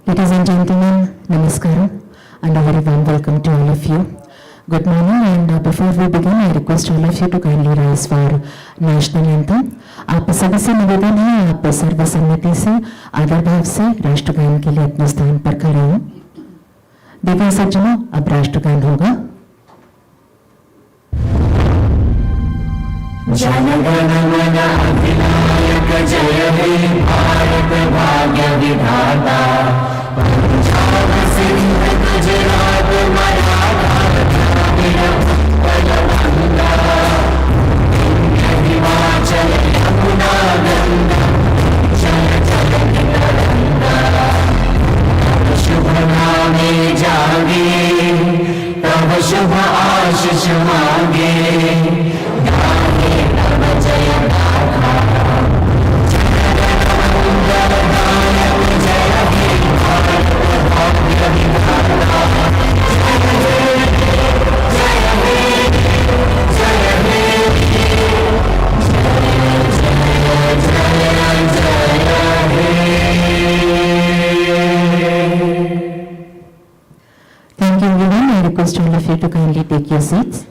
Ladies and gentlemen, namaskaram and a very warm welcome to all of you. Good morning, and before we begin, I request all of you to kindly rise for national anthem. आप सभी से निवेदन है, आप सर्वसम्मति से आदर भाव से राष्ट्रगान के लिए अपने स्थान पर खड़े हों। देवी सज्जनों, अब राष्ट्रगान होगा। जन गण मन अधिनायक जय हे भारत भाग्य विधाता पंजाब सिंध गुजरात मराठा द्रविड़ उत्कल गंगा विंध्य हिमाचल यमुना गंगा जल जल तरंगा तब शुभ नामे जागे तब शुभ आशीष मांगे जय गाथा जनगणमंगलदायक जय हे भारत भाग्य विधाता जय हे जय Thank you everyone. I request all of you to kindly take your seats.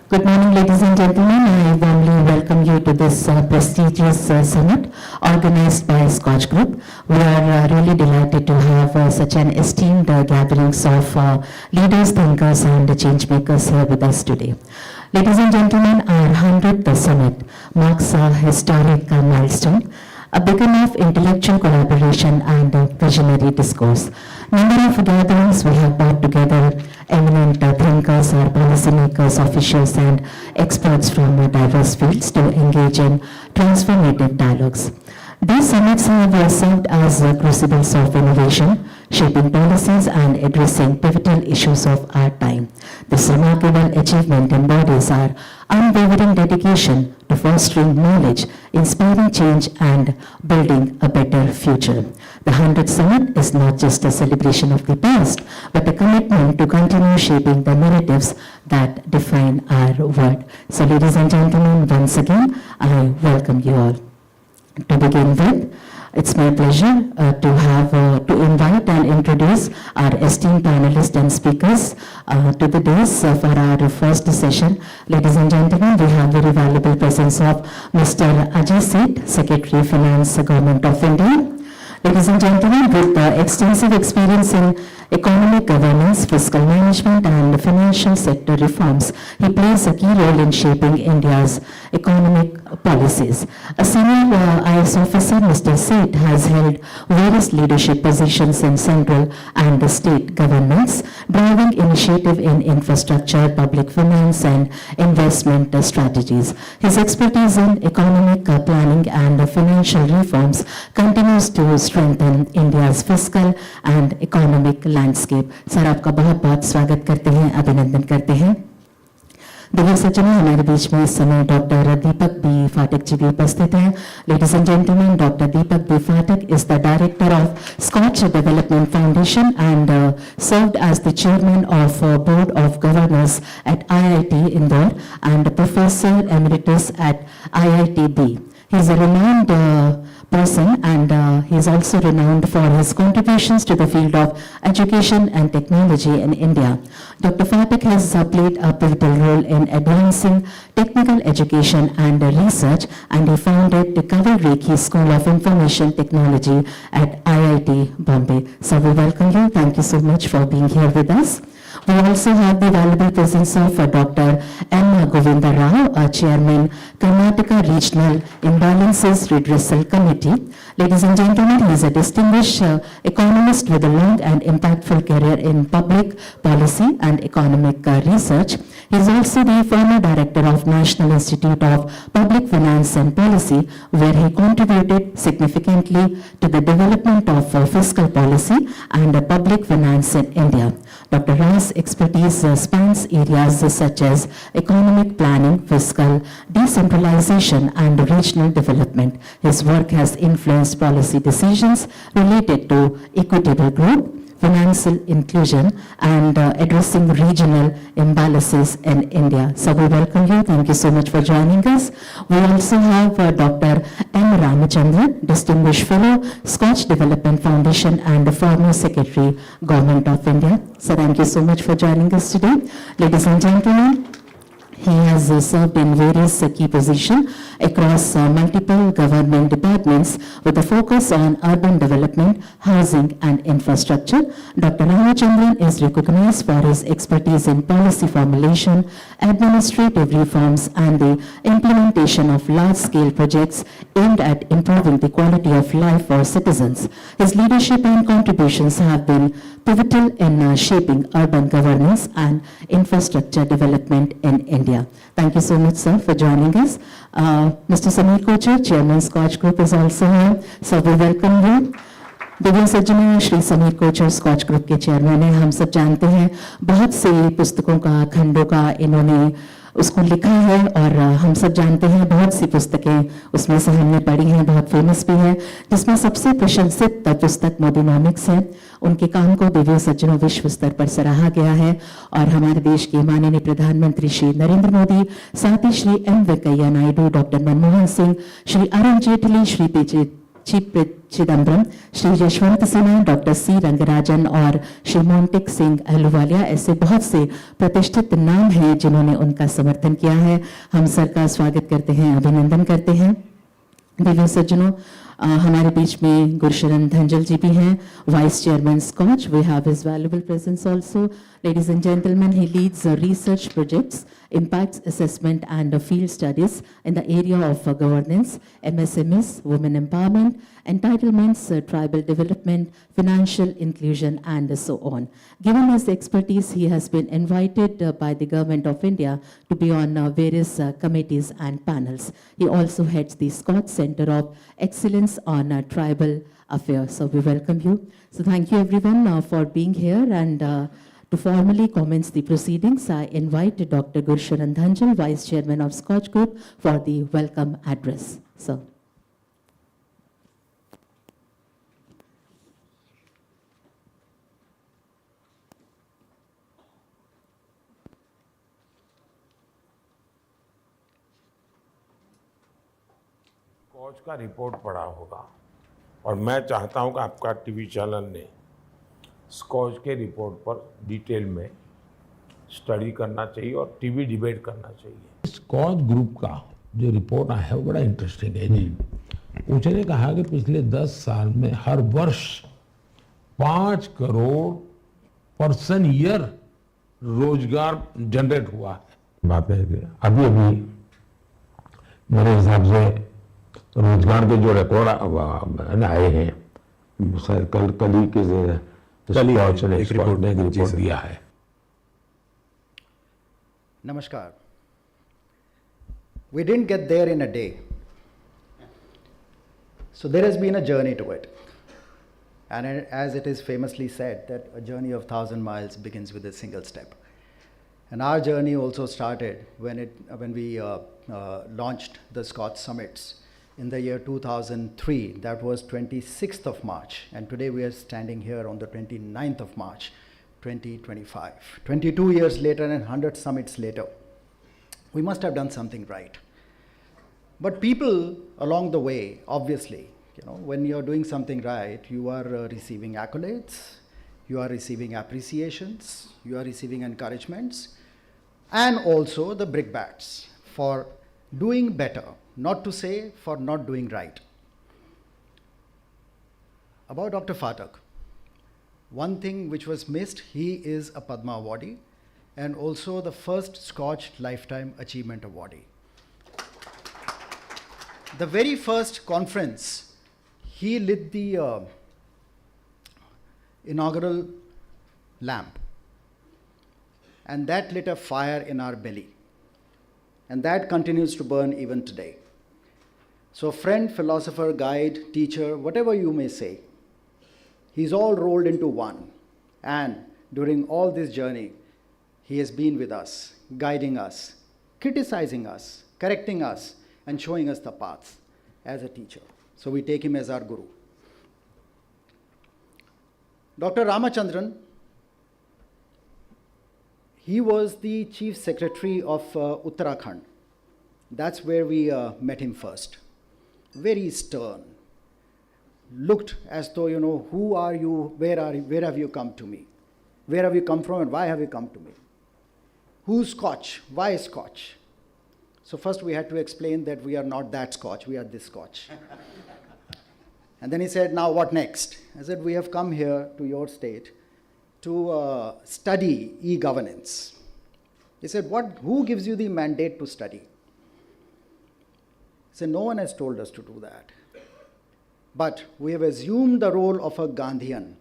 Good morning, ladies and gentlemen. I warmly welcome you to this prestigious summit organized by SKOCH Group. We are really delighted to have such an esteemed gatherings of leaders, thinkers and change makers here with us today. Ladies and gentlemen, our 100th summit marks a historic milestone, a beacon of intellectual collaboration and visionary discourse. Number of gatherings we have brought together eminent thinkers, our policymakers, officials and experts from diverse fields to engage in transformative dialogues. These summits have served as crucibles of innovation, shaping policies and addressing pivotal issues of our time. This remarkable achievement embodies our unwavering dedication to fostering knowledge, inspiring change and building a better future. The 100th Summit is not just a celebration of the past, but a commitment to continue shaping the narratives that define our world. So ladies and gentlemen, once again, I welcome you all. To begin with, it's my pleasure to invite and introduce our esteemed panelists and speakers to the dais for our first session. Ladies and gentlemen, we have very valuable presence of Mr. Ajay Seth, Secretary Finance, Government of India. Ladies and gentlemen, with extensive experience in economic governance, fiscal management and financial sector reforms, he plays a key role in shaping India's economic policies. A senior IS officer, Mr. Seth, has held various leadership positions in central and state governments, driving initiative in infrastructure, public finance and investment strategies. His expertise in economic planning and financial reforms continues to strengthen India's fiscal and economic landscape. Sir आपका बहुत बहुत स्वागत करते हैं, अभिनंदन करते हैं। दिव्य सज्जनों, हमारे बीच में इस समय डॉक्टर दीपक बी फाटिक जी भी उपस्थित हैं। Ladies and gentlemen, Dr. Deepak B. Fatik is the director of SKOCH Development Foundation and served as the chairman of Board of Governors at IIT Indore and Professor Emeritus at IITB. He is a renowned person and he is also renowned for his contributions to the field of education and technology in India. Dr. Fatik has played a pivotal role in advancing technical education and research, and he founded the Kaval Rekhi School of Information Technology at IIT Bombay. So we welcome you. Thank you so much for being here with us. We also have the valuable presence of Dr. M. Govinda Rao, Chairman, Karnataka Regional Imbalances Redressal Committee. Ladies and gentlemen, he is a distinguished economist with a long and impactful career in public policy and economic research. He is also the former director of National Institute of Public Finance and Policy, where he contributed significantly to the development of fiscal policy and public finance in India. Dr. Rao's expertise spans areas such as economic planning, fiscal, decentralization, and regional development. His work has influenced policy decisions related to equitable growth, financial inclusion, and addressing regional imbalances in India. So we welcome you. Thank you so much for joining us. We also have Dr. M. Ramachandran, Distinguished Fellow, SKOCH Development Foundation, and former Secretary, Government of India. So thank you so much for joining us today. Ladies and gentlemen, he has served in various key positions across multiple government departments with a focus on urban development, housing, and infrastructure. Dr. Ramachandran is recognized for his expertise in policy formulation, administrative reforms, and the implementation of large-scale projects aimed at improving the quality of life for citizens. His leadership and contributions have been pivotal in shaping urban governance and infrastructure development in India. Thank you so much, sir, for joining us. Mr. Samir Kocher, Chairman, SKOCH Group, is also here. So we welcome you. Divya सज्जनों, Shri Sameer Kochhar scotch group के chairman हैं. हम सब जानते हैं बहुत से पुस्तकों का, खंडों का इन्होंने उसको लिखा है और हम सब जानते हैं बहुत सी पुस्तकें उसमें से हमने पढ़ी हैं, बहुत फेमस भी है, जिसमें सबसे प्रशंसित पुस्तक मोदीनॉमिक्स है. उनके काम को दिव्य सज्जनों विश्व स्तर पर सराहा गया है और हमारे देश के माननीय प्रधानमंत्री श्री नरेंद्र मोदी, साथ ही Shri M Venkaiah Naidu, doctor Manmohan Singh, Shri Arun Jaitley, Shri Chidambaram, Shri Yashwant Sinha, doctor C Rangarajan और श्री मोंटेक सिंह अहलूवालिया, ऐसे बहुत से प्रतिष्ठित नाम हैं जिन्होंने उनका समर्थन किया है. हम सर का स्वागत करते हैं, अभिनंदन करते हैं. दिव्य सज्जनों, हमारे बीच में गुरशरण धंजल जी भी हैं, vice chairman Skoch. We have his valuable presence also. Ladies and gentlemen, he leads research projects, impacts assessment, and field studies in the area of governance, MSMEs, women empowerment, entitlements, tribal development, financial inclusion, and so on. Given his expertise, he has been invited by the Government of India to be on various committees and panels. He also heads the SKOCH Center of Excellence on Tribal Affairs. So we welcome you. So thank you everyone for being here, and to formally commence the proceedings, I invite Dr. Gursharan Dhanjal, Vice Chairman of SKOCH Group, for the welcome address. Sir. Skoch का report पढ़ा होगा और मैं चाहता हूं कि आपका TV channel ने स्कॉच के रिपोर्ट पर डिटेल में स्टडी करना चाहिए और टीवी डिबेट करना चाहिए. स्कॉच ग्रुप का जो रिपोर्ट आया है वो बड़ा इंटरेस्टिंग है जी. उसने कहा कि पिछले 10 साल में हर वर्ष 5 करोड़ पर्सन ईयर रोजगार जनरेट हुआ है. बात है कि अभी अभी मेरे हिसाब से रोजगार के जो रिकॉर्ड आए हैं, कल ही के स्कॉच ने एक रिपोर्ट दिया है. Namaskar. We didn't get there in a day. So there has been a journey to it. And as it is famously said, that a journey of 1,000 miles begins with a single step. And our journey also started when we launched the SKOCH Summits in the year 2003. That was 26th of March. And today we are standing here on the 29th of March, 2025. 22 years later and 100 summits later, we must have done something right. But people along the way, obviously, when you're doing something right, you are receiving accolades, you are receiving appreciations, you are receiving encouragements, and also the brickbats for doing better, not to say for not doing right. About Dr. Fatik, one thing which was missed, he is a Padma Awardee and also the first SKOCH Lifetime Achievement Awardee. The very first conference, he lit the inaugural lamp. And that lit a fire in our belly. And that continues to burn even today. So friend, philosopher, guide, teacher, whatever you may say, he's all rolled into one. And during all this journey, he has been with us, guiding us, criticizing us, correcting us, and showing us the path as a teacher. So we take him as our guru. Dr. Ramachandran, he was the chief secretary of Uttarakhand. That's where we met him first. Very stern. Looked as though, who are you, where have you come to me? Where have you come from and why have you come to me? Who's Scotch? Why Scotch? So first we had to explain that we are not that Scotch, we are this Scotch. And then he said, now what next? I said, we have come here to your state to study e-governance. He said, who gives you the mandate to study? He said, no one has told us to do that. But we have assumed the role of a Gandhian,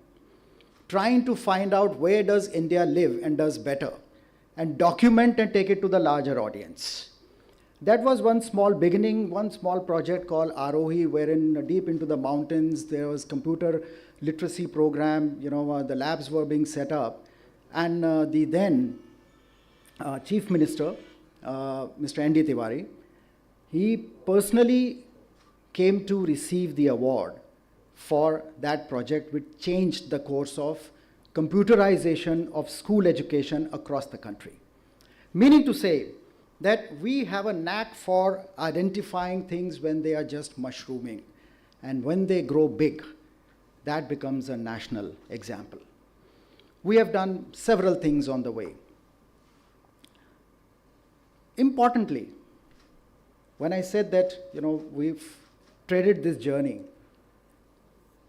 trying to find out where does India live and does better, and document and take it to the larger audience. That was one small beginning, one small project called Arohi, wherein deep into the mountains there was computer literacy program, the labs were being set up. And the then Chief Minister, Mr. N.D. Tiwari, he personally came to receive the award for that project, which changed the course of computerization of school education across the country. Meaning to say that we have a knack for identifying things when they are just mushrooming. And when they grow big, that becomes a national example. We have done several things on the way. Importantly, when I said that, we've treaded this journey,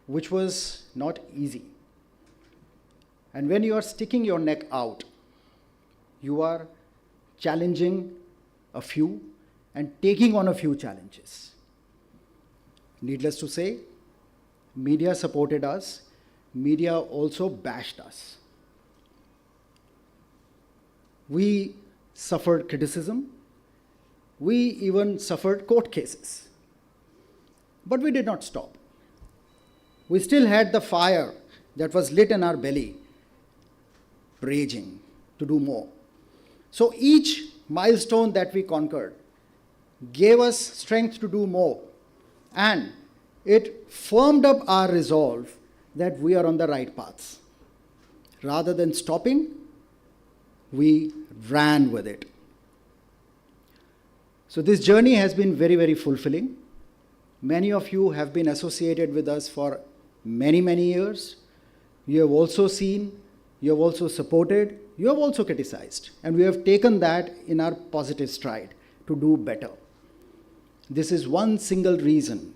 which was not easy. And when you are sticking your neck out, you are challenging a few and taking on a few challenges. Needless to say, media supported us. Media also bashed us. We suffered criticism. We even suffered court cases. But we did not stop. We still had the fire that was lit in our belly, raging to do more. So each milestone that we conquered gave us strength to do more, and it firmed up our resolve that we are on the right path. Rather than stopping, we ran with it. So this journey has been very, very fulfilling. Many of you have been associated with us for many, many years. You have also seen, you have also supported, you have also criticized, and we have taken that in our positive stride to do better. This is one single reason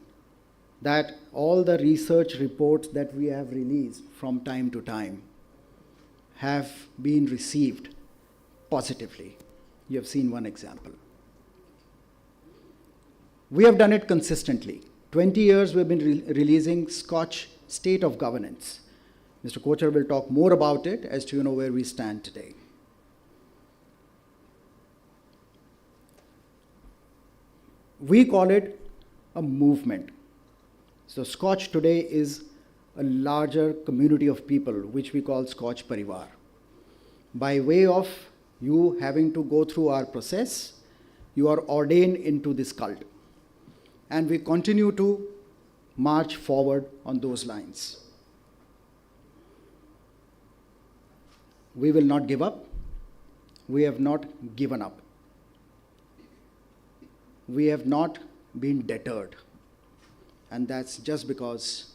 that all the research reports that we have released from time to time have been received positively. You have seen one example. We have done it consistently. 20 years we've been releasing SKOCH State of Governance. Mr. Kocher will talk more about it as to where we stand today. We call it a movement. So SKOCH today is a larger community of people, which we call SKOCH Parivar. By way of you having to go through our process, you are ordained into this cult. And we continue to march forward on those lines. We will not give up. We have not given up. We have not been deterred. And that's just because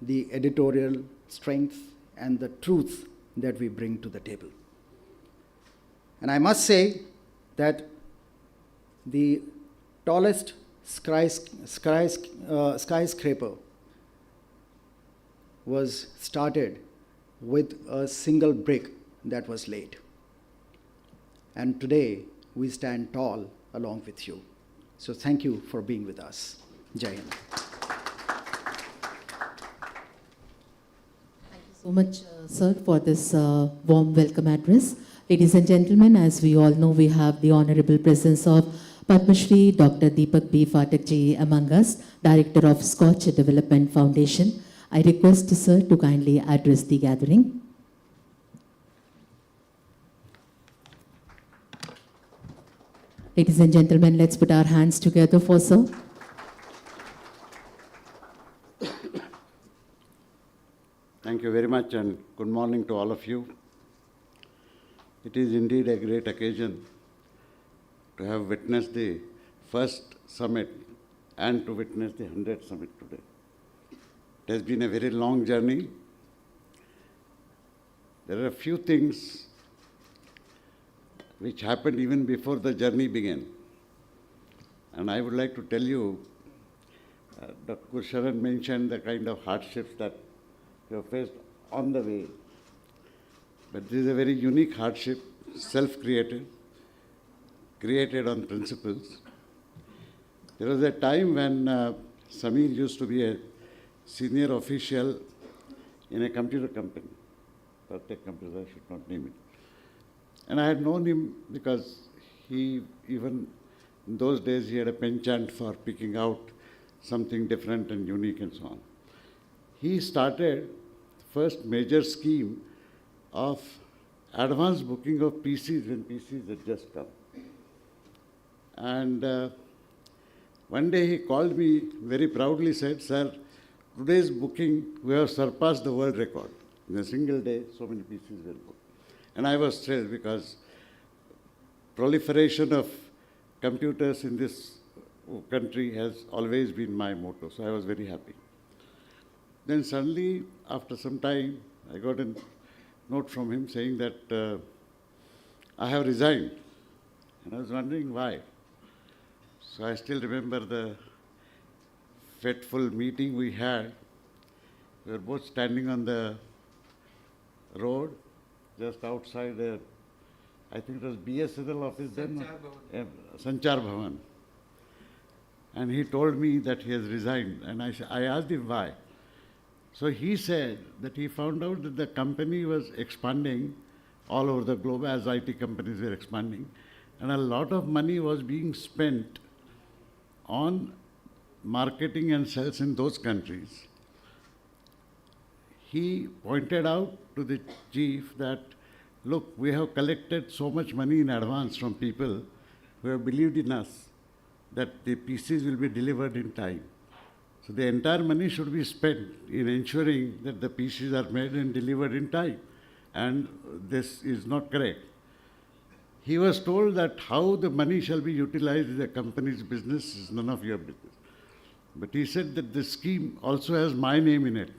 the editorial strength and the truth that we bring to the table. And I must say that the tallest skyscraper was started with a single brick that was laid. And today we stand tall along with you. So thank you for being with us. Jai Hind. Thank you so much, sir, for this warm welcome address. Ladies and gentlemen, as we all know, we have the honorable presence of Padma Shri Dr. Deepak B. Fatik ji among us, Director of SKOCH Development Foundation. I request sir to kindly address the gathering. Ladies and gentlemen, let's put our hands together for sir. Thank you very much and good morning to all of you. It is indeed a great occasion to have witnessed the first summit and to witness the 100th summit today. It has been a very long journey. There are a few things which happened even before the journey began. And I would like to tell you, Dr. Gurcharan mentioned the kind of hardships that you have faced on the way. But this is a very unique hardship, self-created, created on principles. There was a time when Samir used to be a senior official in a computer company, tech company, I should not name it. And I had known him because he, even in those days, he had a penchant for picking out something different and unique and so on. He started the first major scheme of advance booking of PCs when PCs had just come. And one day he called me, very proudly said, "Sir, today's booking, we have surpassed the world record. In a single day, so many PCs were booked." And I was thrilled because proliferation of computers in this country has always been my motto, so I was very happy. Then suddenly, after some time, I got a note from him saying that I have resigned. And I was wondering why. So I still remember the fateful meeting we had. We were both standing on the road, just outside I think it was BSNL office then? Sanchar Bhavan. And he told me that he has resigned. And I asked him why. So he said that he found out that the company was expanding all over the globe as IT companies were expanding. And a lot of money was being spent on marketing and sales in those countries. He pointed out to the chief that, look, we have collected so much money in advance from people who have believed in us that the PCs will be delivered in time. So the entire money should be spent in ensuring that the PCs are made and delivered in time. And this is not correct. He was told that how the money shall be utilized in the company's business is none of your business. But he said that the scheme also has my name in it,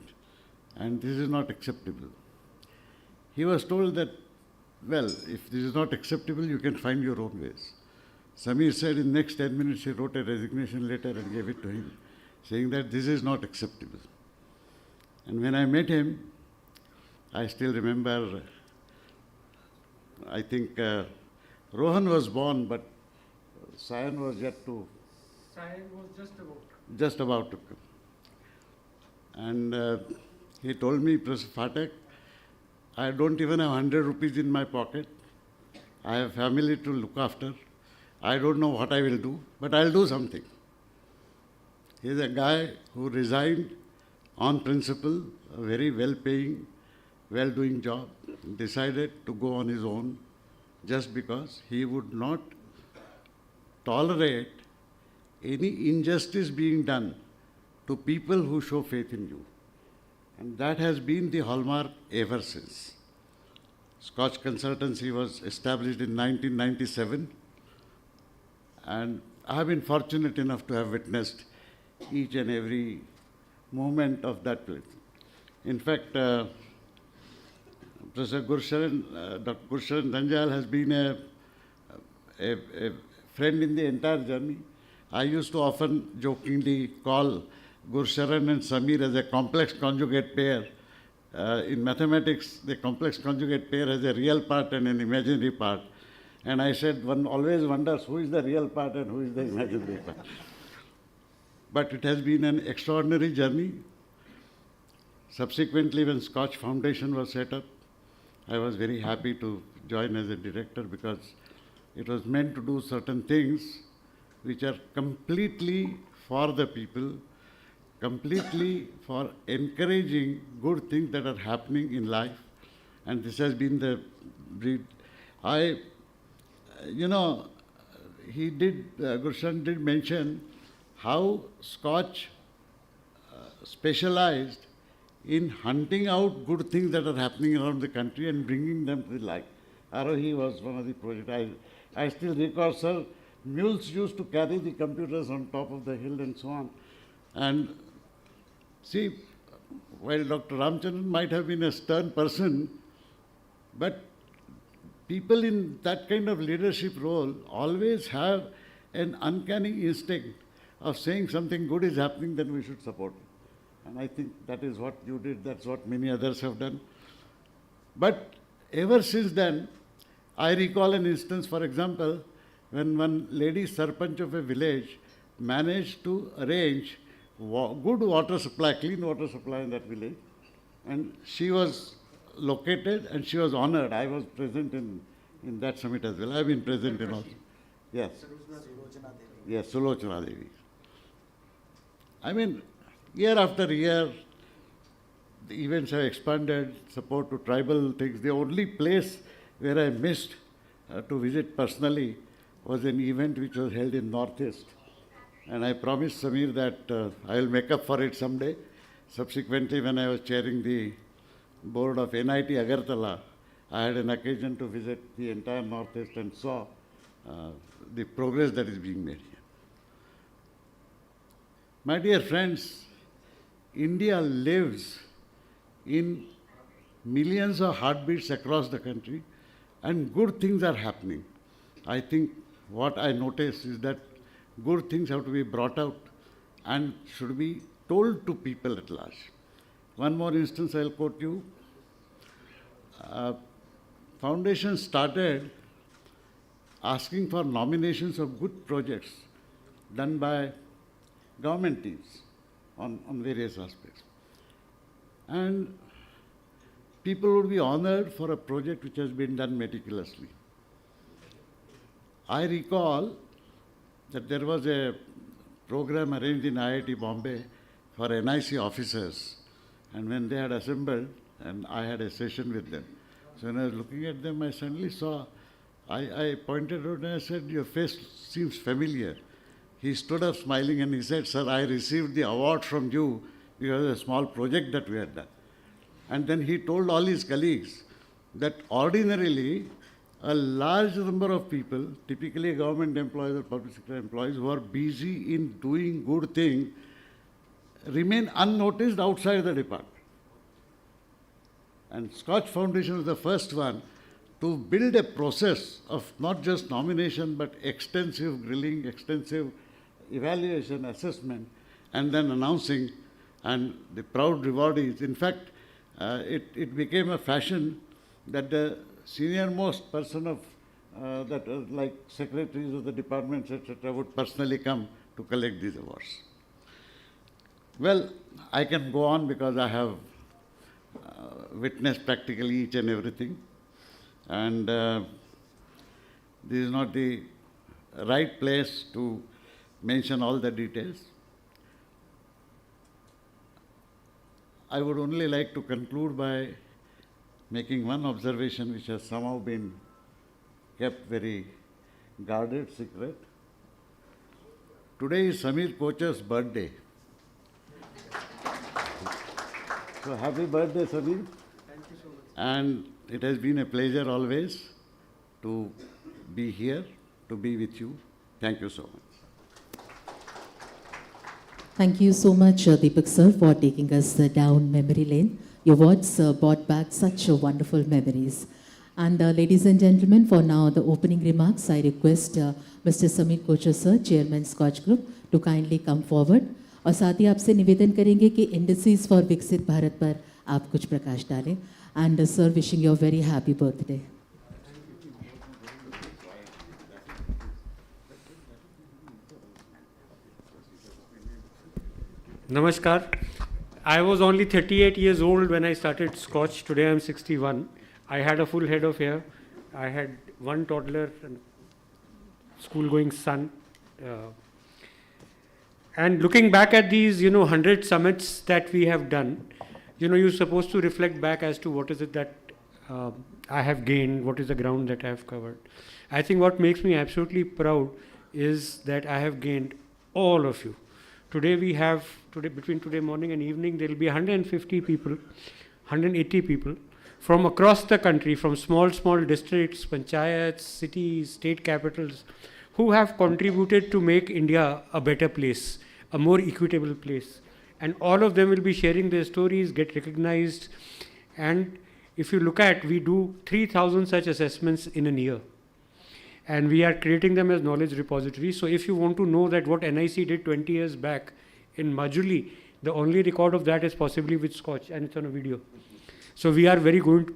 and this is not acceptable. He was told that, well, if this is not acceptable, you can find your own ways. Samir said in the next 10 minutes he wrote a resignation letter and gave it to him, saying that this is not acceptable. And when I met him, I still remember, I think Rohan was born, but Sayan was yet to... Sayan was just about to come. And he told me, Professor Fatik, I don't even have 100 rupees in my pocket. I have family to look after. I don't know what I will do, but I'll do something. He is a guy who resigned on principle, a very well-paying, well-doing job, decided to go on his own just because he would not tolerate any injustice being done to people who show faith in you. And that has been the hallmark ever since. SKOCH Consultancy was established in 1997, and I have been fortunate enough to have witnessed each and every moment of that place. In fact, Professor Gurcharan, Dr. Gurcharan Danjal has been a friend in the entire journey. I used to often jokingly call Gurcharan and Samir as a complex conjugate pair. In mathematics, the complex conjugate pair has a real part and an imaginary part. And I said, one always wonders who is the real part and who is the imaginary part. But it has been an extraordinary journey. Subsequently, when SKOCH Foundation was set up, I was very happy to join as a director because it was meant to do certain things which are completely for the people, completely for encouraging good things that are happening in life. And this has been the breed. Gurshan did mention how Scotch specialized in hunting out good things that are happening around the country and bringing them to life. Arohi was one of the projects. I still recall, sir, mules used to carry the computers on top of the hill and so on. And see, while Dr. Ramchandran might have been a stern person, but people in that kind of leadership role always have an uncanny instinct of saying something good is happening, then we should support it. And I think that is what you did, that's what many others have done. But ever since then, I recall an instance, for example, when one lady Sarpanch of a village managed to arrange good water supply, clean water supply in that village. And she was located and she was honored. I was present in that summit as well. I've been present in all. Yes. Yes, Sulochana Devi. I mean, year after year, the events have expanded, support to tribal things. The only place where I missed to visit personally was an event which was held in Northeast. And I promised Samir that I will make up for it someday. Subsequently, when I was chairing the board of NIT Agartala, I had an occasion to visit the entire Northeast and saw the progress that is being made here. My dear friends, India lives in millions of heartbeats across the country, and good things are happening. I think what I notice is that good things have to be brought out and should be told to people at large. One more instance I'll quote you. Foundation started asking for nominations of good projects done by government teams on various aspects. And people would be honored for a project which has been done meticulously. I recall that there was a program arranged in IIT Bombay for NIC officers, and when they had assembled, and I had a session with them. So when I was looking at them, I suddenly saw, I pointed out and I said, your face seems familiar. He stood up smiling and he said, sir, I received the award from you because of a small project that we had done. And then he told all his colleagues that ordinarily a large number of people, typically government employees or public sector employees who are busy in doing good things, remain unnoticed outside the department. And Scotch Foundation was the first one to build a process of not just nomination but extensive grilling, extensive evaluation, assessment, and then announcing. And the proud reward is, in fact, it became a fashion that the senior-most person of like secretaries of the departments, etc., would personally come to collect these awards. Well, I can go on because I have witnessed practically each and everything. And this is not the right place to mention all the details. I would only like to conclude by making one observation which has somehow been kept very guarded, secret. Today is Samir Kocher's birthday. So happy birthday, Samir. Thank you so much. And it has been a pleasure always to be here, to be with you. Thank you so much. Thank you so much, Deepak sir, for taking us down memory lane. Your words brought back such wonderful memories. And ladies and gentlemen, for now, the opening remarks, I request Mr. Samir Kocher sir, Chairman SKOCH Group, to kindly come forward. और साथ ही आपसे निवेदन करेंगे कि industries for विकसित भारत पर आप कुछ प्रकाश डालें. And sir, wishing you a very happy birthday. Namaskar. I was only 38 years old when I started Scotch. Today I'm 61. I had a full head of hair. I had one toddler and school-going son. And looking back at these, 100 summits that we have done, you're supposed to reflect back as to what is it that I have gained, what is the ground that I have covered. I think what makes me absolutely proud is that I have gained all of you. Today between today morning and evening, there will be 150 people, 180 people from across the country, from small districts, panchayats, cities, state capitals, who have contributed to make India a better place, a more equitable place. And all of them will be sharing their stories, get recognized. And if you look at, we do 3,000 such assessments in a year. And we are creating them as knowledge repositories. So if you want to know that what NIC did 20 years back in Majuli, the only record of that is possibly with SKOCH, and it's on a video. So we are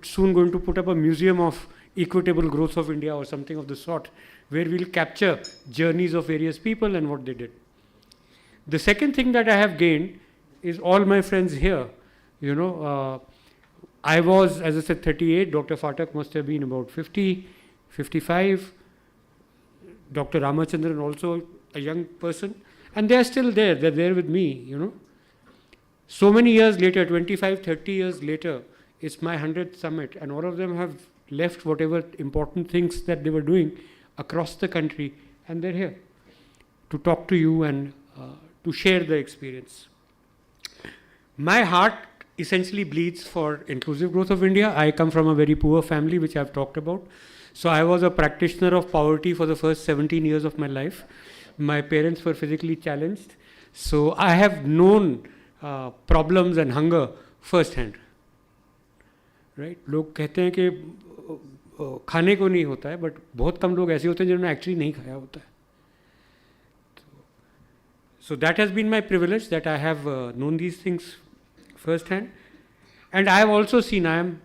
soon going to put up a museum of equitable growth of India or something of the sort, where we'll capture journeys of various people and what they did. The second thing that I have gained is all my friends here. I was, as I said, 38. Dr. Fatik must have been about 50, 55. Dr. Ramachandran also a young person. And they are still there. They're there with me, So many years later, 25, 30 years later, it's my 100th summit. And all of them have left whatever important things that they were doing across the country. And they're here to talk to you and to share the experience. My heart essentially bleeds for inclusive growth of India. I come from a very poor family, which I've talked about. So I was a practitioner of poverty for the first 17 years of my life. My parents were physically challenged. So I have known problems and hunger firsthand. Right? लोग कहते हैं कि खाने को नहीं होता है, but बहुत कम लोग ऐसे होते हैं जिन्होंने actually नहीं खाया होता है. So that has been my privilege, that I have known these things firsthand. And I have also seen, I am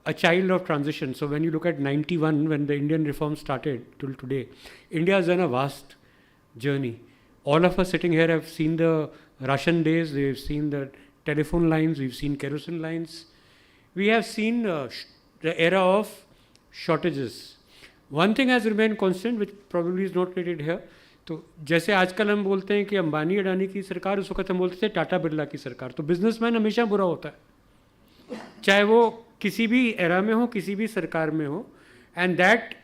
a child of transition. So when you look at 91, when the Indian reform started till today, India has done a vast journey. All of us sitting here have seen the Russian days, we've seen the telephone lines, we've seen kerosene lines. We have seen the era of shortages. One thing has remained constant, which probably is not stated here. तो जैसे आजकल हम बोलते हैं कि अंबानी अडानी की सरकार, उस वक्त हम बोलते थे टाटा बिरला की सरकार. तो बिजनेसमैन हमेशा बुरा होता है, चाहे वो किसी भी एरा में हो, किसी भी सरकार में हो. एंड दैट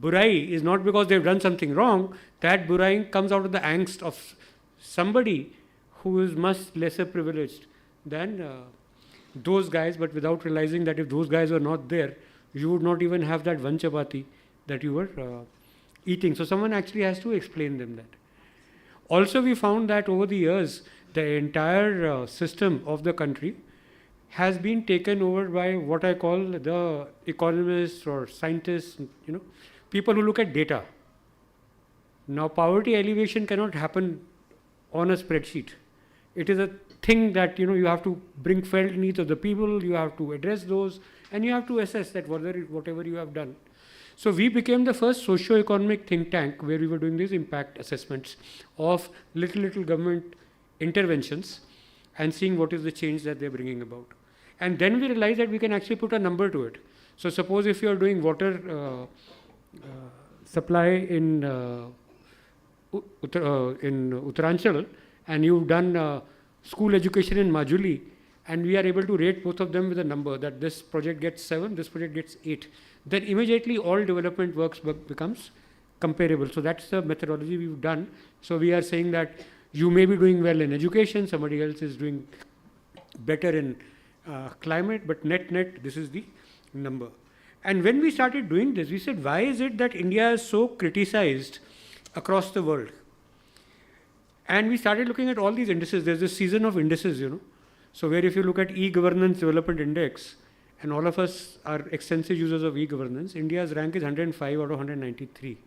बुराई is not because they've done something wrong. That बुराई comes out of the angst of somebody who is much lesser privileged than those guys, but without realizing that if those guys were not there, you would not even have that one chapati that you were eating. So someone actually has to explain them that. Also, we found that over the years, the entire system of the country has been taken over by what I call the economists or scientists, people who look at data. Now, poverty alleviation cannot happen on a spreadsheet. It is a thing that, you have to bring felt needs of the people, you have to address those, and you have to assess that whatever you have done. So we became the first socio-economic think tank where we were doing these impact assessments of little government interventions and seeing what is the change that they're bringing about. And then we realized that we can actually put a number to it. So suppose if you're doing water supply in Uttaranchal, and you've done school education in Majuli, and we are able to rate both of them with a number, that this project gets 7, this project gets 8, then immediately all development works becomes comparable. So that's the methodology we've done. So we are saying that you may be doing well in education, somebody else is doing better in climate, but net, this is the number. And when we started doing this, we said, why is it that India is so criticized across the world? And we started looking at all these indices. There's a season of indices, So where if you look at e-governance development index, and all of us are extensive users of e-governance, India's rank is 105 out of 193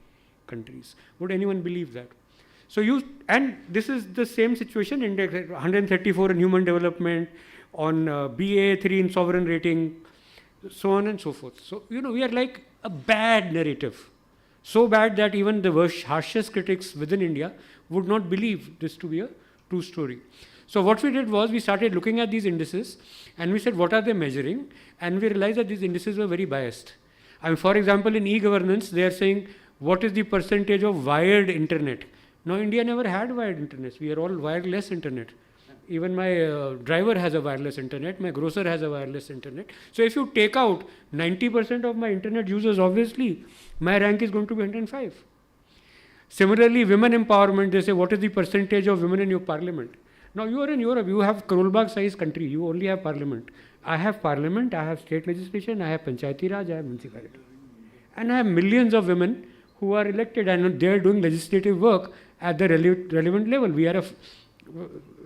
countries. Would anyone believe that? So and this is the same situation, index 134 in human development, on BA3 in sovereign rating, so on and so forth. So, we are like a bad narrative. So bad that even the harshest critics within India would not believe this to be a true story. So what we did was we started looking at these indices and we said, what are they measuring? And we realized that these indices were very biased. I mean, for example, in e-governance, they are saying, what is the percentage of wired internet? Now, India never had wired internet. We are all wireless internet. Even my driver has a wireless internet. My grocer has a wireless internet. So if you take out 90% of my internet users, obviously, my rank is going to be 105. Similarly, women empowerment, they say, what is the percentage of women in your parliament? Now, you are in Europe, you have Karolbagh size country, you only have parliament. I have parliament, I have state legislation, I have Panchayati Raj, I have municipality. And I have millions of women who are elected and they are doing legislative work at the relevant level. We are a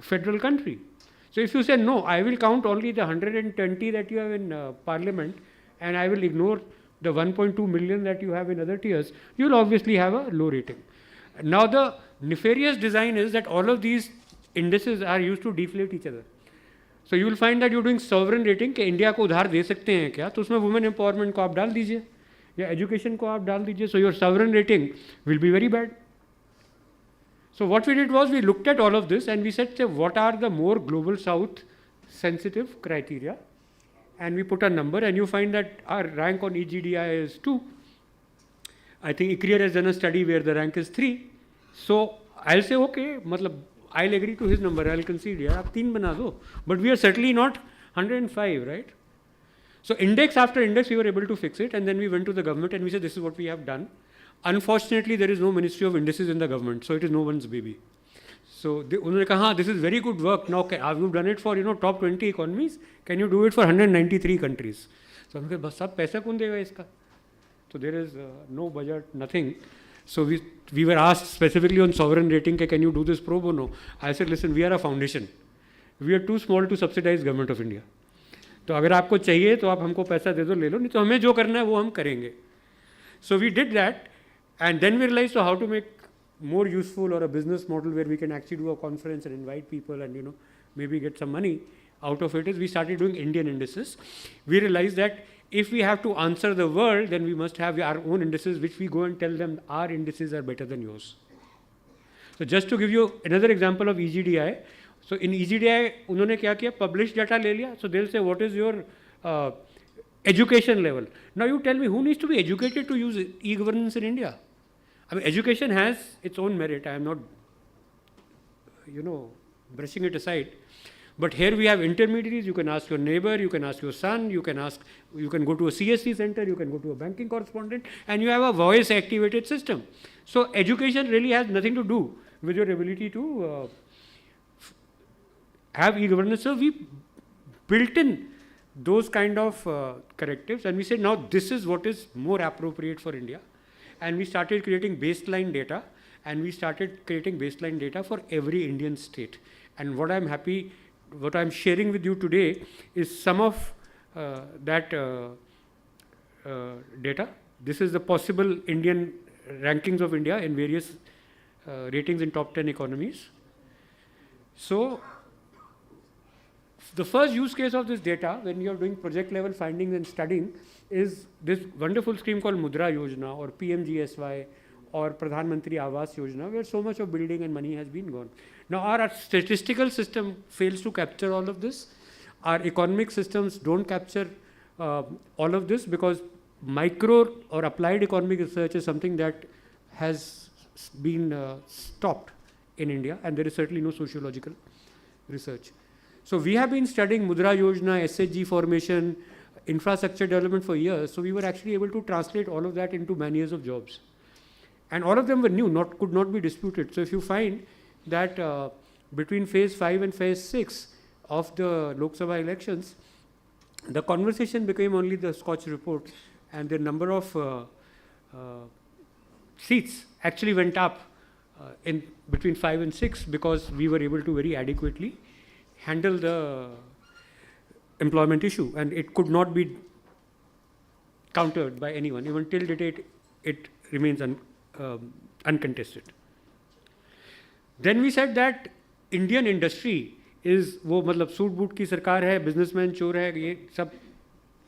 federal country. So if you say, no, I will count only the 120 that you have in parliament and I will ignore the 1.2 million that you have in other tiers, you will obviously have a low rating. Now the nefarious design is that all of these indices are used to deflate each other. So you will find that you're doing sovereign rating कि India को उधार दे सकते हैं क्या, तो उसमें women empowerment को आप डाल दीजिए या education को आप डाल दीजिए. So your sovereign rating will be very bad. So what we did was we looked at all of this and we said, say, what are the more global south sensitive criteria, and we put a number and you find that our rank on EGDI is 2. I think ICRIER has done a study where the rank is 3. So I'll say, okay, matlab, I'll agree to his number, I'll concede, yaar, aap 3 bana do. But we are certainly not 105, right? So index after index, we were able to fix it, and then we went to the government and we said, this is what we have done. Unfortunately, there is no Ministry of Indices in the government, so it is no one's baby. So unhone kaha, this is very good work. Now, have you done it for top 20 economies? Can you do it for 193 countries? So we said, bas sab paisa kaun dega iska? So there is no budget, nothing. So we were asked specifically on sovereign rating, can you do this pro bono? I said, listen, we are a foundation. We are too small to subsidize government of India. तो अगर आपको चाहिए तो आप हमको पैसा दे दो, ले लो, नहीं तो हमें जो करना है वो हम करेंगे. So we did that, and then we realized how to make more useful or a business model where we can actually do a conference and invite people and maybe get some money out of it. Is we started doing Indian indices. We realized that if we have to answer the world, then we must have our own indices, which we go and tell them our indices are better than yours. So just to give you another example of EGDI. So in EGDI, उन्होंने क्या किया? Published data ले लिया. So they'll say, what is your education level? Now you tell me, who needs to be educated to use e-governance in India? I mean, education has its own merit. I am not, brushing it aside. But here we have intermediaries. You can ask your neighbor, you can ask your son, you can go to a CSC center, you can go to a banking correspondent, and you have a voice-activated system. So education really has nothing to do with your ability to have e-governance. So we built in those kind of correctives, and we said, now this is what is more appropriate for India. And we started creating baseline data, and we started creating baseline data for every Indian state. And what I'm sharing with you today is some of that data. This is the possible Indian rankings of India in various ratings in top 10 economies. So the first use case of this data, when you are doing project level findings and studying, is this wonderful scheme called Mudra Yojana or PMGSY or Pradhan Mantri Awas Yojana, where so much of building and money has been gone. Now our statistical system fails to capture all of this. Our economic systems don't capture all of this, because micro or applied economic research is something that has been stopped in India, and there is certainly no sociological research. So we have been studying Mudra Yojana, SHG formation, infrastructure development for years. So we were actually able to translate all of that into man years of jobs. And all of them were new, could not be disputed. So if you find that between phase 5 and phase 6 of the Lok Sabha elections, the conversation became only the SKOCH report, and the number of seats actually went up in between 5 and 6, because we were able to very adequately handle the employment issue, and it could not be countered by anyone. Even till date, it remains uncontested. Then we said that Indian industry is वो मतलब suit boot की सरकार है, businessman चोर है, ये सब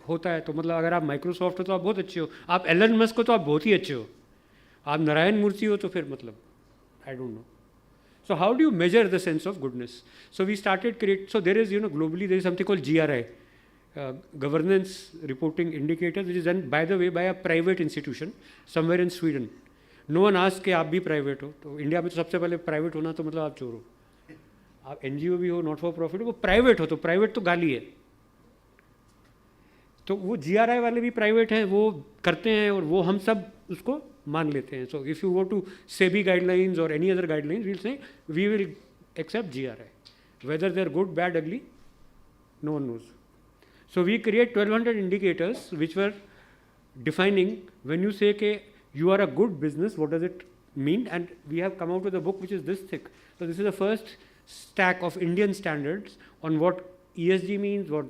होता है. तो मतलब अगर आप माइक्रोसॉफ्ट हो तो आप बहुत अच्छे हो, आप एलन मस्क हो तो आप बहुत ही अच्छे हो, आप नारायण मूर्ति हो तो फिर मतलब I don't know. So how do you measure the sense of goodness? So we started so there is, globally there is something called GRI, Governance Reporting Indicators, which is done, by the way, by a private institution somewhere in Sweden. No one asks कि आप भी private हो. तो India में तो सबसे पहले private होना तो मतलब आप चोर हो. आप NGO भी हो, not for profit हो, वो private हो, तो private तो गाली है. तो वो GRI वाले भी प्राइवेट हैं, वो करते हैं और वो हम सब उसको मान लेते हैं. So if you go to SEBI guidelines or any other guidelines, we'll say we will accept GRI. Whether they're good, bad, ugly, no one knows. So we create 1200 indicators which were defining when you say that you are a good business, what does it mean? And we have come out with a book which is this thick. So this is the first stack of Indian standards on what ESG means, what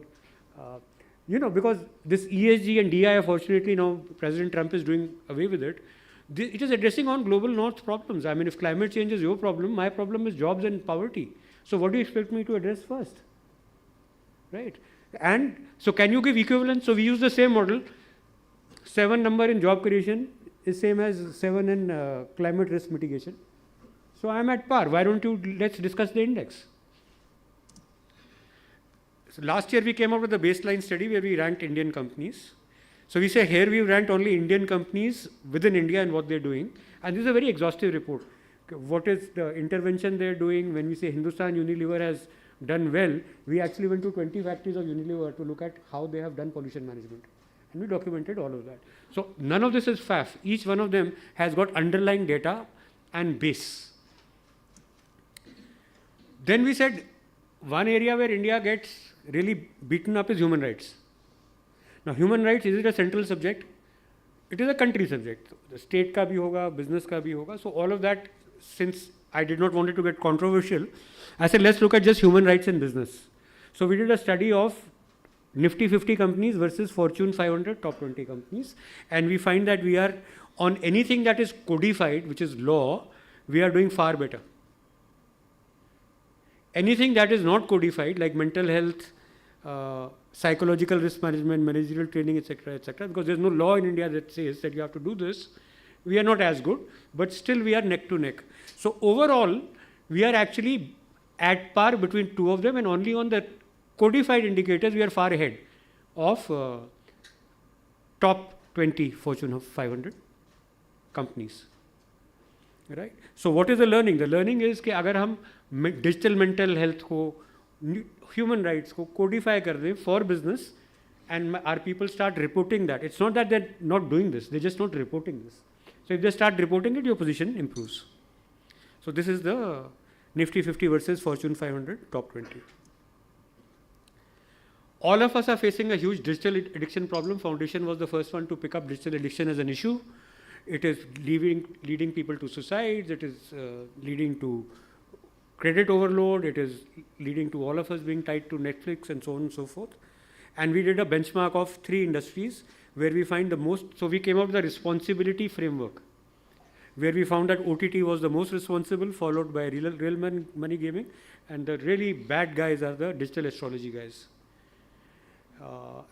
because this ESG and DI, fortunately now President Trump is doing away with it. It is addressing on global north problems. I mean, if climate change is your problem, my problem is jobs and poverty. So what do you expect me to address first? Right? And so can you give equivalence? So we use the same model. 7 number in job creation is same as 7 in climate risk mitigation. So I am at par. Why don't you, let's discuss the index. So last year we came up with a baseline study where we ranked Indian companies. So we say here we ranked only Indian companies within India and what they're doing. And this is a very exhaustive report. What is the intervention they're doing? When we say Hindustan Unilever has done well, we actually went to 20 factories of Unilever to look at how they have done pollution management. And we documented all of that. So none of this is faff. Each one of them has got underlying data and base. Then we said one area where India gets really beaten up is human rights. Now human rights, is it a central subject? It is a country subject. The state ka bhi hoga, business ka bhi hoga. So all of that, since I did not want it to get controversial, I said let's look at just human rights in business. So we did a study of Nifty 50 companies versus Fortune 500 top 20 companies, and we find that we are on anything that is codified, which is law, we are doing far better. Anything that is not codified, like mental health, psychological risk management, managerial training, etc., because there's no law in India that says that you have to do this, we are not as good, but still we are neck to neck. So overall, we are actually at par between two of them, and only on the codified indicators we are far ahead of top 20 Fortune 500 companies. Right? So what is the learning? The learning is कि अगर हम digital mental health को, human rights को codify कर दें for business, and our people start reporting that. It's not that they're not doing this, they're just not reporting this. So if they start reporting it, your position improves. So this is the Nifty 50 versus Fortune 500 top 20. All of us are facing a huge digital addiction problem. Foundation was the first one to pick up digital addiction as an issue. It is leading people to suicides. It is leading to credit overload. It is leading to all of us being tied to Netflix and so on and so forth. And we did a benchmark of 3 industries where we find the most. So we came out with a responsibility framework where we found that OTT was the most responsible, followed by real money gaming, and the really bad guys are the digital astrology guys.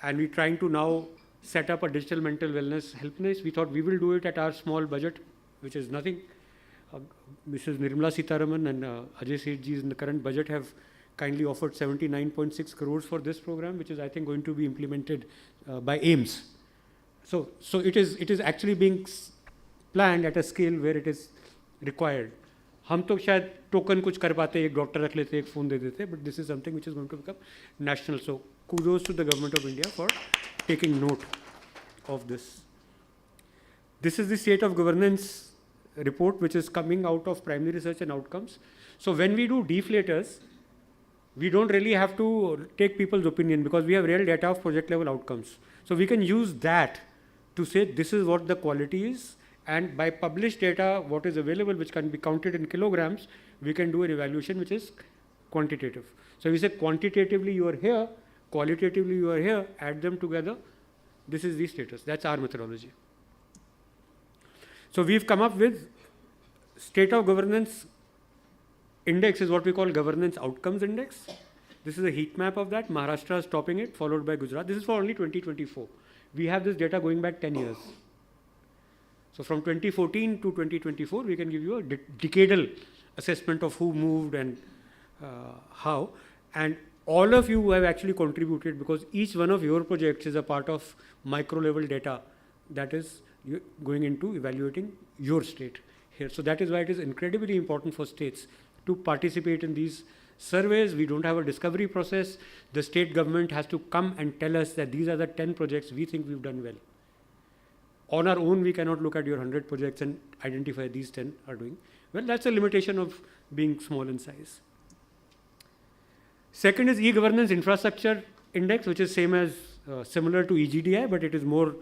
And we're trying to now set up a digital mental wellness helpline. We thought we will do it at our small budget, which is nothing. Mrs. Nirmala Sitharaman and Ajay Sethji in the current budget have kindly offered 79.6 crores for this program, which is I think going to be implemented by AIMS. So it is actually being planned at a scale where it is required. हम तो शायद token कुछ कर पाते, एक doctor रख लेते, एक फ़ोन दे देते, but this is something which is going to become national. So kudos to the government of India for taking note of this. This is the state of governance report which is coming out of primary research and outcomes. So when we do deflators, we don't really have to take people's opinion because we have real data of project level outcomes. So we can use that to say this is what the quality is, and by published data, what is available, which can be counted in kilograms, we can do an evaluation which is quantitative. So we say quantitatively you are here, qualitatively you are here, add them together, this is the status. That's our methodology. So we've come up with state of governance index is what we call governance outcomes index. This is a heat map of that. Maharashtra is topping it, followed by Gujarat. This is for only 2024. We have this data going back 10 years. So from 2014 to 2024, we can give you a decadal assessment of who moved and how. And all of you have actually contributed, because each one of your projects is a part of micro level data that is going into evaluating your state here. So that is why it is incredibly important for states to participate in these surveys. We don't have a discovery process. The state government has to come and tell us that these are the 10 projects we think we've done well. On our own, we cannot look at your 100 projects and identify these 10 are doing well. That's a limitation of being small in size. Second is e-governance infrastructure index, which is similar to EGDI, but it is more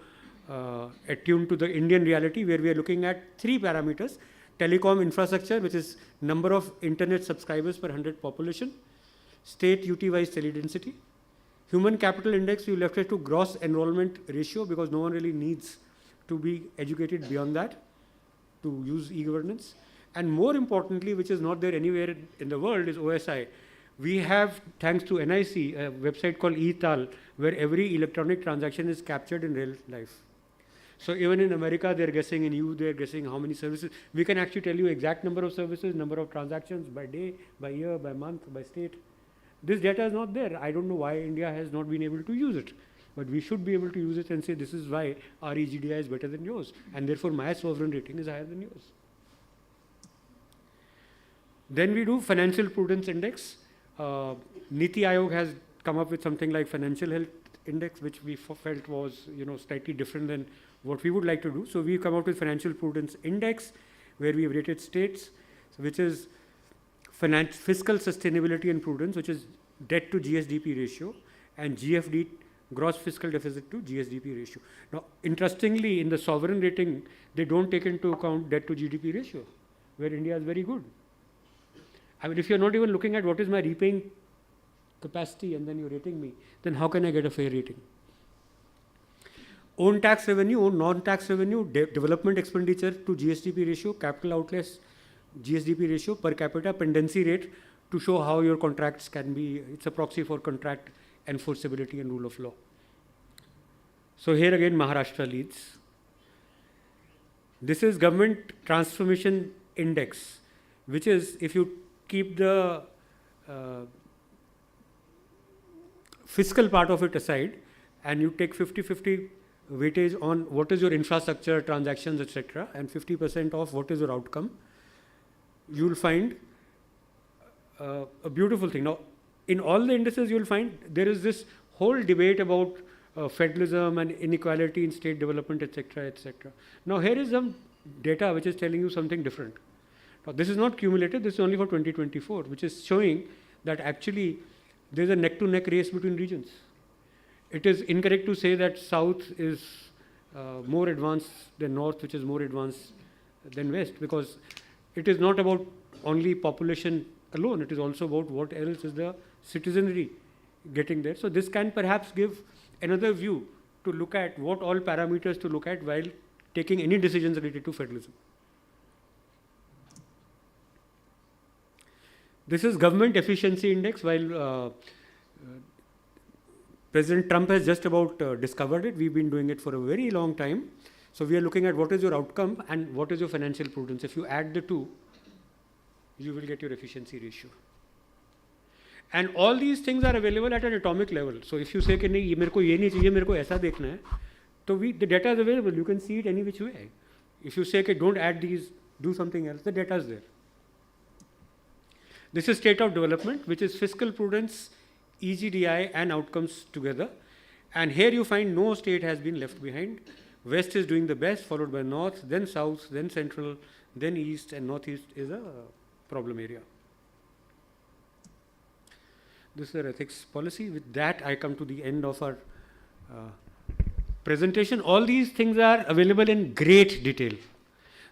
attuned to the Indian reality, where we are looking at 3 parameters: telecom infrastructure, which is number of internet subscribers per 100 population; state UT-wise teledensity; human capital index, we left it to gross enrollment ratio, because no one really needs to be educated beyond that to use e-governance. And more importantly, which is not there anywhere in the world, is OSI. We have, thanks to NIC, a website called eTAL, where every electronic transaction is captured in real life. So even in America, they're guessing, in EU, they're guessing how many services. We can actually tell you exact number of services, number of transactions by day, by year, by month, by state. This data is not there. I don't know why India has not been able to use it. But we should be able to use it and say, this is why our EGDI is better than yours, and therefore my sovereign rating is higher than yours. Then we do financial prudence index. Niti Aayog has come up with something like financial health index, which we felt was slightly different than what we would like to do. So we come out with financial prudence index, where we have rated states, which is fiscal sustainability and prudence, which is debt to GSDP ratio, and GFD, gross fiscal deficit to GSDP ratio. Now, interestingly, in the sovereign rating, they don't take into account debt to GDP ratio, where India is very good. I mean, if you're not even looking at what is my repaying capacity and then you're rating me, then how can I get a fair rating? Own tax revenue, own non-tax revenue, development expenditure to GSDP ratio, capital outlets, GSDP ratio, per capita pendency rate, to show how your contracts can be, it's a proxy for contract enforceability and rule of law. So here again, Maharashtra leads. This is government transformation index, which is, if you keep the fiscal part of it aside and you take 50-50 weightage on what is your infrastructure, transactions, etc., and 50% of what is your outcome, you will find a beautiful thing. Now, in all the indices, you will find there is this whole debate about federalism and inequality in state development, etc., etc. Now, here is some data which is telling you something different. Now, this is not cumulative, this is only for 2024, which is showing that actually there is a neck-to-neck race between regions. It is incorrect to say that South is more advanced than North, which is more advanced than West, because it is not about only population alone, it is also about what else is the citizenry getting there. So this can perhaps give another view to look at what all parameters to look at while taking any decisions related to federalism. This is government efficiency index. While President Trump has just about discovered it, we've been doing it for a very long time. So we are looking at what is your outcome and what is your financial prudence. If you add the two, you will get your efficiency ratio. And all these things are available at an atomic level. So if you say कि नहीं ये मेरे को ये नहीं चाहिए मेरे को ऐसा देखना है, तो the data is available. You can see it any which way. If you say कि don't add these, do something else, the data is there. This is state of development, which is fiscal prudence, EGDI and outcomes together. And here you find no state has been left behind. West is doing the best, followed by North, then South, then Central, then East, and Northeast is a problem area. This is our ethics policy. With that, I come to the end of our presentation. All these things are available in great detail.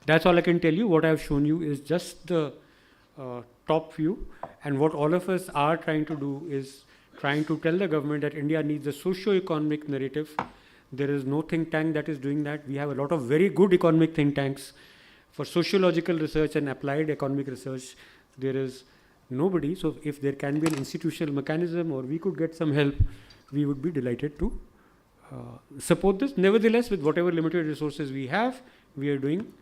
That's all I can tell you. What I've shown you is just the top view. And what all of us are trying to do is trying to tell the government that India needs a socio-economic narrative. There is no think tank that is doing that. We have a lot of very good economic think tanks. For sociological research and applied economic research, there is nobody. So if there can be an institutional mechanism or we could get some help, we would be delighted to support this. Nevertheless, with whatever limited resources we have, we are doing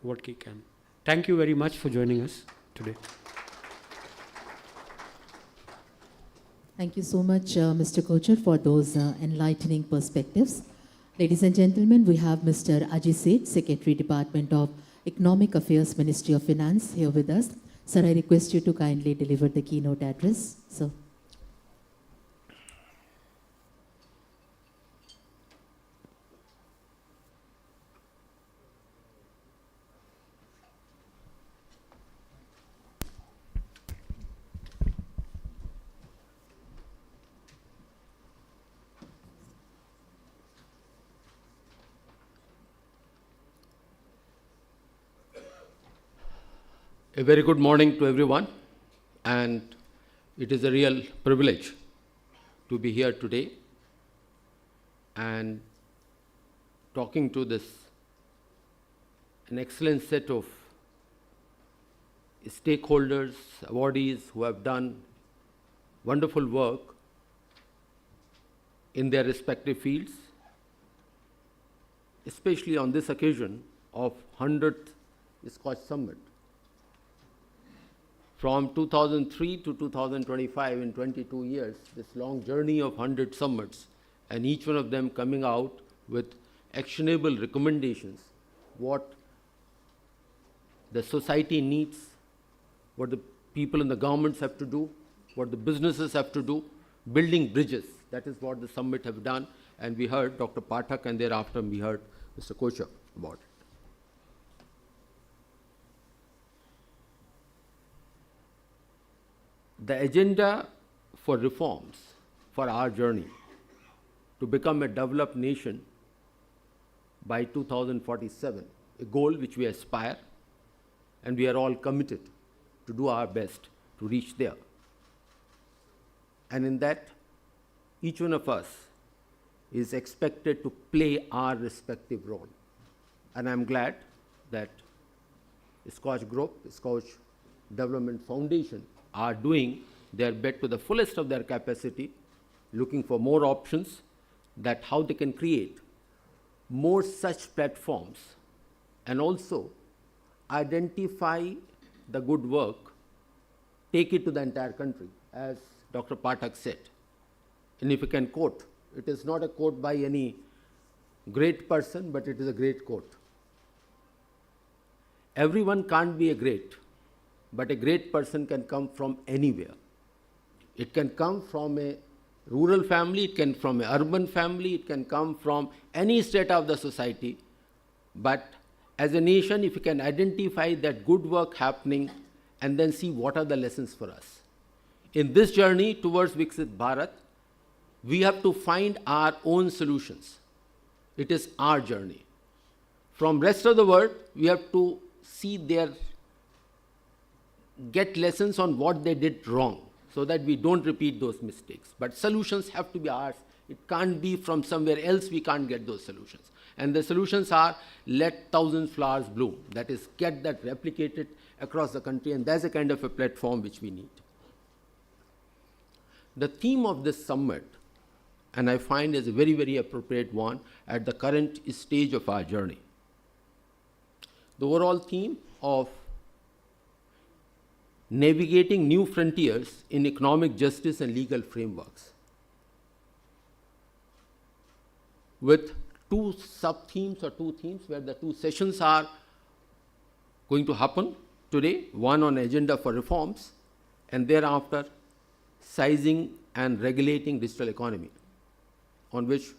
what we can. Thank you very much for joining us. today. Thank you so much, Mr. Kocher, for those enlightening perspectives. Ladies and gentlemen, we have Mr. Ajay Seth, Secretary, Department of Economic Affairs, Ministry of Finance, here with us. Sir, I request you to kindly deliver the keynote address. So. A very good morning to everyone, and it is a real privilege to be here today and talking to an excellent set of stakeholders, awardees who have done wonderful work in their respective fields, especially on this occasion of 100th SKOCH Summit. From 2003 to 2025, in 22 years, this long journey of 100 summits, and each one of them coming out with actionable recommendations, what the society needs, what the people in the governments have to do, what the businesses have to do, building bridges. That is what the summit have done, and we heard Dr. Pathak, and thereafter we heard Mr. Kocher about it. The agenda for reforms for our journey to become a developed nation by 2047, a goal which we aspire, and we are all committed to do our best to reach there. And in that, each one of us is expected to play our respective role. And I'm glad that SKOCH Group, SKOCH Development Foundation, are doing their bit to the fullest of their capacity, looking for more options, that how they can create more such platforms, and also identify the good work, take it to the entire country, as Dr. Pathak said. And if you can quote, it is not a quote by any great person, but it is a great quote. Everyone can't be a great, but a great person can come from anywhere. It can come from a rural family, it can from an urban family, it can come from any strata of the society. But as a nation, if you can identify that good work happening and then see what are the lessons for us. In this journey towards Viksit Bharat, we have to find our own solutions. It is our journey. From rest of the world, we have to see get lessons on what they did wrong, so that we don't repeat those mistakes. But solutions have to be ours. It can't be from somewhere else. We can't get those solutions. And the solutions are, let thousands flowers bloom. That is, get that replicated across the country, and that's a kind of a platform which we need. The theme of this summit, and I find is a very, very appropriate one at the current stage of our journey. The overall theme of navigating new frontiers in economic justice and legal frameworks, with two sub-themes or two themes where the two sessions are going to happen today, one on agenda for reforms, and thereafter sizing and regulating digital economy, on which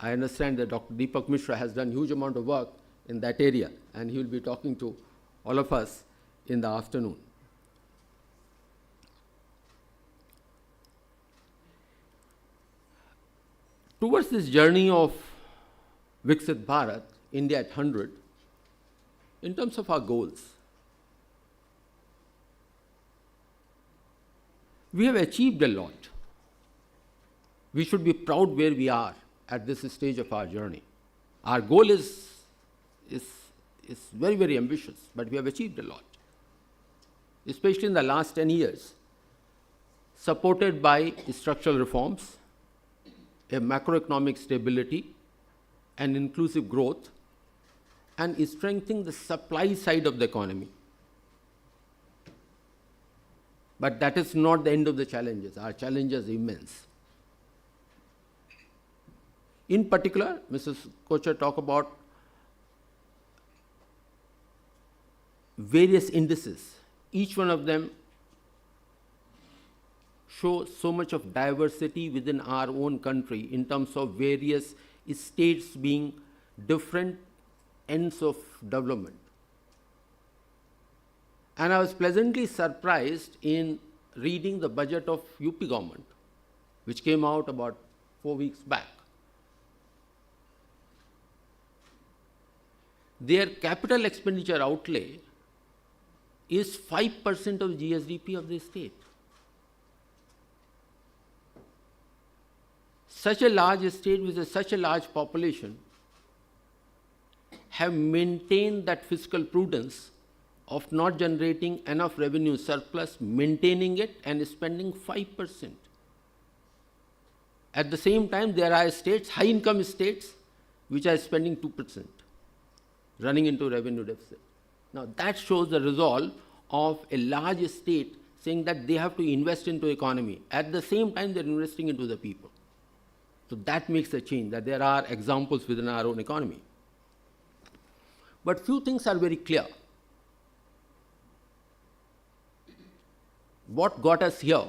I understand that Dr. Deepak Mishra has done huge amount of work in that area, and he will be talking to all of us in the afternoon. Towards this journey of Viksit Bharat, India at 100, in terms of our goals, we have achieved a lot. We should be proud where we are at this stage of our journey. Our goal is very, very ambitious, but we have achieved a lot, especially in the last 10 years, supported by structural reforms, a macroeconomic stability, and inclusive growth, and strengthening the supply side of the economy. But that is not the end of the challenges. Our challenges are immense. In particular, Mrs. Kocher talked about various indices. Each one of them show so much of diversity within our own country in terms of various states being different ends of development. And I was pleasantly surprised in reading the budget of UP government, which came out about 4 weeks back. Their capital expenditure outlay is 5% of GSDP of the state. Such a large state with such a large population have maintained that fiscal prudence of not generating enough revenue surplus, maintaining it and spending 5%. At the same time, there are states, high income states, which are spending 2%, running into revenue deficit. Now that shows the resolve of a large state saying that they have to invest into economy. At the same time, they're investing into the people. So that makes a change, that there are examples within our own economy. But few things are very clear. What got us here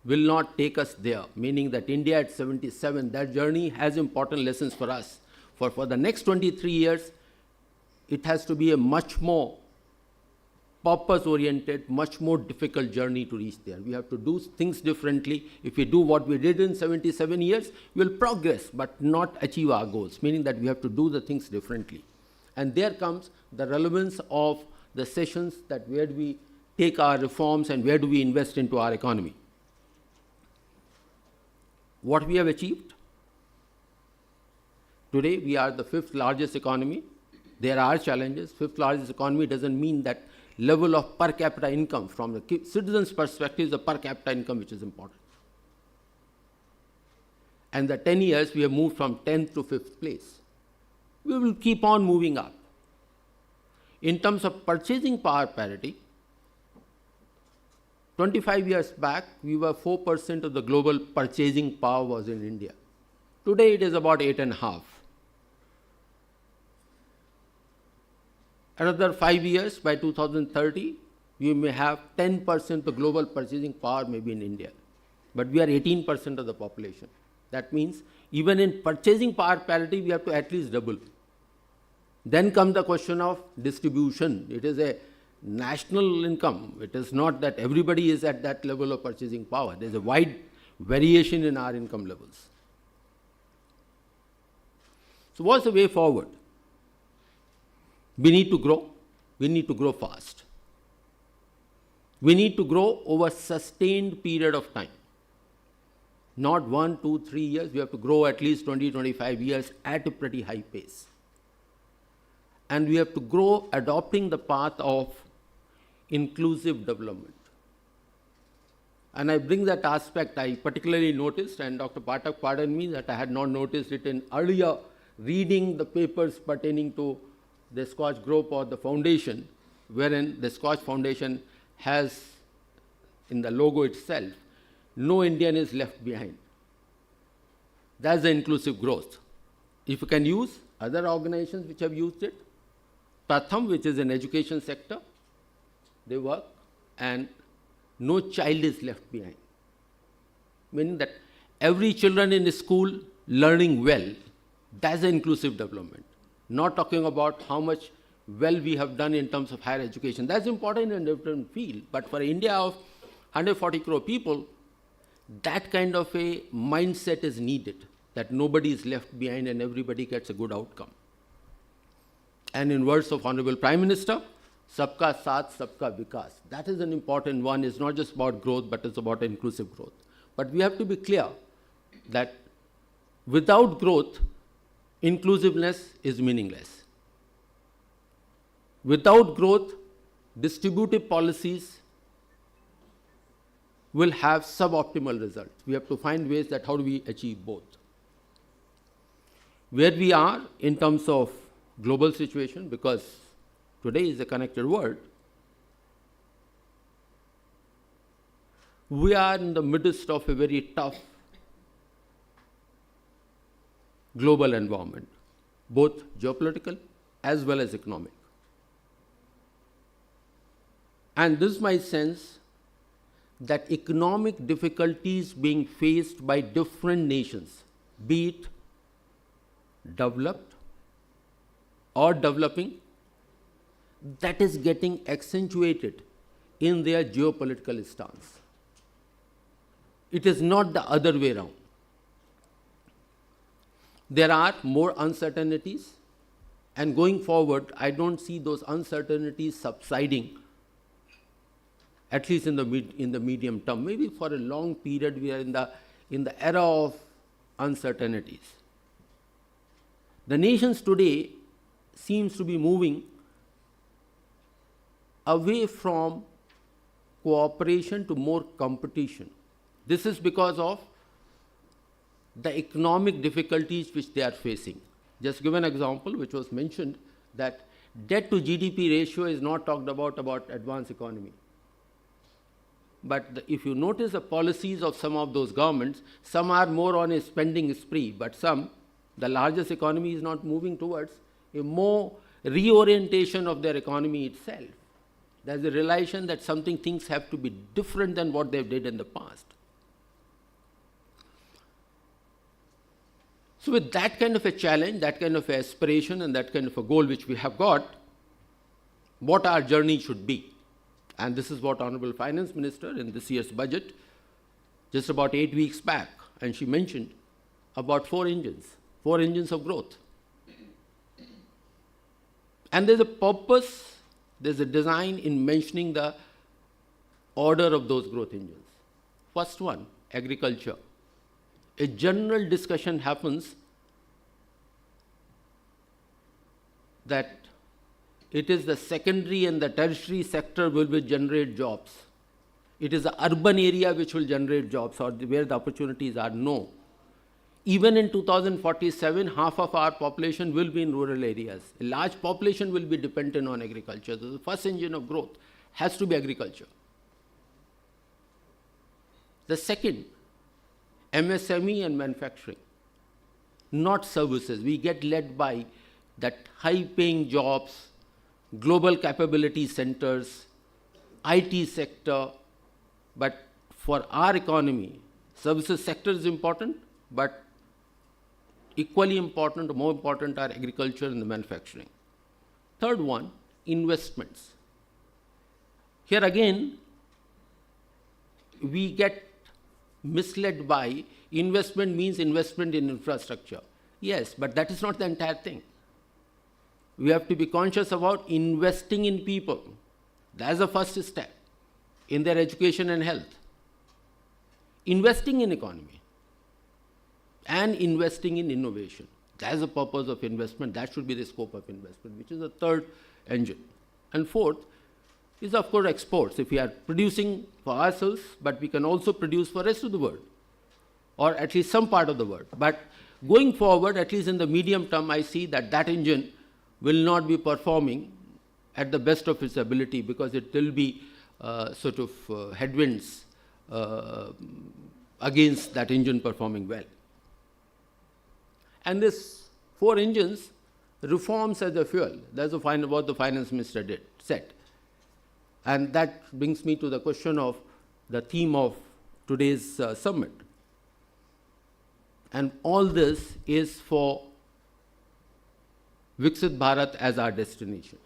will not take us there, meaning that India at 77, that journey has important lessons for us. For the next 23 years, it has to be a much more purpose-oriented, much more difficult journey to reach there. We have to do things differently. If we do what we did in 77 years, we'll progress, but not achieve our goals, meaning that we have to do the things differently. And there comes the relevance of the sessions, that where do we take our reforms and where do we invest into our economy. What we have achieved? Today, we are the 5th largest economy. There are challenges. 5th largest economy doesn't mean that level of per capita income. From the citizen's perspective, the per capita income which is important. And the 10 years, we have moved from 10th to 5th place. We will keep on moving up. In terms of purchasing power parity, 25 years back, we were 4% of the global purchasing power was in India. Today, it is about 8.5%. Another 5 years, by 2030, we may have 10% of the global purchasing power may be in India. But we are 18% of the population. That means even in purchasing power parity, we have to at least double. Then comes the question of distribution. It is a national income. It is not that everybody is at that level of purchasing power. There is a wide variation in our income levels. So what's the way forward? We need to grow. We need to grow fast. We need to grow over a sustained period of time. Not 1, 2, 3 years. We have to grow at least 20, 25 years at a pretty high pace. And we have to grow adopting the path of inclusive development. And I bring that aspect, I particularly noticed, and Dr. Pathak pardon me that I had not noticed it in earlier reading the papers pertaining to the SKOCH Group or the foundation, wherein the SKOCH Foundation has in the logo itself, no Indian is left behind. That's the inclusive growth. If you can use other organizations which have used it, Pratham, which is an education sector, they work, and no child is left behind. Meaning that every children in the school learning well, that's the inclusive development. Not talking about how much well we have done in terms of higher education. That's important in a different field. But for India of 140 crore people, that kind of a mindset is needed, that nobody is left behind and everybody gets a good outcome. And in words of Honorable Prime Minister, Sabka Saath, Sabka Vikas. That is an important one. It's not just about growth, but it's about inclusive growth. But we have to be clear that without growth, inclusiveness is meaningless. Without growth, distributive policies will have suboptimal results. We have to find ways that how do we achieve both. Where we are in terms of global situation, because today is a connected world, We are in the midst of a very tough global environment, both geopolitical as well as economic. And this is my sense that economic difficulties being faced by different nations, be it developed or developing, that is getting accentuated in their geopolitical stance. It is not the other way around. There are more uncertainties, and going forward, I don't see those uncertainties subsiding, at least in the medium term. Maybe for a long period, we are in the era of uncertainties. The nations today seems to be moving away from cooperation to more competition. This is because of the economic difficulties which they are facing. Just give an example which was mentioned, that debt to GDP ratio is not talked about advanced economy. But if you notice the policies of some of those governments, some are more on a spending spree, but some, the largest economy is not moving towards a more reorientation of their economy itself. There's a realization that things have to be different than what they did in the past. So with that kind of a challenge, that kind of aspiration, and that kind of a goal which we have got, what our journey should be. And this is what Honorable Finance Minister in this year's budget, just about 8 weeks back, and she mentioned about 4 engines of growth. And there's a purpose, there's a design in mentioning the order of those growth engines. First one, agriculture. A general discussion happens that it is the secondary and the tertiary sector will generate jobs. It is the urban area which will generate jobs, or where the opportunities are. No. Even in 2047, half of our population will be in rural areas. A large population will be dependent on agriculture. So the first engine of growth has to be agriculture. The second, MSME and manufacturing, not services. We get led by that high-paying jobs, global capability centers, IT sector, but for our economy, services sector is important, but equally important or more important are agriculture and the manufacturing. Third one, investments. Here again, we get misled by investment means investment in infrastructure. Yes, but that is not the entire thing. We have to be conscious about investing in people. That's the first step in their education and health. Investing in economy and investing in innovation. That's the purpose of investment. That should be the scope of investment, which is the third engine. And fourth is, of course, exports. If we are producing for ourselves, but we can also produce for the rest of the world, or at least some part of the world. But going forward, at least in the medium term, I see that that engine will not be performing at the best of its ability, because it will be headwinds against that engine performing well. And this 4 engines, reforms as a fuel. That's what the finance minister said. And that brings me to the question of the theme of today's summit. And all this is for Viksit Bharat as our destination.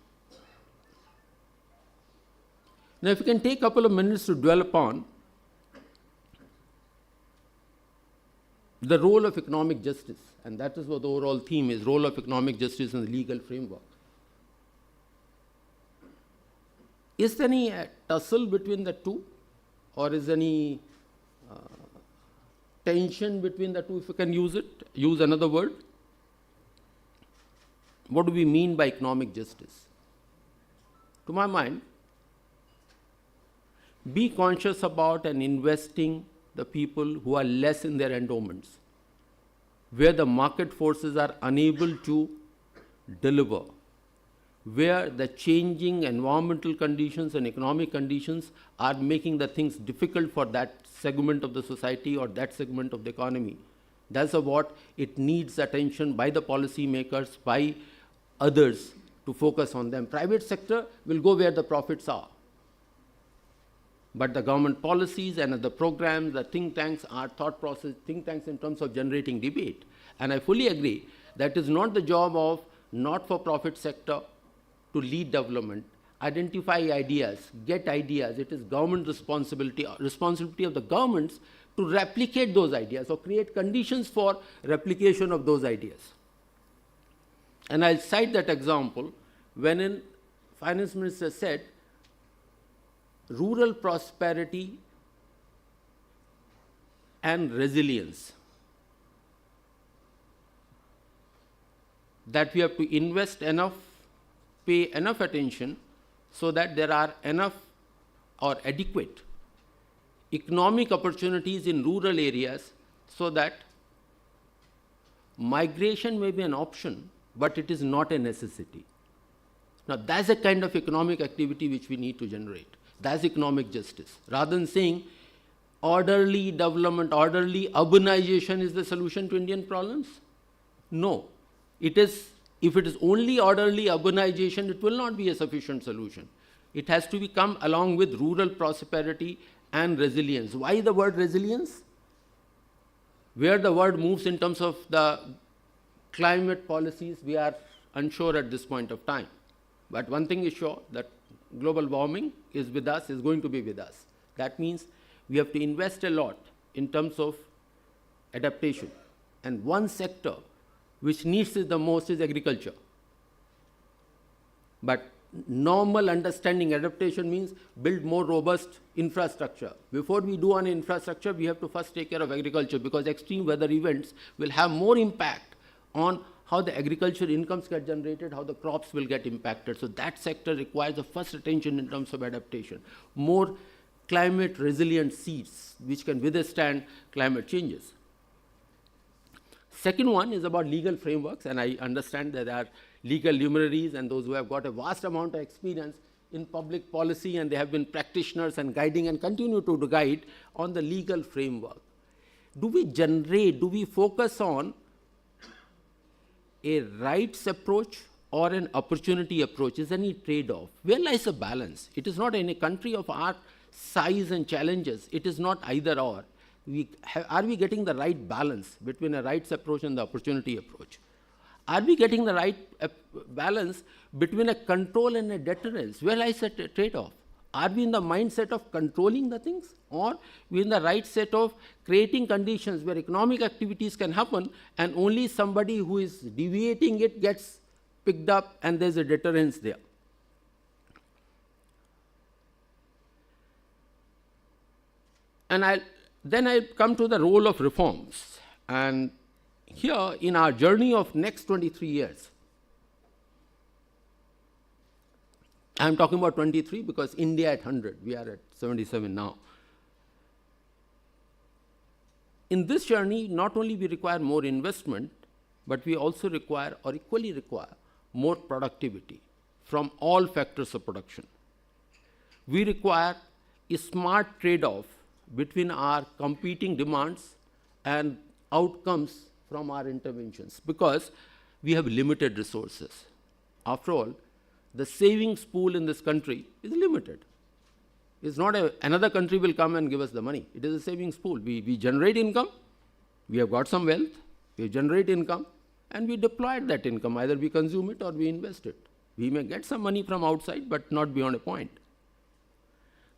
Now, if you can take a couple of minutes to dwell upon the role of economic justice, and that is what the overall theme is, role of economic justice in the legal framework. Is there any tussle between the two, or is there any tension between the two, if you can use another word? What do we mean by economic justice? To my mind, be conscious about and investing the people who are less in their endowments, where the market forces are unable to deliver, where the changing environmental conditions and economic conditions are making the things difficult for that segment of the society or that segment of the economy. That's what it needs attention by the policymakers, by others to focus on them. Private sector will go where the profits are. But the government policies and the programs, the think tanks are thought process, think tanks in terms of generating debate. And I fully agree that is not the job of not-for-profit sector to lead development, identify ideas, get ideas. It is government responsibility of the governments to replicate those ideas or create conditions for replication of those ideas. And I'll cite that example when in Finance Minister said, rural prosperity and resilience. That we have to invest enough, pay enough attention so that there are enough or adequate economic opportunities in rural areas so that migration may be an option, but it is not a necessity. Now, that's the kind of economic activity which we need to generate. That's economic justice. Rather than saying orderly development, orderly urbanization is the solution to Indian problems. No. It is, if it is only orderly urbanization, it will not be a sufficient solution. It has to come along with rural prosperity and resilience. Why the word resilience? Where the word moves in terms of the climate policies, we are unsure at this point of time. But one thing is sure, that global warming is with us, is going to be with us. That means we have to invest a lot in terms of adaptation. And one sector which needs it the most is agriculture. But normal understanding adaptation means build more robust infrastructure. Before we do on infrastructure, we have to first take care of agriculture, because extreme weather events will have more impact on how the agriculture incomes get generated, how the crops will get impacted. So that sector requires the first attention in terms of adaptation. More climate resilient seeds which can withstand climate changes. Second one is about legal frameworks, and I understand that there are legal luminaries and those who have got a vast amount of experience in public policy, and they have been practitioners and guiding and continue to guide on the legal framework. Do we focus on a rights approach or an opportunity approach? Is any trade-off? Where lies the balance? It is not in a country of our size and challenges. It is not either or. Are we getting the right balance between a rights approach and the opportunity approach? Are we getting the right balance between a control and a deterrence? Where lies the trade-off? Are we in the mindset of controlling the things, or we in the right set of creating conditions where economic activities can happen and only somebody who is deviating it gets picked up and there's a deterrence there? And then I come to the role of reforms. And here in our journey of next 23 years, I'm talking about 23 because India at 100, we are at 77 now. In this journey, not only we require more investment, but we also require, or equally require, more productivity from all factors of production. We require a smart trade-off between our competing demands and outcomes from our interventions, because we have limited resources. After all, the savings pool in this country is limited. It's not another country will come and give us the money. It is a savings pool. We generate income, we have got some wealth, we generate income, and we deploy that income. Either we consume it or we invest it. We may get some money from outside, but not beyond a point.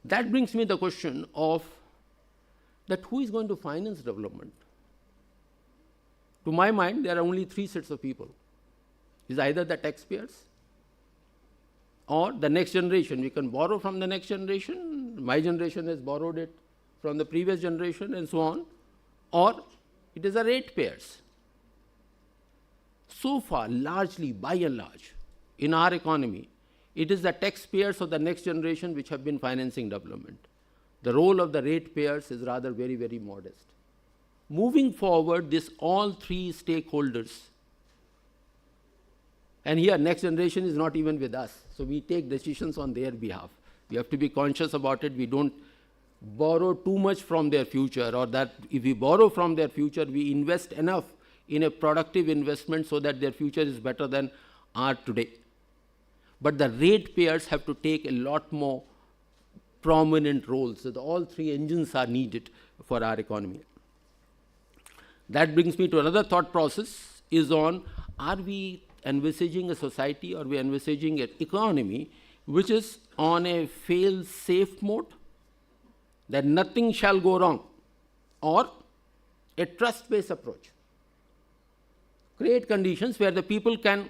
That brings me the question of that who is going to finance development? To my mind, there are only three sets of people. It's either the taxpayers or the next generation. We can borrow from the next generation. My generation has borrowed it from the previous generation and so on. Or it is the ratepayers. So far, largely, by and large, in our economy, it is the taxpayers of the next generation which have been financing development. The role of the ratepayers is rather very, very modest. Moving forward, all three stakeholders And here, next generation is not even with us. So we take decisions on their behalf. We have to be conscious about it. We don't borrow too much from their future, or that if we borrow from their future, we invest enough in a productive investment so that their future is better than our today. But the ratepayers have to take a lot more prominent roles. So all three engines are needed for our economy. That brings me to another thought process, is on, are we envisaging a society, or we envisaging an economy which is on a fail-safe mode, that nothing shall go wrong, or a trust-based approach? Create conditions where the people can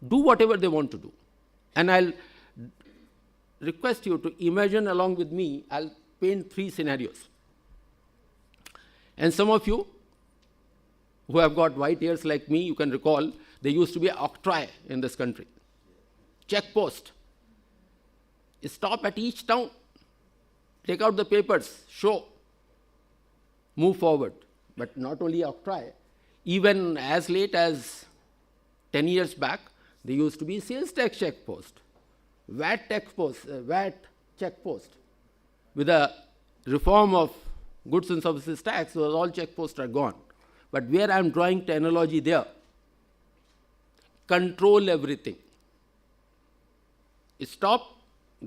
do whatever they want to do. And I'll request you to imagine along with me. I'll paint 3 scenarios. And some of you who have got white hairs like me, you can recall there used to be an octroi in this country. Check post. Stop at each town. Take out the papers, show, move forward. But not only octroi, even as late as 10 years back, there used to be sales tax check post, VAT check post. With the reform of goods and services tax, those all check posts are gone. But where I am drawing the analogy there, control everything. Stop,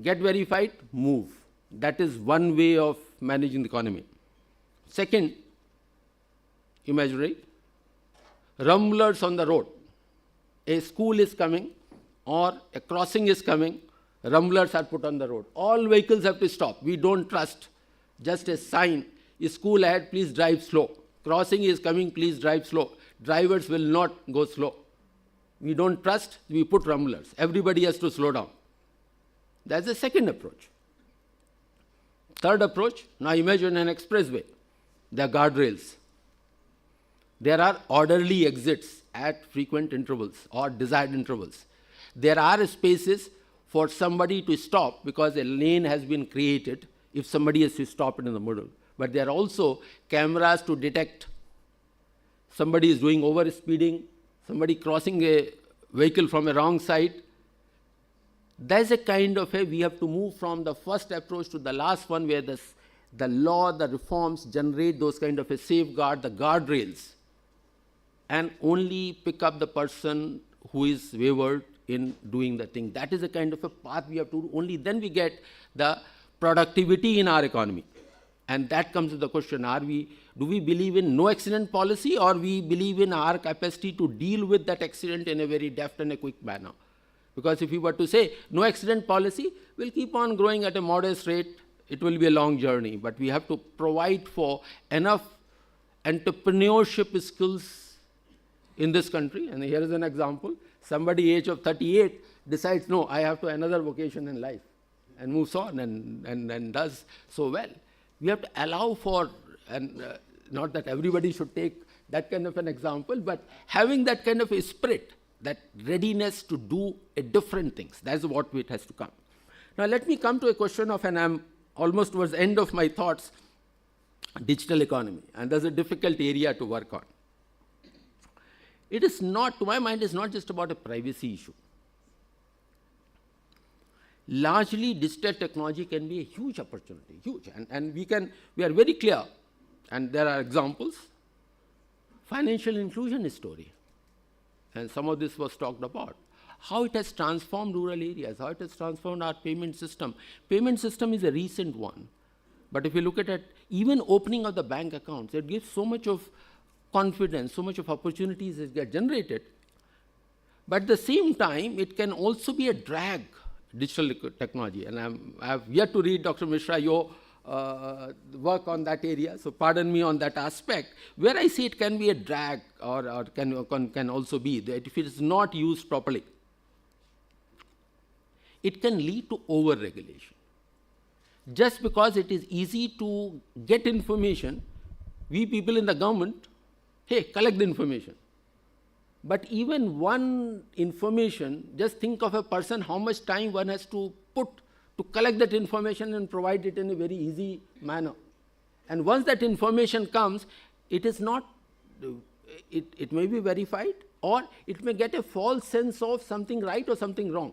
get verified, move. That is one way of managing the economy. Second, imaginary, rumblers on the road. A school is coming or a crossing is coming, rumblers are put on the road. All vehicles have to stop. We don't trust. Just a sign, school ahead, please drive slow. Crossing is coming, please drive slow. Drivers will not go slow. We don't trust, we put rumblers. Everybody has to slow down. That's the second approach. Third approach, now imagine an expressway. There are guardrails. There are orderly exits at frequent intervals or desired intervals. There are spaces for somebody to stop because a lane has been created if somebody has to stop it in the middle. But there are also cameras to detect somebody is doing over speeding, somebody crossing a vehicle from a wrong side. There's a kind of we have to move from the first approach to the last one, where the law, the reforms generate those kind of a safeguard, the guardrails, and only pick up the person who is wayward in doing the thing. That is a kind of a path we have to do. Only then we get the productivity in our economy. And that comes to the question, do we believe in no accident policy, or we believe in our capacity to deal with that accident in a very deft and a quick manner? Because if we were to say no accident policy, we'll keep on growing at a modest rate, it will be a long journey. But we have to provide for enough entrepreneurship skills in this country. And here is an example. Somebody age of 38 decides, no, I have to another vocation in life, and moves on and does so well. We have to allow for, and not that everybody should take that kind of an example, but having that kind of a spirit, that readiness to do different things. That's what it has to come. Now let me come to a question of, and I'm almost towards the end of my thoughts, digital economy. And there's a difficult area to work on. It is not, to my mind, it's not just about a privacy issue. Largely, digital technology can be a huge opportunity, huge. And we are very clear, and there are examples. Financial inclusion story, and some of this was talked about. How it has transformed rural areas, how it has transformed our payment system. Payment system is a recent one. But if you look at it, even opening of the bank accounts, it gives so much of confidence, so much of opportunities that get generated. But at the same time, it can also be a drag, digital technology. And I have yet to read, Dr. Mishra, your work on that area, so pardon me on that aspect, where I see it can be a drag, or can also be that if it is not used properly, it can lead to over-regulation. Just because it is easy to get information, we people in the government, hey, collect the information. But even one information, just think of a person, how much time one has to put to collect that information and provide it in a very easy manner. And once that information comes, it is not, it may be verified, or it may get a false sense of something right or something wrong.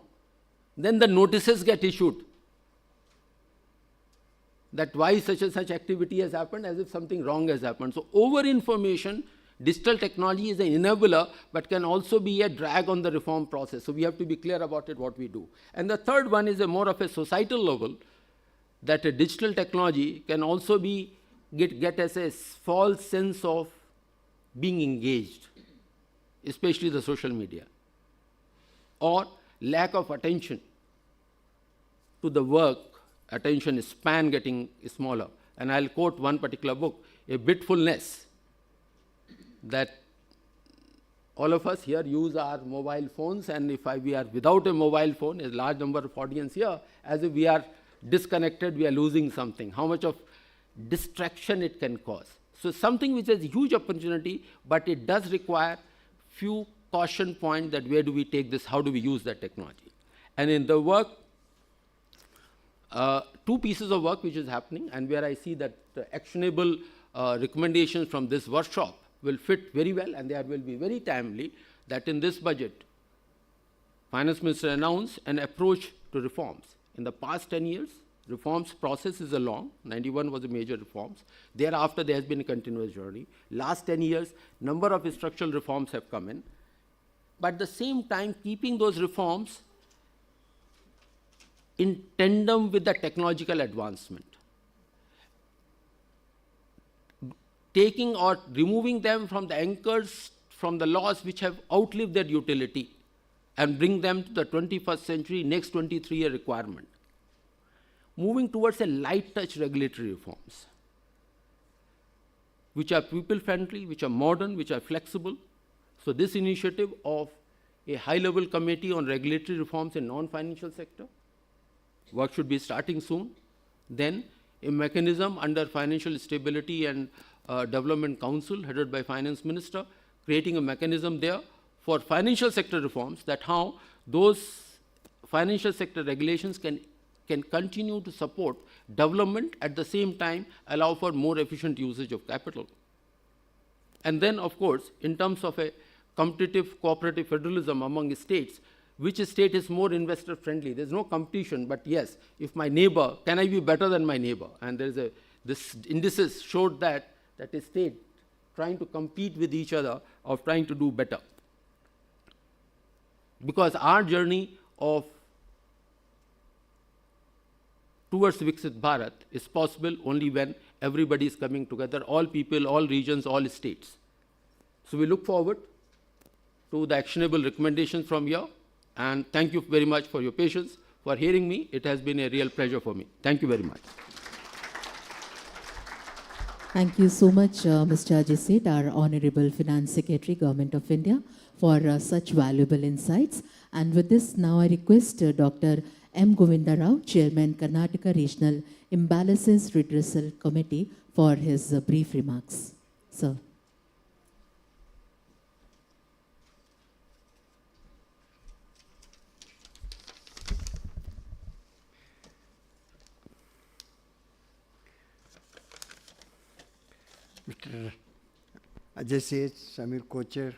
Then the notices get issued that why such and such activity has happened, as if something wrong has happened. So over information, digital technology is an enabler, but can also be a drag on the reform process. So we have to be clear about it, what we do. And the third one is a more of a societal level, that a digital technology can also be get as a false sense of being engaged, especially the social media, or lack of attention to the work, attention span getting smaller. And I'll quote one particular book, A Bitfulness, that all of us here use our mobile phones, and if we are without a mobile phone, a large number of audience here, as if we are disconnected, we are losing something. How much of distraction it can cause. So something which has huge opportunity, but it does require few caution points that where do we take this, how do we use that technology. And in the work, two pieces of work which is happening, and where I see that actionable recommendations from this workshop will fit very well, and they will be very timely, that in this budget, Finance Minister announced an approach to reforms. In the past 10 years, reforms process is a long, 91 was a major reforms. Thereafter, there has been a continuous journey. Last 10 years, number of structural reforms have come in. But at the same time, keeping those reforms in tandem with the technological advancement. Taking or removing them from the anchors, from the laws which have outlived their utility, and bring them to the 21st century, next 23-year requirement. Moving towards a light touch regulatory reforms, which are people friendly, which are modern, which are flexible. So this initiative of a high level committee on regulatory reforms in non-financial sector, work should be starting soon. Then a mechanism under Financial Stability and Development Council headed by Finance Minister, creating a mechanism there for financial sector reforms, that how those financial sector regulations can continue to support development, at the same time allow for more efficient usage of capital. And then, of course, in terms of a competitive cooperative federalism among states, which state is more investor friendly? There's no competition, but yes, if my neighbor, can I be better than my neighbor? And there's this indices showed that a state trying to compete with each other of trying to do better. Because our journey of towards Viksit Bharat is possible only when everybody is coming together, all people, all regions, all states. So we look forward to the actionable recommendations from here, and thank you very much for your patience, for hearing me. It has been a real pleasure for me. Thank you very much. Thank you so much, Mr. Ajay Seth, our Honorable Finance Secretary, Government of India, for such valuable insights. And with this, now I request Dr. M. Govinda Rao, Chairman, Karnataka Regional Imbalances Redressal Committee, for his brief remarks. Sir. Mr. Ajay Seth, Samir Kocher,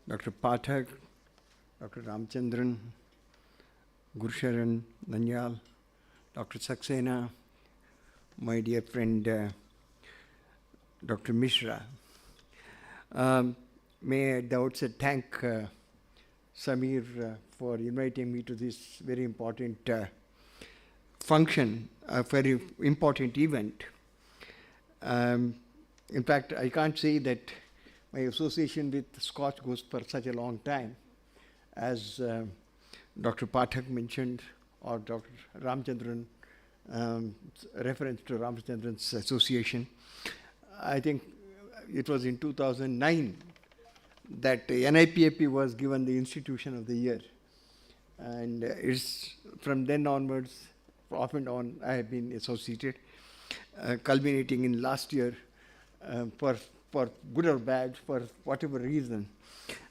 Dr. Pathak, Dr. Ramchandran, Gursharan, Nanyal, Dr. Saxena, my dear friend Dr. Mishra. May I at the outset thank Samir for inviting me to this very important function, a very important event. In fact, I can't say that my association with SKOCH goes for such a long time, as Dr. Pathak mentioned, or Dr. Ramchandran, reference to Ramchandran's association. I think it was in 2009 that NIPAP was given the Institution of the Year. And it's from then onwards, off and on, I have been associated, culminating in last year, for good or bad, for whatever reason,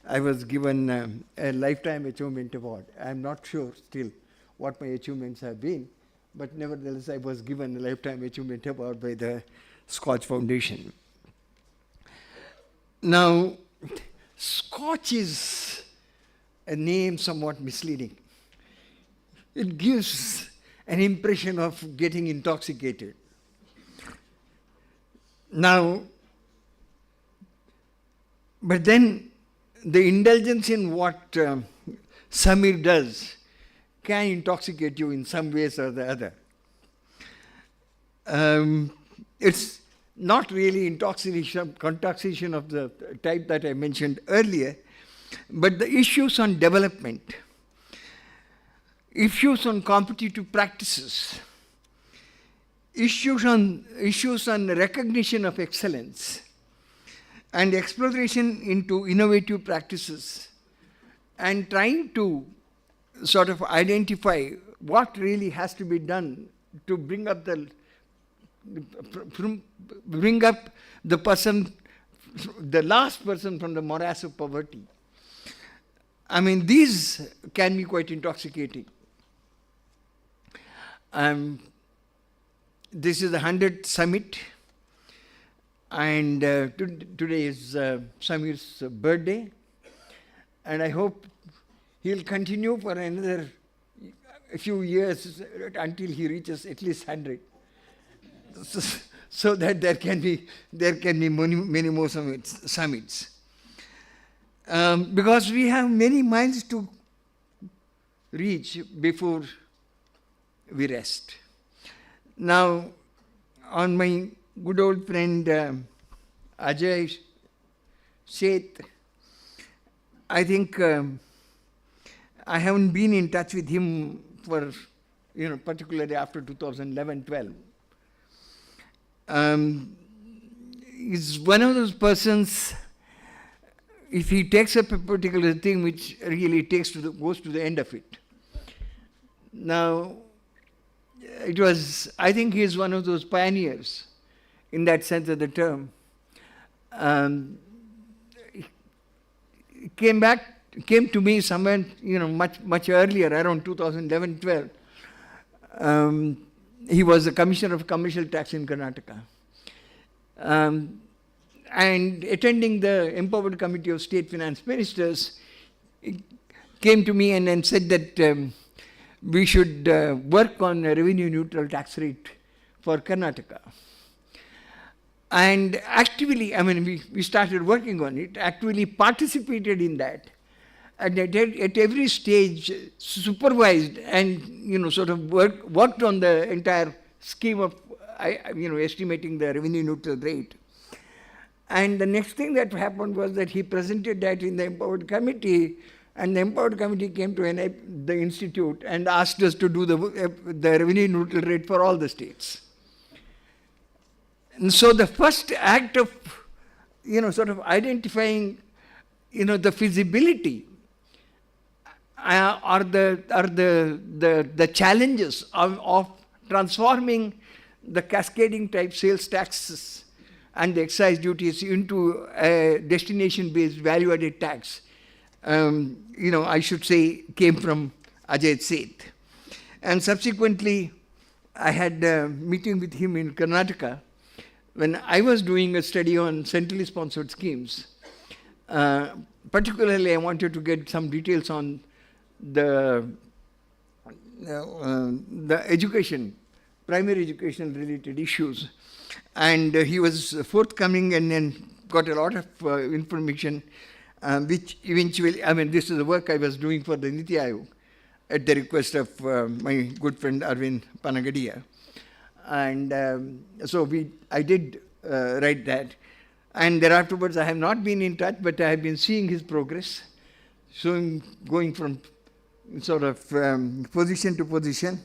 I was given a Lifetime Achievement Award. I'm not sure still what my achievements have been, but nevertheless, I was given a Lifetime Achievement Award by the SKOCH Foundation. Now, Scotch is a name somewhat misleading. It gives an impression of getting intoxicated. Now, but then the indulgence in what Samir does can intoxicate you in some ways or the other. It's not really intoxication of the type that I mentioned earlier, but the issues on development, issues on competitive practices, issues on recognition of excellence, and exploration into innovative practices, and trying to sort of identify what really has to be done to bring up the person, the last person from the morass of poverty. I mean, these can be quite intoxicating. This is the 100th summit, and today is Samir's birthday, and I hope he'll continue for another few years until he reaches at least 100. So that there can be many more summits. Because we have many miles to reach before we rest. Now, on my good old friend Ajay Seth, I think I haven't been in touch with him for, particularly after 2011-12. He's one of those persons, if he takes up a particular thing which really goes to the end of it. Now, I think he is one of those pioneers in that sense of the term. He came to me somewhere, much earlier, around 2011-12. He was the Commissioner of Commercial Tax in Karnataka. And attending the Empowered Committee of State Finance Ministers, he came to me and then said that we should work on a revenue neutral tax rate for Karnataka. And actively, we started working on it, actively participated in that, and at every stage supervised and sort of worked on the entire scheme of estimating the revenue neutral rate. And the next thing that happened was that he presented that in the Empowered Committee, and the Empowered Committee came to the Institute and asked us to do the revenue neutral rate for all the states. And so the first act of sort of identifying the feasibility or the challenges of transforming the cascading type sales taxes and the excise duties into a destination-based value-added tax, I should say, came from Ajay Seth. And subsequently, I had a meeting with him in Karnataka when I was doing a study on centrally sponsored schemes. Particularly, I wanted to get some details on the education, primary education related issues. And he was forthcoming and then got a lot of information, which eventually, this is the work I was doing for the Niti Aayog at the request of my good friend Arvind Panagadia. And so I did write that. And thereafterwards, I have not been in touch, but I have been seeing his progress, going from sort of position to position.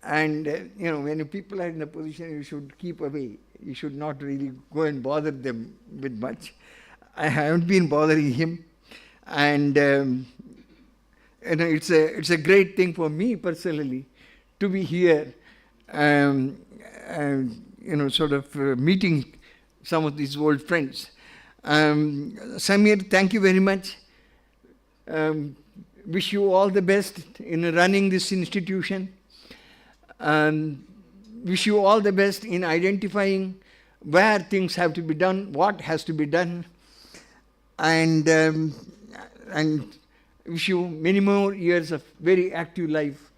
And, when people are in a position, you should keep away. You should not really go and bother them with much. I haven't been bothering him. And, it's a great thing for me personally to be here, sort of meeting some of these old friends. Samir, thank you very much. Wish you all the best in running this institution. Wish you all the best in identifying where things have to be done, what has to be done. and wish you many more years of very active life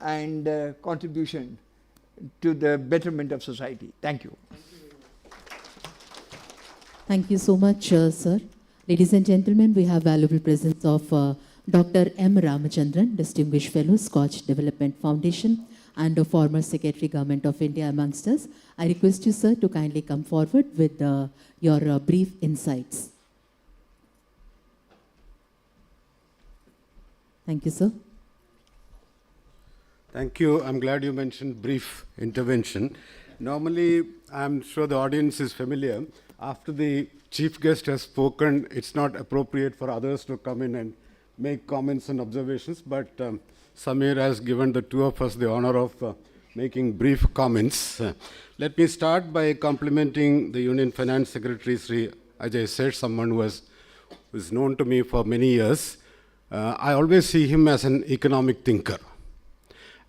and contribution to the betterment of society. Thank you. Thank you so much, sir. Ladies and gentlemen, we have valuable presence of Dr. M. Ramachandran, Distinguished Fellow, SKOCH Development Foundation, and a former Secretary Government of India amongst us. I request you, sir, to kindly come forward with your brief insights. Thank you, sir. Thank you. I'm glad you mentioned brief intervention. Normally, I'm sure the audience is familiar. After the chief guest has spoken, it's not appropriate for others to come in and make comments and observations, but Samir has given the two of us the honor of making brief comments. Let me start by complimenting the Union Finance Secretary, Sri Ajay Seth, someone who is known to me for many years. I always see him as an economic thinker.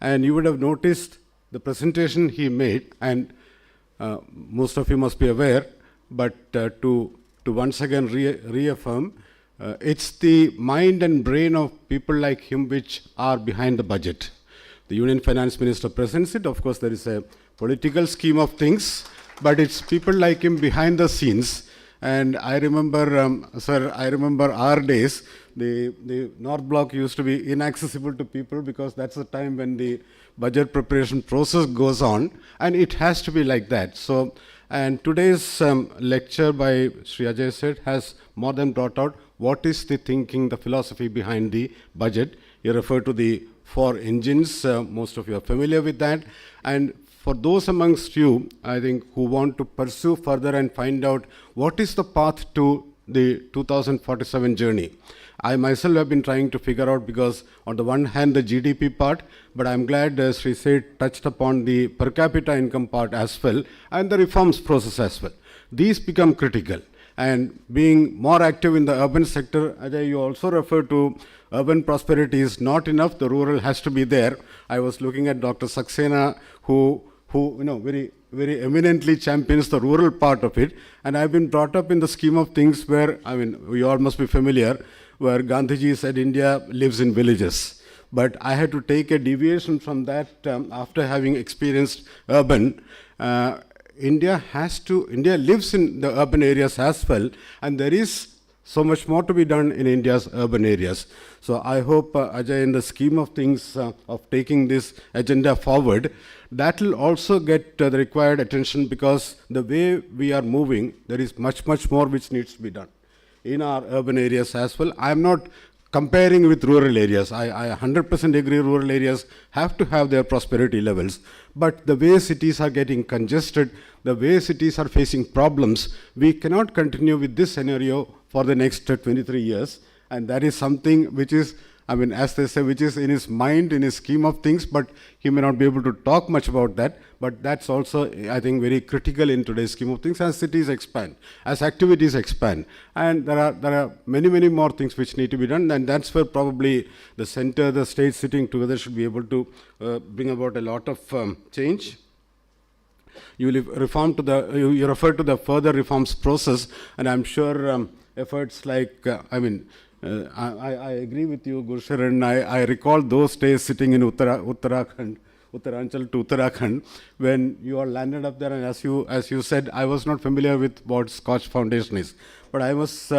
And you would have noticed the presentation he made, and most of you must be aware, but to once again reaffirm, it's the mind and brain of people like him which are behind the budget. The Union Finance Minister presents it. Of course, there is a political scheme of things, but it's people like him behind the scenes. And I remember, sir, I remember our days, the North Block used to be inaccessible to people because that's the time when the budget preparation process goes on, and it has to be like that. So, and today's lecture by Sri Ajay Seth has more than brought out what is the thinking, the philosophy behind the budget. You refer to the 4 engines, most of you are familiar with that. And for those amongst you, I think, who want to pursue further and find out what is the path to the 2047 journey, I myself have been trying to figure out, because on the one hand, the GDP part, but I'm glad Sri Seth touched upon the per capita income part as well, and the reforms process as well. These become critical. And being more active in the urban sector, Ajay, you also refer to urban prosperity is not enough, the rural has to be there. I was looking at Dr. Saxena, who very, very eminently champions the rural part of it. And I've been brought up in the scheme of things where, I mean, we all must be familiar, where Gandhiji said India lives in villages. But I had to take a deviation from that after having experienced urban. India lives in the urban areas as well, and there is so much more to be done in India's urban areas. So I hope, Ajay, in the scheme of things of taking this agenda forward, that will also get the required attention, because the way we are moving, there is much, much more which needs to be done in our urban areas as well. I am not comparing with rural areas. I 100% agree rural areas have to have their prosperity levels. But the way cities are getting congested, the way cities are facing problems, we cannot continue with this scenario for the next 23 years. And that is something which is, I mean, as they say, which is in his mind, in his scheme of things, but he may not be able to talk much about that. But that's also, I think, very critical in today's scheme of things as cities expand, as activities expand. And there are many, many more things which need to be done. And that's where probably the center, the state sitting together should be able to bring about a lot of change. You refer to the further reforms process, and I'm sure efforts like, I agree with you, Gursharan. I recall those days sitting in Uttaranchal to Uttarakhand, when you all landed up there, and as you said, I was not familiar with what SKOCH Foundation is. But I must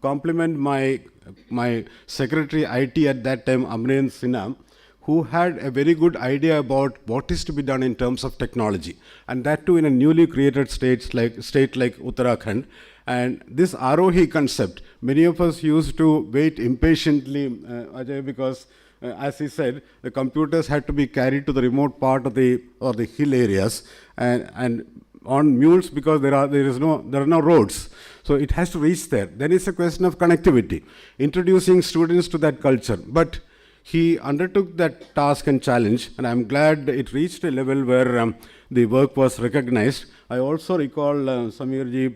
compliment my secretary IT at that time, Amren Sinha, who had a very good idea about what is to be done in terms of technology, and that too in a newly created state like Uttarakhand. And this Arohi concept, many of us used to wait impatiently, Ajay, because as he said, the computers had to be carried to the remote part of the hill areas and on mules, because there are no roads. So it has to reach there. Then it's a question of connectivity, introducing students to that culture. But he undertook that task and challenge, and I'm glad it reached a level where the work was recognized. I also recall Samirji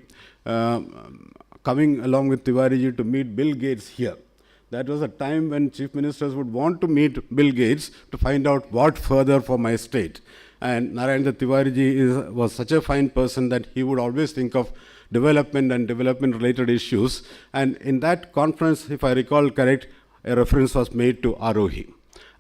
coming along with Tiwariji to meet Bill Gates here. That was a time when chief ministers would want to meet Bill Gates to find out what further for my state. And Narayana Tiwariji was such a fine person that he would always think of development and development-related issues. And in that conference, if I recall correct, a reference was made to Arohi.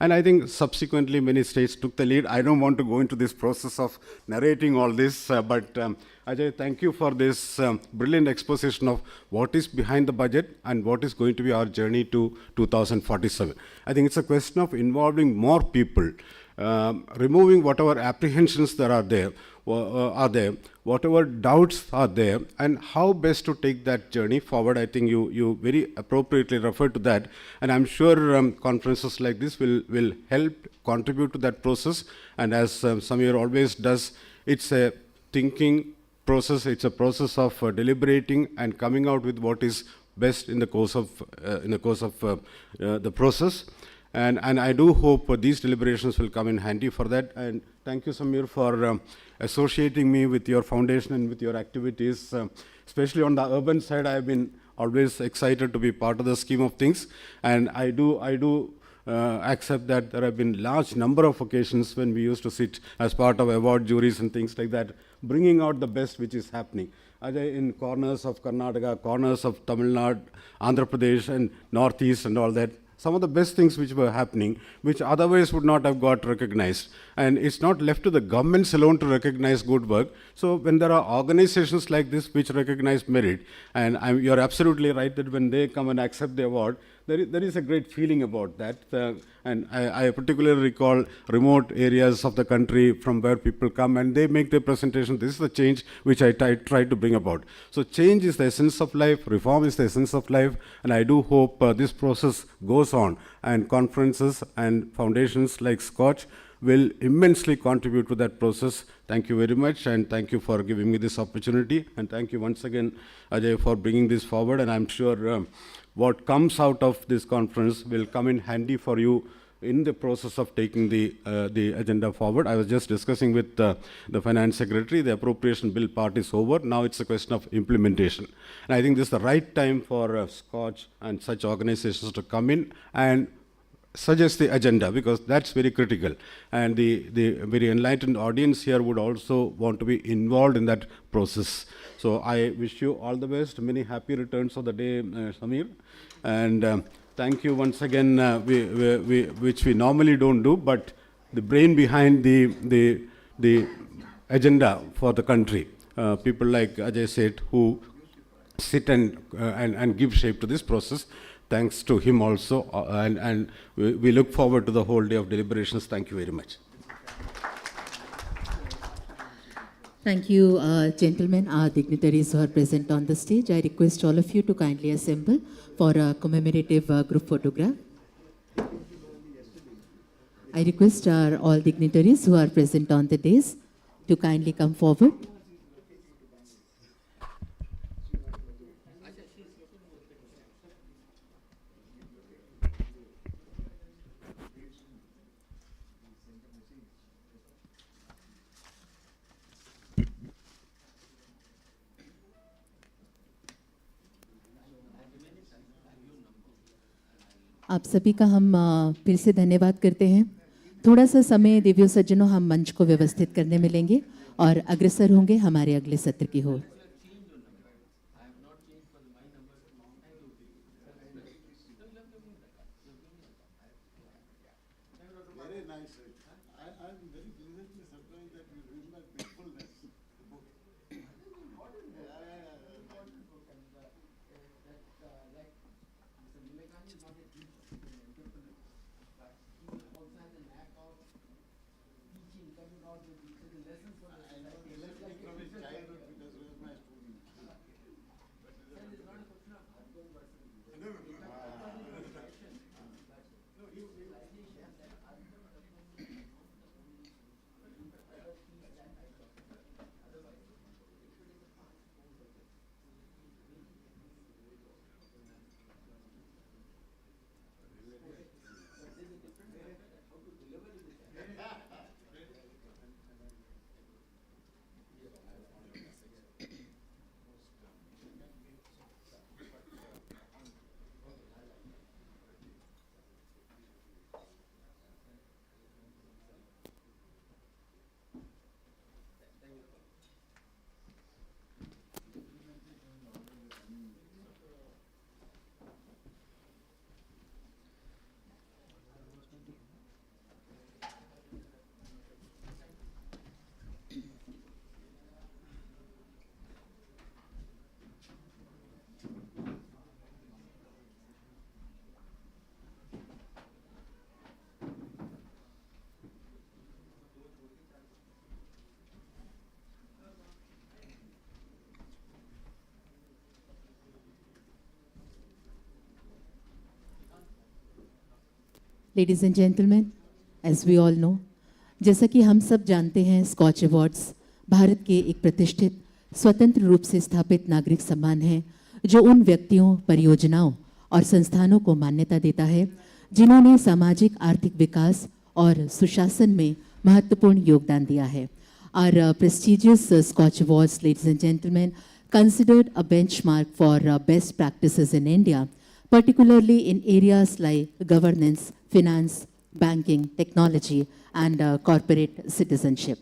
And I think subsequently many states took the lead. I don't want to go into this process of narrating all this, but Ajay, thank you for this brilliant exposition of what is behind the budget and what is going to be our journey to 2047. I think it's a question of involving more people, removing whatever apprehensions there are there, whatever doubts are there, and how best to take that journey forward. I think you very appropriately referred to that, and I'm sure conferences like this will help contribute to that process. And as Samir always does, it's a thinking process, it's a process of deliberating and coming out with what is best in the course of the process. And I do hope these deliberations will come in handy for that. And thank you, Samir, for associating me with your foundation and with your activities. Especially on the urban side, I've been always excited to be part of the scheme of things. And I do accept that there have been large number of occasions when we used to sit as part of award juries and things like that, bringing out the best which is happening. Ajay, in corners of Karnataka, corners of Tamil Nadu, Andhra Pradesh and Northeast and all that, some of the best things which were happening, which otherwise would not have got recognized. And it's not left to the governments alone to recognize good work. So when there are organizations like this which recognize merit, and you're absolutely right that when they come and accept the award, there is a great feeling about that. And I particularly recall remote areas of the country from where people come and they make their presentation. This is the change which I try to bring about. So change is the essence of life, reform is the essence of life, and I do hope this process goes on, and conferences and foundations like SKOCH will immensely contribute to that process. Thank you very much, and thank you for giving me this opportunity, and thank you once again, Ajay, for bringing this forward. And I'm sure what comes out of this conference will come in handy for you in the process of taking the agenda forward. I was just discussing with the Finance Secretary, the appropriation bill part is over. Now it's a question of implementation. And I think this is the right time for SKOCH and such organizations to come in and suggest the agenda, because that's very critical. And the very enlightened audience here would also want to be involved in that process. So I wish you all the best. Many happy returns of the day, Samir. And thank you once again, which we normally don't do, but the brain behind the agenda for the country. People like Ajay said, who sit and give shape to this process. Thanks to him also, and we look forward to the whole day of deliberations. Thank you very much. Thank you, gentlemen, our dignitaries who are present on the stage. I request all of you to kindly assemble for a commemorative group photograph. I request all dignitaries who are present on the dais to kindly come forward. आप सभी का हम फिर से धन्यवाद करते हैं। थोड़ा सा समय दिव्य सज्जनों, हम मंच को व्यवस्थित करने में लेंगे और अग्रसर होंगे हमारे अगले सत्र की ओर। Ladies and gentlemen, as we all know, जैसा कि हम सब जानते हैं, स्कॉच अवार्ड्स भारत के एक प्रतिष्ठित स्वतंत्र रूप से स्थापित नागरिक सम्मान है जो उन व्यक्तियों, परियोजनाओं और संस्थानों को मान्यता देता है जिन्होंने सामाजिक आर्थिक विकास और सुशासन में महत्वपूर्ण योगदान दिया है. Our prestigious Scotch Awards, ladies and gentlemen, considered a benchmark for best practices in India, particularly in areas like governance, finance, banking, technology, and corporate citizenship.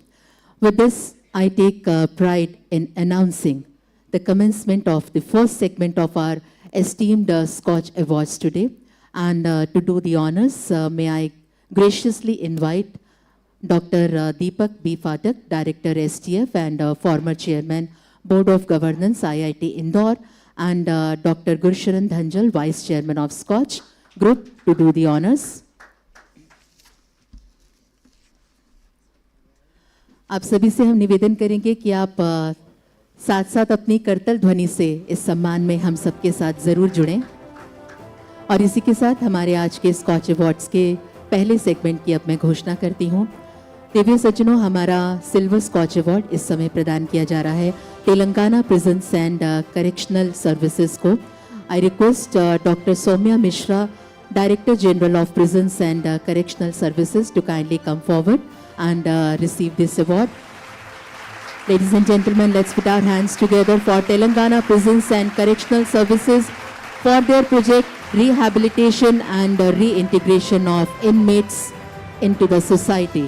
With this, I take pride in announcing the commencement of the first segment of our esteemed Scotch Awards today. And to do the honors, may I graciously invite Dr. Deepak B. Fatik, Director STF and former Chairman, Board of Governance, IIT Indore, and Dr. Gursharan Dhanjal, Vice Chairman of SKOCH Group, to do the honors. आप सभी से हम निवेदन करेंगे कि आप साथ साथ अपनी करतल ध्वनि से इस सम्मान में हम सबके साथ ज़रूर जुड़ें. और इसी के साथ हमारे आज के स्कॉच अवार्ड्स के पहले सेगमेंट की अब मैं घोषणा करती हूँ. दिव्य सज्जनों, हमारा सिल्वर स्कॉच अवार्ड इस समय प्रदान किया जा रहा है Telangana prisons and correctional services को. I request doctor Soumya Mishra, director general of prisons and correctional services, to kindly come forward and receive this award. Ladies and gentlemen, let's put our hands together for Telangana Prisons and Correctional Services for their project rehabilitation and reintegration of inmates into the society.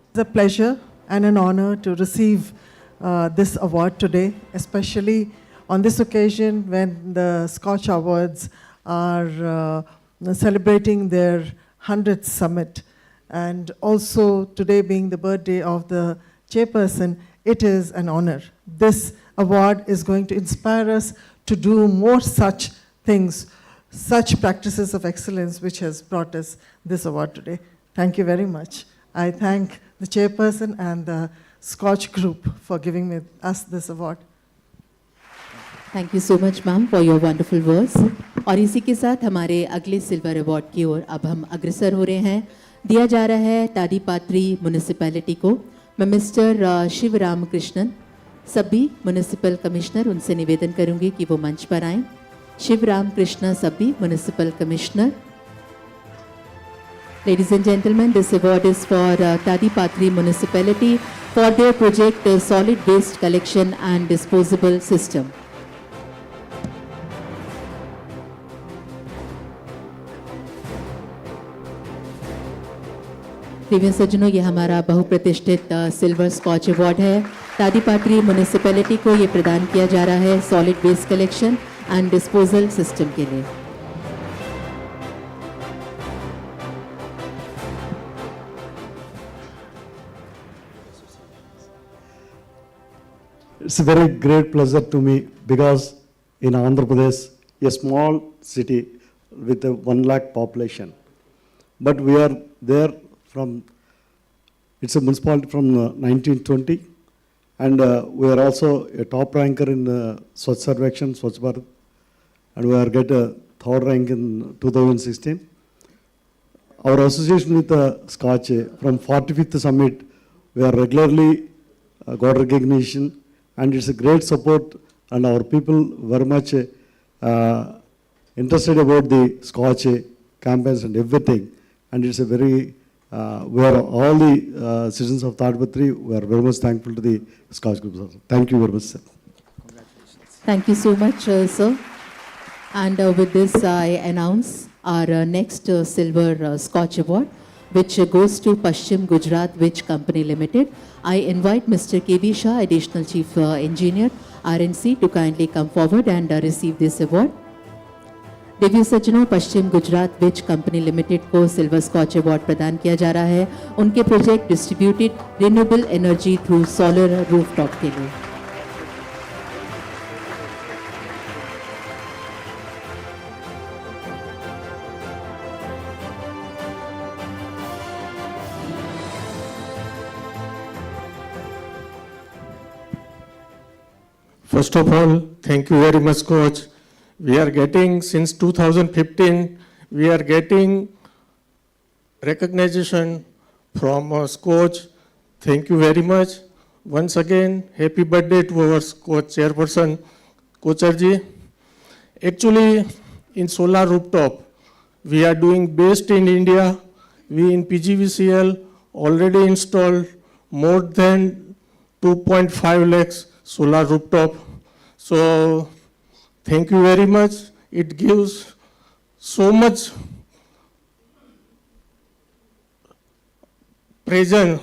It's a pleasure and an honor to receive this award today, especially on this occasion when the Scotch Awards are celebrating their 100th summit. And also today being the birthday of the chairperson, it is an honor. This award is going to inspire us to do more such things, such practices of excellence which has brought us this award today. Thank you very much. I thank the chairperson and the SKOCH Group for giving us this award. Thank you so much, ma'am, for your wonderful words. और इसी के साथ हमारे अगले silver award की ओर अब हम अग्रसर हो रहे हैं. दिया जा रहा है ताडीपात्री म्युनिसिपैलिटी को. मैं मिस्टर शिव रामकृष्णन, सभी म्युनिसिपल कमिश्नर, उनसे निवेदन करूंगी कि वो मंच पर आएं. शिव रामकृष्ण सभी municipal commissioner. Ladies and gentlemen, this award is for Tadipatri Municipality for their project Solid Waste Collection and Disposable System. प्रिय सज्जनों, ये हमारा बहुप्रतिष्ठित सिल्वर स्कॉच अवार्ड है. तादीपात्री म्युनिसिपैलिटी को ये प्रदान किया जा रहा है solid waste collection and disposal system के लिए. It's a very great pleasure to me because in Andhra Pradesh, a small city with a 1 lakh population, but we are there from, it's a municipality from 1920, and we are also a top ranker in Swachh Sarvekshan, Swachh Bharat, and we are get a third rank in 2016. Our association with Scotch, from 45th summit, we are regularly got recognition, and it's a great support, and our people very much interested about the Scotch campaigns and everything. And it's a very, we are all the citizens of Tadipatri, we are very much thankful to the Scotch Group. Thank you very much, sir. Thank you so much, sir. And with this, I announce our next silver Scotch Award, which goes to Paschim Gujarat Witch Company Limited. I invite Mr. K.V. Shah, Additional Chief Engineer, RNC, to kindly come forward and receive this award. Divya सज्जनों, पश्चिम Gujarat which company limited को silver scotch award प्रदान किया जा रहा है उनके project distributed renewable energy through solar rooftop के लिए. First of all, thank you very much, Coach. We are getting, since 2015, we are getting recognition from SKOCH. Thank you very much. Once again, happy birthday to our SKOCH chairperson, Kocher ji. Actually, in solar rooftop, we are doing best in India. We in PGVCL already installed more than 2.5 lakhs solar rooftop. So thank you very much. It gives so much present,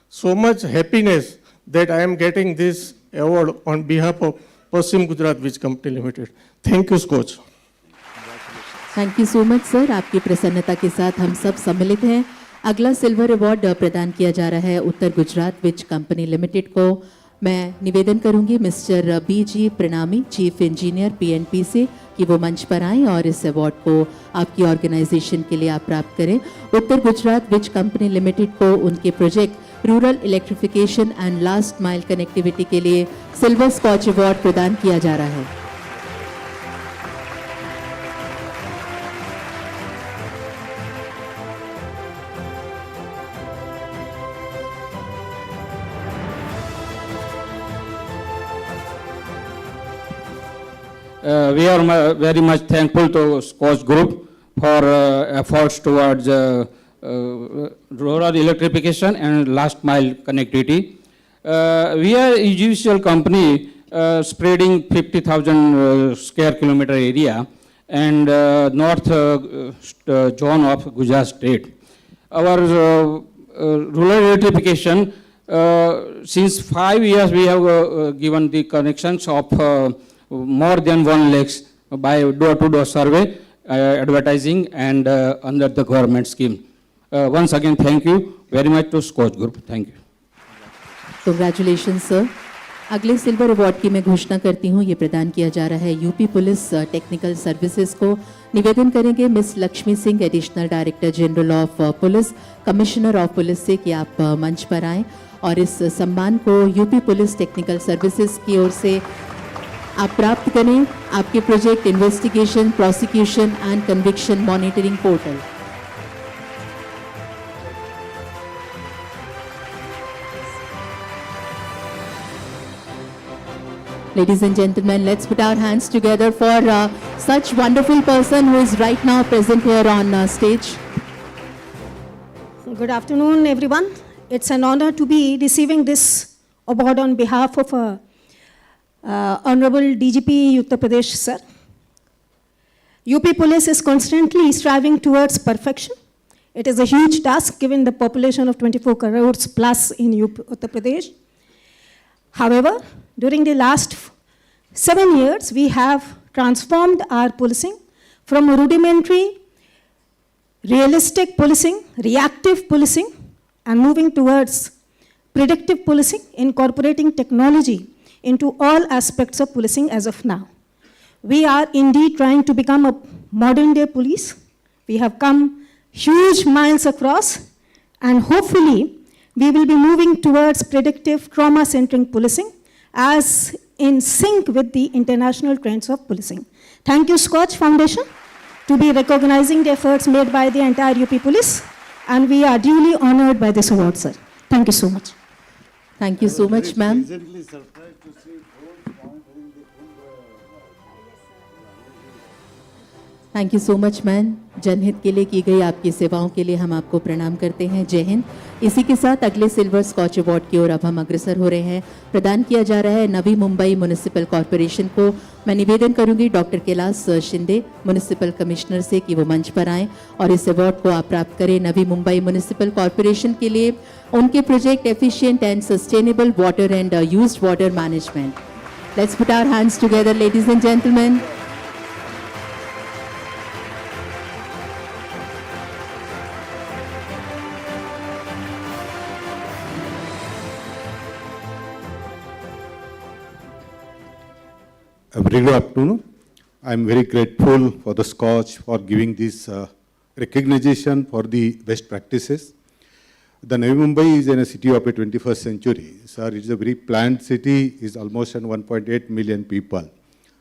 so much happiness that I am getting this award on behalf of Paschim Gujarat Wijh Company Limited. Thank you, Coach. Thank you so much sir, आपकी प्रसन्नता के साथ हम सब सम्मिलित हैं। अगला silver award प्रदान किया जा रहा है उत्तर गुजरात विज कंपनी लिमिटेड को। मैं निवेदन करूंगी मिस्टर BG प्रणामी, चीफ इंजीनियर PNP से, कि वो मंच पर आएं और इस अवार्ड को आपकी ऑर्गेनाइजेशन के लिए आप प्राप्त करें। उत्तर गुजरात विज कंपनी लिमिटेड को उनके project rural electrification and last mile connectivity के लिए सिल्वर स्कॉच अवार्ड प्रदान किया जा रहा है। We are very much thankful to SKOCH Group for efforts towards rural electrification and last mile connectivity. We are a judicial company spreading 50,000 square kilometer area and north zone of Gujarat state. Our rural electrification, since 5 years we have given the connections of more than 1 lakhs by door-to-door survey, advertising and under the government scheme. Once again, thank you very much to SKOCH Group. Thank you. Congratulations, sir. अगले silver award की मैं घोषणा करती हूँ। ये प्रदान किया जा रहा है यूपी पुलिस टेक्निकल सर्विसेज को। निवेदन करेंगे miss Lakshmi Singh, additional director general of police, commissioner of police से, कि आप मंच पर आएँ और इस सम्मान को यूपी पुलिस टेक्निकल सर्विसेज की ओर से आप प्राप्त करें। आपके project investigation, prosecution and conviction monitoring portal. Ladies and gentlemen, let's put our hands together for such wonderful person who is right now present here on stage. Good afternoon, everyone. It's an honor to be receiving this award on behalf of Honorable DGP Uttar Pradesh, sir. UP Police is constantly striving towards perfection. It is a huge task given the population of 24 crores plus in Uttar Pradesh. However, during the last 7 years, we have transformed our policing from rudimentary, realistic policing, reactive policing, and moving towards predictive policing, incorporating technology into all aspects of policing as of now. We are indeed trying to become a modern day police. We have come huge miles across, and hopefully we will be moving towards predictive trauma-centric policing as in sync with the international trends of policing. Thank you, SKOCH Foundation, to be recognizing the efforts made by the entire UP Police, and we are duly honored by this award, sir. Thank you so much. Thank you so much, ma'am. Thank you so much ma'am. जनहित के लिए की गई आपकी सेवाओं के लिए हम आपको प्रणाम करते हैं। जय हिंद। इसी के साथ अगले सिल्वर स्कॉच अवार्ड की ओर अब हम अग्रसर हो रहे हैं। प्रदान किया जा रहा है नवी मुंबई म्युनिसिपल कॉरपोरेशन को। मैं निवेदन करूंगी doctor Kailash Shinde, municipal commissioner से, कि वो मंच पर आएँ और इस अवार्ड को आप प्राप्त करें नवी मुंबई म्युनिसिपल कॉरपोरेशन के लिए उनके project efficient and sustainable water and used water management. Let's put our hands together ladies and gentleman. A very good afternoon. I am very grateful for the SKOCH for giving this recognition for the best practices. The Navi Mumbai is in a city of a 21st century. Sir, it's a very planned city, is almost 1.8 million people.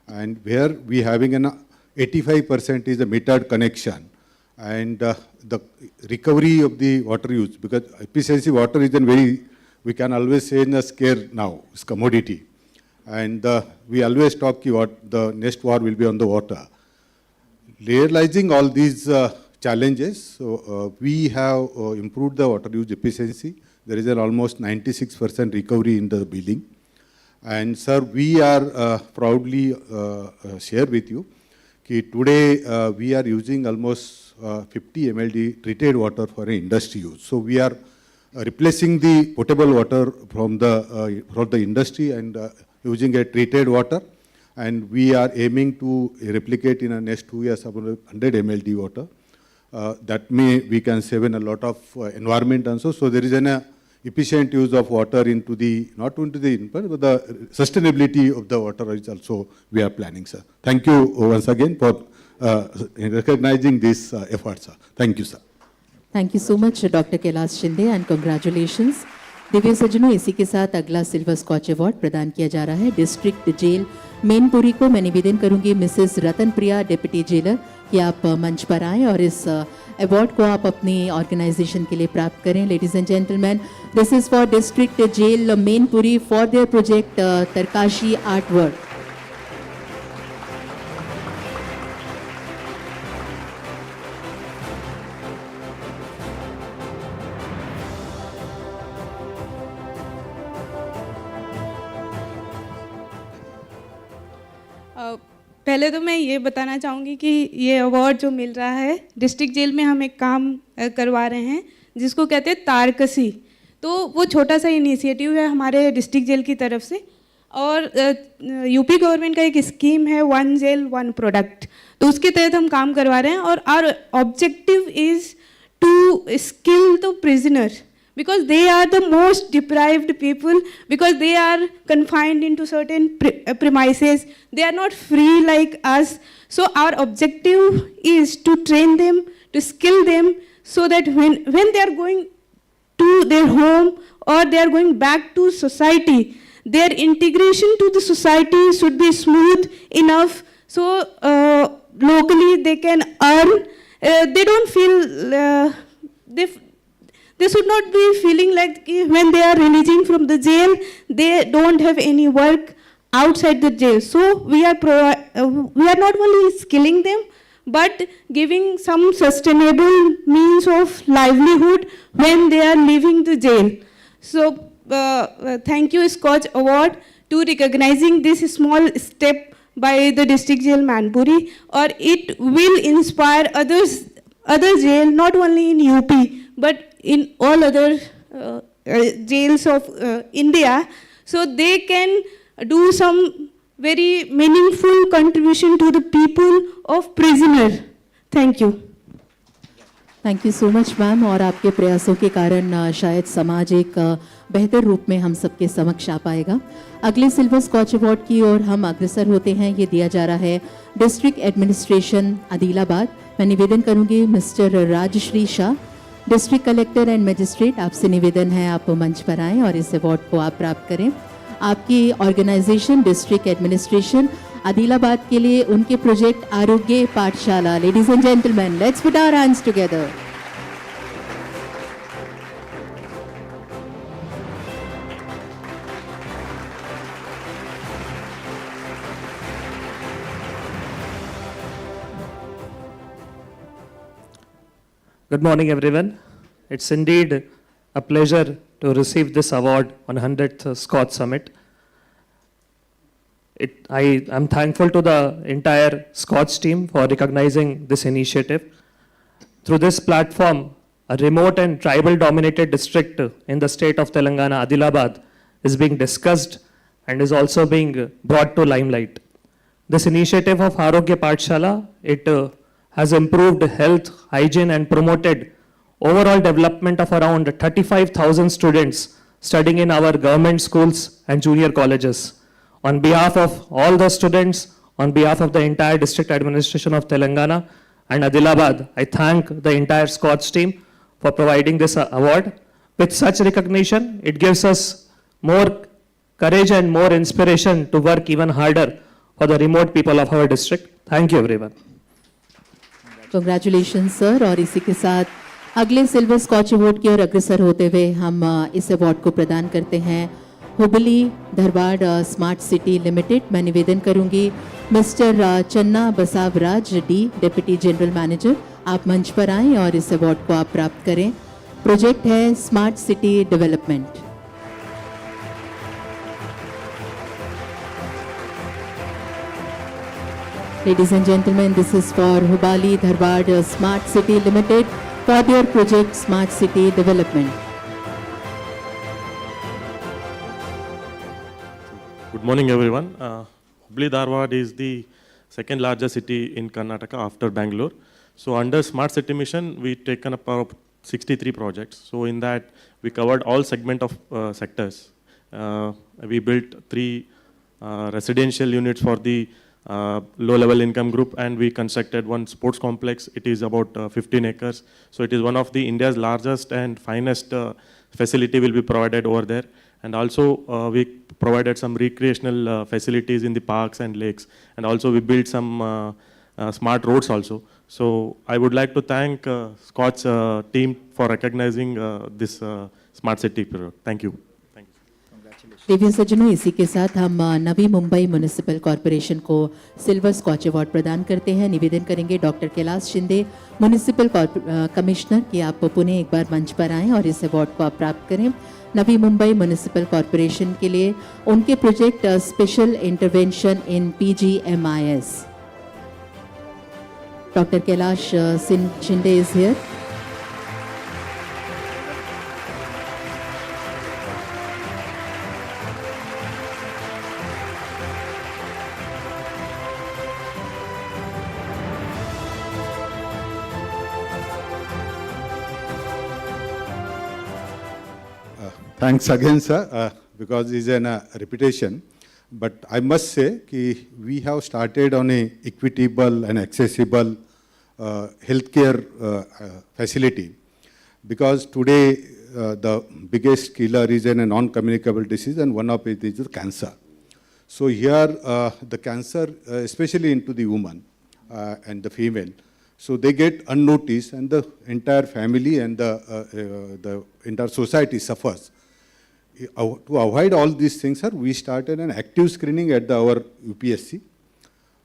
And where we having an 85% is a metered connection. And the recovery of the water use, because efficiency water is a very, we can always say in a scare now, it's commodity. And we always talk what the next war will be on the water. Realizing all these challenges, so we have improved the water use efficiency. There is an almost 96% recovery in the billing. And sir, we are proudly share with you that today we are using almost 50 mld treated water for industry use. So we are replacing the potable water from the industry and using a treated water. And we are aiming to replicate in the next 2 years about 100 mld water. That we can save in a lot of environment also. So there is an efficient use of water into the, not into the input, but the sustainability of the water is also we are planning, sir. Thank you once again for recognizing this effort, sir. Thank you, sir. Thank you so much, Dr. Kailash Shinde, and congratulations. Divya सज्जनों, इसी के साथ अगला silver scotch award प्रदान किया जा रहा है डिस्ट्रिक्ट जेल मैनपुरी को। मैं निवेदन करूंगी मिसेस रतन प्रिया, डिप्टी जेलर, कि आप मंच पर आएं और इस अवार्ड को आप अपनी ऑर्गेनाइजेशन के लिए प्राप्त करें। Ladies and gentleman, this is for district jail Mainpuri for their project तरकाशी आर्ट वर्क। पहले तो मैं ये बताना चाहूँगी कि ये अवार्ड जो मिल रहा है, डिस्ट्रिक्ट जेल में हम एक काम करवा रहे हैं जिसको कहते हैं तारकसी। तो वो छोटा सा इनिशिएटिव है हमारे डिस्ट्रिक्ट जेल की तरफ से, और यूपी गवर्नमेंट का एक स्कीम है वन जेल वन प्रोडक्ट, तो उसके तहत हम काम करवा रहे हैं। और our objective is to skill the prisoner, because they are the most deprived people, because they are confined into certain premises. They are not free like us. So our objective is to train them, to skill them, so that when they are going to their home or they are going back to society, their integration to the society should be smooth enough, so locally they can earn. They don't feel, they should not be feeling like when they are releasing from the jail, they don't have any work outside the jail. So we are not only skilling them, but giving some sustainable means of livelihood when they are leaving the jail. So thank you, SKOCH Award, to recognizing this small step by the district jail Manpuri, or it will inspire other jail, not only in UP, but in all other jails of India, so they can do some very meaningful contribution to the people of prisoner. Thank you. Thank you so much ma'am. और आपके प्रयासों के कारण शायद समाज एक बेहतर रूप में हम सबके समक्ष आ पाएगा। अगले सिल्वर स्कॉच अवार्ड की ओर हम अग्रसर होते हैं। ये दिया जा रहा है डिस्ट्रिक्ट एडमिनिस्ट्रेशन आदिलाबाद। मैं निवेदन करूंगी mister Rajshri Shah, district collector and magistrate, आपसे निवेदन है आप मंच पर आएँ और इस अवार्ड को आप प्राप्त करें। आपकी ऑर्गेनाइजेशन डिस्ट्रिक्ट एडमिनिस्ट्रेशन आदिलाबाद के लिए उनके project Arogya Pathshala. Ladies and gentleman, let's put our hands together. Good morning, everyone. It's indeed a pleasure to receive this award on 100th SKOCH Summit. I'm thankful to the entire SKOCH team for recognizing this initiative. Through this platform, a remote and tribal-dominated district in the state of Telangana, Adilabad, is being discussed and is also being brought to limelight. This initiative of Arogya Pathshala, it has improved health, hygiene, and promoted overall development of around 35,000 students studying in our government schools and junior colleges. On behalf of all the students, on behalf of the entire district administration of Telangana and Adilabad, I thank the entire SKOCH team for providing this award. With such recognition, it gives us more courage and more inspiration to work even harder for the remote people of our district. Thank you, everyone. Congratulations, sir. और इसी के साथ अगले silver scotch award की ओर अग्रसर होते हुए हम इस अवार्ड को प्रदान करते हैं Hubli Dharwad smart city limited. मैं निवेदन करूंगी मिस्टर चन्ना Basavaraj D, deputy general manager, आप मंच पर आएं और इस अवार्ड को आप प्राप्त करें। प्रोजेक्ट है smart city development. Ladies and gentlemen, this is for Hubali Dharwad Smart City Limited for their project Smart City Development. Good morning, everyone. Hubli Dharwad is the second largest city in Karnataka after Bangalore. So under Smart City Mission, we've taken up 63 projects. So in that, we covered all segment of sectors. We built 3 residential units for the low-level income group, and we constructed 1 sports complex. It is about 15 acres. So it is one of the India's largest and finest facility will be provided over there. And also we provided some recreational facilities in the parks and lakes. And also we built some smart roads also. So I would like to thank SKOCH team for recognizing this smart city project. Thank you. देवी सज्जनों, इसी के साथ हम Navi Mumbai municipal corporation को silver scotch award प्रदान करते हैं। निवेदन करेंगे doctor Kailash Shinde, municipal commissioner, कि आप पुनः एक बार मंच पर आएं और इस अवार्ड को आप प्राप्त करें। नवी मुंबई म्युनिसिपल कॉरपोरेशन के लिए उनके project special intervention in PGMIS। Doctor Kailash Shinde is here. Thanks again, sir, because it's a reputation. But I must say that we have started on a equitable and accessible healthcare facility, because today the biggest killer is a non-communicable disease, and one of it is cancer. So here the cancer, especially into the woman and the female, so they get unnoticed, and the entire family and the entire society suffers. To avoid all these things, sir, we started an active screening at our UPSC,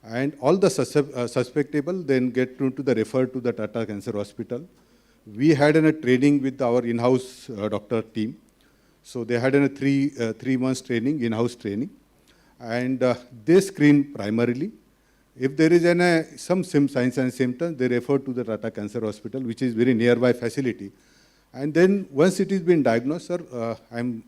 and all the suspectable then get to the referred to the Tata Cancer Hospital. We had a training with our in-house doctor team. So they had a 3 months training, in-house training, and they screen primarily. If there is some signs and symptoms, they refer to the Tata Cancer Hospital, which is very nearby facility. And then once it is been diagnosed, sir, I'm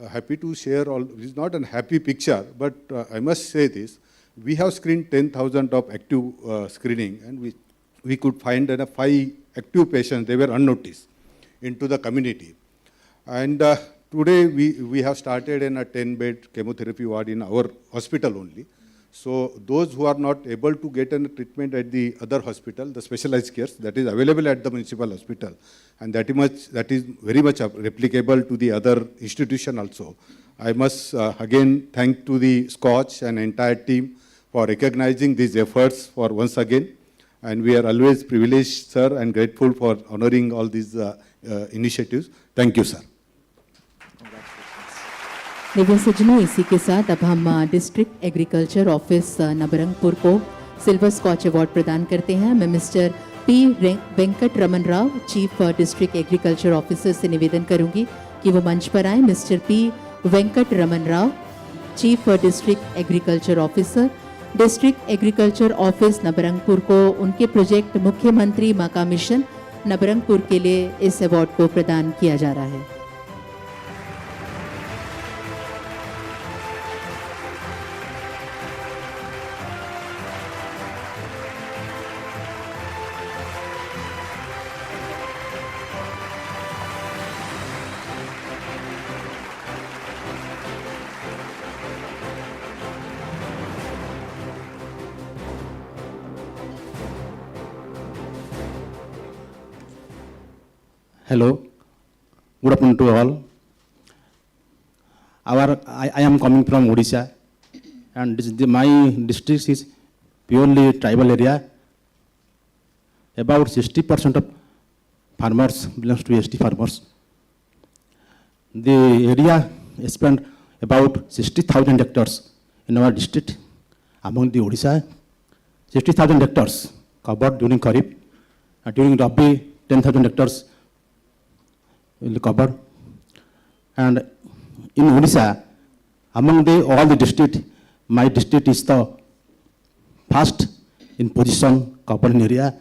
happy to share all. It's not a happy picture, but I must say this. We have screened 10,000 of active screening, and we could find 5 active patients. They were unnoticed into the community. And today we have started in a 10-bed chemotherapy ward in our hospital only. So those who are not able to get a treatment at the other hospital, the specialized cares that is available at the municipal hospital, and that is very much replicable to the other institution also. I must again thank to the SKOCH and entire team for recognizing these efforts for once again, and we are always privileged, sir, and grateful for honoring all these initiatives. Thank you, sir. देवी सज्जनों, इसी के साथ अब हम district agriculture office Nabarangpur को silver scotch award प्रदान करते हैं। मैं mister P. Venkat Raman Rao, chief district agriculture officer, से निवेदन करूंगी कि वो मंच पर आए। Mister P. Venkat Raman Rao, chief district agriculture officer, district agriculture office Nabarangpur को उनके प्रोजेक्ट मुख्यमंत्री माका मिशन नबरंगपुर के लिए इस अवार्ड को प्रदान किया जा रहा है। Hello, Good afternoon to all. I am coming from Odisha, and my district is purely tribal area. About 60% of farmers belongs to ST farmers. The area spans about 60,000 hectares in our district. Among the Odisha, 60,000 hectares covered during Kharif, and during Rabi, 10,000 hectares will cover. And in Odisha, among all the districts, my district is the first in position covering area.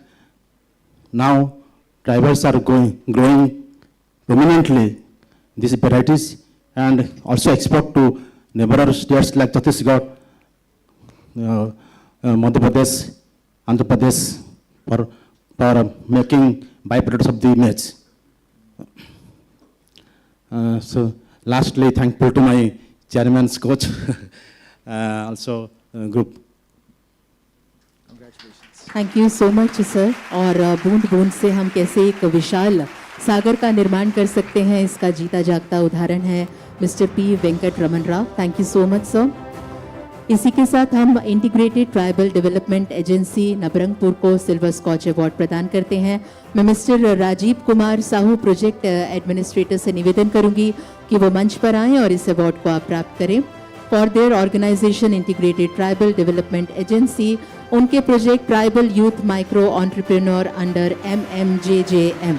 Now, tribals are growing prominently these varieties and also export to neighboring states like Chhattisgarh, Madhya Pradesh, Andhra Pradesh for making byproducts of the maize. So lastly, thankful to my chairman, SKOCH, also group. Thank you so much sir. और बूंद बूंद से हम कैसे एक विशाल सागर का निर्माण कर सकते हैं, इसका जीता जागता उदाहरण है mister P Venkat Raman Rao. Thank you so much sir. इसी के साथ हम integrated tribal development agency Nabarangpur को सिल्वर स्कॉच अवार्ड प्रदान करते हैं। मैं mister Rajiv Kumar Sahu project administrator से निवेदन करूंगी कि वो मंच पर आएं और इस अवार्ड को आप प्राप्त करें for their organisation integrated tribal development agency, उनके project tribal youth micro entrepreneur under MMJJM।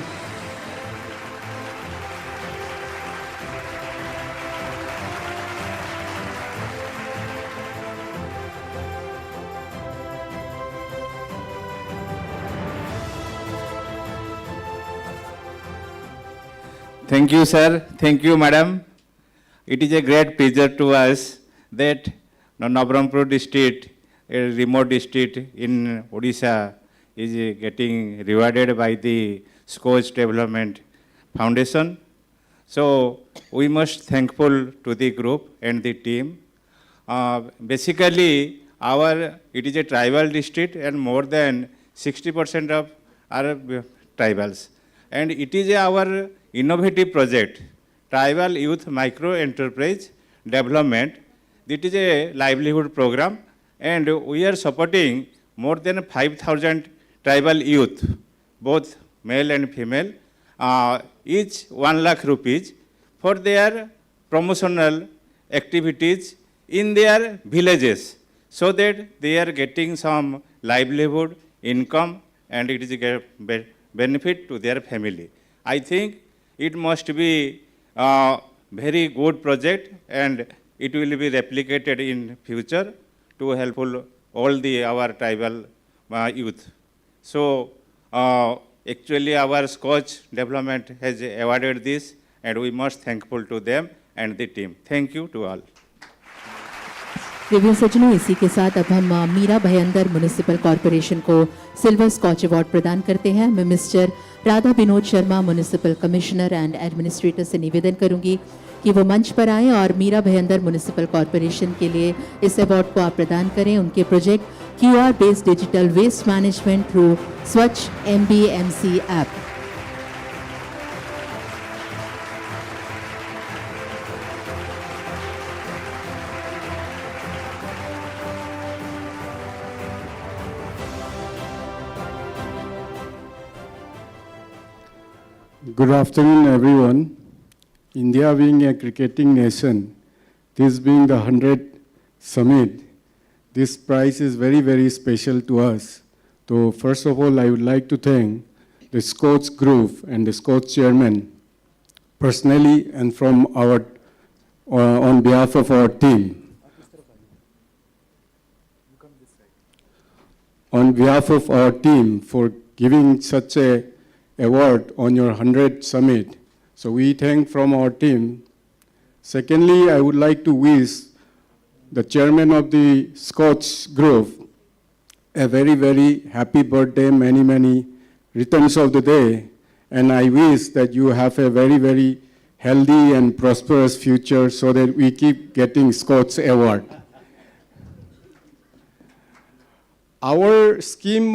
Thank you, sir. Thank you, madam. It is a great pleasure to us that Navarampur district, a remote district in Odisha, is getting rewarded by the SKOCH Development Foundation. So we must thankful to the group and the team. Basically, it is a tribal district and more than 60% of are tribals. And it is our innovative project, Tribal Youth Micro Enterprise Development. It is a livelihood program, and we are supporting more than 5,000 tribal youth, both male and female, each 1 lakh rupees for their promotional activities in their villages, so that they are getting some livelihood, income, and it is a benefit to their family. I think it must be a very good project, and it will be replicated in future to help all our tribal youth. So actually our SKOCH development has awarded this, and we must thankful to them and the team. Thank you to all. प्रिय सज्जनों, इसी के साथ अब हम Meera Bhayandar municipal corporation को silver scotch award प्रदान करते हैं। मैं mister Radha Vinod Sharma municipal commissioner and administrator से निवेदन करूंगी कि वो मंच पर आएं और मीरा भयंदर म्युनिसिपल कॉरपोरेशन के लिए इस अवार्ड को आप प्रदान करें। उनके project QR based digital waste management through Swachh MBMC app. Good afternoon, everyone. India being a cricketing nation, this being the 100th summit, this prize is very, very special to us. So first of all, I would like to thank the SKOCH Group and the SKOCH chairman personally and from on behalf of our team. On behalf of our team for giving such a award on your 100th summit. So we thank from our team. Secondly, I would like to wish the chairman of the SKOCH Group a very, very happy birthday, many, many returns of the day. And I wish that you have a very, very healthy and prosperous future so that we keep getting SKOCH award. Our scheme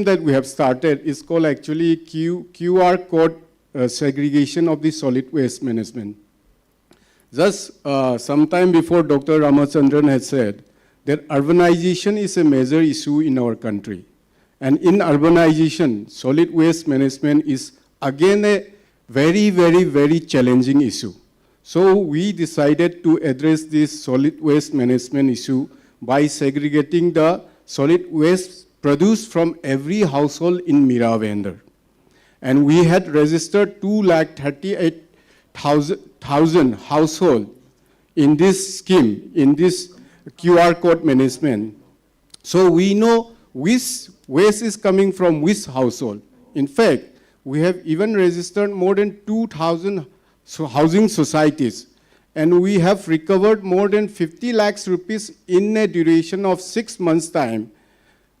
that we have started is called actually QR code segregation of the solid waste management. Just some time before, Dr. Ramachandran had said that urbanization is a major issue in our country. And in urbanization, solid waste management is again a very, very, very challenging issue. So we decided to address this solid waste management issue by segregating the solid waste produced from every household in Miravender. And we had registered 238,000 households in this scheme, in this QR code management. So we know which waste is coming from which household. In fact, we have even registered more than 2,000 housing societies, and we have recovered more than 50 lakhs rupees in a duration of 6 months' time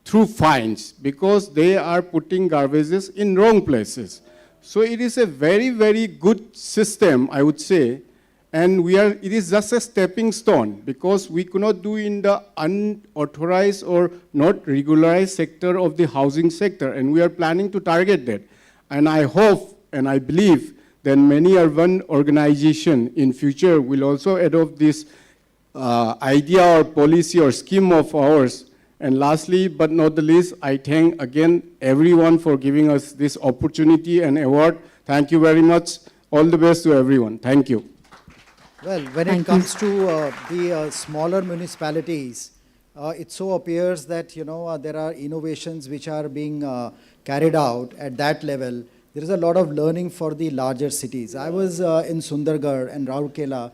through fines, because they are putting garbages in wrong places. So it is a very, very good system, I would say, and it is just a stepping stone, because we cannot do in the unauthorized or not regularized sector of the housing sector, and we are planning to target that. And I hope and I believe that many urban organizations in future will also adopt this idea or policy or scheme of ours. And lastly, but not the least, I thank again everyone for giving us this opportunity and award. Thank you very much. All the best to everyone. Thank you. Well, when it comes to the smaller municipalities, it so appears that there are innovations which are being carried out at that level. There is a lot of learning for the larger cities. I was in Sundargarh and Rourkela,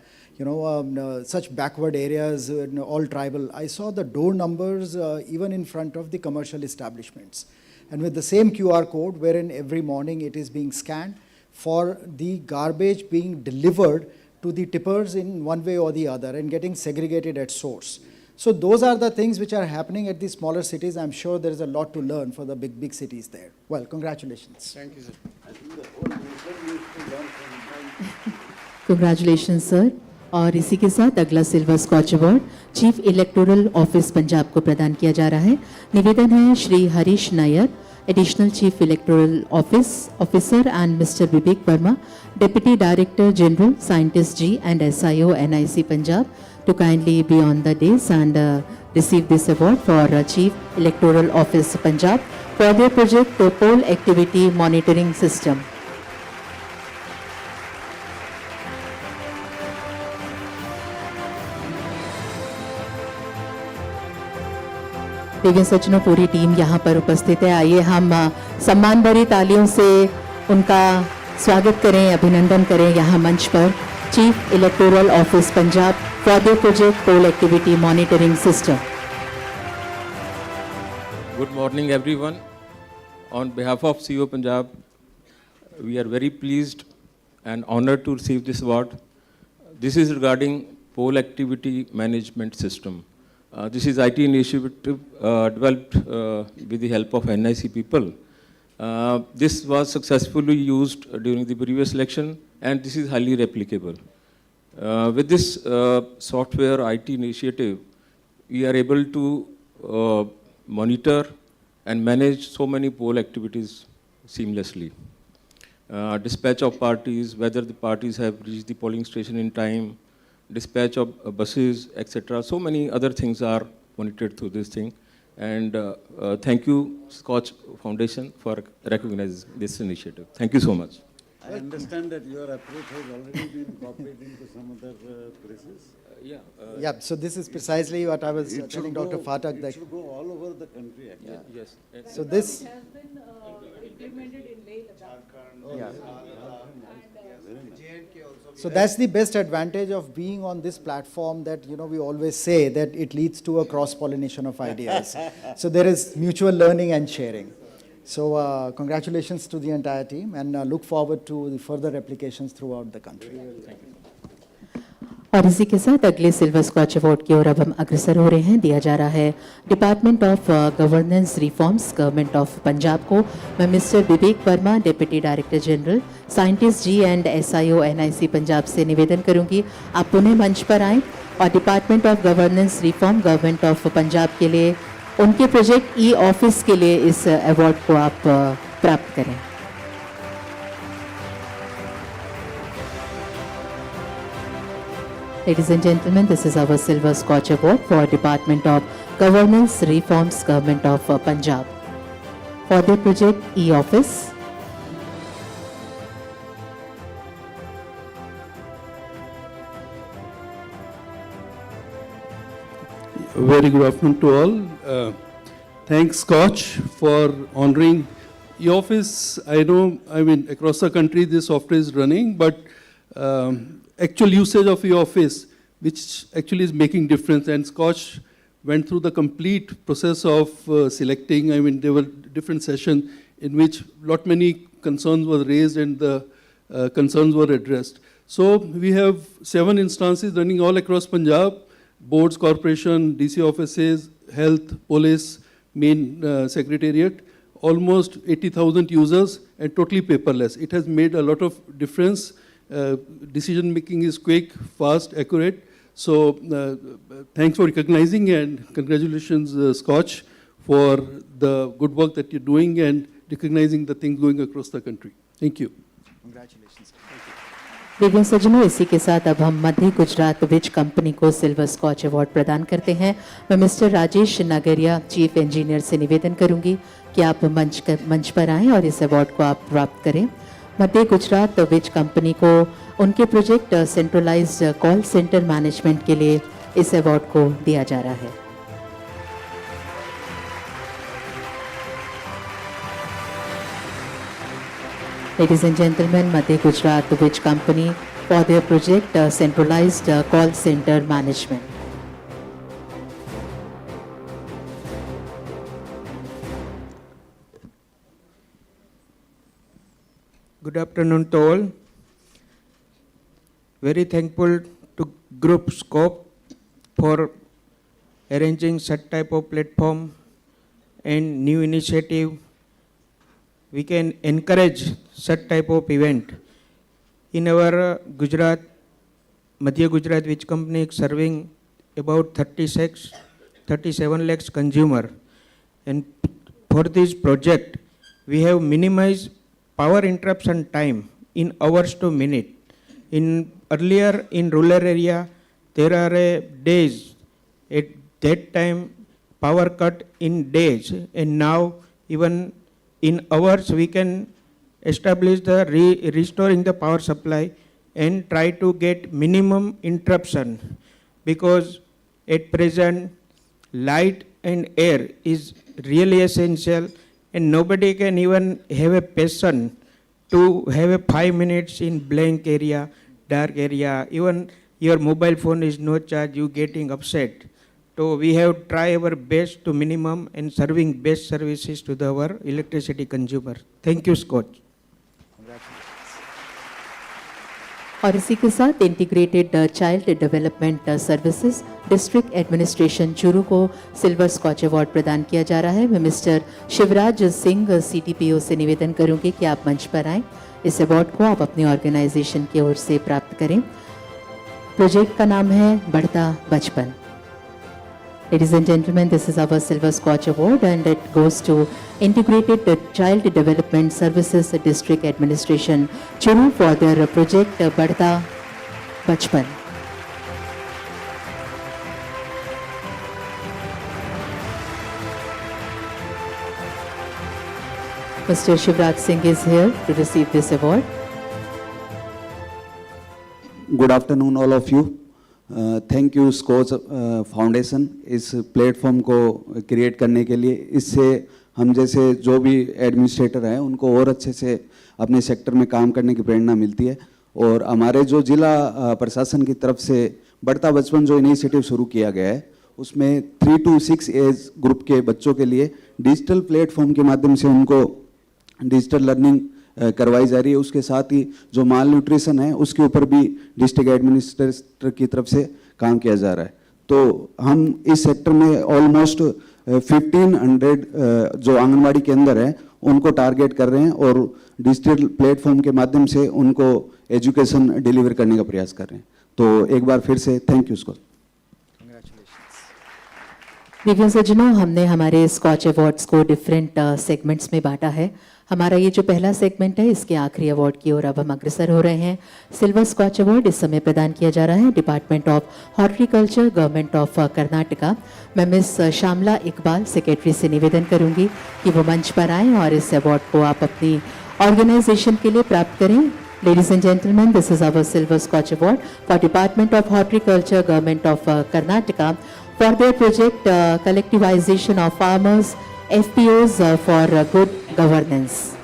such backward areas, all tribal. I saw the door numbers even in front of the commercial establishments. And with the same QR code, wherein every morning it is being scanned for the garbage being delivered to the tippers in one way or the other and getting segregated at source. So those are the things which are happening at the smaller cities. I'm sure there is a lot to learn for the big cities there. Well, congratulations. Thank you, sir. I think the whole nation needs to learn from Congratulations, sir. और इसी के साथ अगला silver scotch award chief electoral office Punjab को प्रदान किया जा रहा है. निवेदन है Shri Harish Nair, additional chief electoral officer, and mister Vivek Verma, deputy director general scientist G and SIO NIC Punjab, to kindly be on the dais and receive this award for Chief Electoral Office Punjab for their project Poll Activity Monitoring System. देखिए सचिनों, पूरी team यहाँ पर उपस्थित है. आइए हम सम्मान भरी तालियों से उनका स्वागत करें, अभिनंदन करें यहाँ मंच पर. Chief electoral office Punjab for their project Poll Activity Monitoring System. Good morning, everyone. On behalf of CO Punjab, we are very pleased and honored to receive this award. This is regarding Poll Activity Management System. This is IT initiative developed with the help of NIC people. This was successfully used during the previous election, and this is highly replicable. With this software IT initiative, we are able to monitor and manage so many poll activities seamlessly. Dispatch of parties, whether the parties have reached the polling station in time, dispatch of buses, etc. So many other things are monitored through this thing. And thank you, SKOCH Foundation, for recognizing this initiative. Thank you so much. I understand that your approach has already been copied into some other places. Yeah, so this is precisely what I was telling Dr. Fatak. It should go all over the country, actually. Yeah. Yes. So this has been implemented in Leh, Ladakh. Yeah. So that's the best advantage of being on this platform, that we always say that it leads to a cross-pollination of ideas. So there is mutual learning and sharing. So congratulations to the entire team, and look forward to the further replications throughout the country. Thank you. और इसी के साथ अगले silver scotch award की ओर अब हम अग्रसर हो रहे हैं. दिया जा रहा है department of governance reforms, government of Punjab को. मैं mister Vivek Verma, deputy director general scientist G and SIO NIC Punjab से निवेदन करूंगी आप पुनः मंच पर आएँ और department of governance reform, government of Punjab के लिए उनके प्रोजेक्ट E-ऑफिस के लिए इस अवार्ड को आप प्राप्त करें. Ladies and gentlemen, this is our Silver Scotch Award for Department of Governance Reforms, Government of Punjab. For their project e-office, very good afternoon to all. Thanks Scotch for honoring e-office. I know, across the country this software is running, but actual usage of e-office, which actually is making difference, and Scotch went through the complete process of selecting. There were different sessions in which many concerns were raised and the concerns were addressed. So we have 7 instances running all across Punjab: boards, corporation, DC offices, health, police, main secretariat, almost 80,000 users and totally paperless. It has made a lot of difference. Decision making is quick, fast, accurate. So thanks for recognizing, and congratulations Scotch for the good work that you're doing and recognizing the things going across the country. Thank you. Congratulations. प्रिय सज्जनों, इसी के साथ अब हम मध्य Gujarat which company को silver scotch award प्रदान करते हैं। मैं मिस्टर राजेश नागरिया, चीफ इंजीनियर से निवेदन करूंगी कि आप मंच पर आएं और इस अवार्ड को आप प्राप्त करें। मध्य गुजरात विच कंपनी को उनके project centralised call centre management के लिए इस अवार्ड को दिया जा रहा है। Ladies and gentlemen, Madhya Gujarat Which Company for their project centralized call center management. Good afternoon to all. Very thankful to Group SKOCH for arranging such type of platform and new initiative. We can encourage such type of event. In our Gujarat, Madhya Gujarat which company is serving about 37 lakhs consumer. And for this project, we have minimized power interruption time in hours to minute. Earlier in rural area, there are days. At that time, power cut in days, and now even in hours we can establish the restoring the power supply and try to get minimum interruption, because at present light and air is really essential, and nobody can even have a passion to have a 5 minutes in blank area, dark area. Even your mobile phone is no charge, you getting upset. So we have tried our best to minimum and serving best services to our electricity consumer. Thank you, Scotch. और इसी के साथ integrated child development services district administration Churu को silver scotch award प्रदान किया जा रहा है। मैं मिस्टर शिवराज सिंह CTPO से निवेदन करूंगी कि आप मंच पर आएं। इस अवार्ड को आप अपनी ऑर्गेनाइजेशन की ओर से प्राप्त करें। प्रोजेक्ट का नाम है बढ़ता बचपन। Ladies and gentlemen, this is our Silver Scotch Award and it goes to Integrated Child Development Services District Administration, Churu, for their project Badhta Bachpan. Mr. Shivraj Singh is here to receive this award. Good afternoon, all of you. Thank you Skoch foundation इस platform को create करने के लिए। इससे हम जैसे जो भी एडमिनिस्ट्रेटर हैं उनको और अच्छे से अपने सेक्टर में काम करने की प्रेरणा मिलती है। और हमारे जो जिला प्रशासन की तरफ से बढ़ता बचपन जो इनिशिएटिव शुरू किया गया है, उसमें 3 to 6 एज ग्रुप के बच्चों के लिए डिजिटल प्लेटफॉर्म के माध्यम से उनको डिजिटल लर्निंग करवाई जा रही है। उसके साथ ही जो माल न्यूट्रिशन है उसके ऊपर भी डिस्ट्रिक्ट एडमिनिस्ट्रेटर की तरफ से काम किया जा रहा है। तो हम इस सेक्टर में ऑलमोस्ट 1500 जो आंगनवाड़ी केंद्र हैं उनको टारगेट कर रहे हैं और डिजिटल प्लेटफॉर्म के माध्यम से उनको एजुकेशन डिलीवर करने का प्रयास कर रहे हैं। तो एक बार फिर से थैंक यू उसको। दिव्य सज्जनों, हमने हमारे स्कॉच अवार्ड्स को डिफरेंट सेगमेंट्स में बांटा है। हमारा ये जो पहला सेगमेंट है, इसके आखिरी अवार्ड की ओर अब हम अग्रसर हो रहे हैं। सिल्वर स्कॉच अवार्ड इस समय प्रदान किया जा रहा है department of horticulture, government of Karnataka. मैं मिस श्यामला इकबाल सेक्रेटरी से निवेदन करूंगी कि वो मंच पर आएँ और इस अवार्ड को आप अपनी ऑर्गेनाइजेशन के लिए प्राप्त करें। Ladies and gentlemen, this is our Silver Scotch Award for Department of Horticulture, Government of Karnataka for their project collectivization of farmers, FPOs for good governance.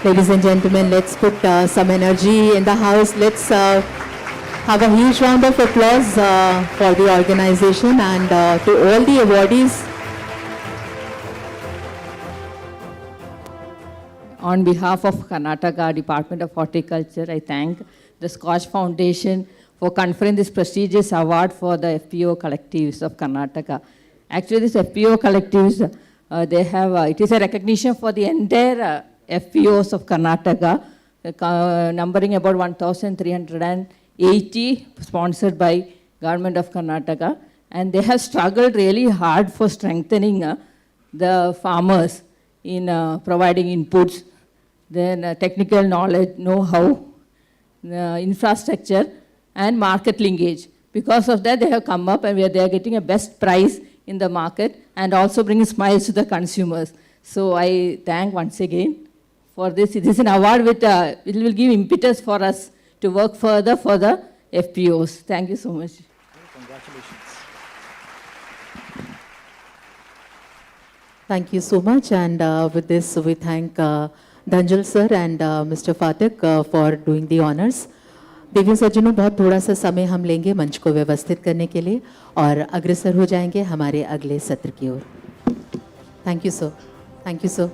Ladies and gentlemen, let's put some energy in the house. Let's have a huge round of applause for the organization and to all the awardees. On behalf of Karnataka Department of Horticulture, I thank the Scotch Foundation for conferring this prestigious award for the FPO collectives of Karnataka. Actually, this FPO collectives, they have, it is a recognition for the entire FPOs of Karnataka, numbering about 1,380, sponsored by Government of Karnataka. And they have struggled really hard for strengthening the farmers in providing inputs, then technical knowledge, know-how, infrastructure, and market linkage. Because of that, they have come up and they are getting a best price in the market and also bringing smiles to the consumers. So I thank once again for this. It is an award which it will give impetus for us to work further for the FPOs. Thank you so much. Congratulations. Thank you so much. And with this, we thank Dhanjal sir and Mr. Fatik for doing the honors. Divya सज्जनों, बहुत थोड़ा सा समय हम लेंगे मंच को व्यवस्थित करने के लिए और अग्रसर हो जाएंगे हमारे अगले सत्र की ओर। Thank you sir. Thank you sir.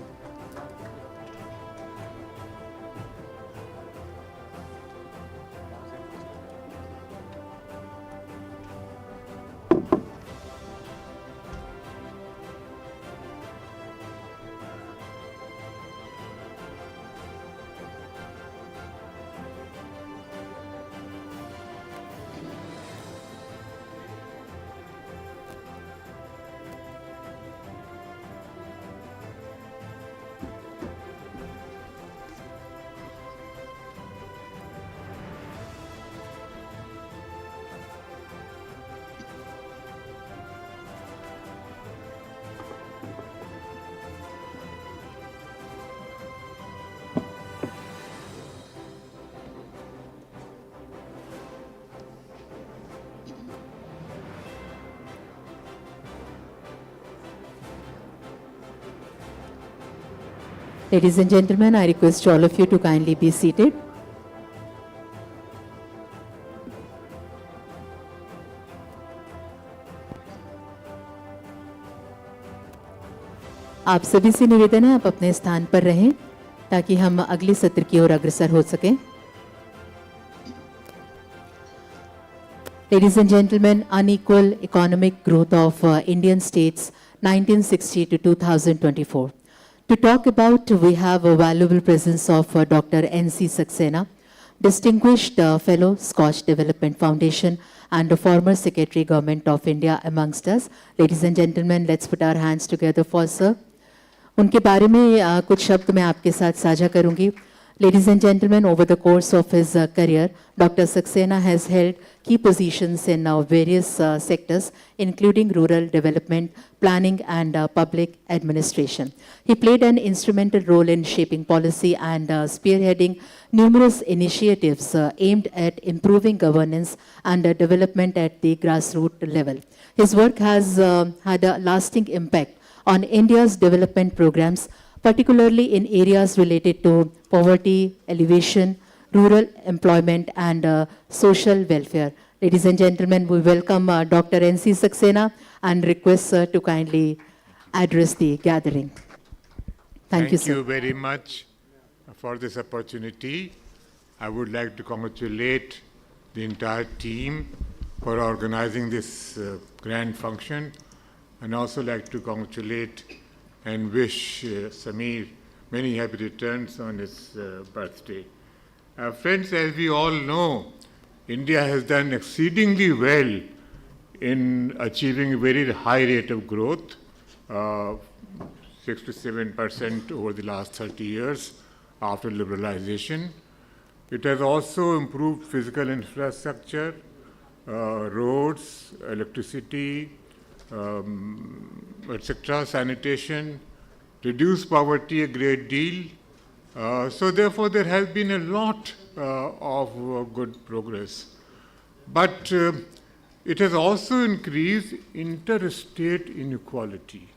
Ladies and gentlemen, I request all of you to kindly be seated. आप सभी से निवेदन है आप अपने स्थान पर रहें ताकि हम अगले सत्र की ओर अग्रसर हो सकें। Ladies and gentlemen, unequal economic growth of Indian states 1960 to 2024. To talk about, we have a valuable presence of Dr. N.C. Saxena, distinguished fellow, Scotch Development Foundation, and a former Secretary Government of India amongst us. Ladies and gentlemen, let's put our hands together for sir. उनके बारे में कुछ शब्द मैं आपके साथ साझा करूंगी। Ladies and gentlemen, over the course of his career, Dr. Saxena has held key positions in various sectors, including rural development, planning, and public administration. He played an instrumental role in shaping policy and spearheading numerous initiatives aimed at improving governance and development at the grassroots level. His work has had a lasting impact on India's development programs, particularly in areas related to poverty, elevation, rural employment, and social welfare. Ladies and gentlemen, we welcome Dr. N.C. Saxena and request sir to kindly address the gathering. Thank you, sir. Thank you very much for this opportunity. I would like to congratulate the entire team for organizing this grand function, and also like to congratulate and wish Samir many happy returns on his birthday. Friends, as we all know, India has done exceedingly well in achieving a very high rate of growth, 6 to 7% over the last 30 years after liberalization. It has also improved physical infrastructure, roads, electricity, etc., sanitation, reduced poverty a great deal. So therefore, there has been a lot of good progress. But it has also increased interstate inequality,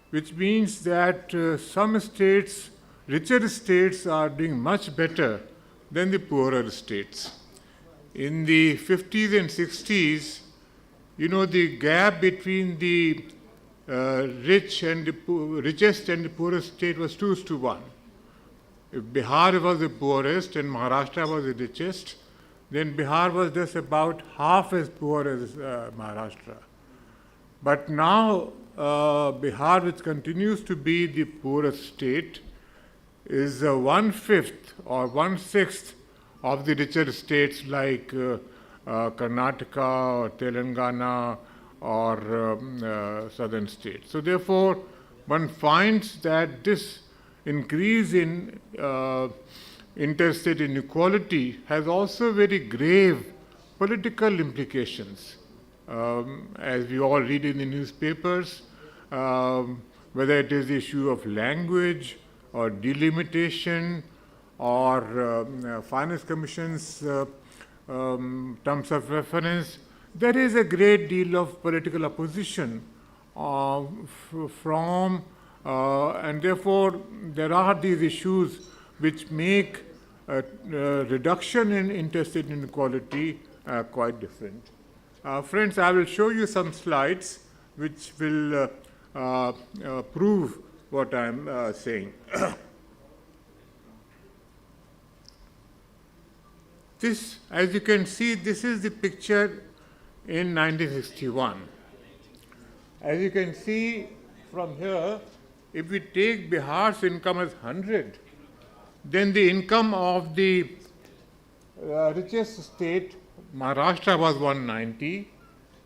which means that some states, richer states, are doing much better than the poorer states. In the 50s and 60s, the gap between the richest and the poorest state was 2:1. If Bihar was the poorest and Maharashtra was the richest, then Bihar was just about half as poor as Maharashtra. But now Bihar, which continues to be the poorest state, is 1/5 or 1/6 of the richer states like Karnataka or Telangana or southern states. So therefore, one finds that this increase in interstate inequality has also very grave political implications. As we all read in the newspapers, whether it is the issue of language or delimitation or Finance Commission's terms of reference, there is a great deal of political opposition from, and therefore there are these issues which make reduction in interstate inequality quite different. Friends, I will show you some slides which will prove what I am saying. This, as you can see, this is the picture in 1961. As you can see from here, if we take Bihar's income as 100, then the income of the richest state, Maharashtra, was 190,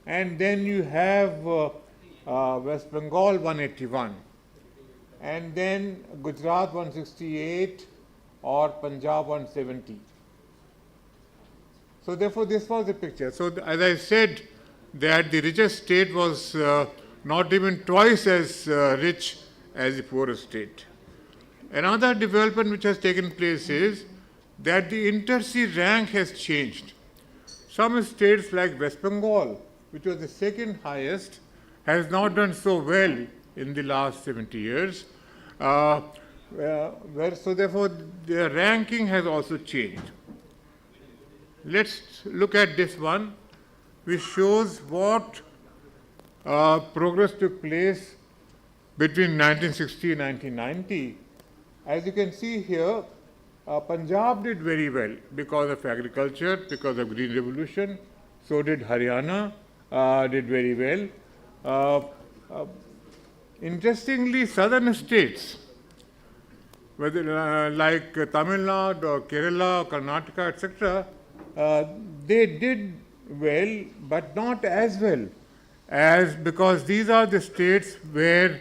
and then you have West Bengal 181, and then Gujarat 168 or Punjab 170. So therefore, this was the picture. So as I said, that the richest state was not even twice as rich as the poorest state. Another development which has taken place is that the inter-C rank has changed. Some states like West Bengal, which was the second highest, has not done so well in the last 70 years. So therefore, their ranking has also changed. Let's look at this one, which shows what progress took place between 1960 and 1990. As you can see here, Punjab did very well because of agriculture, because of Green Revolution. So did Haryana, did very well. Interestingly, southern states, whether like Tamil Nadu or Kerala or Karnataka, etc., they did well, but not as well as, because these are the states where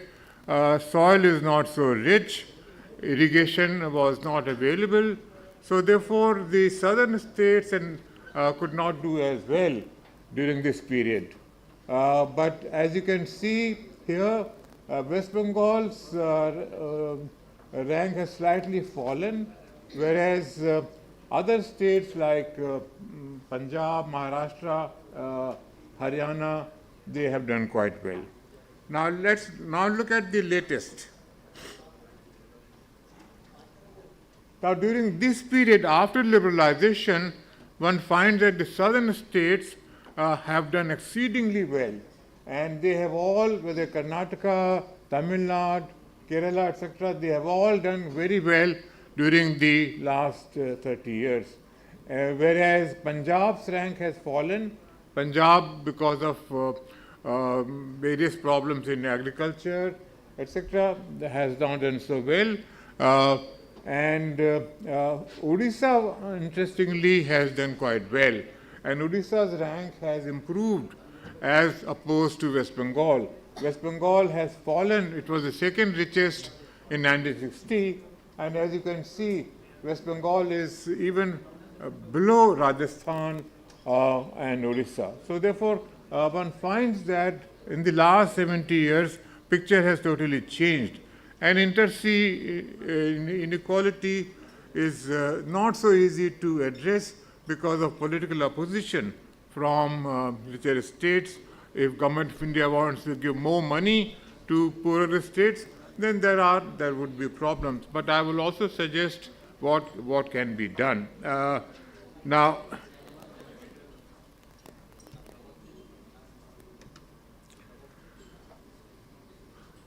soil is not so rich, irrigation was not available, so therefore the southern states could not do as well during this period. But as you can see here, West Bengal's rank has slightly fallen, whereas other states like Punjab, Maharashtra, Haryana, they have done quite well. Now let's look at the latest. Now during this period after liberalization, one finds that the southern states have done exceedingly well, and they have all, whether Karnataka, Tamil Nadu, Kerala, etc., they have all done very well during the last 30 years. Whereas Punjab's rank has fallen. Punjab, because of various problems in agriculture, etc., has not done so well. And Odisha, interestingly, has done quite well. and Odisha's rank has improved as opposed to West Bengal. West Bengal has fallen. It was the second richest in 1960, and as you can see, West Bengal is even below Rajasthan and Odisha. So therefore, one finds that in the last 70 years, picture has totally changed. And inter-sea inequality is not so easy to address because of political opposition from richer states. If Government of India wants to give more money to poorer states, then there would be problems. But I will also suggest what can be done. Now,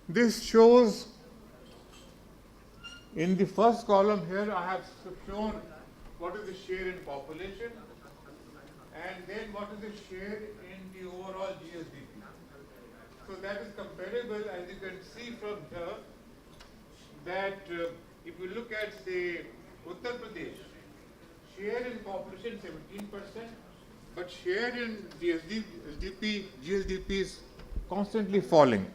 this shows, in the first column here, I have shown what is the share in population, and then what is the share in the overall GSDP. So that is comparable, as you can see from here, that if you look at, say, Uttar Pradesh, share in population 17%, but share in GSDP is constantly falling.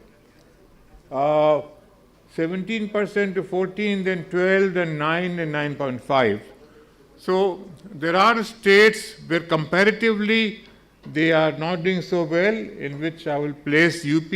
17% to 14, then 12, then 9, and 9.5. So there are states where comparatively they are not doing so well, in which I will place UP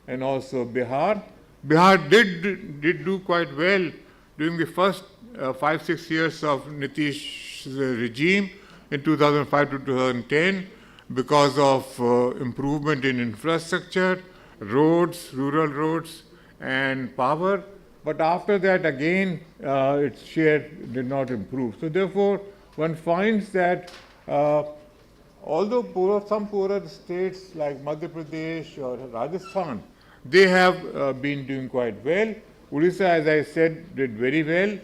and also Bihar. Bihar did do quite well during the first 5-6 years of Nitish's regime in 2005 to 2010 because of improvement in infrastructure, roads, rural roads, and power. But after that, again, its share did not improve. So therefore, one finds that although some poorer states like Madhya Pradesh or Rajasthan, they have been doing quite well. Odisha, as I said, did very well.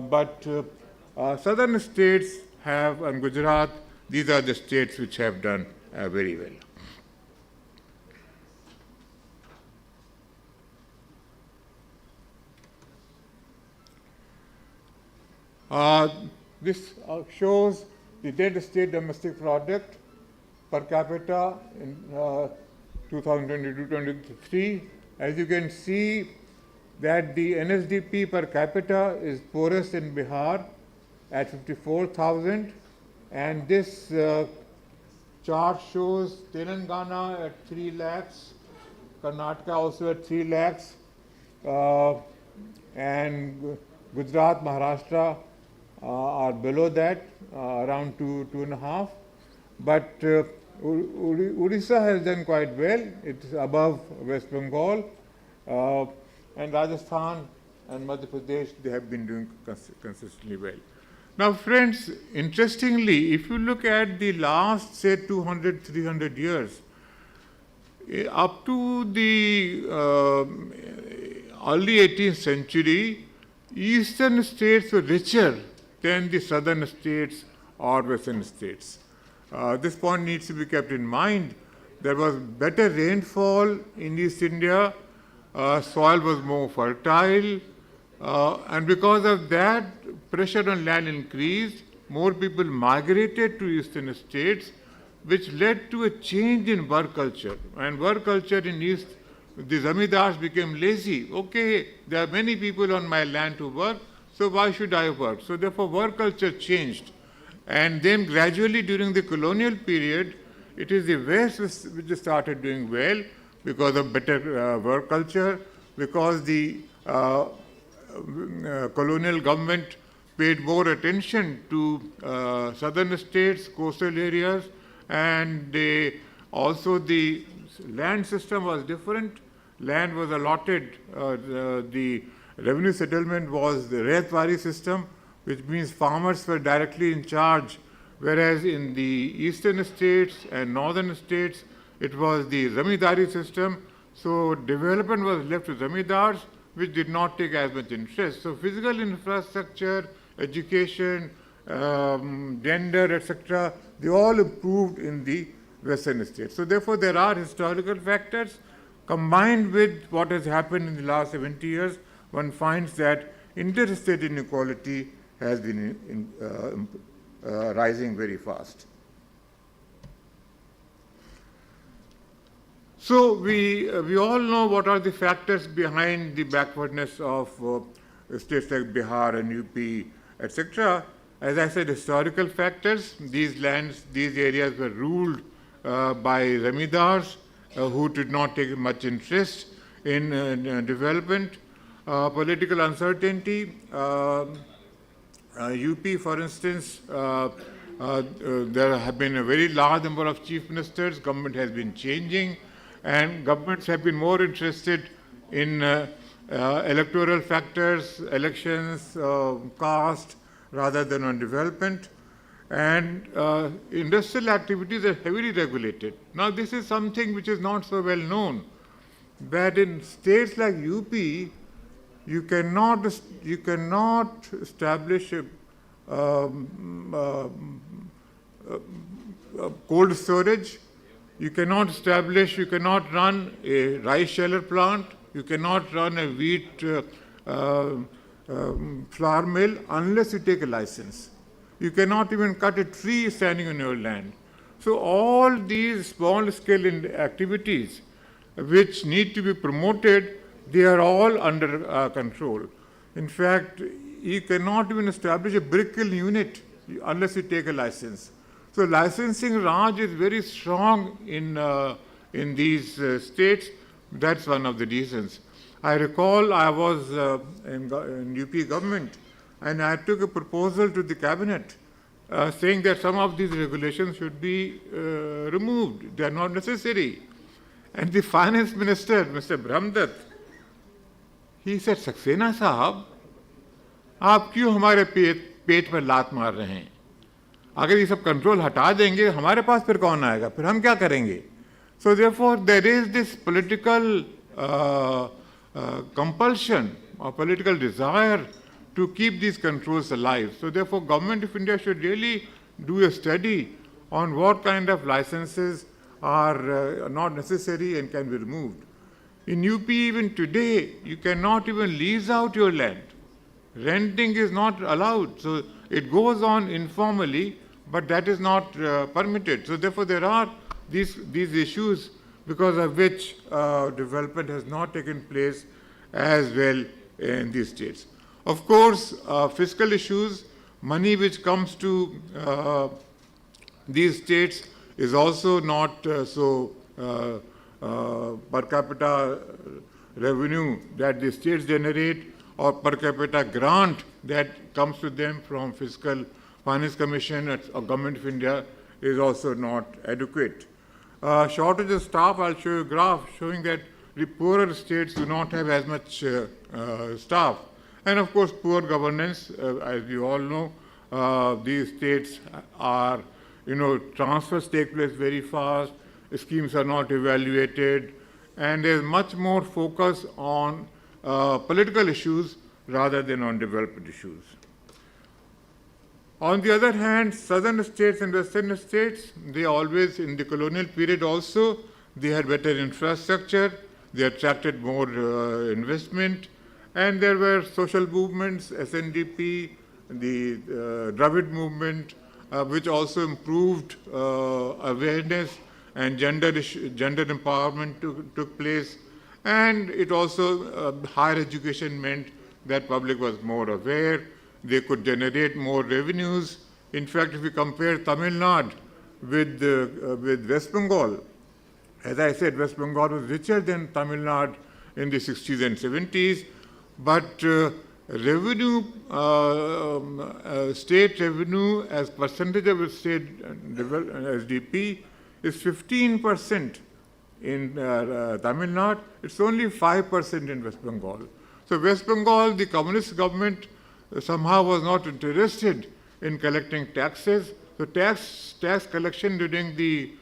But southern states have, and Gujarat, these are the states which have done very well. This shows the dead state domestic product per capita in 2022-23. As you can see that the NSDP per capita is poorest in Bihar at 54,000, and this chart shows Telangana at 3 lakhs, Karnataka also at 3 lakhs, and Gujarat, Maharashtra are below that, around 2.5. But Odisha has done quite well. It's above West Bengal, and Rajasthan and Madhya Pradesh, they have been doing consistently well. Now, friends, interestingly, if you look at the last, say, 200, 300 years, up to the early 18th century, eastern states were richer than the southern states or western states. This point needs to be kept in mind. There was better rainfall in East India, soil was more fertile, and because of that, pressure on land increased, more people migrated to eastern states, which led to a change in work culture. And work culture in East, the zamindars became lazy. Okay, there are many people on my land to work, so why should I work? So therefore work culture changed. And then gradually during the colonial period, it is the West which started doing well because of better work culture, because the colonial government paid more attention to southern states, coastal areas, and also the land system was different. Land was allotted, the revenue settlement was the Rayatwari system, which means farmers were directly in charge, whereas in the eastern states and northern states, it was the zamindari system. So development was left to zamindars, which did not take as much interest. So physical infrastructure, education, gender, etc., they all improved in the western states. So therefore, there are historical factors combined with what has happened in the last 70 years. One finds that interstate inequality has been rising very fast. So we all know what are the factors behind the backwardness of states like Bihar and UP, etc. As I said, historical factors. These lands, these areas were ruled by zamindars who did not take much interest in development. Political uncertainty. UP, for instance, there have been a very large number of chief ministers. Government has been changing, and governments have been more interested in electoral factors, elections, caste, rather than on development. And industrial activities are heavily regulated. Now, this is something which is not so well known, that in states like UP, you cannot establish a cold storage. You cannot run a rice sheller plant. You cannot run a wheat flour mill unless you take a license. You cannot even cut a tree standing on your land. So all these small-scale activities which need to be promoted, they are all under control. In fact, you cannot even establish a brick kiln unit unless you take a license. So licensing Raj is very strong in these states. That's one of the reasons. I recall I was in UP government, and I took a proposal to the cabinet saying that some of these regulations should be removed. They are not necessary. And the finance minister, Mr. Brahmdatt, he said, Saxena साहब, आप क्यों हमारे पेट में लात मार रहे हैं? अगर ये सब कंट्रोल हटा देंगे, हमारे पास फिर कौन आएगा? फिर हम क्या करेंगे? So therefore, there is this political compulsion or political desire to keep these controls alive. So therefore, Government of India should really do a study on what kind of licenses are not necessary and can be removed. In UP, even today, you cannot even lease out your land. Renting is not allowed. So it goes on informally, but that is not permitted. So therefore, there are these issues because of which development has not taken place as well in these states. Of course, fiscal issues, money which comes to these states is also not so per capita revenue that the states generate or per capita grant that comes to them from Fiscal Finance Commission or Government of India is also not adequate. Shortage of staff, I'll show you a graph showing that the poorer states do not have as much staff. And of course, poor governance, as you all know, these states are, transfers take place very fast, schemes are not evaluated, and there's much more focus on political issues rather than on development issues. On the other hand, southern states and western states, they always, in the colonial period also, they had better infrastructure, they attracted more investment, and there were social movements, SNDP, the Dravid movement, which also improved awareness and gender empowerment took place. And it also, higher education meant that public was more aware, they could generate more revenues. In fact, if you compare Tamil Nadu with West Bengal, as I said, West Bengal was richer than Tamil Nadu in the 60s and 70s, but revenue, state revenue as percentage of state SDP is 15% in Tamil Nadu. It's only 5% in West Bengal. So West Bengal, the communist government somehow was not interested in collecting taxes. So tax collection during the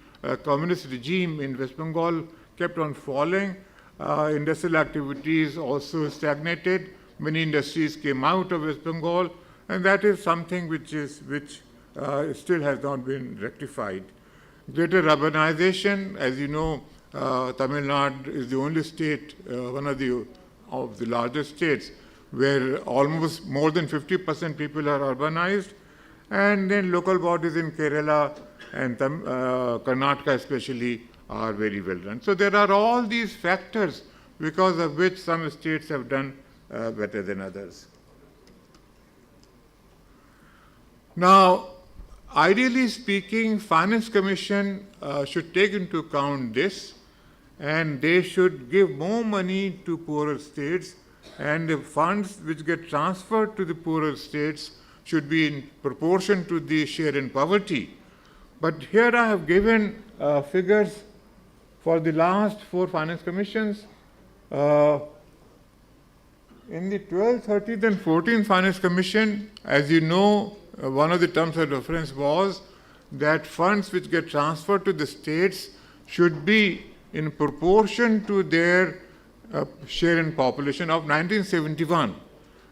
communist regime in West Bengal kept on falling. Industrial activities also stagnated. Many industries came out of West Bengal, and that is something which still has not been rectified. Greater urbanization, as you know, Tamil Nadu is the only state, one of the largest states, where almost more than 50% people are urbanized, And then local bodies in Kerala and Karnataka especially are very well run. So there are all these factors because of which some states have done better than others. Now, ideally speaking, Finance Commission should take into account this, and they should give more money to poorer states, and the funds which get transferred to the poorer states should be in proportion to the share in poverty. But here I have given figures for the last 4 Finance Commissions. In the 12th, 13th and 14th Finance Commission, as you know, one of the terms of reference was that funds which get transferred to the states should be in proportion to their share in population of 1971.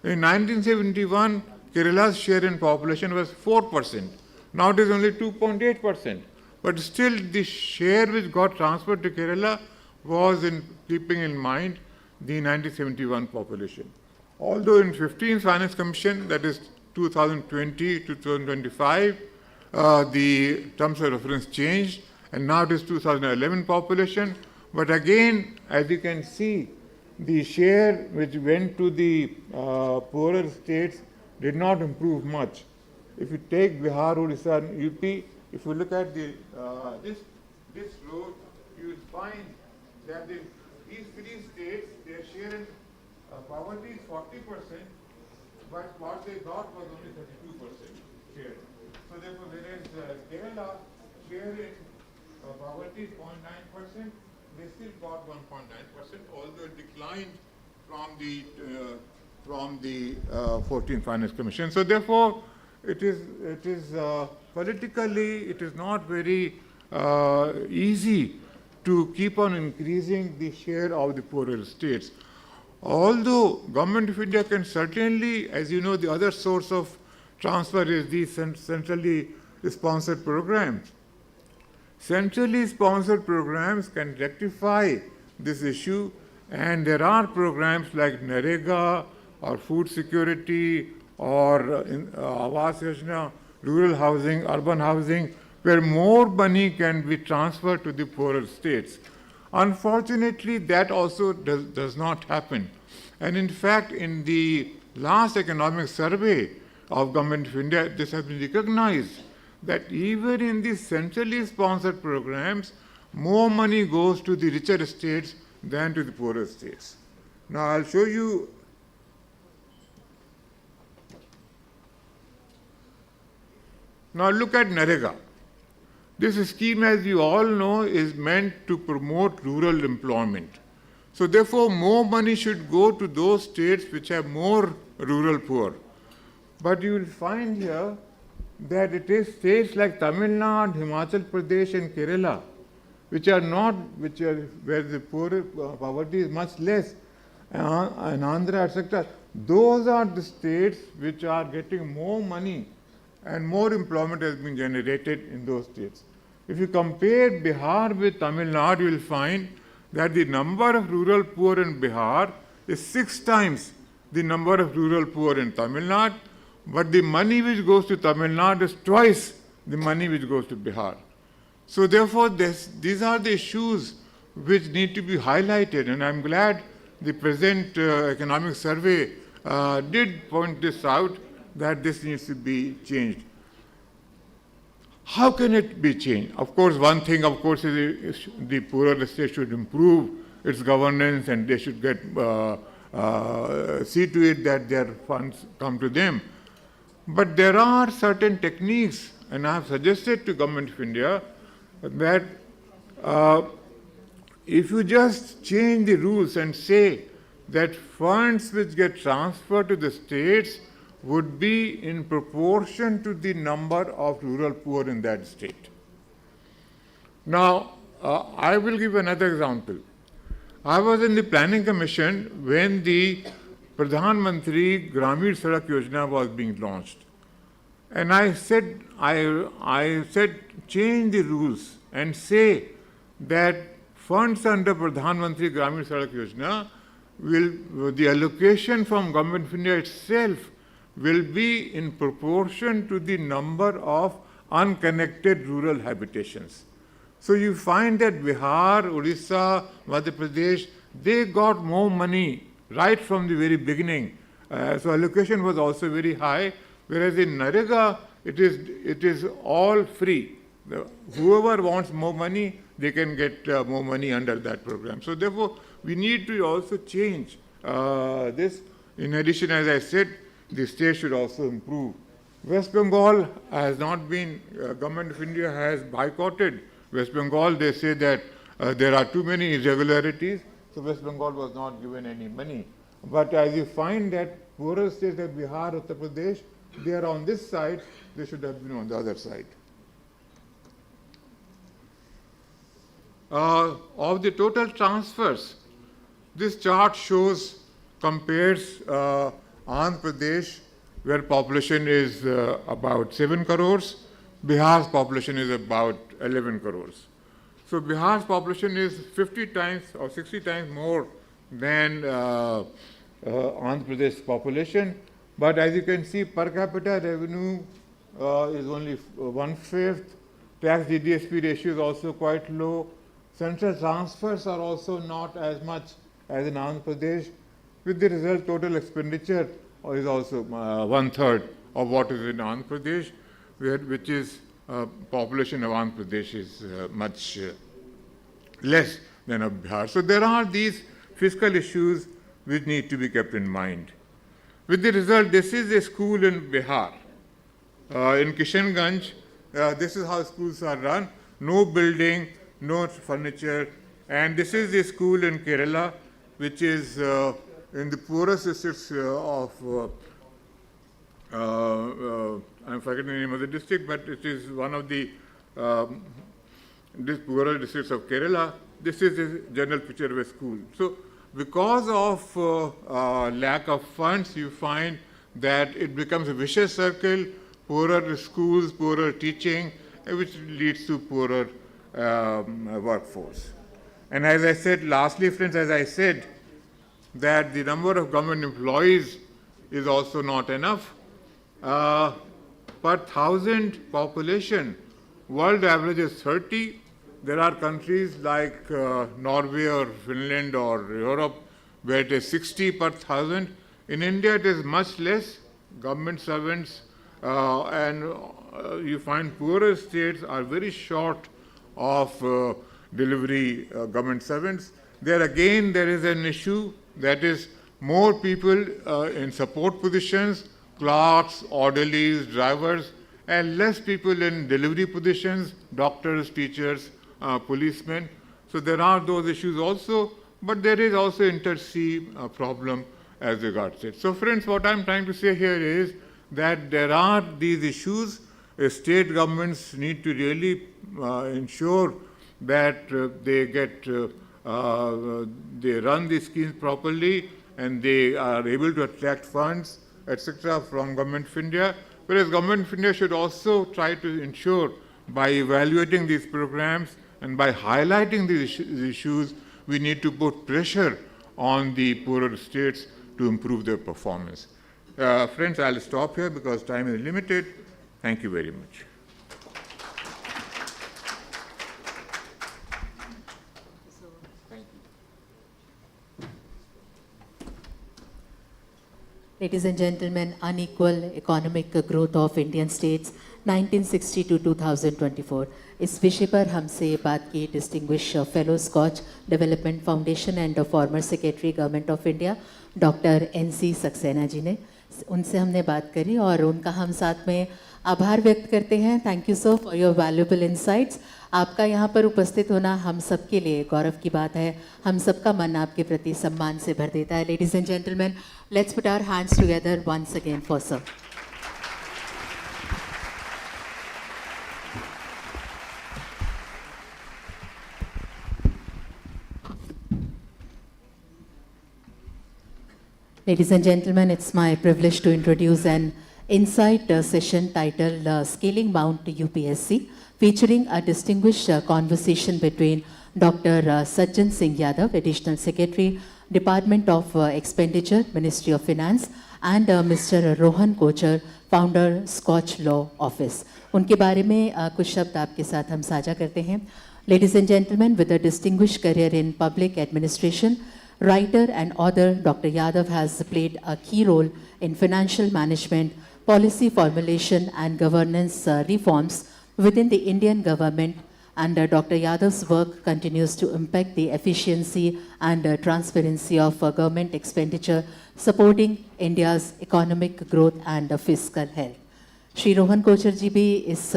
In 1971, Kerala's share in population was 4%. Now it is only 2.8%. But still the share which got transferred to Kerala was in keeping in mind the 1971 population. Although in 15th Finance Commission, that is 2020 to 2025, the terms of reference changed, and now it is 2011 population. But again, as you can see, the share which went to the poorer states did not improve much. If you take Bihar, Odisha, and UP, if you look at the this row, you will find that these 3 states, their share in poverty is 40%, but what they got was only 32% share. So therefore, whereas Kerala share in poverty is 0.9%, they still got 1.9%, although it declined from the 14th Finance Commission. So therefore, it is politically, it is not very easy to keep on increasing the share of the poorer states. Although Government of India can certainly, as you know, the other source of transfer is these centrally sponsored programs. Centrally sponsored programs can rectify this issue, and there are programs like NREGA or food security or Awas Yojana, rural housing, urban housing, where more money can be transferred to the poorer states. Unfortunately, that also does not happen. And in fact, in the last economic survey of Government of India, this has been recognized that even in the centrally sponsored programs, more money goes to the richer states than to the poorer states. Now, I'll show you. Now, look at NREGA. This scheme, as you all know, is meant to promote rural employment. So therefore, more money should go to those states which have more rural poor. But you will find here that it is states like Tamil Nadu, Himachal Pradesh and Kerala, where the poverty is much less, and Andhra, etc. Those are the states which are getting more money and more employment has been generated in those states. If you compare Bihar with Tamil Nadu, you will find that the number of rural poor in Bihar is 6 times the number of rural poor in Tamil Nadu, but the money which goes to Tamil Nadu is twice the money which goes to Bihar. So therefore, these are the issues which need to be highlighted, and I'm glad the present economic survey did point this out, that this needs to be changed. How can it be changed? Of course, one thing, of course, is the poorer state should improve its governance, and they should get see to it that their funds come to them. But there are certain techniques, and I have suggested to Government of India that if you just change the rules and say that funds which get transferred to the states would be in proportion to the number of rural poor in that state. Now, I will give another example. I was in the Planning Commission when the Pradhan Mantri Gramin Sadak Yojana was being launched. And I said, change the rules and say that funds under Pradhan Mantri Gramin Sadak Yojana the allocation from Government of India itself will be in proportion to the number of unconnected rural habitations. So you find that Bihar, Odisha, Madhya Pradesh, they got more money right from the very beginning. So allocation was also very high, whereas in Narega, it is all free. Whoever wants more money, they can get more money under that program. So therefore, we need to also change this. In addition, as I said, the state should also improve. West Bengal has not been, Government of India has boycotted West Bengal. They say that there are too many irregularities, so West Bengal was not given any money. But as you find that poorer states like Bihar, Uttar Pradesh, they are on this side, they should have been on the other side. Of the total transfers, this chart compares Andhra Pradesh, where population is about 7 crores, Bihar's population is about 11 crores. So Bihar's population is 50 times or 60 times more than Andhra Pradesh's population. But as you can see, per capita revenue is only 1/5. Tax GDP ratio is also quite low. Central transfers are also not as much as in Andhra Pradesh. With the result, total expenditure is also 1/3 of what is in Andhra Pradesh, which is population of Andhra Pradesh is much less than of Bihar. So there are these fiscal issues which need to be kept in mind. With the result, this is a school in Bihar. In Kishanganj, this is how schools are run. No building, no furniture. And this is the school in Kerala, which is in the poorest districts of, I'm forgetting the name of the district, but it is one of the poorer districts of Kerala. This is the general picture of a school. So because of lack of funds, you find that it becomes a vicious circle, poorer schools, poorer teaching, which leads to poorer workforce. And as I said, lastly, friends, as I said, that the number of government employees is also not enough. Per 1,000 population, world average is 30. There are countries like Norway or Finland or Europe where it is 60 per 1,000. In India, it is much less. Government servants and you find poorer states are very short of delivery government servants. There again, there is an issue that is more people in support positions, clerks, orderlies, drivers, and less people in delivery positions, doctors, teachers, policemen. So there are those issues also, but there is also inter-sea problem as regards it. So friends, what I'm trying to say here is that there are these issues. State governments need to really ensure that they run these schemes properly and they are able to attract funds, etc. from Government of India. Whereas Government of India should also try to ensure by evaluating these programs and by highlighting these issues, we need to put pressure on the poorer states to improve their performance. Friends, I'll stop here because time is limited. Thank you very much. Ladies and gentlemen, unequal economic growth of Indian states 1960 to 2024. इस विषय पर हमसे बात की distinguish fellow Skoch development foundation and former secretary government of India doctor NC Saxena ji ने. उनसे हमने बात करी और उनका हम साथ में आभार व्यक्त करते हैं. Thank you sir for your valuable insights. आपका यहाँ पर उपस्थित होना हम सब के लिए गौरव की बात है. हम सबका मन आपके प्रति सम्मान से भर देता है. Ladies and gentleman, let's put our hands together once again for sir. Ladies and gentlemen, it's my privilege to introduce an insight session titled Scaling Mount to UPSC, featuring a distinguished conversation between Dr. Sajjan Singh Yadav, Additional Secretary, Department of Expenditure, Ministry of Finance, and Mr. Rohan Kocher, founder, SKOCH Law Office. उनके बारे में कुछ शब्द आपके साथ हम साझा करते हैं. Ladies and gentlemen, with a distinguished career in public administration, writer and author Dr. Yadav has played a key role in financial management, policy formulation and governance reforms within the Indian government, and Dr. Yadav's work continues to impact the efficiency and transparency of government expenditure, supporting India's economic growth and fiscal health. Shri Rohan Kochhar जी भी इस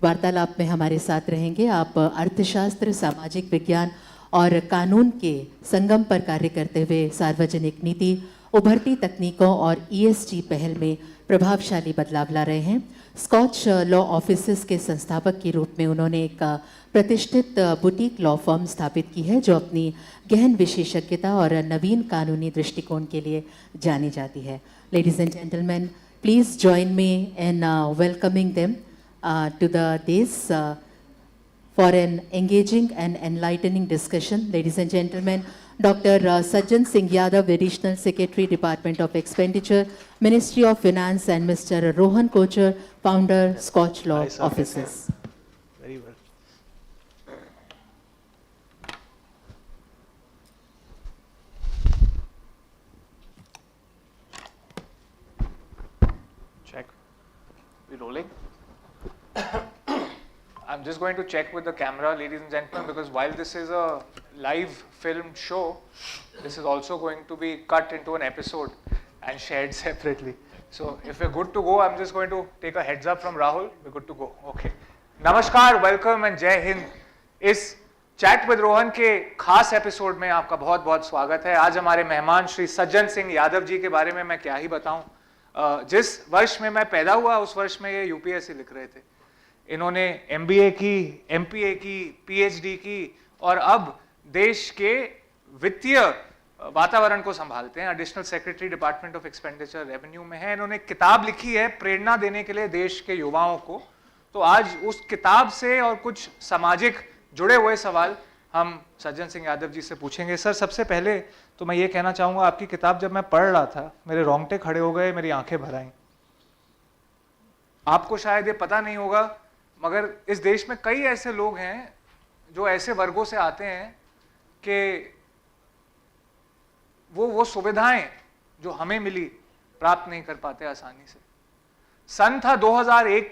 वार्तालाप में हमारे साथ रहेंगे. आप अर्थशास्त्र, सामाजिक विज्ञान और कानून के संगम पर कार्य करते हुए सार्वजनिक नीति, उभरती तकनीकों और ESG पहल में प्रभावशाली बदलाव ला रहे हैं. स्कॉच लॉ ऑफिसेस के संस्थापक के रूप में उन्होंने एक प्रतिष्ठित बुटीक लॉ फर्म स्थापित की है जो अपनी गहन विशेषज्ञता और नवीन कानूनी दृष्टिकोण के लिए जानी जाती है. Ladies and gentleman, please join me in welcoming them to the dais for an engaging and enlightening discussion. Ladies and gentlemen, Dr. Sajjan Singh Yadav, Additional Secretary, Department of Expenditure, Ministry of Finance, and Mr. Rohan Kocher, founder, SKOCH Law Offices. Very well. Check. We rolling? I'm just going to check with the camera, ladies and gentlemen, because while this is a live filmed show, this is also going to be cut into an episode and shared separately. So if we're good to go, I'm just going to take a heads up from Rahul. We're good to go. Okay. Namaskar, welcome and Jai Hind. इस chat with Rohan के खास episode में आपका बहुत बहुत स्वागत है. आज हमारे मेहमान श्री सज्जन सिंह यादव जी के बारे में मैं क्या ही बताऊं. जिस वर्ष में मैं पैदा हुआ उस वर्ष में ये UPSC लिख रहे थे. इन्होंने MBA की, MPA की, PhD की और अब देश के वित्तीय वातावरण को संभालते हैं. Additional secretary, department of expenditure, revenue में है. इन्होंने किताब लिखी है प्रेरणा देने के लिए देश के युवाओं को. तो आज उस किताब से और कुछ सामाजिक जुड़े हुए सवाल हम सज्जन सिंह यादव जी से पूछेंगे. सर, सबसे पहले तो मैं ये कहना चाहूँगा, आपकी किताब जब मैं पढ़ रहा था मेरे रोंगटे खड़े हो गए, मेरी आंखें भर आईं. आपको शायद ये पता नहीं होगा मगर इस देश में कई ऐसे लोग हैं जो ऐसे वर्गों से आते हैं कि वो सुविधाएं जो हमें मिली प्राप्त नहीं कर पाते आसानी से. सन था 2001,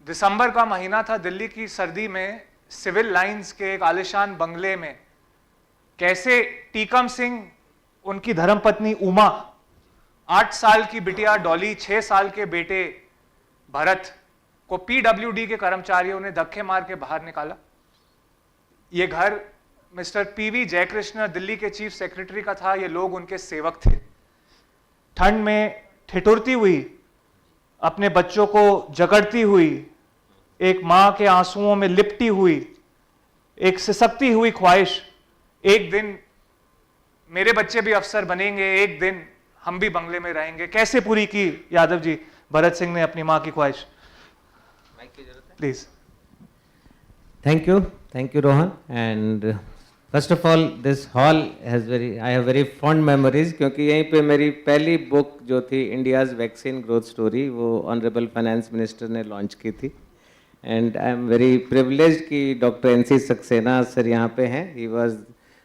दिसंबर का महीना था. दिल्ली की सर्दी में सिविल लाइंस के एक आलिशान बंगले में कैसे टीकम सिंह, उनकी धर्मपत्नी उमा, 8 साल की बिटिया डॉली, 6 साल के बेटे भरत को PWD के कर्मचारियों ने धक्के मार के बाहर निकाला. ये घर मिस्टर PV जयकृष्ण, दिल्ली के चीफ सेक्रेटरी का था. ये लोग उनके सेवक थे. ठंड में ठिठुरती हुई, अपने बच्चों को जकड़ती हुई, एक मां के आंसुओं में लिपटी हुई, एक सिसकती हुई ख्वाहिश, एक दिन मेरे बच्चे भी अफसर बनेंगे, एक दिन हम भी बंगले में रहेंगे, कैसे पूरी की यादव जी, भरत सिंह ने अपनी मां की ख्वाहिश. Please. Thank you, Rohan. And first of all, this hall has I have very fond memories क्योंकि यहीं पे मेरी पहली बुक जो थी India's Vaccine Growth Story, वो Honorable Finance Minister ने लॉन्च की थी. And I am very privileged कि Dr. NC सक्सेना सर यहाँ पे हैं. He was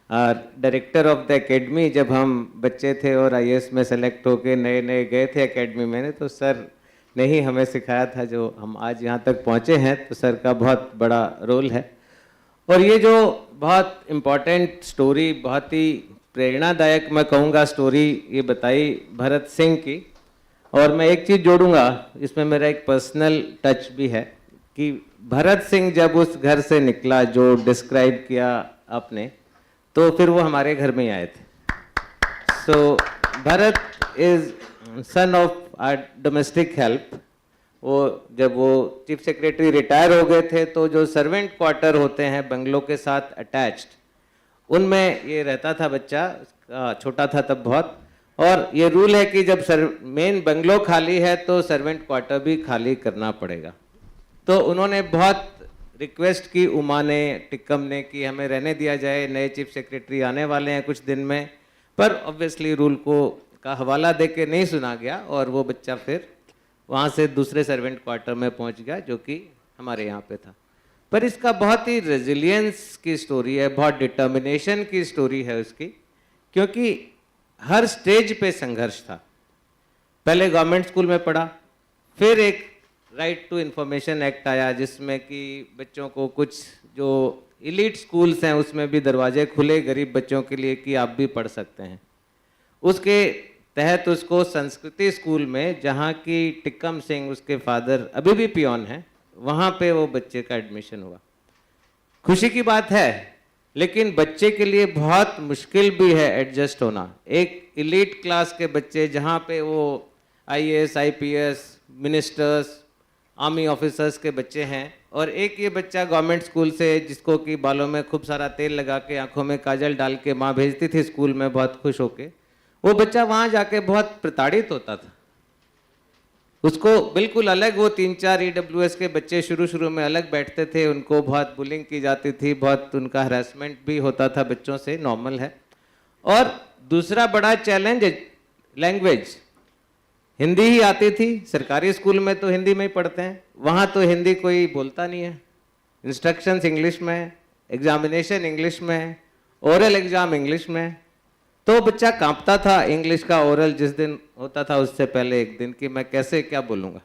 director of the academy. जब हम बच्चे थे और IAS में सेलेक्ट होके नए नए गए थे एकेडमी में, तो सर ने ही हमें सिखाया था जो हम आज यहाँ तक पहुँचे हैं. तो सर का बहुत बड़ा रोल है. और ये जो बहुत इम्पॉर्टेंट स्टोरी, बहुत ही प्रेरणादायक मैं कहूँगा स्टोरी ये बताई भरत सिंह की. और मैं एक चीज़ जोड़ूंगा, इसमें मेरा एक पर्सनल टच भी है कि भरत सिंह जब उस घर से निकला जो डिस्क्राइब किया आपने, तो फिर वो हमारे घर में ही आए थे. So Bharat is son of domestic help. वो जब वो चीफ सेक्रेटरी रिटायर हो गए थे तो जो सर्वेंट क्वार्टर होते हैं बंगलों के साथ अटैच्ड, उनमें ये रहता था बच्चा, छोटा था तब बहुत. और ये रूल है कि जब मेन बंगलो खाली है तो सर्वेंट क्वार्टर भी खाली करना पड़ेगा. तो उन्होंने बहुत रिक्वेस्ट की उमा ने, टिक्कम ने, कि हमें रहने दिया जाए, नए चीफ सेक्रेटरी आने वाले हैं कुछ दिन में. पर ऑब्वियसली रूल को का हवाला दे के नहीं सुना गया और वो बच्चा फिर वहाँ से दूसरे सर्वेंट क्वार्टर में पहुँच गया जो कि हमारे यहाँ पे था। पर इसका बहुत ही रेजिलियंस की स्टोरी है, बहुत डिटर्मिनेशन की स्टोरी है उसकी, क्योंकि हर स्टेज पे संघर्ष था। पहले गवर्नमेंट स्कूल में पढ़ा, फिर एक राइट टू इंफॉर्मेशन एक्ट आया जिसमें कि बच्चों को कुछ जो इलीट स्कूल्स हैं उसमें भी दरवाजे खुले गरीब बच्चों के लिए कि आप भी पढ़ सकते हैं। उसके तहत उसको संस्कृति स्कूल में, जहाँ की टिक्कम सिंह उसके फादर अभी भी पियोन हैं, वहाँ पे वो बच्चे का एडमिशन हुआ। खुशी की बात है, लेकिन बच्चे के लिए बहुत मुश्किल भी है एडजस्ट होना। एक इलीट क्लास के बच्चे जहाँ पे वो IAS, IPS, ministers, army officers के बच्चे हैं, और एक ये बच्चा गवर्नमेंट स्कूल से जिसको कि बालों में खूब सारा तेल लगा के आंखों में काजल डाल के माँ भेजती थी स्कूल में बहुत खुश होके, वो बच्चा वहाँ जाके बहुत प्रताड़ित होता था। उसको बिल्कुल अलग, वो 3-4 EWS के बच्चे शुरू में अलग बैठते थे, उनको बहुत बुलिंग की जाती थी, बहुत उनका हरासमेंट भी होता था बच्चों से, नॉर्मल है। और दूसरा बड़ा चैलेंज लैंग्वेज, हिंदी ही आती थी, सरकारी स्कूल में तो हिंदी में ही पढ़ते हैं, वहाँ तो हिंदी कोई बोलता नहीं है, इंस्ट्रक्शंस इंग्लिश में, एग्जामिनेशन इंग्लिश में, ओरल एग्जाम इंग्लिश में, तो बच्चा कांपता था इंग्लिश का ओरल जिस दिन होता था उससे पहले एक दिन कि मैं कैसे क्या बोलूँगा।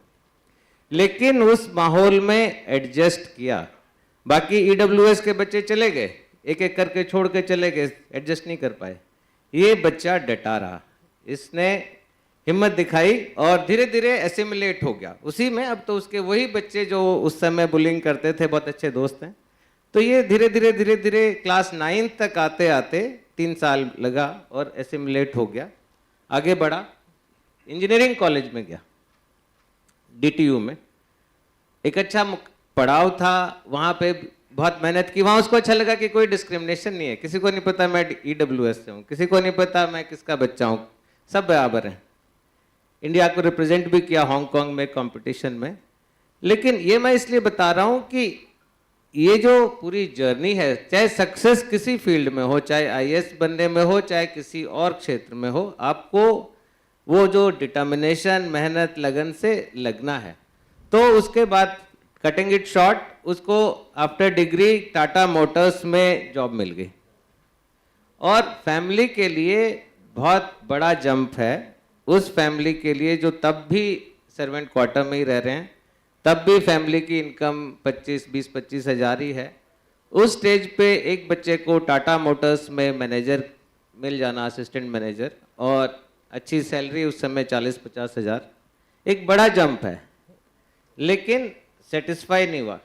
लेकिन उस माहौल में एडजस्ट किया। बाकी EWS के बच्चे चले गए, एक एक करके छोड़ के चले गए, एडजस्ट नहीं कर पाए। ये बच्चा डटा रहा, इसने हिम्मत दिखाई और धीरे धीरे एसिमिलेट हो गया उसी में। अब तो उसके वही बच्चे जो उस समय बुलिंग करते थे बहुत अच्छे दोस्त हैं। तो ये धीरे धीरे क्लास 9 तक आते आते 3 साल लगा और एसिमिलेट हो गया, आगे बढ़ा, इंजीनियरिंग कॉलेज में गया, DTU में। एक अच्छा पड़ाव था, वहाँ पे बहुत मेहनत की। वहाँ उसको अच्छा लगा कि कोई डिस्क्रिमिनेशन नहीं है, किसी को नहीं पता मैं EWS से हूँ, किसी को नहीं पता मैं किसका बच्चा हूँ, सब बराबर हैं। इंडिया को रिप्रेजेंट भी किया हांगकांग में कंपटीशन में। लेकिन ये मैं इसलिए बता रहा हूँ कि ये जो पूरी जर्नी है, चाहे सक्सेस किसी फील्ड में हो, चाहे IAS बनने में हो, चाहे किसी और क्षेत्र में हो, आपको वो जो डिटर्मिनेशन, मेहनत, लगन से लगना है। तो उसके बाद कटिंग इट शॉर्ट, उसको आफ्टर डिग्री टाटा मोटर्स में जॉब मिल गई और फैमिली के लिए बहुत बड़ा जंप है। उस फैमिली के लिए जो तब भी सर्वेंट क्वार्टर में ही रह रहे हैं, तब भी फैमिली की इनकम 20-25 हज़ार ही है। उस स्टेज पे एक बच्चे को टाटा मोटर्स में मैनेजर मिल जाना, असिस्टेंट मैनेजर, और अच्छी सैलरी उस समय 40-50 हज़ार, एक बड़ा जंप है। लेकिन सेटिस्फाई नहीं हुआ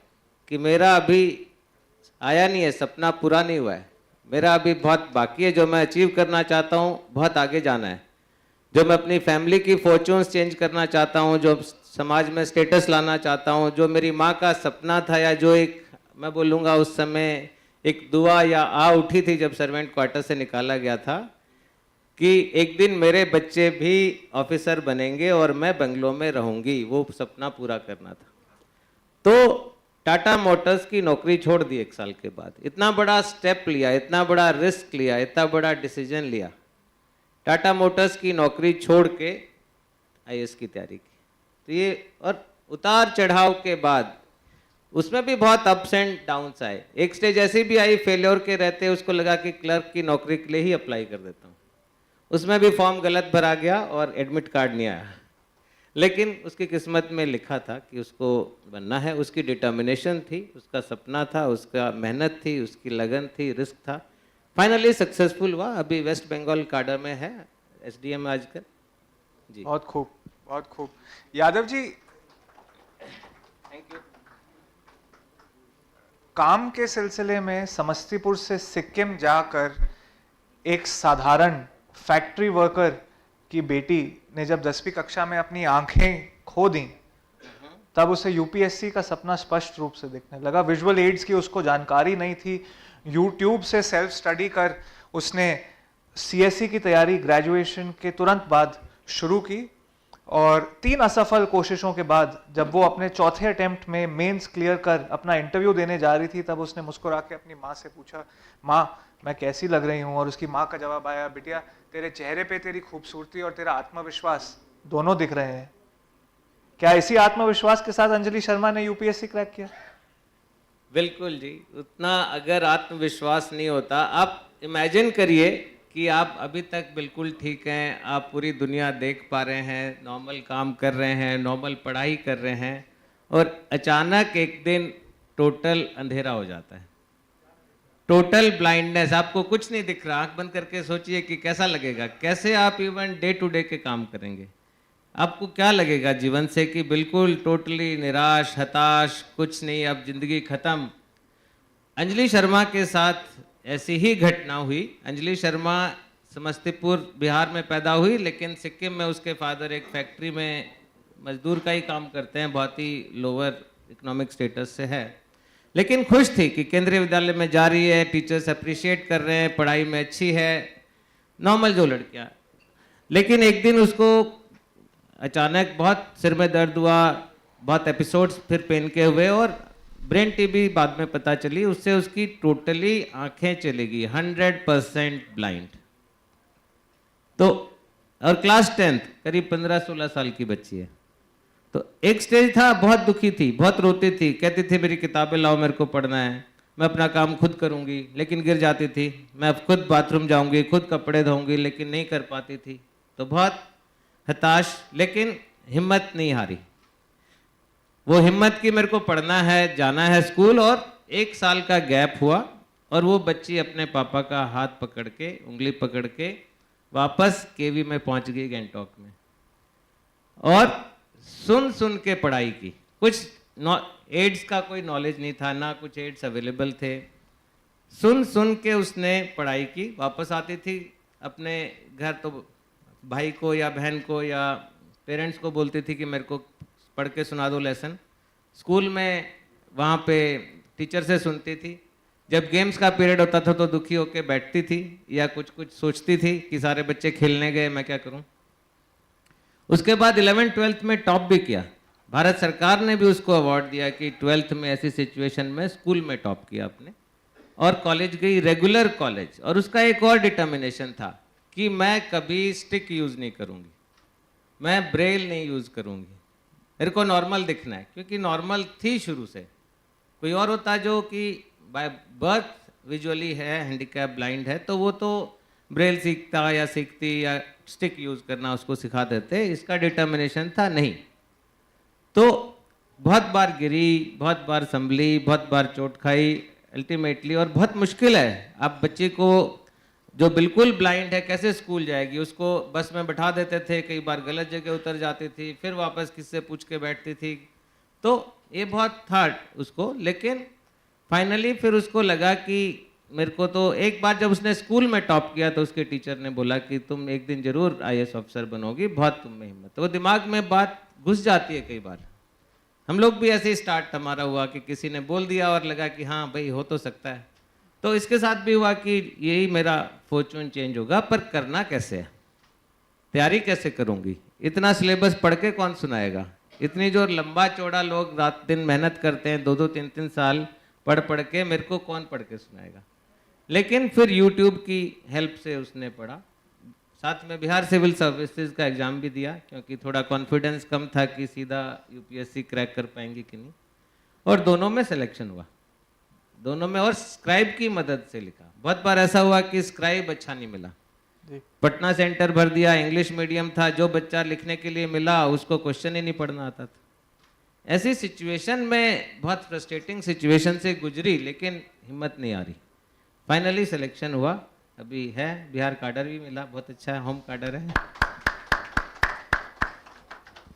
कि मेरा अभी आया नहीं है, सपना पूरा नहीं हुआ है, मेरा अभी बहुत बाकी है, जो मैं अचीव करना चाहता हूँ, बहुत आगे जाना है, जो मैं अपनी फैमिली की फॉर्चून्स चेंज करना चाहता हूँ, जो समाज में स्टेटस लाना चाहता हूँ, जो मेरी माँ का सपना था, या जो एक मैं बोलूँगा उस समय एक दुआ या आ उठी थी जब सर्वेंट क्वार्टर से निकाला गया था कि एक दिन मेरे बच्चे भी ऑफिसर बनेंगे और मैं बंगलों में रहूँगी, वो सपना पूरा करना था। तो टाटा मोटर्स की नौकरी छोड़ दी 1 साल के बाद। इतना बड़ा स्टेप लिया, इतना बड़ा रिस्क लिया, इतना बड़ा डिसीजन लिया, टाटा मोटर्स की नौकरी छोड़ के IAS की तैयारी की। तो ये और उतार चढ़ाव के बाद उसमें भी बहुत अप्स एंड डाउन्स आए। एक स्टेज ऐसी भी आई फेल्योर के रहते, उसको लगा कि क्लर्क की नौकरी के लिए ही अप्लाई कर देता हूँ, उसमें भी फॉर्म गलत भरा गया और एडमिट कार्ड नहीं आया। लेकिन उसकी किस्मत में लिखा था कि उसको बनना है, उसकी डिटर्मिनेशन थी, उसका सपना था, उसका मेहनत थी, उसकी लगन थी, रिस्क था, फाइनली सक्सेसफुल हुआ। अभी वेस्ट बंगाल काडर में है, SDM आजकल जी। बहुत खूब, बहुत खूब। Yadav ji, thank you. काम के सिलसिले में समस्तीपुर से सिक्किम जाकर एक साधारण फैक्ट्री वर्कर की बेटी ने जब 10वीं कक्षा में अपनी आंखें खो दी, तब उसे UPSC का सपना स्पष्ट रूप से दिखने लगा। विजुअल एड्स की उसको जानकारी नहीं थी। YouTube से सेल्फ स्टडी कर उसने CSE की तैयारी ग्रेजुएशन के तुरंत बाद शुरू की और 3 असफल कोशिशों के बाद जब वो अपने चौथे अटेम्प्ट में मेंस क्लियर कर अपना इंटरव्यू देने जा रही थी, तब उसने मुस्कुरा के अपनी माँ से पूछा, माँ मैं कैसी लग रही हूँ, और उसकी माँ का जवाब आया, बिटिया तेरे चेहरे पे तेरी खूबसूरती और तेरा आत्मविश्वास दोनों दिख रहे हैं। क्या इसी आत्मविश्वास के साथ अंजलि शर्मा ने यूपीएससी क्रैक किया? बिल्कुल जी, उतना अगर आत्मविश्वास नहीं होता, आप इमेजिन करिए कि आप अभी तक बिल्कुल ठीक हैं, आप पूरी दुनिया देख पा रहे हैं, नॉर्मल काम कर रहे हैं, नॉर्मल पढ़ाई कर रहे हैं, और अचानक एक दिन टोटल अंधेरा हो जाता है, टोटल ब्लाइंडनेस, आपको कुछ नहीं दिख रहा। आंख बंद करके सोचिए कि कैसा लगेगा, कैसे आप इवन डे टू डे के काम करेंगे, आपको क्या लगेगा जीवन से कि बिल्कुल टोटली निराश, हताश, कुछ नहीं, अब जिंदगी खत्म। अंजलि शर्मा के साथ ऐसी ही घटना हुई। अंजलि शर्मा समस्तीपुर बिहार में पैदा हुई, लेकिन सिक्किम में उसके फादर एक फैक्ट्री में मजदूर का ही काम करते हैं, बहुत ही लोअर इकोनॉमिक स्टेटस से है, लेकिन खुश थी कि केंद्रीय विद्यालय में जा रही है, टीचर्स अप्रिशिएट कर रहे हैं, पढ़ाई में अच्छी है, नॉर्मल जो लड़कियां। लेकिन एक दिन उसको अचानक बहुत सिर में दर्द हुआ, बहुत एपिसोड्स फिर पेन के हुए, और ब्रेन टीबी बाद में पता चली, उससे उसकी टोटली आंखें चली गई, 100% ब्लाइंड। तो और क्लास 10th, करीब 15-16 साल की बच्ची है। तो एक स्टेज था, बहुत दुखी थी, बहुत रोती थी, कहती थी मेरी किताबें लाओ, मेरे को पढ़ना है, मैं अपना काम खुद करूंगी, लेकिन गिर जाती थी, मैं अब खुद बाथरूम जाऊंगी, खुद कपड़े धोऊंगी, लेकिन नहीं कर पाती थी। तो बहुत हताश, लेकिन हिम्मत नहीं हारी। वो हिम्मत की मेरे को पढ़ना है, जाना है स्कूल, और 1 साल का गैप हुआ, और वो बच्ची अपने पापा का हाथ पकड़ के, उंगली पकड़ के वापस केवी में पहुंच गई, गैंगटॉक में, और सुन सुन के पढ़ाई की। कुछ एड्स का कोई नॉलेज नहीं था, ना कुछ एड्स अवेलेबल थे, सुन सुन के उसने पढ़ाई की। वापस आती थी अपने घर, तो भाई को या बहन को या पेरेंट्स को बोलती थी कि मेरे को पढ़ के सुना दो लेसन। स्कूल में वहाँ पे टीचर से सुनती थी, जब गेम्स का पीरियड होता था तो दुखी होकर बैठती थी, या कुछ कुछ सोचती थी कि सारे बच्चे खेलने गए, मैं क्या करूँ। उसके बाद 11th-12th में टॉप भी किया, भारत सरकार ने भी उसको अवार्ड दिया कि 12th में ऐसी सिचुएशन में स्कूल में टॉप किया आपने, और कॉलेज गई, रेगुलर कॉलेज। और उसका एक और डिटर्मिनेशन था कि मैं कभी स्टिक यूज़ नहीं करूँगी, मैं ब्रेल नहीं यूज़ करूँगी, मेरे को नॉर्मल दिखना है, क्योंकि नॉर्मल थी शुरू से। कोई और होता जो कि बाय बर्थ विजुअली है, हैंडीकैप, ब्लाइंड है, तो वो तो ब्रेल सीखता या सीखती या स्टिक यूज़ करना उसको सिखा देते, इसका डिटर्मिनेशन था नहीं। तो बहुत बार गिरी, बहुत बार संभली, बहुत बार चोट खाई अल्टीमेटली, और बहुत मुश्किल है। आप बच्चे को जो बिल्कुल ब्लाइंड है कैसे स्कूल जाएगी, उसको बस में बैठा देते थे, कई बार गलत जगह उतर जाती थी, फिर वापस किससे पूछ के बैठती थी, तो ये बहुत था उसको। लेकिन फाइनली फिर उसको लगा कि मेरे को तो, एक बार जब उसने स्कूल में टॉप किया तो उसके टीचर ने बोला कि तुम एक दिन जरूर IAS ऑफिसर बनोगी, बहुत तुम में हिम्मत। तो वो दिमाग में बात घुस जाती है कई बार। हम लोग भी ऐसे ही स्टार्ट हमारा हुआ कि किसी ने बोल दिया और लगा कि हाँ भाई हो तो सकता है। तो इसके साथ भी हुआ कि यही मेरा फॉर्चून चेंज होगा, पर करना कैसे है, तैयारी कैसे करूँगी, इतना सिलेबस पढ़ के कौन सुनाएगा, इतनी जो लंबा चौड़ा लोग रात दिन मेहनत करते हैं, 2-2, 3-3 साल पढ़ पढ़ के, मेरे को कौन पढ़ के सुनाएगा। लेकिन फिर YouTube की हेल्प से उसने पढ़ा, साथ में बिहार सिविल सर्विसेज का एग्ज़ाम भी दिया, क्योंकि थोड़ा कॉन्फिडेंस कम था कि सीधा UPSC क्रैक कर पाएंगे कि नहीं, और दोनों में सिलेक्शन हुआ, दोनों में, और स्क्राइब की मदद से लिखा। बहुत बार ऐसा हुआ कि स्क्राइब अच्छा नहीं मिला, पटना सेंटर भर दिया, इंग्लिश मीडियम था, जो बच्चा लिखने के लिए मिला उसको क्वेश्चन ही नहीं पढ़ना आता था। ऐसी सिचुएशन में, बहुत फ्रस्ट्रेटिंग सिचुएशन से गुजरी, लेकिन हिम्मत नहीं आ रही। फाइनली सिलेक्शन हुआ, अभी है, बिहार कैडर भी मिला, बहुत अच्छा है, होम कैडर है।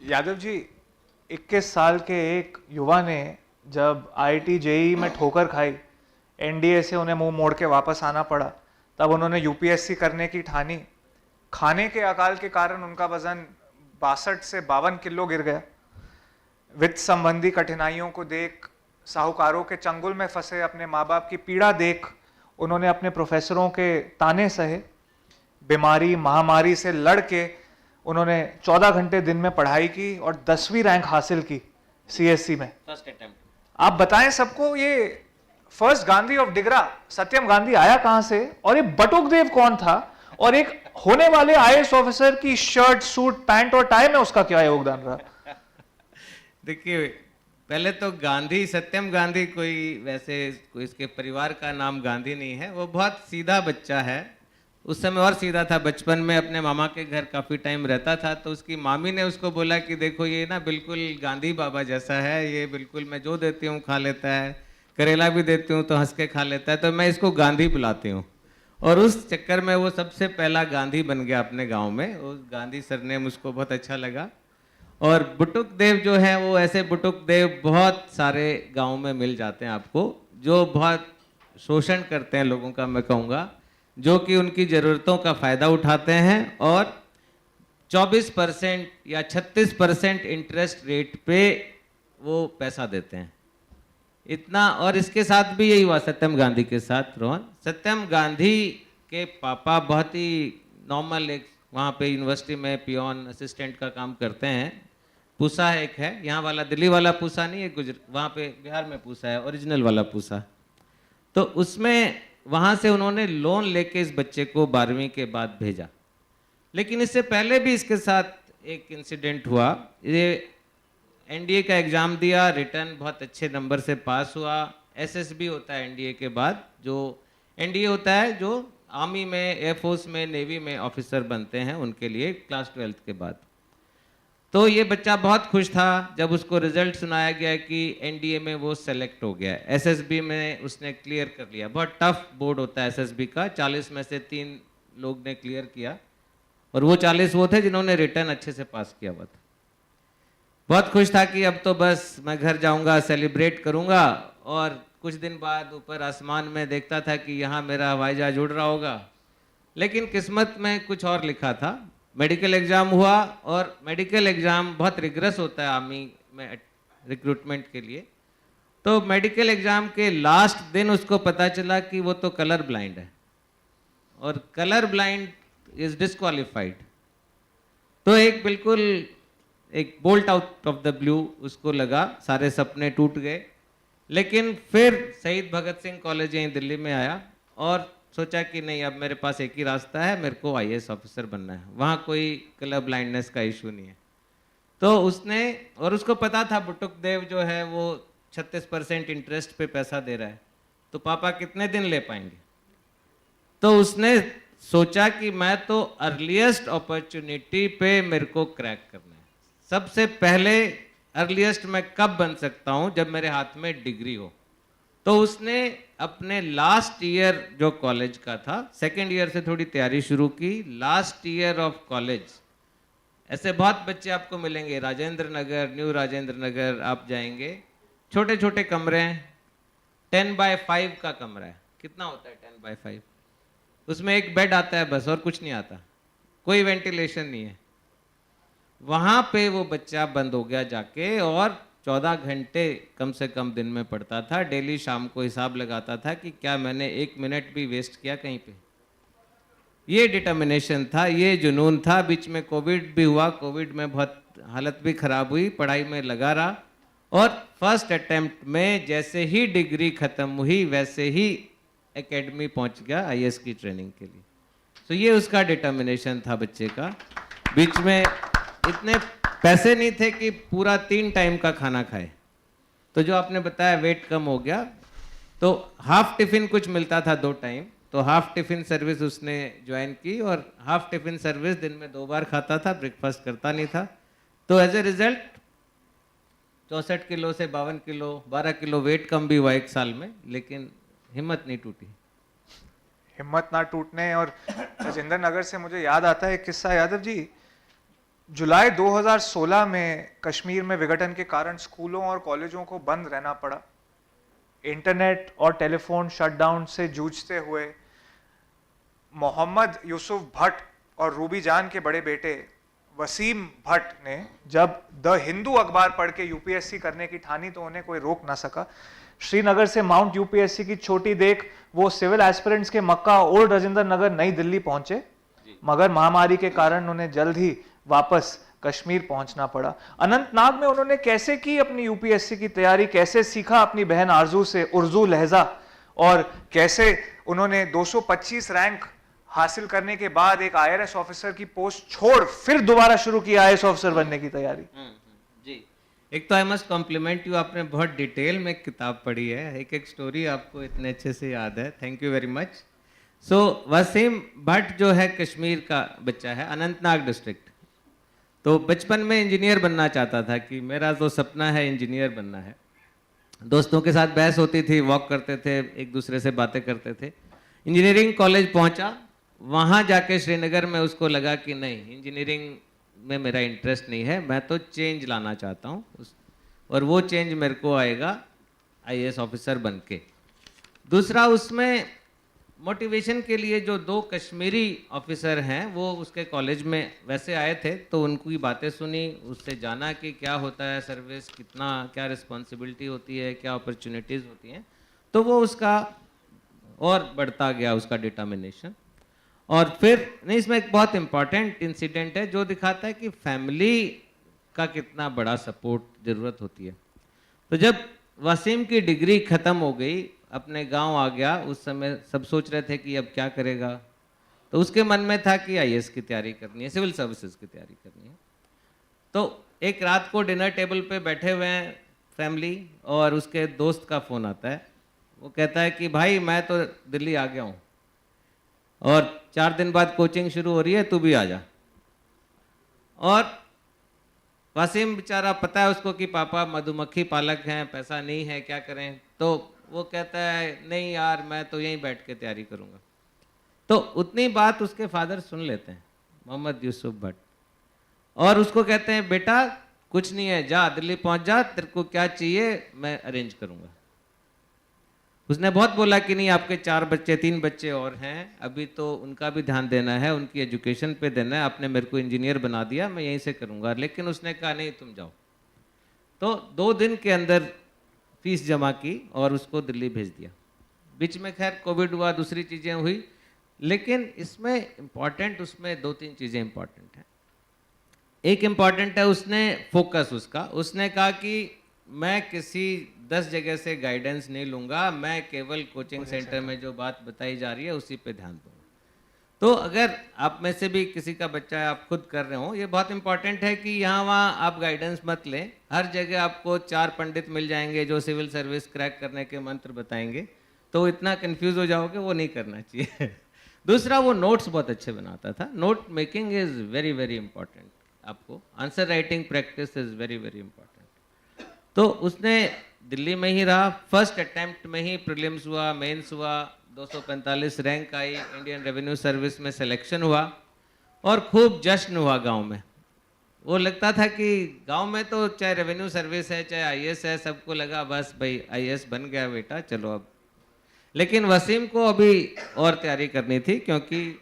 यादव जी, 21 साल के एक युवा ने जब IIT JEE में ठोकर खाई, NDA से उन्हें मुंह मोड़ के वापस आना पड़ा, तब उन्होंने UPSC करने की ठानी। खाने के अकाल के कारण उनका वजन 62 से 52 किलो गिर गया। वित्त संबंधी कठिनाइयों को देख, साहूकारों के चंगुल में फंसे अपने माँ बाप की पीड़ा देख, उन्होंने अपने प्रोफेसरों के ताने सहे, बीमारी महामारी से लड़ के उन्होंने 14 घंटे दिन में पढ़ाई की और 10वीं रैंक हासिल की CSC में, फर्स्ट अटेम्प्ट। आप बताएं सबको, ये फर्स्ट गांधी ऑफ डिगरा सत्यम गांधी आया कहां से, और ये बटुकदेव कौन था, और एक होने वाले आईएएस ऑफिसर की शर्ट सूट पैंट और टाई में उसका क्या योगदान रहा? देखिए, पहले तो गांधी, सत्यम गांधी कोई वैसे कोई इसके परिवार का नाम गांधी नहीं है, वो बहुत सीधा बच्चा है। उस समय और सीधा था, बचपन में अपने मामा के घर काफ़ी टाइम रहता था, तो उसकी मामी ने उसको बोला कि देखो ये ना बिल्कुल गांधी बाबा जैसा है, ये बिल्कुल मैं जो देती हूँ खा लेता है, करेला भी देती हूँ तो हंस के खा लेता है, तो मैं इसको गांधी बुलाती हूँ। और उस चक्कर में वो सबसे पहला गांधी बन गया अपने गाँव में। उस गांधी सरनेम उसको बहुत अच्छा लगा। और बुटुकदेव जो है, वो ऐसे बुटुकदेव बहुत सारे गाँव में मिल जाते हैं आपको, जो बहुत शोषण करते हैं लोगों का, मैं कहूँगा, जो कि उनकी ज़रूरतों का फ़ायदा उठाते हैं और 24% या 36% इंटरेस्ट रेट पे वो पैसा देते हैं, इतना। और इसके साथ भी यही हुआ सत्यम गांधी के साथ, रोहन। सत्यम गांधी के पापा बहुत ही नॉर्मल, एक वहाँ पे यूनिवर्सिटी में पियोन असिस्टेंट का काम करते हैं। पूसा एक है, यहाँ वाला दिल्ली वाला पूसा नहीं है, वहाँ पे बिहार में पूसा है, ओरिजिनल वाला पूसा। तो उसमें वहाँ से उन्होंने लोन लेके इस बच्चे को 12वीं के बाद भेजा। लेकिन इससे पहले भी इसके साथ एक इंसिडेंट हुआ। ये एनडीए का एग्ज़ाम दिया, रिटर्न बहुत अच्छे नंबर से पास हुआ। एसएसबी होता है एनडीए के बाद, जो एनडीए होता है जो आर्मी में, एयरफोर्स में, नेवी में ऑफिसर बनते हैं, उनके लिए क्लास 12th के बाद। तो ये बच्चा बहुत खुश था जब उसको रिजल्ट सुनाया गया कि एनडीए में वो सेलेक्ट हो गया। एसएसबी में उसने क्लियर कर लिया। बहुत टफ बोर्ड होता है एसएसबी का, 40 में से 3 लोग ने क्लियर किया, और वो 40 वो थे जिन्होंने रिटर्न अच्छे से पास किया हुआ था। बहुत खुश था कि अब तो बस मैं घर जाऊंगा, सेलिब्रेट करूंगा। और कुछ दिन बाद ऊपर आसमान में देखता था कि यहाँ मेरा हवाई जहाज उड़ रहा होगा, लेकिन किस्मत में कुछ और लिखा था। मेडिकल एग्ज़ाम हुआ, और मेडिकल एग्ज़ाम बहुत रिग्रेस होता है आर्मी में रिक्रूटमेंट के लिए। तो मेडिकल एग्ज़ाम के लास्ट दिन उसको पता चला कि वो तो कलर ब्लाइंड है, और कलर ब्लाइंड इज़ डिस्क्वालिफाइड। तो एक बिल्कुल एक bolt out of the blue उसको लगा, सारे सपने टूट गए। लेकिन फिर शहीद भगत सिंह कॉलेज यहीं दिल्ली में आया और सोचा कि नहीं, अब मेरे पास एक ही रास्ता है, मेरे को आईएएस ऑफिसर बनना है। वहाँ कोई कलर ब्लाइंडनेस का इशू नहीं है। तो उसने, और उसको पता था बुटुकदेव जो है वो 36% इंटरेस्ट पे पैसा दे रहा है, तो पापा कितने दिन ले पाएंगे। तो उसने सोचा कि मैं तो अर्लीस्ट अपॉर्चुनिटी पे मेरे को क्रैक करना है। सबसे पहले अर्लीस्ट मैं कब बन सकता हूँ, जब मेरे हाथ में डिग्री हो। तो उसने अपने लास्ट ईयर जो कॉलेज का था, सेकेंड ईयर से थोड़ी तैयारी शुरू की। लास्ट ईयर ऑफ कॉलेज, ऐसे बहुत बच्चे आपको मिलेंगे, राजेंद्र नगर, न्यू राजेंद्र नगर आप जाएंगे, छोटे छोटे कमरे हैं, 10x5 का कमरा है। कितना होता है 10x5? उसमें एक बेड आता है बस, और कुछ नहीं आता, कोई वेंटिलेशन नहीं है। वहाँ पे वो बच्चा बंद हो गया जाके, और 14 घंटे कम से कम दिन में पढ़ता था। डेली शाम को हिसाब लगाता था कि क्या मैंने 1 मिनट भी वेस्ट किया कहीं पे। ये डिटर्मिनेशन था, ये जुनून था। बीच में कोविड भी हुआ, कोविड में बहुत हालत भी खराब हुई, पढ़ाई में लगा रहा, और फर्स्ट अटेम्प्ट में जैसे ही डिग्री खत्म हुई वैसे ही एकेडमी पहुंच गया आईएएस की ट्रेनिंग के लिए। तो ये उसका डिटर्मिनेशन था बच्चे का। बीच में इतने पैसे नहीं थे कि पूरा 3 टाइम का खाना खाए। तो जो आपने बताया वेट कम हो गया, तो हाफ टिफिन कुछ मिलता था 2 टाइम, तो हाफ टिफिन सर्विस उसने ज्वाइन की, और हाफ टिफिन सर्विस दिन में 2 बार खाता था, ब्रेकफास्ट करता नहीं था। तो एज ए रिजल्ट 64 किलो से 52 किलो, 12 किलो वेट कम भी हुआ 1 साल में, लेकिन हिम्मत नहीं टूटी। हिम्मत ना टूटने। और राजेंद्र नगर से मुझे याद आता है किस्सा, यादव जी, जुलाई 2016 में कश्मीर में विघटन के कारण स्कूलों और कॉलेजों को बंद रहना पड़ा। इंटरनेट और टेलीफोन शटडाउन से जूझते हुए मोहम्मद यूसुफ भट्ट और रूबी जान के बड़े बेटे वसीम भट्ट ने जब द हिंदू अखबार पढ़ के यूपीएससी करने की ठानी, तो उन्हें कोई रोक ना सका। श्रीनगर से माउंट यूपीएससी की छोटी देख वो सिविल एस्पिरेंट्स के मक्का ओल्ड राजेंद्र नगर नई दिल्ली पहुंचे, मगर महामारी के कारण उन्हें जल्द ही वापस कश्मीर पहुंचना पड़ा। अनंतनाग में उन्होंने कैसे की अपनी यूपीएससी की तैयारी, कैसे सीखा अपनी बहन आरजू से उर्दू लहजा, और कैसे उन्होंने 225 रैंक हासिल करने के बाद एक आईआरएस ऑफिसर की पोस्ट छोड़ फिर दोबारा शुरू की आईएएस ऑफिसर बनने की तैयारी। जी, एक तो आई मस्ट कॉम्प्लीमेंट यू, आपने बहुत डिटेल में किताब पढ़ी है, एक एक स्टोरी आपको इतने अच्छे से याद है, थैंक यू वेरी मच। सो वसीम भट्ट जो है कश्मीर का बच्चा है, अनंतनाग डिस्ट्रिक्ट। तो बचपन में इंजीनियर बनना चाहता था कि मेरा तो सपना है इंजीनियर बनना है। दोस्तों के साथ बहस होती थी, वॉक करते थे, एक दूसरे से बातें करते थे। इंजीनियरिंग कॉलेज पहुंचा, वहाँ जाके श्रीनगर में उसको लगा कि नहीं, इंजीनियरिंग में मेरा इंटरेस्ट नहीं है, मैं तो चेंज लाना चाहता हूँ, और वो चेंज मेरे को आएगा आईएएस ऑफिसर बन के। दूसरा, उसमें मोटिवेशन के लिए जो 2 कश्मीरी ऑफिसर हैं वो उसके कॉलेज में वैसे आए थे, तो उनकी बातें सुनी, उससे जाना कि क्या होता है सर्विस, कितना क्या रिस्पॉन्सिबिलिटी होती है, क्या अपॉर्चुनिटीज़ होती हैं, तो वो उसका और बढ़ता गया उसका डिटर्मिनेशन। और फिर नहीं, इसमें एक बहुत इंपॉर्टेंट इंसिडेंट है जो दिखाता है कि फैमिली का कितना बड़ा सपोर्ट ज़रूरत होती है। तो जब वसीम की डिग्री ख़त्म हो गई, अपने गांव आ गया, उस समय सब सोच रहे थे कि अब क्या करेगा, तो उसके मन में था कि आईएएस की तैयारी करनी है, सिविल सर्विसेज की तैयारी करनी है। तो एक रात को डिनर टेबल पे बैठे हुए हैं फैमिली, और उसके दोस्त का फ़ोन आता है। वो कहता है कि भाई मैं तो दिल्ली आ गया हूँ, और 4 दिन बाद कोचिंग शुरू हो रही है, तू भी आ जा। और वसीम बेचारा, पता है उसको कि पापा मधुमक्खी पालक हैं, पैसा नहीं है, क्या करें। तो वो कहता है नहीं यार, मैं तो यहीं बैठ के तैयारी करूँगा। तो उतनी बात उसके फादर सुन लेते हैं, मोहम्मद यूसुफ भट्ट, और उसको कहते हैं बेटा कुछ नहीं है, जा दिल्ली पहुँच जा, तेरे को क्या चाहिए मैं अरेंज करूँगा। उसने बहुत बोला कि नहीं, आपके 4 बच्चे 3 बच्चे और हैं, अभी तो उनका भी ध्यान देना है, उनकी एजुकेशन पे देना है, आपने मेरे को इंजीनियर बना दिया, मैं यहीं से करूँगा। लेकिन उसने कहा नहीं, तुम जाओ। तो 2 दिन के अंदर फीस जमा की और उसको दिल्ली भेज दिया। बीच में खैर कोविड हुआ, दूसरी चीज़ें हुई, लेकिन इसमें इम्पॉर्टेंट, उसमें 2-3 चीज़ें इम्पॉर्टेंट हैं। एक इम्पॉर्टेंट है, उसने फोकस उसने कहा कि मैं किसी 10 जगह से गाइडेंस नहीं लूँगा, मैं केवल कोचिंग सेंटर में जो बात बताई जा रही है उसी पे ध्यान दूँगा। तो अगर आप में से भी किसी का बच्चा है, आप खुद कर रहे हो, ये बहुत इंपॉर्टेंट है कि यहाँ वहाँ आप गाइडेंस मत लें। हर जगह आपको 4 पंडित मिल जाएंगे जो सिविल सर्विस क्रैक करने के मंत्र बताएंगे, तो इतना कंफ्यूज हो जाओगे, वो नहीं करना चाहिए। दूसरा, वो नोट्स बहुत अच्छे बनाता था। Note making is very very important, आपको answer writing practice is very very important. तो उसने दिल्ली में ही रहा, फर्स्ट अटेम्प्ट में ही प्रीलिम्स हुआ, मेंस हुआ, 245 रैंक आई, इंडियन रेवेन्यू सर्विस में सिलेक्शन हुआ, और खूब जश्न हुआ गांव में। वो लगता था कि गांव में तो चाहे रेवेन्यू सर्विस है चाहे आईएएस है, सबको लगा बस भाई आईएएस बन गया बेटा, चलो अब। लेकिन वसीम को अभी और तैयारी करनी थी, क्योंकि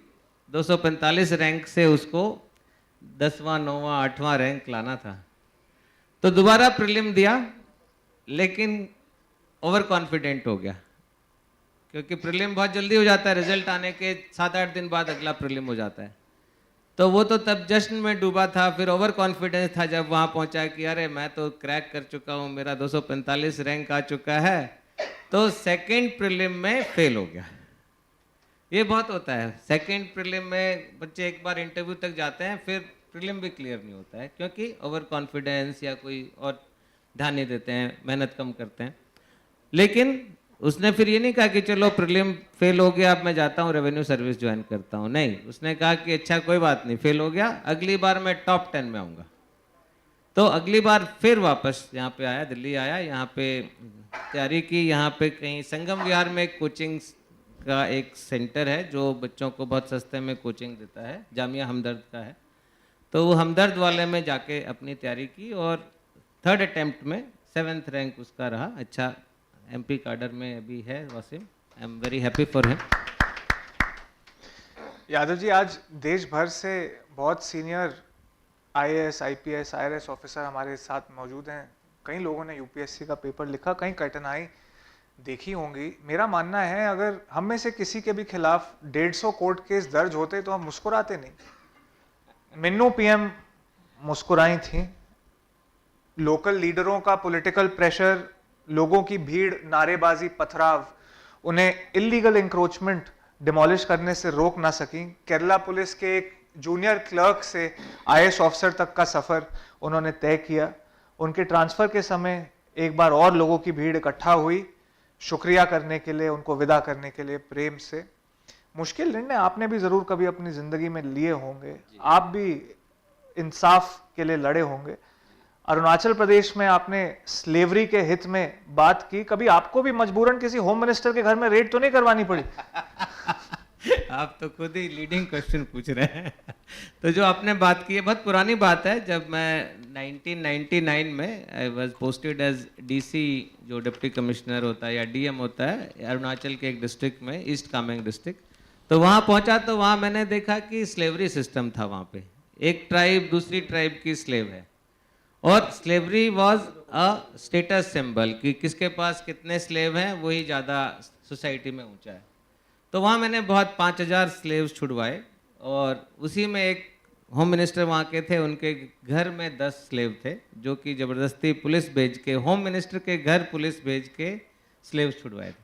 245 रैंक से उसको 10वां 9वां 8वां रैंक लाना था। तो दोबारा प्रीलिम दिया, लेकिन ओवर कॉन्फिडेंट हो गया, क्योंकि प्रीलिम बहुत जल्दी हो जाता है, रिजल्ट आने के 7-8 दिन बाद अगला प्रीलिम हो जाता है। तो वो तो तब जश्न में डूबा था, फिर ओवर कॉन्फिडेंस था जब वहाँ पहुँचा कि अरे मैं तो क्रैक कर चुका हूँ, मेरा 245 रैंक आ चुका है। तो सेकेंड प्रीलिम में फेल हो गया। ये बहुत होता है, सेकेंड प्रीलिम में बच्चे एक बार इंटरव्यू तक जाते हैं, फिर प्रीलिम भी क्लियर नहीं होता है, क्योंकि ओवर कॉन्फिडेंस या कोई और ध्यान नहीं देते हैं, मेहनत कम करते हैं। लेकिन उसने फिर ये नहीं कहा कि चलो प्रीलिम फेल हो गया, अब मैं जाता हूँ रेवेन्यू सर्विस ज्वाइन करता हूँ, नहीं, उसने कहा कि अच्छा कोई बात नहीं, फेल हो गया, अगली बार मैं टॉप 10 में आऊँगा। तो अगली बार फिर वापस यहाँ पे आया, दिल्ली आया, यहाँ पे तैयारी की। यहाँ पे कहीं संगम विहार में कोचिंग का एक सेंटर है जो बच्चों को बहुत सस्ते में कोचिंग देता है, जामिया हमदर्द का है। तो वो हमदर्द वाले में जाके अपनी तैयारी की, और 3rd अटेम्प्ट में 7th रैंक उसका रहा। अच्छा एमपी काडर में अभी है Wasim, I am very happy for him. Yadav ji, आज देश भर से बहुत senior IAS, IPS, IRS officer हमारे साथ मौजूद हैं। कई लोगों ने यूपीएससी का पेपर लिखा, कई कठिनाई देखी होंगी। मेरा मानना है अगर हम में से किसी के भी खिलाफ 150 कोर्ट केस दर्ज होते तो हम मुस्कुराते नहीं। मिन्नू पीएम मुस्कुराई थी। लोकल लीडरों का पॉलिटिकल प्रेशर, लोगों की भीड़, नारेबाजी, पथराव उन्हें इलीगल इंक्रोचमेंट डिमोलिश करने से रोक ना सकी। केरला पुलिस के एक जूनियर क्लर्क से आईएएस ऑफिसर तक का सफर उन्होंने तय किया। उनके ट्रांसफर के समय एक बार और लोगों की भीड़ इकट्ठा हुई, शुक्रिया करने के लिए, उनको विदा करने के लिए प्रेम से। मुश्किल निर्णय आपने भी जरूर कभी अपनी जिंदगी में लिए होंगे, आप भी इंसाफ के लिए लड़े होंगे। अरुणाचल प्रदेश में आपने स्लेवरी के हित में बात की, कभी आपको भी मजबूरन किसी होम मिनिस्टर के घर में रेड तो नहीं करवानी पड़ी? आप तो खुद ही लीडिंग क्वेश्चन पूछ रहे हैं। तो जो आपने बात की है बहुत पुरानी बात है। जब मैं 1999 में I was posted as DC, जो डिप्टी कमिश्नर होता है या डीएम होता है अरुणाचल के एक डिस्ट्रिक्ट में, ईस्ट कामेंग डिस्ट्रिक्ट। तो वहाँ पहुँचा तो वहाँ मैंने देखा कि स्लेवरी सिस्टम था। वहाँ पे एक ट्राइब दूसरी ट्राइब की स्लेव है, और slavery was a status symbol कि किसके पास कितने स्लेव हैं वही ज़्यादा सोसाइटी में ऊंचा है। तो वहाँ मैंने बहुत 5000 स्लेव्स छुड़वाए, और उसी में एक होम मिनिस्टर वहाँ के थे, उनके घर में 10 स्लेव थे, जो कि ज़बरदस्ती पुलिस भेज के, होम मिनिस्टर के घर पुलिस भेज के स्लेव्स छुड़वाए थे,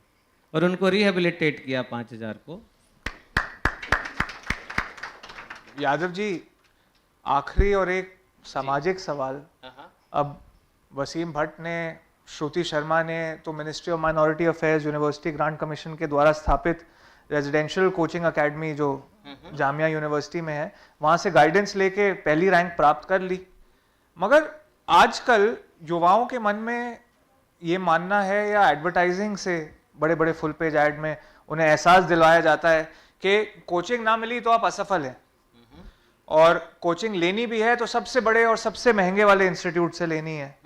और उनको रिहेबिलिटेट किया 5000 को। यादव जी, आखिरी और एक सामाजिक सवाल। अब वसीम भट्ट ने, श्रुति शर्मा ने तो ministry of minority affairs, university grant commission के द्वारा स्थापित रेजिडेंशियल कोचिंग एकेडमी जो जामिया यूनिवर्सिटी में है, वहाँ से गाइडेंस लेके पहली रैंक प्राप्त कर ली। मगर आजकल युवाओं के मन में ये मानना है, या एडवर्टाइजिंग से बड़े बड़े फुल पेज ऐड में उन्हें एहसास दिलवाया जाता है कि कोचिंग ना मिली तो आप असफल हैं, और कोचिंग लेनी भी है तो सबसे बड़े और सबसे महंगे वाले इंस्टीट्यूट से लेनी है।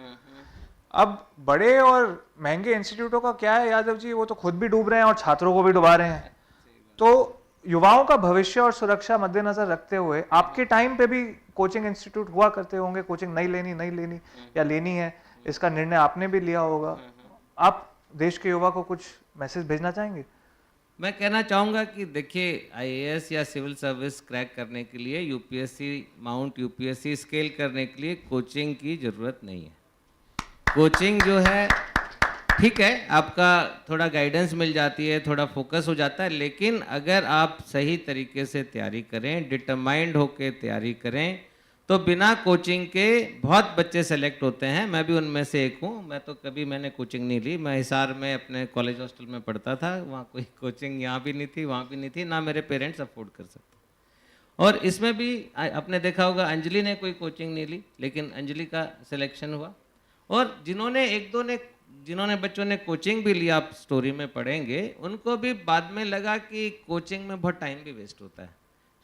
अब बड़े और महंगे इंस्टीट्यूटों का क्या है यादव जी, वो तो खुद भी डूब रहे हैं और छात्रों को भी डुबा रहे हैं। तो युवाओं का भविष्य और सुरक्षा मद्देनजर रखते हुए आपके टाइम पे भी कोचिंग इंस्टीट्यूट हुआ करते होंगे, कोचिंग नहीं लेनी या लेनी है, इसका निर्णय आपने भी लिया होगा। आप देश के युवा को कुछ मैसेज भेजना चाहेंगे? मैं कहना चाहूँगा कि देखिए, आईएएस या सिविल सर्विस क्रैक करने के लिए, यूपीएससी, माउंट यूपीएससी स्केल करने के लिए कोचिंग की ज़रूरत नहीं है। कोचिंग जो है ठीक है, आपका थोड़ा गाइडेंस मिल जाती है, थोड़ा फोकस हो जाता है, लेकिन अगर आप सही तरीके से तैयारी करें, डिटरमाइंड होकर तैयारी करें, तो बिना कोचिंग के बहुत बच्चे सेलेक्ट होते हैं। मैं भी उनमें से एक हूँ। मैं तो कभी मैंने कोचिंग नहीं ली। मैं हिसार में अपने कॉलेज हॉस्टल में पढ़ता था, वहाँ कोई कोचिंग यहाँ भी नहीं थी, वहाँ भी नहीं थी, ना मेरे पेरेंट्स अफोर्ड कर सकते। और इसमें भी आपने देखा होगा, अंजलि ने कोई कोचिंग नहीं ली, लेकिन अंजलि का सिलेक्शन हुआ। और जिन्होंने बच्चों ने कोचिंग भी लिया, आप स्टोरी में पढ़ेंगे, उनको भी बाद में लगा कि कोचिंग में बहुत टाइम भी वेस्ट होता है।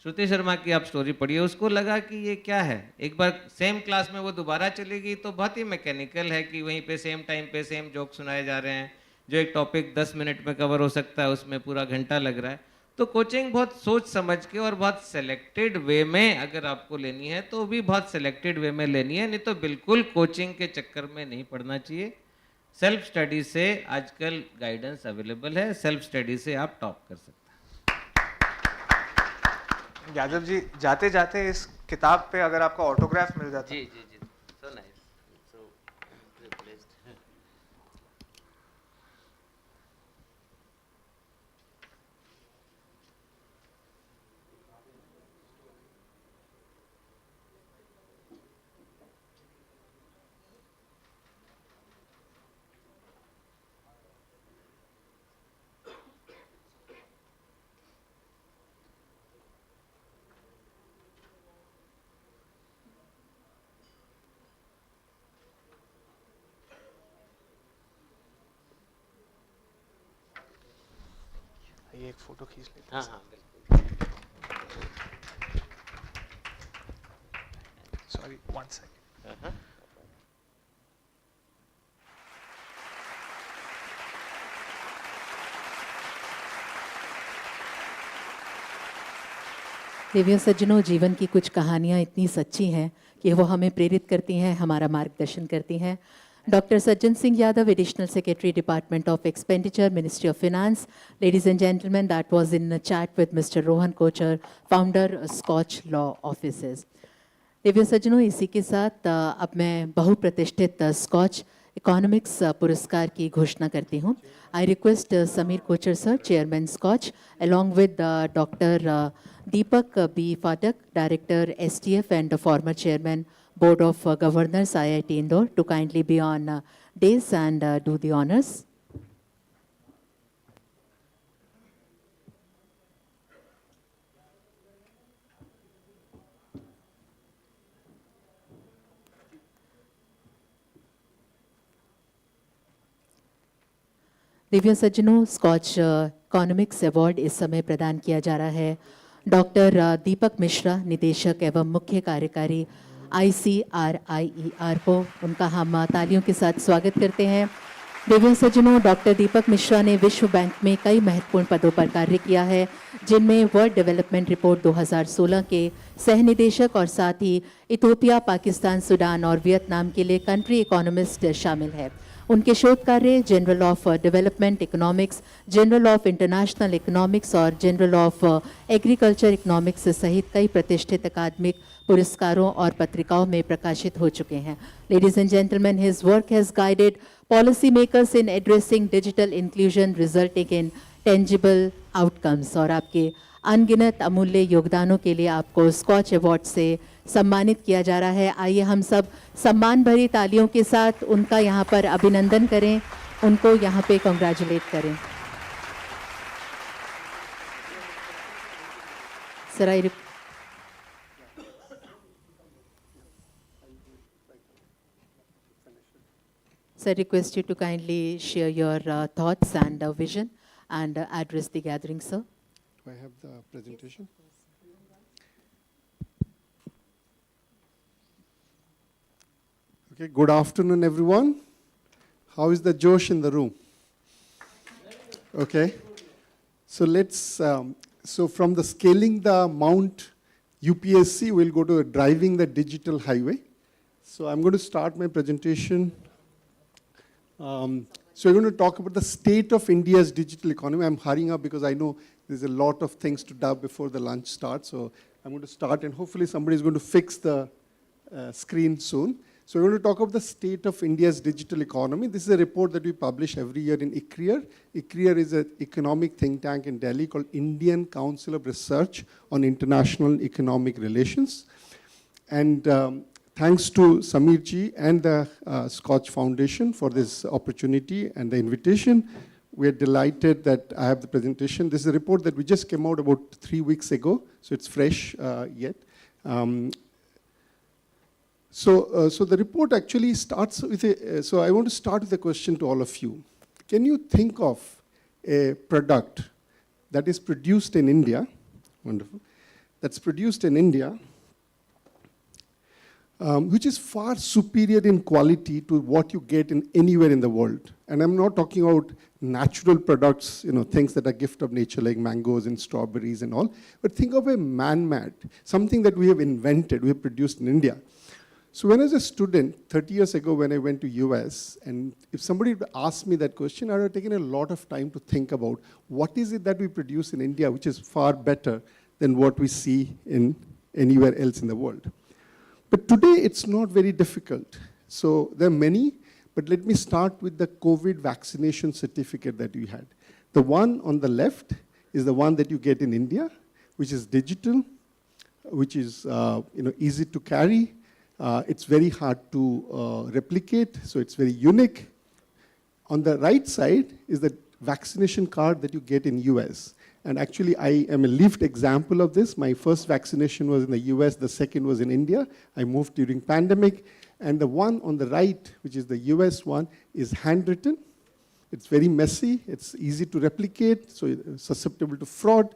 श्रुति शर्मा की आप स्टोरी पढ़िए, उसको लगा कि ये क्या है। एक बार सेम क्लास में वो दोबारा चलेगी तो बहुत ही मैकेनिकल है कि वहीं पे सेम टाइम पे सेम जोक सुनाए जा रहे हैं। जो एक टॉपिक 10 मिनट में कवर हो सकता है, उसमें पूरा घंटा लग रहा है। तो कोचिंग बहुत सोच समझ के और बहुत सेलेक्टेड वे में अगर आपको लेनी है तो भी बहुत सेलेक्टेड वे में लेनी है, नहीं तो बिल्कुल कोचिंग के चक्कर में नहीं पढ़ना चाहिए। सेल्फ स्टडी से आजकल गाइडेंस अवेलेबल है, सेल्फ स्टडी से आप टॉप कर सकते हैं। यादव जी, जाते जाते इस किताब पे अगर आपका ऑटोग्राफ मिल जाता। जी जी जी, सो नाइस, सो प्रिविलेज्ड। ये एक फोटो खींच लेते हैं। हैं। हाँ बिल्कुल। Sorry, 1 second. देवियों सज्जनों, जीवन की कुछ कहानियाँ इतनी सच्ची हैं कि वो हमें प्रेरित करती हैं, हमारा मार्गदर्शन करती हैं। Dr. Sajjan Singh Yadav, Additional Secretary, Department of Expenditure, Ministry of Finance. Ladies and gentlemen, that was in a chat with Mr. Rohan Kocher, founder, SKOCH Law Offices. Divya सज्जनों, इसी के साथ अब मैं बहुप्रतिष्ठित स्कॉच इकोनॉमिक्स पुरस्कार की घोषणा करती हूँ. I request Sameer Kochar sir, chairman Skoch, along with Dr. Deepak B. Fatik, Director STF and former Chairman Board of Governors IIT Indore, to kindly be on dais and do the honors. Divya सज्जनों, scotch economics award इस समय प्रदान किया जा रहा है doctor दीपक मिश्रा, निदेशक एवं मुख्य कार्यकारी ICRIER को. उनका हम तालियों के साथ स्वागत करते हैं. दिव्य सज्जनों, डॉक्टर दीपक मिश्रा ने विश्व बैंक में कई महत्वपूर्ण पदों पर कार्य किया है, जिनमें वर्ल्ड डेवलपमेंट रिपोर्ट 2016 के सह निदेशक और साथ ही इथियोपिया, पाकिस्तान, सूडान और वियतनाम के लिए कंट्री इकोनॉमिस्ट शामिल है. उनके शोध कार्य general of development economics, general of international economics और जनरल ऑफ एग्रीकल्चर इकोनॉमिक्स सहित कई प्रतिष्ठित अकादमिक पुरस्कारों और पत्रिकाओं में प्रकाशित हो चुके हैं. Ladies and gentleman, his work has guided policy makers in addressing digital inclusion resulting in tangible outcomes. और आपके अनगिनत अमूल्य योगदानों के लिए आपको स्कॉच अवार्ड से सम्मानित किया जा रहा है. आइए हम सब सम्मान भरी तालियों के साथ उनका यहाँ पर अभिनंदन करें, उनको यहाँ पे कॉन्ग्रेचुलेट करें. Sir, I request you to kindly share your thoughts and vision and address the gathering, sir. Do I have the presentation? Okay, good afternoon, everyone. How is the Josh in the room? Okay, so let's, so from the scaling the Mount UPSC, we'll go to driving the digital highway. So I'm going to start my presentation. So we're going to talk about the state of India's digital economy. I'm hurrying up because I know there's a lot of things to do before the lunch starts. So I'm going to start, and hopefully somebody is going to fix the screen soon. So we're going to talk about the state of India's digital economy. This is a report that we publish every year in ICRIER. ICRIER is an economic think tank in Delhi called Indian Council of Research on International Economic Relations. And thanks to Samir ji and the Scotch Foundation for this opportunity and the invitation. We are delighted that I have the presentation. This is a report that we just came out about 3 weeks ago, so it's fresh yet. So the report actually starts with so I want to start with a question to all of you. Can you think of a product that is produced in India, wonderful, that's produced in India, which is far superior in quality to what you get in anywhere in the world? And I'm not talking about natural products, you know, things that are gift of nature like mangoes and strawberries and all, but think of a man-made, something that we have invented, we have produced in India. So when I was a student, 30 years ago when I went to US, and if somebody would ask me that question, I would have taken a lot of time to think about what is it that we produce in India which is far better than what we see in anywhere else in the world. But today it's not very difficult. So there are many, but let me start with the COVID vaccination certificate that we had. The one on the left is the one that you get in India, which is digital, which is easy to carry. It's very hard to replicate, so it's very unique. On the right side is the vaccination card that you get in US. And actually, I am a lived example of this. My first vaccination was in the US, the second was in India. I moved during pandemic. And the one on the right, which is the US one, is handwritten. It's very messy, it's easy to replicate, so it's susceptible to fraud.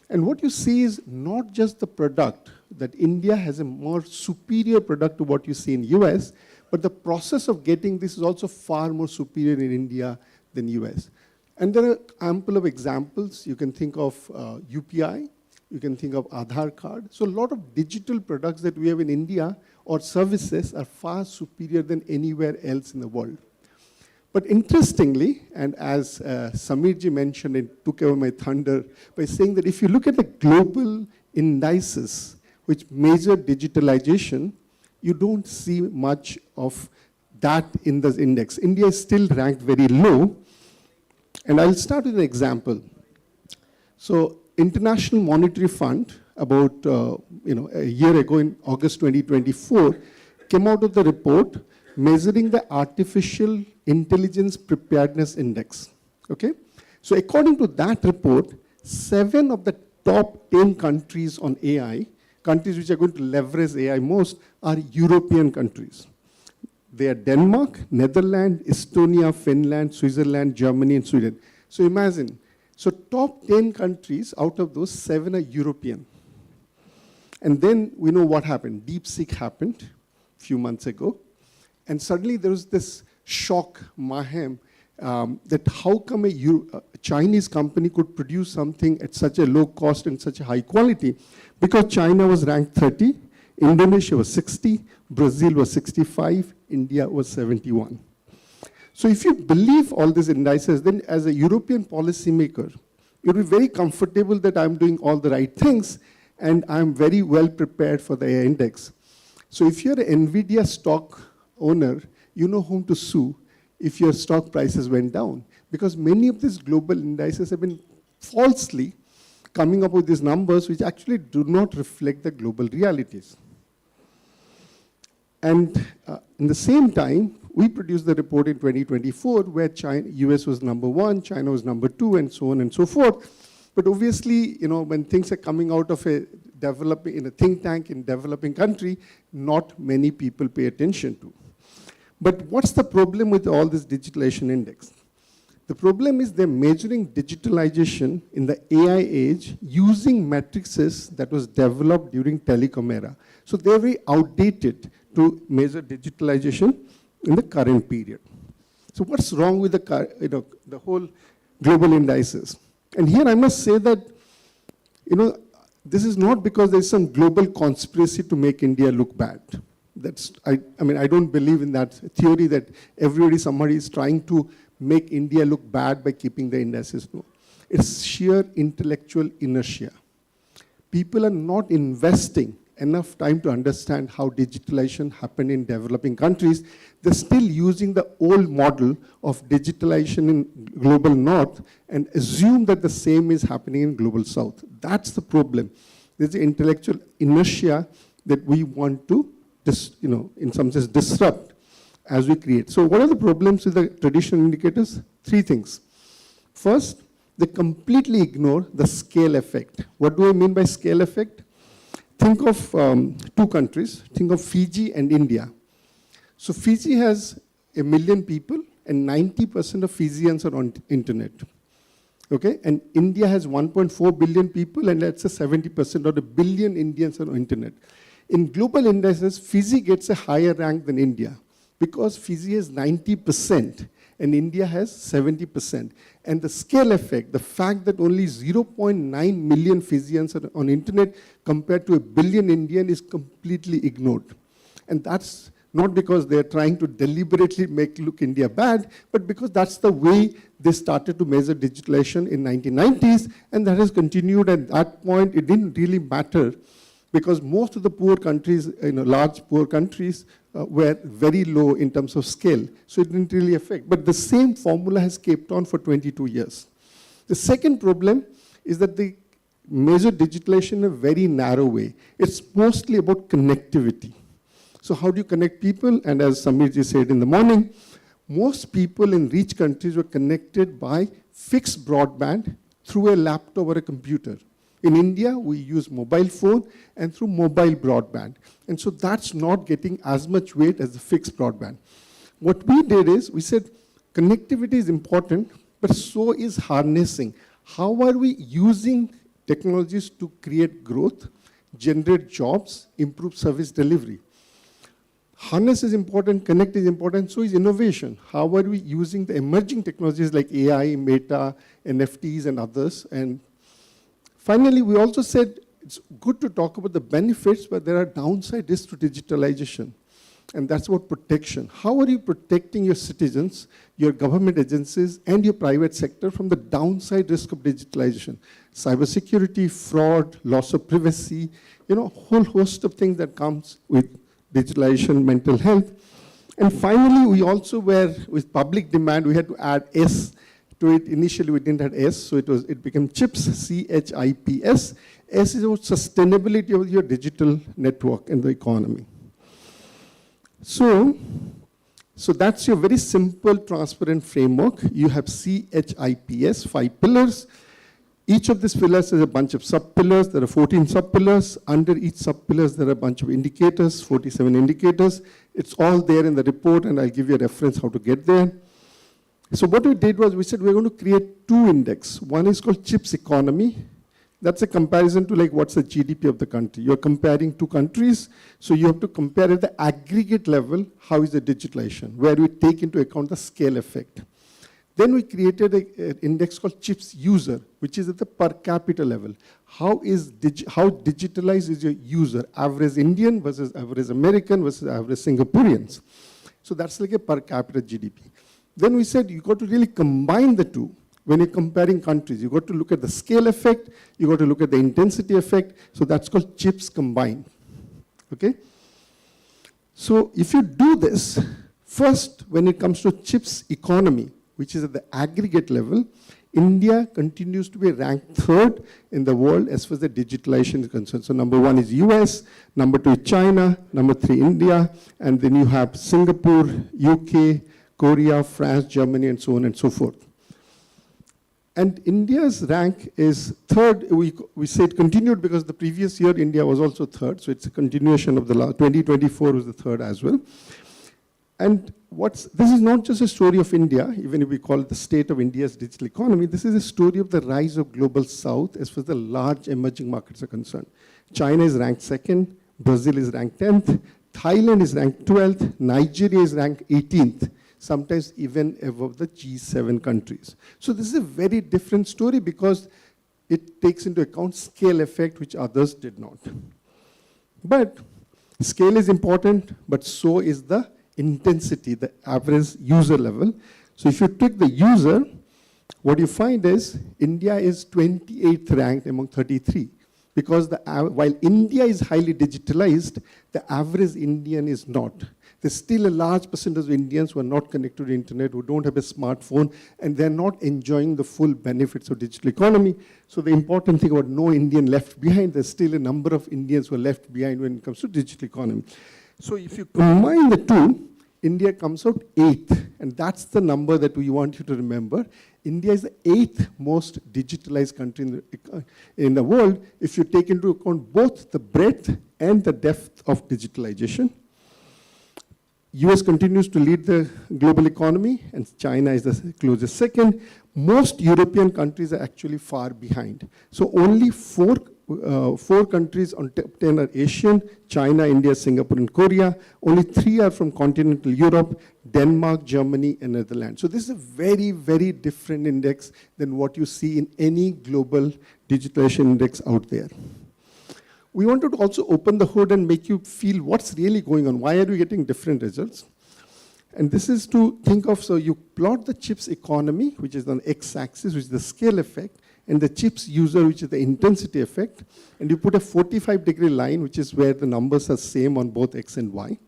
And what you see is not just the product, that India has a more superior product to what you see in US, but the process of getting this is also far more superior in India than US. And there are ample of examples. You can think of UPI, you can think of Aadhaar card. So a lot of digital products that we have in India or services are far superior than anywhere else in the world. But interestingly, and as Samir ji mentioned, it took away my thunder by saying that if you look at the global indices, which measure digitalization, you don't see much of that in the index. India is still ranked very low. And I'll start with an example. So International Monetary Fund, about a year ago in August 2024, came out with the report measuring the Artificial Intelligence Preparedness Index. Okay? So according to that report, 7 of the top 10 countries on AI, countries which are going to leverage AI most, are European countries. They are Denmark, Netherlands, Estonia, Finland, Switzerland, Germany, and Sweden. So imagine, so top 10 countries, out of those, 7 are European. And then we know what happened. DeepSeek happened a few months ago. And suddenly there was this shock, mayhem, that how come a Chinese company could produce something at such a low cost and such a high quality? Because China was ranked 30, Indonesia was 60, Brazil was 65, India was 71. So if you believe all these indices, then as a European policymaker, you'll be very comfortable that I'm doing all the right things and I'm very well prepared for the AI index. So if you're an NVIDIA stock owner, you know whom to sue if your stock prices went down. Because many of these global indices have been falsely coming up with these numbers which actually do not reflect the global realities. And in the same time, we produced the report in 2024 where US was number 1, China was number 2, and so on and so forth. But obviously, when things are coming out of in a think tank in developing country, not many people pay attention to. But what's the problem with all this digitalization index? The problem is they're measuring digitalization in the AI age using matrices that was developed during telecom era. So they're very outdated to measure digitalization in the current period. So what's wrong with the whole global indices? And here I must say that, this is not because there's some global conspiracy to make India look bad. I don't believe in that theory that somebody is trying to make India look bad by keeping the indices low. It's sheer intellectual inertia. People are not investing enough time to understand how digitalization happened in developing countries. They're still using the old model of digitalization in global north and assume that the same is happening in global south. That's the problem. There's an intellectual inertia that we want to in some sense disrupt as we create. So what are the problems with the traditional indicators? 3 things. First, they completely ignore the scale effect. What do I mean by scale effect? Think of 2 countries. Think of Fiji and India. So Fiji has 1 million people and 90% of Fijians are on internet. Okay, and India has 1.4 billion people and let's say 70% or 1 billion Indians are on internet. In global indices, Fiji gets a higher rank than India because Fiji has 90% and India has 70%. And the scale effect, the fact that only 0.9 million Fijians are on internet compared to 1 billion Indian is completely ignored. And that's not because they're trying to deliberately look India bad, but because that's the way they started to measure digitalization in 1990s, and that has continued. At that point, it didn't really matter because most of the poor countries, large poor countries, were very low in terms of scale. So it didn't really affect. But the same formula has kept on for 22 years. The second problem is that they measure digitalization in a very narrow way. It's mostly about connectivity. So how do you connect people? And as Samirji said in the morning, most people in rich countries were connected by fixed broadband through a laptop or a computer. In India, we use mobile phone and through mobile broadband. And so that's not getting as much weight as the fixed broadband. What we did is, we said connectivity is important, but so is harnessing. How are we using technologies to create growth, generate jobs, improve service delivery? Harness is important, connect is important, so is innovation. How are we using the emerging technologies like AI, Meta, NFTs, and others? And finally, we also said it's good to talk about the benefits, but there are downside risks to digitalization. and that's about protection. How are you protecting your citizens, your government agencies, and your private sector from the downside risk of digitalization? Cybersecurity, fraud, loss of privacy, a whole host of things that comes with digitalization, mental health. And finally, we also were, with public demand, we had to add S to it. Initially, we didn't have S, so it became CHIPS, C-H-I-P-S. S is about sustainability of your digital network and the economy. So that's your very simple, transparent framework. You have CHIPS, 5 pillars. Each of these pillars has a bunch of sub-pillars. There are 14 sub-pillars. Under each sub-pillars, there are a bunch of indicators, 47 indicators. It's all there in the report, and I'll give you a reference how to get there. So what we did was we said we're going to create 2 index. One is called CHIPS economy. That's a comparison to like what's the GDP of the country. You're comparing 2 countries, so you have to compare at the aggregate level, how is the digitalization, where we take into account the scale effect. Then we created an index called CHIPS user, which is at the per capita level. How digitalized is your user, average Indian versus average American versus average Singaporeans. So that's like a per capita GDP. Then we said you got to really combine the 2. When you're comparing countries, you got to look at the scale effect, you got to look at the intensity effect, so that's called CHIPS combined, okay? So if you do this, first, when it comes to CHIPS economy, which is at the aggregate level, India continues to be ranked 3rd in the world as far as the digitalization is concerned. So number 1 is US, number 2 is China, number 3 India, and then you have Singapore, UK, Korea, France, Germany, and so on and so forth. And India's rank is 3rd. We say it continued because the previous year India was also 3rd, so it's a continuation of the last. 2024 was the 3rd as well. And this is not just a story of India, even if we call it the state of India's digital economy, this is a story of the rise of global south as far as the large emerging markets are concerned. China is ranked 2nd, Brazil is ranked 10th, Thailand is ranked 12th, Nigeria is ranked 18th, sometimes even above the G7 countries. So this is a very different story because it takes into account scale effect, which others did not. But scale is important, but so is the intensity, the average user level. So if you take the user, what you find is India is 28th ranked among 33. Because while India is highly digitalized, the average Indian is not. There's still a large percentage of Indians who are not connected to the internet, who don't have a smartphone, and they're not enjoying the full benefits of digital economy. So the important thing about no Indian left behind, there's still a number of Indians who are left behind when it comes to digital economy. So if you combine the 2, India comes out 8th, and that's the number that we want you to remember. India is the 8th most digitalized country in the world if you take into account both the breadth and the depth of digitalization. US continues to lead the global economy, and China is the closest second. Most European countries are actually far behind. So only 4 countries on top 10 are Asian: China, India, Singapore, and Korea. Only 3 are from continental Europe: Denmark, Germany, and Netherlands. So this is a very, very different index than what you see in any global digitalization index out there. We wanted to also open the hood and make you feel what's really going on. Why are we getting different results? And this is to think of, so you plot the CHIPS economy, which is on x-axis, which is the scale effect, and the CHIPS user, which is the intensity effect, and you put a 45-degree line, which is where the numbers are same on both x and y.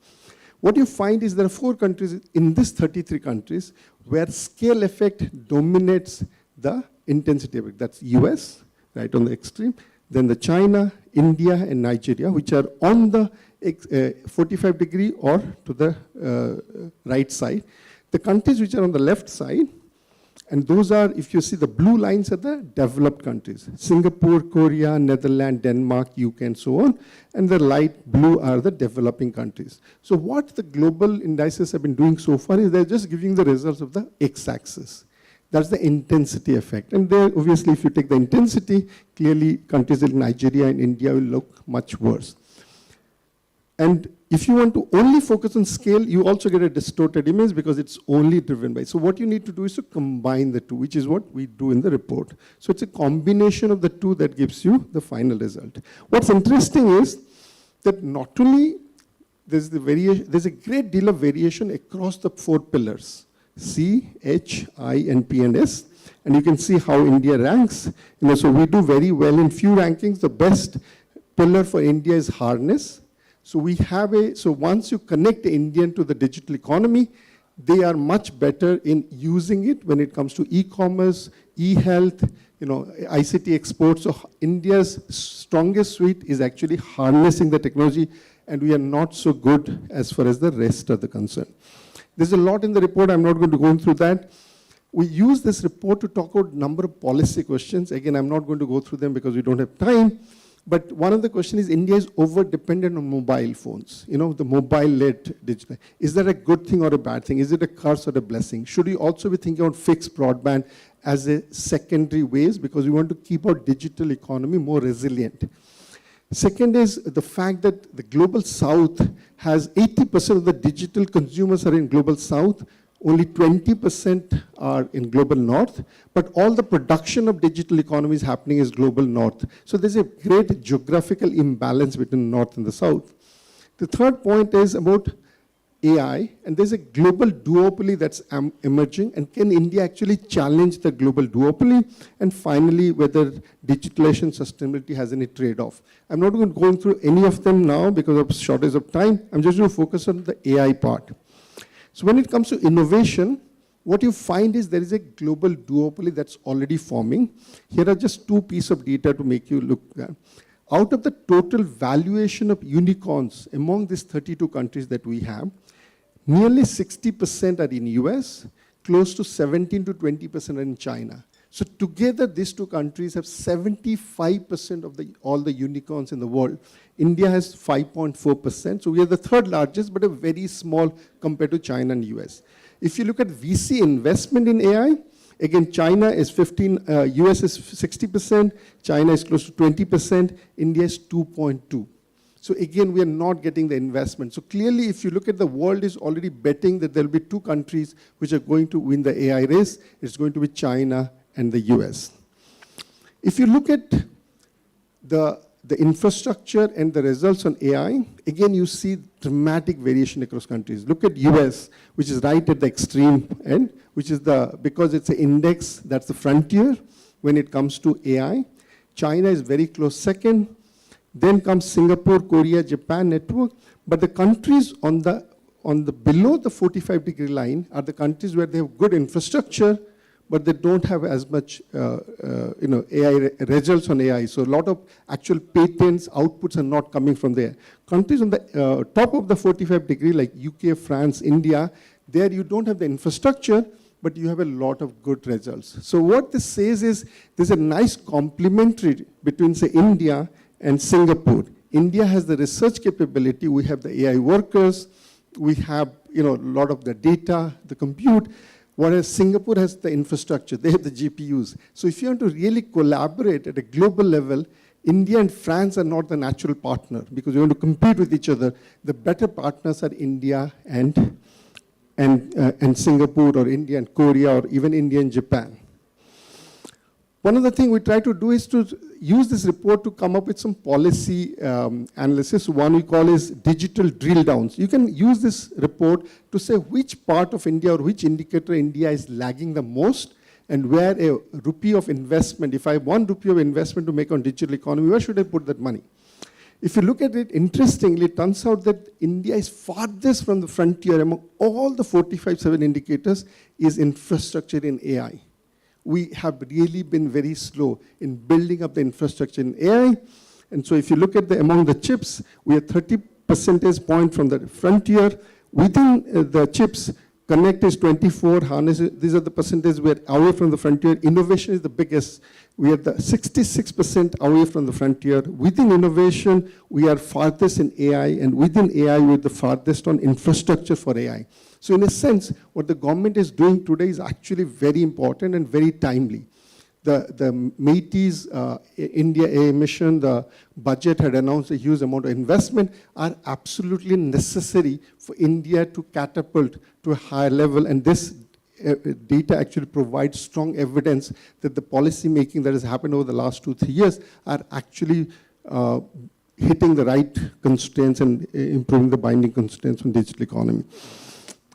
What you find is there are 4 countries in this 33 countries where scale effect dominates the intensity effect. That's US, right on the extreme, then the China, India, and Nigeria, which are on the 45-degree or to the right side. The countries which are on the left side, and those are, if you see the blue lines, are the developed countries: Singapore, Korea, Netherlands, Denmark, UK, and so on. And the light blue are the developing countries. So what the global indices have been doing so far is they're just giving the results of the x-axis. That's the intensity effect. And there, obviously, if you take the intensity, clearly countries like Nigeria and India will look much worse. And if you want to only focus on scale, you also get a distorted image because it's only driven by. So what you need to do is to combine the 2, which is what we do in the report. So it's a combination of the 2 that gives you the final result. What's interesting is that not only there's a great deal of variation across the 4 pillars, C, H, I, and P and S. And you can see how India ranks. So we do very well in few rankings. The best pillar for India is harness. So we have so once you connect the Indian to the digital economy, they are much better in using it when it comes to e-commerce, e-health, ICT exports. So India's strongest suite is actually harnessing the technology, and we are not so good as far as the rest are concerned. There's a lot in the report. I'm not going to go through that. We use this report to talk about a number of policy questions. Again, I'm not going to go through them because we don't have time. But one of the questions is India is over-dependent on mobile phones, the mobile-led digital. Is that a good thing or a bad thing? Is it a curse or a blessing? Should we also be thinking about fixed broadband as a secondary ways, because we want to keep our digital economy more resilient? Second is the fact that the Global South has 80% of the digital consumers are in Global South, only 20% are in Global North, but all the production of digital economy is happening is Global North. So there's a great geographical imbalance between North and the South. The third point is about AI, and there's a global duopoly that's emerging, and can India actually challenge the global duopoly? And finally, whether digitalization sustainability has any trade-off. I'm not going to go through any of them now because of shortage of time. I'm just going to focus on the AI part. So when it comes to innovation, what you find is there is a global duopoly that's already forming. Here are just 2 pieces of data to make you look at. Out of the total valuation of unicorns among these 32 countries that we have, nearly 60% are in US, close to 17 to 20% are in China. So together, these 2 countries have 75% of all the unicorns in the world. India has 5.4%, so we are the 3rd largest, but a very small compared to China and US. If you look at VC investment in AI, again, China is 15, US is 60%, China is close to 20%, India is 2.2. So again, we are not getting the investment. So clearly, if you look at the world is already betting that there will be 2 countries which are going to win the AI race, it's going to be China and the US. If you look at the infrastructure and the results on AI, again, you see dramatic variation across countries. Look at US, which is right at the extreme end, which is because it's an index, that's the frontier when it comes to AI. China is very close second. Then comes Singapore, Korea, Japan network. But the countries on the below the 45-degree line are the countries where they have good infrastructure, but they don't have as much AI results on AI. So a lot of actual patents, outputs are not coming from there. Countries on the top of the 45-degree, like UK, France, India, there you don't have the infrastructure, but you have a lot of good results. So what this says is there's a nice complementary between, say, India and Singapore. India has the research capability. We have the AI workers. We have a lot of the data, the compute. Whereas Singapore has the infrastructure, they have the GPUs. So if you want to really collaborate at a global level, India and France are not the natural partner because you want to compete with each other. The better partners are India and Singapore, or India and Korea, or even India and Japan. One of the things we try to do is to use this report to come up with some policy analysis. One we call is digital drill downs. You can use this report to say which part of India or which indicator India is lagging the most, and where a rupee of investment, if I have 1 rupee of investment to make on digital economy, where should I put that money? If you look at it, interestingly, it turns out that India is farthest from the frontier among all the 45-7 indicators is infrastructure in AI. We have really been very slow in building up the infrastructure in AI. And so if you look at among the chips, we are 30 percentage point from the frontier. Within the chips, Connect is 24, Harness, these are the percentages we are away from the frontier. Innovation is the biggest. We are the 66% away from the frontier. Within innovation, we are farthest in AI, and within AI, we are the farthest on infrastructure for AI. So in a sense, what the government is doing today is actually very important and very timely. The MATE's India AI mission, the budget had announced a huge amount of investment, are absolutely necessary for India to catapult to a higher level. And this data actually provides strong evidence that the policy making that has happened over the last 2-3 years are actually hitting the right constraints and improving the binding constraints on digital economy.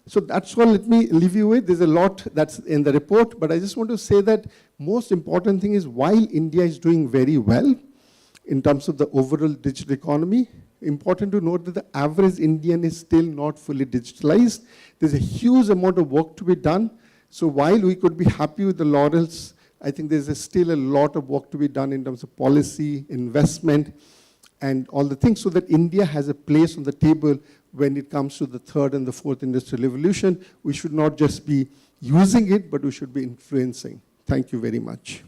So that's all let me leave you with. There's a lot that's in the report, but I just want to say that most important thing is while India is doing very well in terms of the overall digital economy, important to note that the average Indian is still not fully digitalized. There's a huge amount of work to be done. So while we could be happy with the laurels, I think there's still a lot of work to be done in terms of policy, investment, and all the things so that India has a place on the table when it comes to the third and the fourth industrial revolution. We should not just be using it, but we should be influencing. Thank you very much.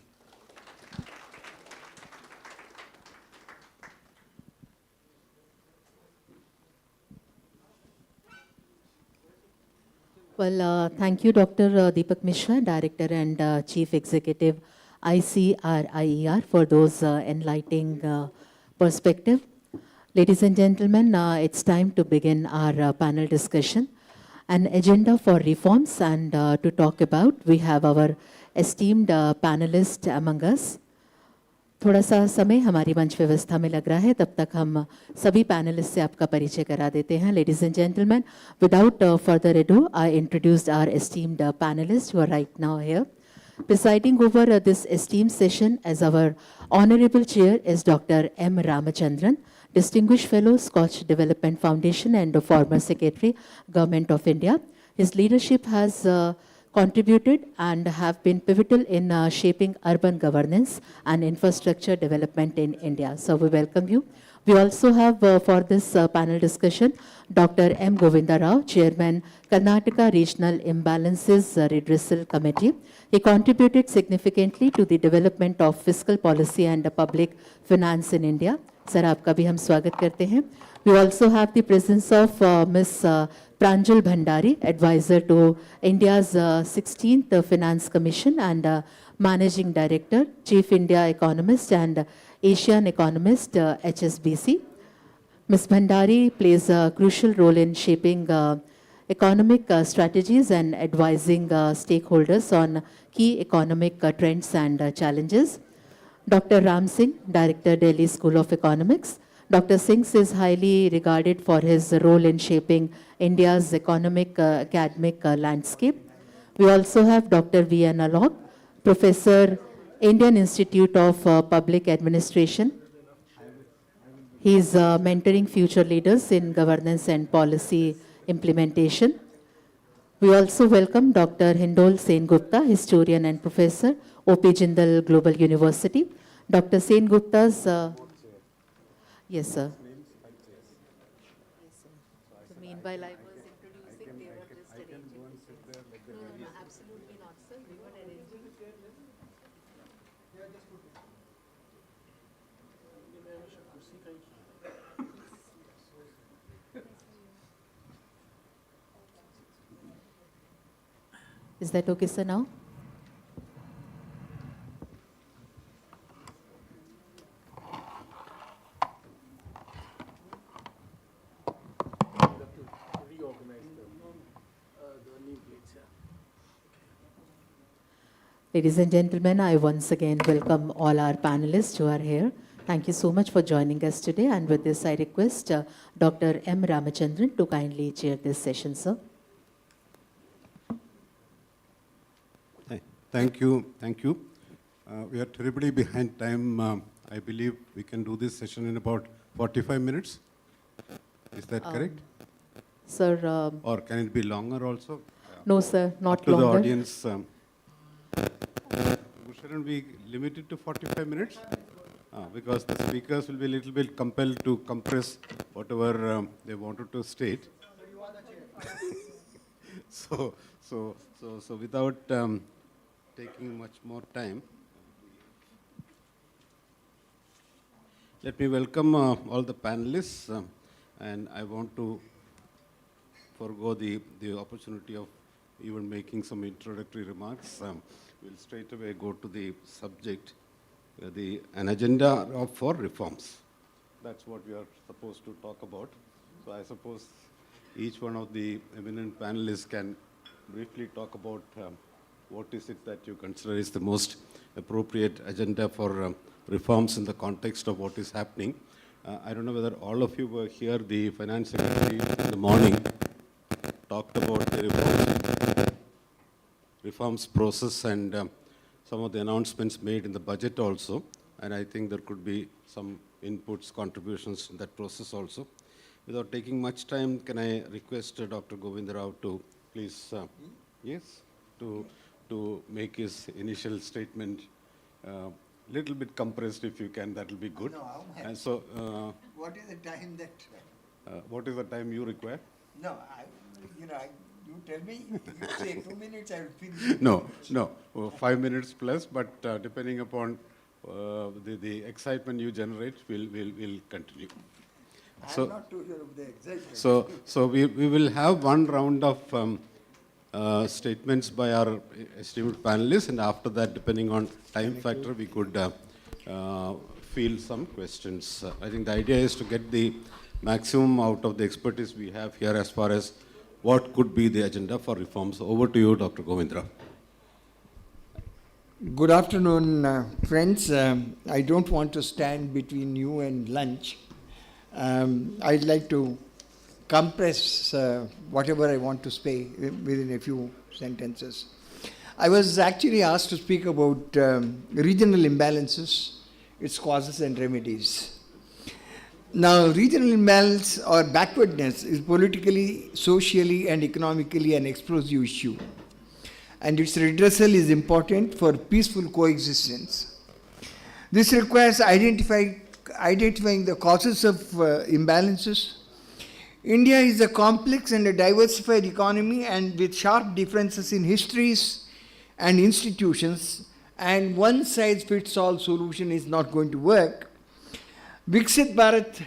Well, thank you, Dr. Deepak Mishra, Director and Chief Executive, ICRIER, for those enlightening perspective. Ladies and gentlemen, it's time to begin our panel discussion. An agenda for reforms, and to talk about, we have our esteemed panelists among us. थोड़ा सा समय हमारी मंच व्यवस्था में लग रहा है, तब तक हम सभी पैनलिस्ट से आपका परिचय करा देते हैं. Ladies and gentlemen, without further ado, I introduced our esteemed panelists who are right now here. Presiding over this esteemed session as our Honorable Chair is Dr. M. Ramachandran, Distinguished Fellow, SKOCH Development Foundation and former Secretary, Government of India. His leadership has contributed and have been pivotal in shaping urban governance and infrastructure development in India. So we welcome you. We also have for this panel discussion, Dr. M. Govinda Rao, Chairman, Karnataka Regional Imbalances Redressal Committee. He contributed significantly to the development of fiscal policy and public finance in India. Sir, आपका भी हम स्वागत करते हैं. We also have the presence of Ms. Pranjal Bhandari, advisor to India's 16th Finance Commission and Managing Director, Chief India Economist and Asian Economist, HSBC. Ms. Bhandari plays a crucial role in shaping economic strategies and advising stakeholders on key economic trends and challenges. Dr. Ram Singh, Director, Delhi School of Economics. Dr. Singh is highly regarded for his role in shaping India's economic academic landscape. We also have Dr. V. N. Alok, Professor, Indian Institute of Public Administration. He is mentoring future leaders in governance and policy implementation. We also welcome Dr. Hindol Sen Gupta, historian and professor, O.P. Jindal Global University. Dr. Sen Gupta's, yes, sir. So meanwhile, I was introducing, they were just arranging. No, absolutely not, sir. We were arranging. Is that okay, sir, now? Ladies and gentlemen, I once again welcome all our panelists who are here. Thank you so much for joining us today. And with this, I request Dr. M. Ramachandran to kindly chair this session, sir. Thank you. Thank you. We are terribly behind time. I believe we can do this session in about 45 minutes. Is that correct? Sir. Or can it be longer also? No, sir, not to longer. The audience, shouldn't we limit it to 45 minutes? Because the speakers will be a little bit compelled to compress whatever they wanted to state. So without taking much more time, let me welcome all the panelists, and I want to forego the opportunity of even making some introductory remarks. We'll straight away go to the subject, an agenda for reforms. That's what we are supposed to talk about. So I suppose each one of the eminent panelists can briefly talk about what is it that you consider is the most appropriate agenda for reforms in the context of what is happening. I don't know whether all of you were here. The Finance Secretary in the morning talked about the reforms process and some of the announcements made in the budget also. And I think there could be some inputs, contributions in that process also. Without taking much time, can I request Dr. Govinda Rao to please, to make his initial statement little bit compressed if you can, that will be good. No, and so, what is the time that? what is the time you require? No, you tell me, you say 2 minutes, I will finish. No, 5 minutes plus, but depending upon the excitement you generate, we'll continue. I'm not too sure of the excitement. So we will have one round of statements by our esteemed panelists, and after that, depending on time factor, we could field some questions. I think the idea is to get the maximum out of the expertise we have here as far as what could be the agenda for reforms. Over to you, Dr. Govindra. Good afternoon, friends. I don't want to stand between you and lunch. I'd like to compress whatever I want to say within a few sentences. I was actually asked to speak about regional imbalances, its causes and remedies. Now, regional imbalance or backwardness is politically, socially, and economically an explosive issue, and its redressal is important for peaceful coexistence. This requires identifying the causes of imbalances. India is a complex and a diversified economy, and with sharp differences in histories and institutions, and one-size-fits-all solution is not going to work. Viksit Bharat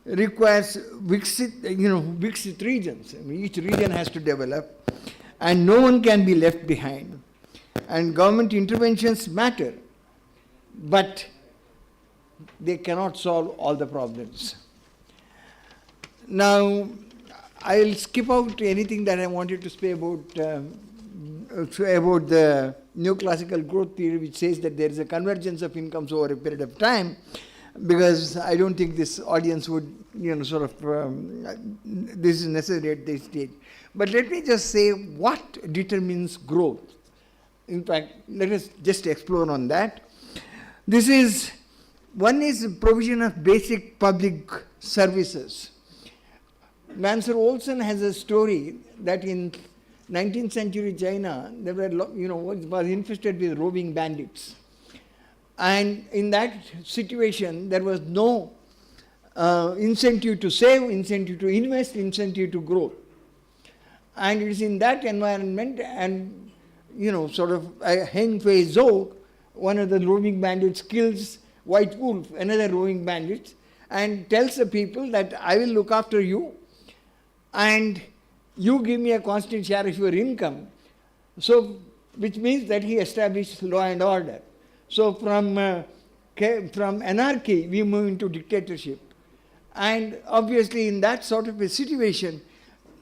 requires Viksit regions. I mean, each region has to develop, and no one can be left behind. And government interventions matter, but they cannot solve all the problems. Now, I'll skip out anything that I wanted to say about the neoclassical growth theory, which says that there is a convergence of incomes over a period of time, because I don't think this audience would, this is necessary at this stage. But let me just say what determines growth. In fact, let us just explore on that. One is provision of basic public services. Mansur Olson has a story that in 19th century China, there were, was infested with roving bandits. And in that situation, there was no incentive to save, incentive to invest, incentive to grow. And it is in that environment, and Heng Fei Zhou, one of the roving bandits, kills White Wolf, another roving bandit, and tells the people that I will look after you, and you give me a constant share of your income. So, which means that he established law and order. So from anarchy, we move into dictatorship. And obviously in that sort of a situation,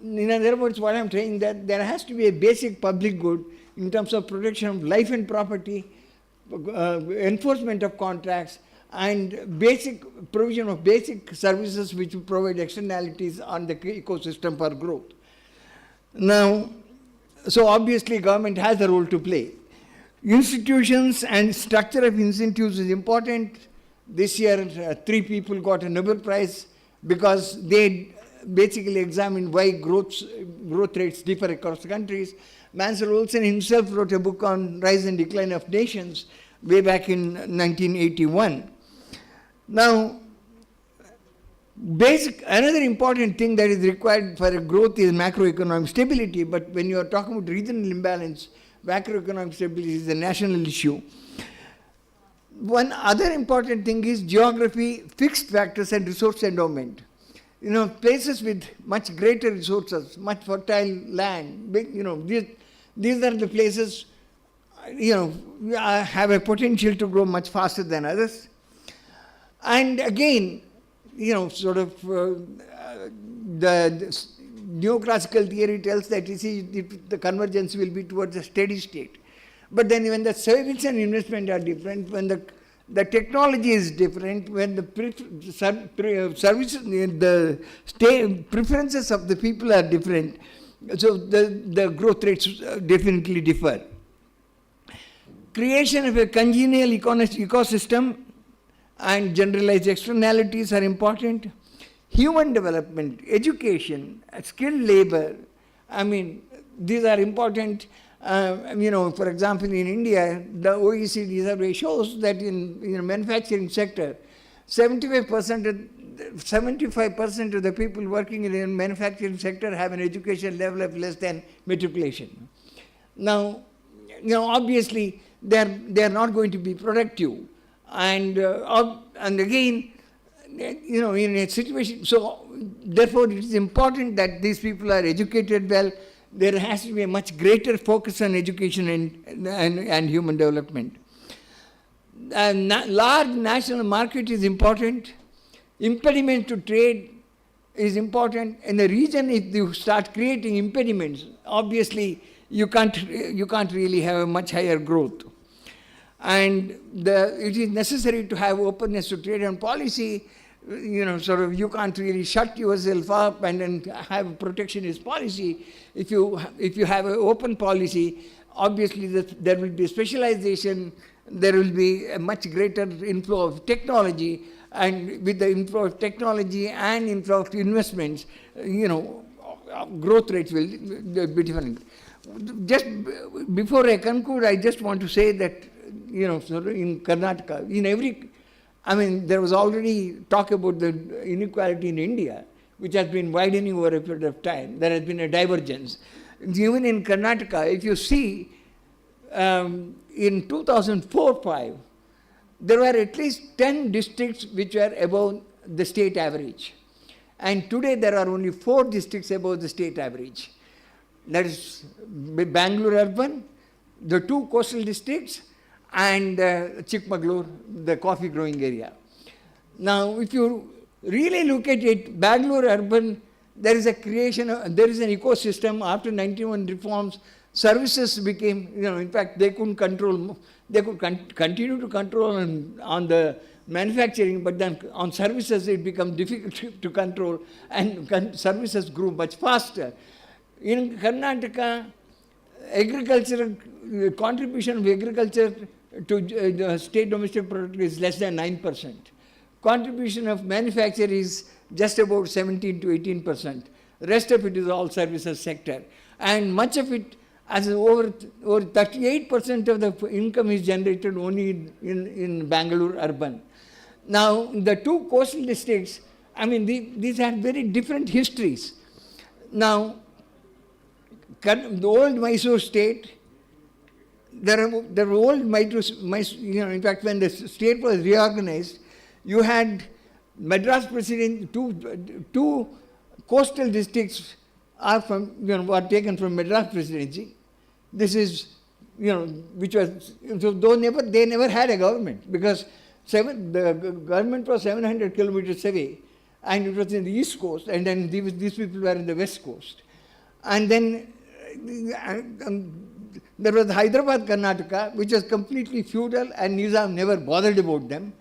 in other words, what I'm saying, that there has to be a basic public good in terms of protection of life and property, enforcement of contracts, and basic provision of basic services which will provide externalities on the ecosystem for growth. Now, so obviously government has a role to play. Institutions and structure of incentives is important. This year, 3 people got a Nobel Prize because they basically examined why growth rates differ across countries. Mansur Olson himself wrote a book on rise and decline of nations way back in 1981. Now, another important thing that is required for growth is macroeconomic stability, but when you are talking about regional imbalance, macroeconomic stability is a national issue. One other important thing is geography, fixed factors, and resource endowment. Places with much greater resources, much fertile land, these are the places, have a potential to grow much faster than others. And again, the neoclassical theory tells that the convergence will be towards a steady state. But then when the savings and investment are different, when the The technology is different. When the services, the preferences of the people are different, so the growth rates definitely differ. Creation of a congenial ecosystem and generalized externalities are important. Human development, education, skilled labor, I mean, these are important. For example, in India, the OECD survey shows that in manufacturing sector, 75% of the people working in the manufacturing sector have an education level of less than matriculation. Now, obviously, they are not going to be productive, and again, in a situation. So, therefore, it is important that these people are educated well. There has to be a much greater focus on education and human development. Large national market is important. Impediment to trade is important. In the region, if you start creating impediments, obviously you can't really have a much higher growth. And it is necessary to have openness to trade and policy. You can't really shut yourself up and then have a protectionist policy. If you have an open policy, obviously there will be specialization, there will be a much greater inflow of technology, and with the inflow of technology and inflow of investments, growth rates will be different. Just before I conclude, I just want to say that, in Karnataka, there was already talk about the inequality in India, which has been widening over a period of time. There has been a divergence. Even in Karnataka, if you see, in 2004-05, there were at least 10 districts which were above the state average. And today there are only 4 districts above the state average. That is Bangalore urban, the 2 coastal districts, and Chikmagalur, the coffee growing area. Now, if you really look at it, Bangalore urban, there is an ecosystem. After 91 reforms, services became, in fact, they couldn't control, they could continue to control on the manufacturing, but then on services it became difficult to control, and services grew much faster. In Karnataka, agricultural contribution of agriculture to the state domestic product is less than 9%. Contribution of manufacture is just about 17 to 18%. Rest of it is all services sector. And much of it, as over 38% of the income is generated only in Bangalore urban. Now, the 2 coastal districts, these have very different histories. Now, the old Mysore state, the old Mysore, in fact, when the state was reorganized, you had Madras presidency, two coastal districts are were taken from Madras presidency. This is, which was, so they never had a government, because the government was 700 kilometers away, and it was in the east coast, and then these people were in the west coast. And then there was Hyderabad, Karnataka, which was completely feudal, and Nizam never bothered about them.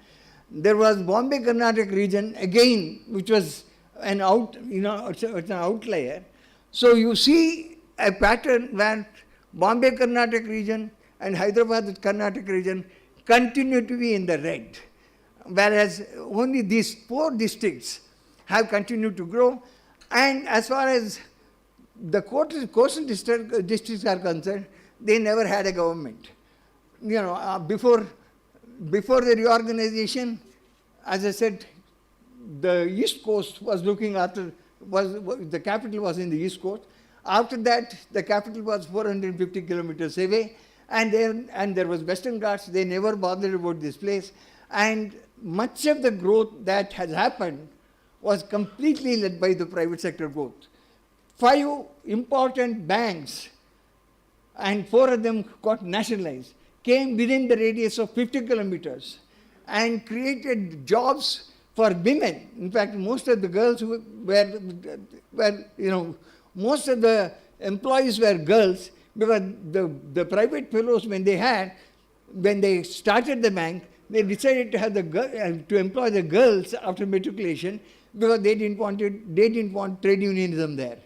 There was Bombay, Karnataka region, again, which was an it's an outlier. So you see a pattern where Bombay, Karnataka region and Hyderabad, Karnataka region continue to be in the red, whereas only these 4 districts have continued to grow. And as far as the coastal districts are concerned, they never had a government. Before the reorganization, as I said, the East Coast was looking after, the capital was in the East Coast. After that, the capital was 450 kilometers away, and there was Western Ghats. They never bothered about this place. And much of the growth that has happened was completely led by the private sector growth. 5 important banks, and 4 of them got nationalized, came within the radius of 50 kilometers and created jobs for women. In fact, most of the girls who most of the employees were girls, because the private fellows, when they started the bank, they decided to have to employ the girls after matriculation because they didn't want trade unionism there.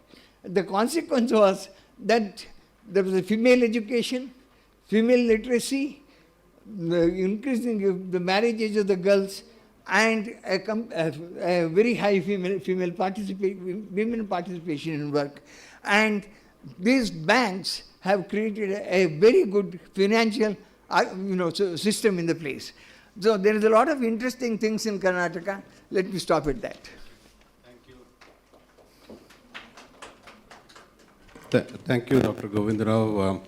The consequence was that there was a female education, female literacy, the increasing the marriage age of the girls, and a very high women participation in work. And these banks have created a very good financial system in the place. So there is a lot of interesting things in Karnataka. Let me stop at that. Thank you, Dr. Govindarao.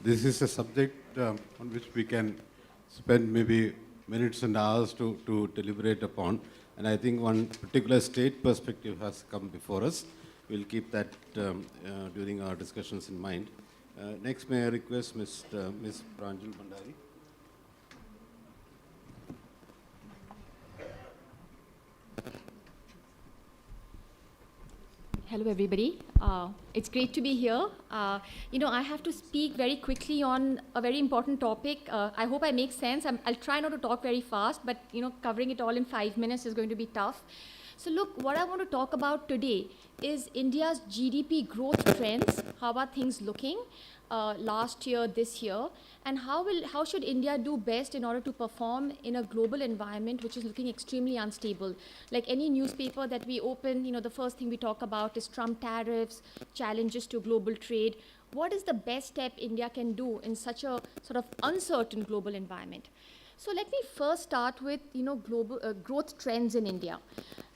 This is a subject on which we can spend maybe minutes and hours to deliberate upon. And I think one particular state perspective has come before us. We'll keep that during our discussions in mind. Next, may I request Ms. Pranjal Bhandari. Hello, everybody. It's great to be here. I have to speak very quickly on a very important topic. I hope I make sense. I'll try not to talk very fast, but covering it all in 5 minutes is going to be tough. So look, what I want to talk about today is India's GDP growth trends. How are things looking last year, this year, and how should India do best in order to perform in a global environment which is looking extremely unstable? Like any newspaper that we open, the first thing we talk about is Trump tariffs, challenges to global trade. What is the best step India can do in such a sort of uncertain global environment? So let me first start with global growth trends in India.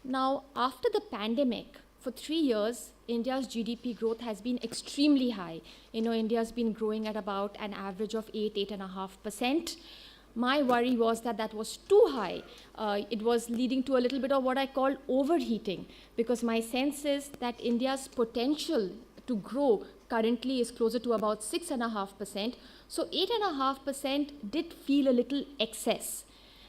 Now, after the pandemic, for 3 years, India's GDP growth has been extremely high. India's been growing at about an average of 8.5%. My worry was that was too high. It was leading to a little bit of what I call overheating, because my sense is that India's potential to grow currently is closer to about 6.5%. So 8.5% did feel a little excess.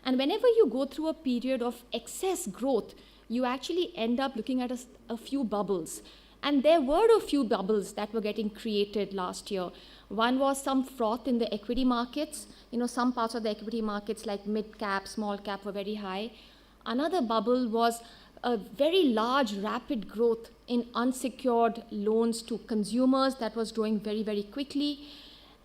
And whenever you go through a period of excess growth, you actually end up looking at a few bubbles. And there were a few bubbles that were getting created last year. One was some froth in the equity markets. Some parts of the equity markets like mid-cap, small-cap were very high. Another bubble was a very large, rapid growth in unsecured loans to consumers that was growing very, very quickly.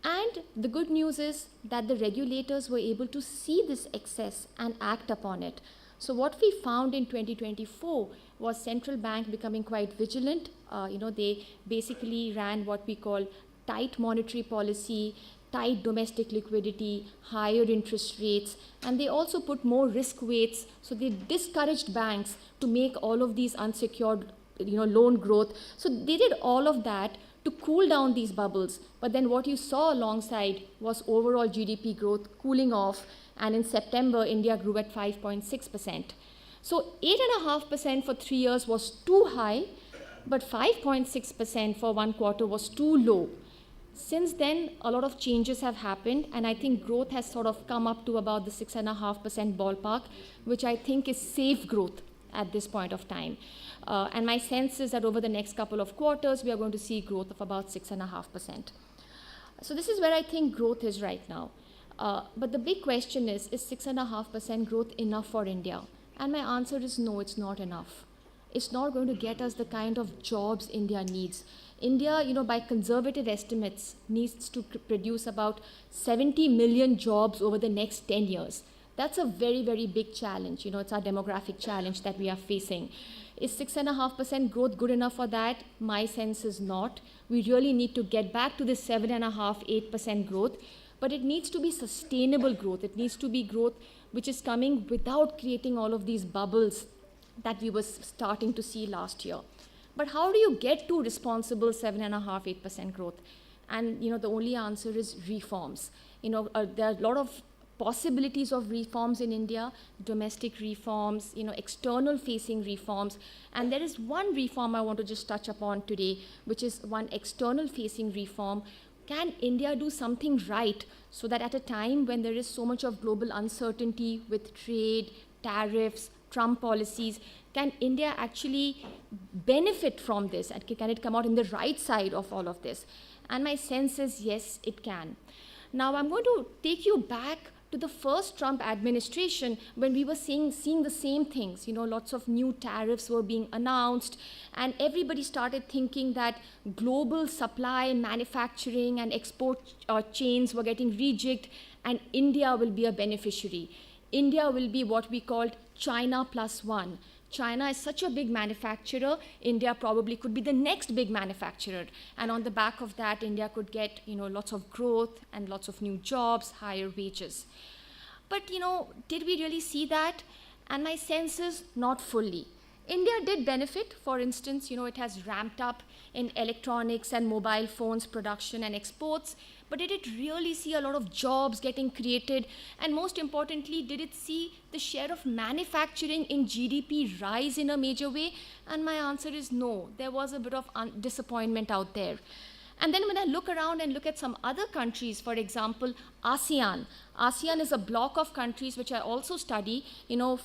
And the good news is that the regulators were able to see this excess and act upon it. So what we found in 2024 was central bank becoming quite vigilant. They basically ran what we call tight monetary policy, tight domestic liquidity, higher interest rates, and they also put more risk weights. So they discouraged banks to make all of these unsecured loan growth. So they did all of that to cool down these bubbles. But then what you saw alongside was overall GDP growth cooling off. And in September, India grew at 5.6%. So 8.5% for 3 years was too high, but 5.6% for 1 quarter was too low. Since then, a lot of changes have happened, and I think growth has sort of come up to about the 6.5% ballpark, which I think is safe growth at this point of time. And my sense is that over the next couple of quarters, we are going to see growth of about 6.5%. So this is where I think growth is right now. But the big question is 6.5% growth enough for India? And my answer is no, it's not enough. It's not going to get us the kind of jobs India needs. India, by conservative estimates, needs to produce about 70 million jobs over the next 10 years. That's a very, very big challenge. It's our demographic challenge that we are facing. Is 6.5% growth good enough for that? My sense is not. We really need to get back to this 7.5%, 8% growth. But it needs to be sustainable growth. It needs to be growth which is coming without creating all of these bubbles that we were starting to see last year. But how do you get to responsible 7.5%, 8% growth? And the only answer is reforms. There are a lot of possibilities of reforms in India, domestic reforms, external facing reforms. And there is one reform I want to just touch upon today, which is one external facing reform. Can India do something right so that at a time when there is so much of global uncertainty with trade, tariffs, Trump policies, can India actually benefit from this? And can it come out in the right side of all of this? And my sense is yes, it can. Now I'm going to take you back to the first Trump administration when we were seeing the same things. Lots of new tariffs were being announced, and everybody started thinking that global supply, manufacturing, and export chains were getting rejigged, and India will be a beneficiary. India will be what we called China +1. China is such a big manufacturer, India probably could be the next big manufacturer. And on the back of that, India could get, lots of growth and lots of new jobs, higher wages. But, did we really see that? And my sense is not fully. India did benefit. For instance, it has ramped up in electronics and mobile phones production and exports, but did it really see a lot of jobs getting created? And most importantly, did it see the share of manufacturing in GDP rise in a major way? And my answer is no. There was a bit of disappointment out there. And then when I look around and look at some other countries, for example, ASEAN. ASEAN is a block of countries which I also study.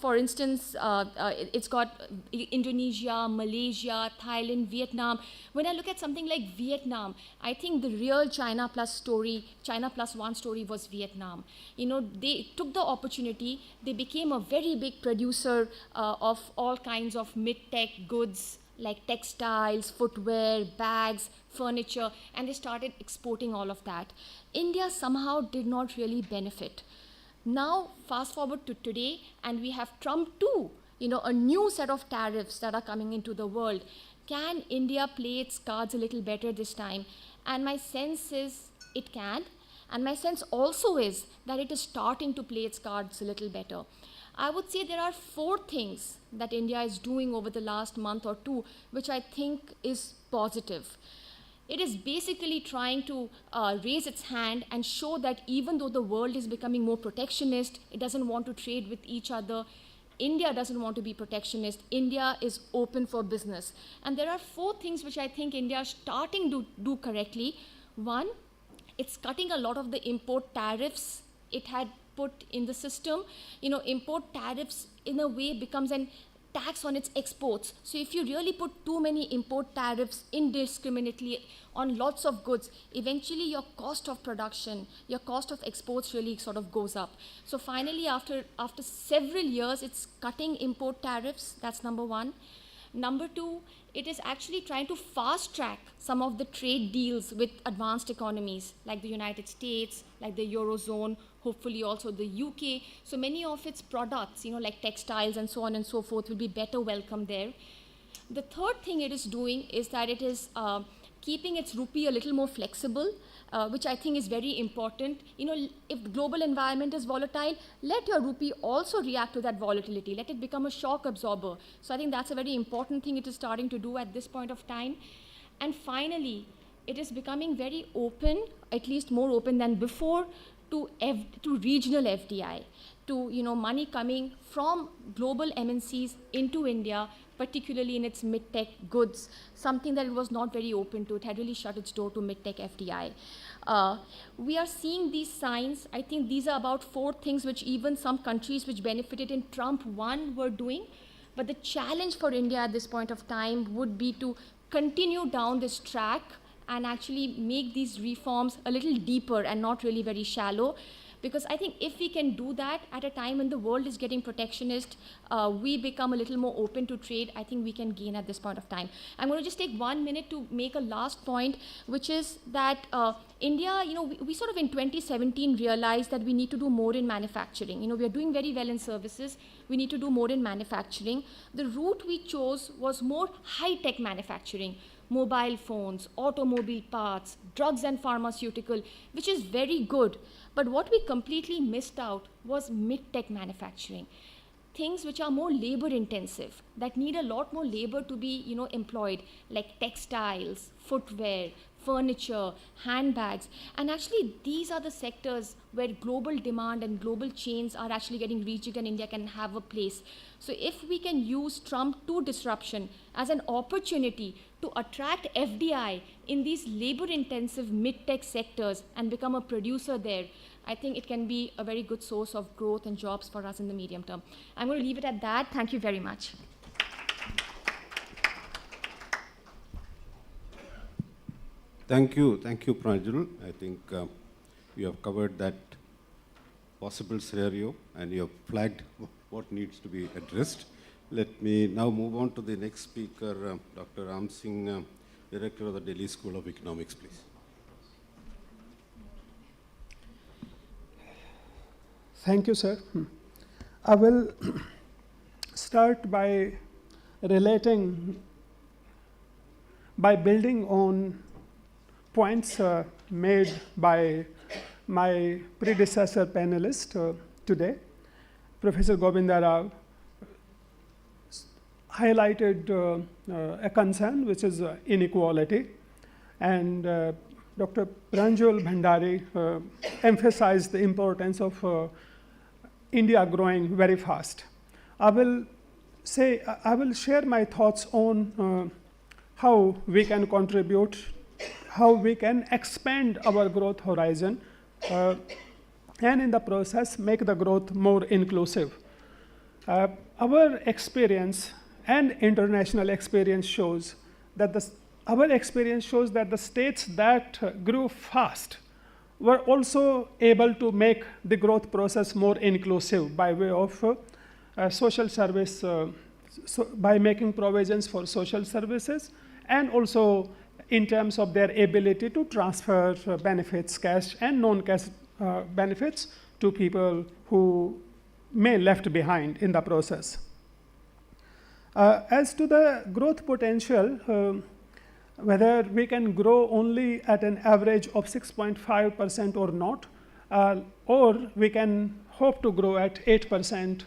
For instance, it's got Indonesia, Malaysia, Thailand, Vietnam. When I look at something like Vietnam, I think the real China +1 story was Vietnam. They took the opportunity. They became a very big producer of all kinds of mid-tech goods, like textiles, footwear, bags, furniture, and they started exporting all of that. India somehow did not really benefit. Now, fast forward to today, and we have Trump 2, a new set of tariffs that are coming into the world. Can India play its cards a little better this time? And my sense is it can. And my sense also is that it is starting to play its cards a little better. I would say there are 4 things that India is doing over the last month or 2, which I think is positive. It is basically trying to raise its hand and show that even though the world is becoming more protectionist, it doesn't want to trade with each other. India doesn't want to be protectionist. India is open for business. And there are 4 things which I think India is starting to do correctly. One, it's cutting a lot of the import tariffs it had put in the system. Import tariffs in a way becomes an tax on its exports. So if you really put too many import tariffs indiscriminately on lots of goods, eventually your cost of production, your cost of exports really sort of goes up. So finally, after several years, it's cutting import tariffs. That's number 1. Number 2, it is actually trying to fast track some of the trade deals with advanced economies like the United States, like the Eurozone, hopefully also the UK. So many of its products, like textiles and so on and so forth, will be better welcomed there. The third thing it is doing is that it is keeping its rupee a little more flexible, which I think is very important. If the global environment is volatile, let your rupee also react to that volatility. Let it become a shock absorber. So I think that's a very important thing it is starting to do at this point of time. And finally, it is becoming very open, at least more open than before, to regional FDI, to money coming from global MNCs into India, particularly in its mid-tech goods, something that it was not very open to. It had really shut its door to mid-tech FDI. We are seeing these signs. I think these are about 4 things which even some countries which benefited in Trump 1 were doing. But the challenge for India at this point of time would be to continue down this track and actually make these reforms a little deeper and not really very shallow. Because I think if we can do that at a time when the world is getting protectionist, we become a little more open to trade, I think we can gain at this point of time. I'm going to just take 1 minute to make a last point, which is that India, we sort of in 2017 realized that we need to do more in manufacturing. We are doing very well in services. We need to do more in manufacturing. The route we chose was more high-tech manufacturing. Mobile phones, automobile parts, drugs and pharmaceutical, which is very good. But what we completely missed out was mid-tech manufacturing. Things which are more labor intensive, that need a lot more labor to be, employed, like textiles, footwear, furniture, handbags. And actually, these are the sectors where global demand and global chains are actually getting rejigged and India can have a place. So if we can use Trump 2 disruption as an opportunity to attract FDI in these labor-intensive mid-tech sectors and become a producer there, I think it can be a very good source of growth and jobs for us in the medium term. I'm going to leave it at that. Thank you very much. Thank you, Pranjal. I think you have covered that possible scenario, and you have flagged what needs to be addressed. Let me now move on to the next speaker, Dr. Ram Singh, Director of the Delhi School of Economics, please. Thank you, sir. I will start by building on points made by my predecessor panelist today. Professor Govinda Rao highlighted a concern, which is inequality, and Dr. Pranjal Bhandari emphasized the importance of India growing very fast. I will share my thoughts on how we can contribute, how we can expand our growth horizon, and in the process make the growth more inclusive. Our experience and international experience shows that the states that grew fast were also able to make the growth process more inclusive by way of social service, by making provisions for social services, and also in terms of their ability to transfer benefits, cash and non-cash benefits to people who may left behind in the process. As to the growth potential, whether we can grow only at an average of 6.5% or not, or we can hope to grow at 8%,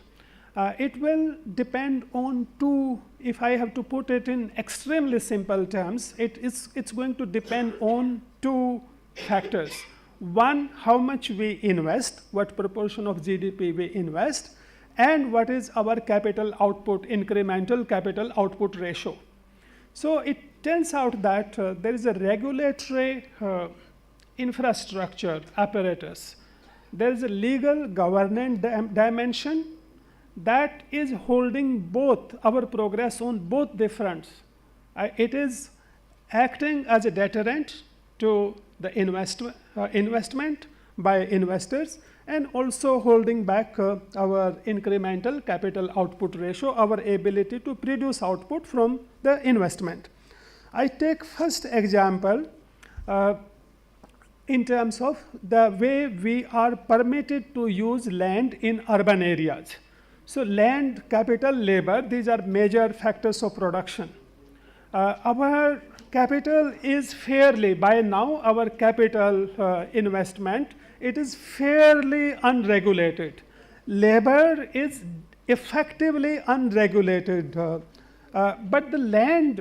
it will depend on two, if I have to put it in extremely simple terms, it's going to depend on two factors. One, how much we invest, what proportion of GDP we invest, and what is our capital output, incremental capital output ratio. So it turns out that there is a regulatory infrastructure apparatus. There is a legal governance dimension that is holding both our progress on both the fronts. It is acting as a deterrent to the investment by investors, and also holding back our incremental capital output ratio, our ability to produce output from the investment. I take first example in terms of the way we are permitted to use land in urban areas. So land, capital, labor, these are major factors of production. Our capital is fairly, by now our capital investment, it is fairly unregulated. Labor is effectively unregulated. But the land,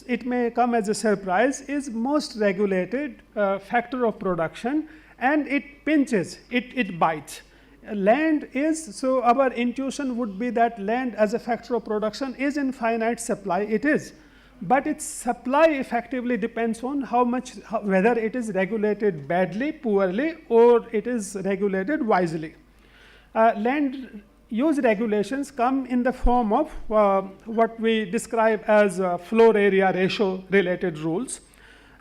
it may come as a surprise, is most regulated factor of production, and it pinches, it bites. Land is, so our intuition would be that land as a factor of production is in finite supply, it is. But its supply effectively depends on how much, whether it is regulated badly, poorly, or it is regulated wisely. Land use regulations come in the form of what we describe as floor area ratio related rules.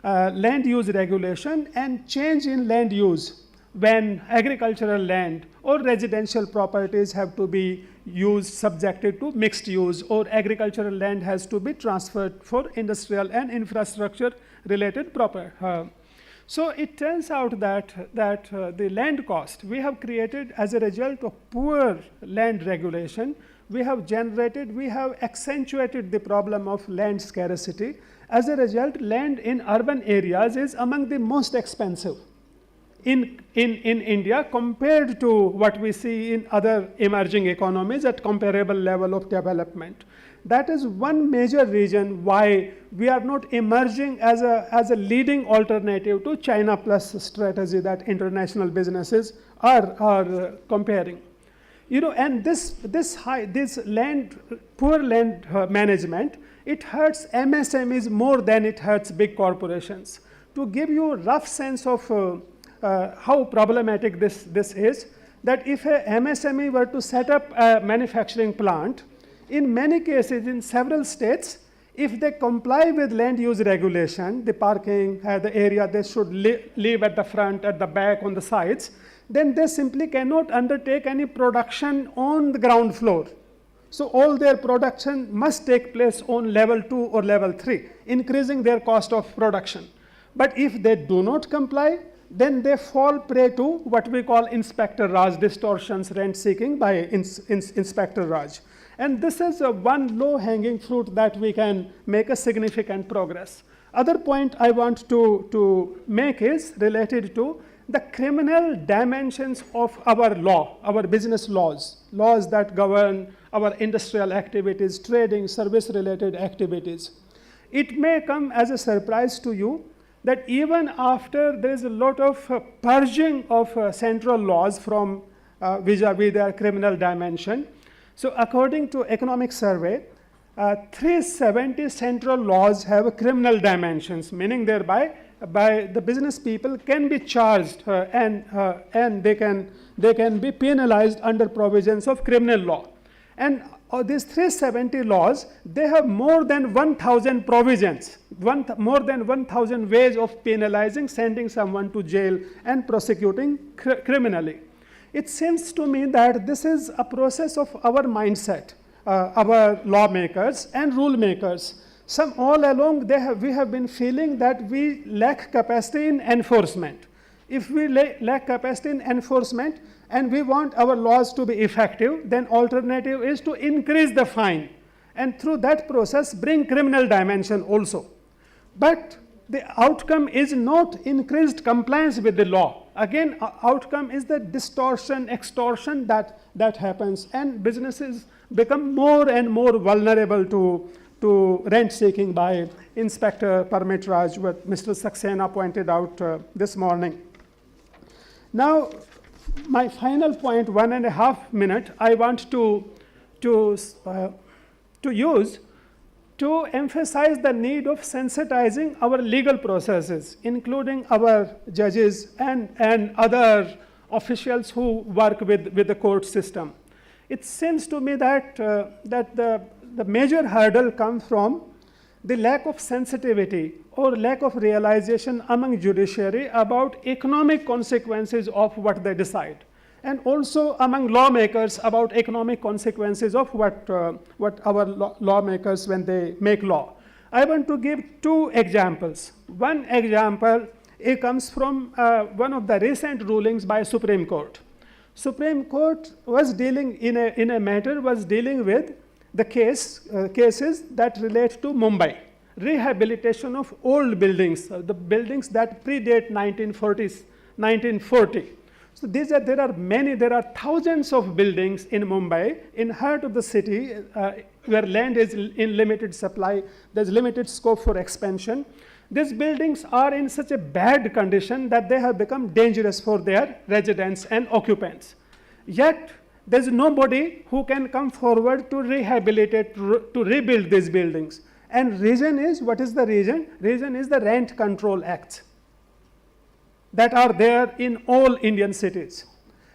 Land use regulation and change in land use when agricultural land or residential properties have to be used subjected to mixed use, or agricultural land has to be transferred for industrial and infrastructure related proper. So it turns out that the land cost we have created as a result of poor land regulation, we have accentuated the problem of land scarcity. As a result, land in urban areas is among the most expensive in India compared to what we see in other emerging economies at comparable level of development. That is one major reason why we are not emerging as a leading alternative to China plus strategy that international businesses are comparing. You know, and this poor land management, it hurts MSMEs more than it hurts big corporations. To give you a rough sense of how problematic this is, that if a MSME were to set up a manufacturing plant, in many cases in several states, if they comply with land use regulation, the parking, the area they should live at the front, at the back, on the sides, then they simply cannot undertake any production on the ground floor. So all their production must take place on level 2 or level 3, increasing their cost of production. But if they do not comply, then they fall prey to what we call Inspector Raj distortions, rent seeking by Inspector Raj. And this is one low-hanging fruit that we can make a significant progress. Other point I want to make is related to the criminal dimensions of our law, our business laws that govern our industrial activities, trading, service-related activities. It may come as a surprise to you that even after there is a lot of purging of central laws from vis-a-vis their criminal dimension. So according to economic survey, 370 central laws have criminal dimensions, meaning thereby by the business people can be charged and they can be penalized under provisions of criminal law. And these 370 laws, they have more than 1,000 provisions, more than 1,000 ways of penalizing, sending someone to jail and prosecuting criminally. It seems to me that this is a process of our mindset, our lawmakers and rule makers. All along we have been feeling that we lack capacity in enforcement. If we lack capacity in enforcement and we want our laws to be effective, then alternative is to increase the fine and through that process bring criminal dimension also. But the outcome is not increased compliance with the law. Again, outcome is the distortion, extortion that happens, and businesses become more and more vulnerable to rent seeking by Inspector Permit Raj, what Mr. Saxena pointed out this morning. Now, my final point, 1.5 minutes, I want to use to emphasize the need of sensitizing our legal processes, including our judges and other officials who work with the court system. It seems to me that the major hurdle comes from the lack of sensitivity or lack of realization among judiciary about economic consequences of what they decide, and also among lawmakers about economic consequences of what our lawmakers when they make law. I want to give 2 examples. One example, it comes from one of the recent rulings by Supreme Court. Supreme Court was dealing in a matter with the cases that relate to Mumbai, rehabilitation of old buildings, the buildings that predate 1940. So there are thousands of buildings in Mumbai, in heart of the city, where land is in limited supply, there's limited scope for expansion. These buildings are in such a bad condition that they have become dangerous for their residents and occupants. Yet, there's nobody who can come forward to rehabilitate, to rebuild these buildings. And reason is, what is the reason? Reason is the Rent Control Acts that are there in all Indian cities.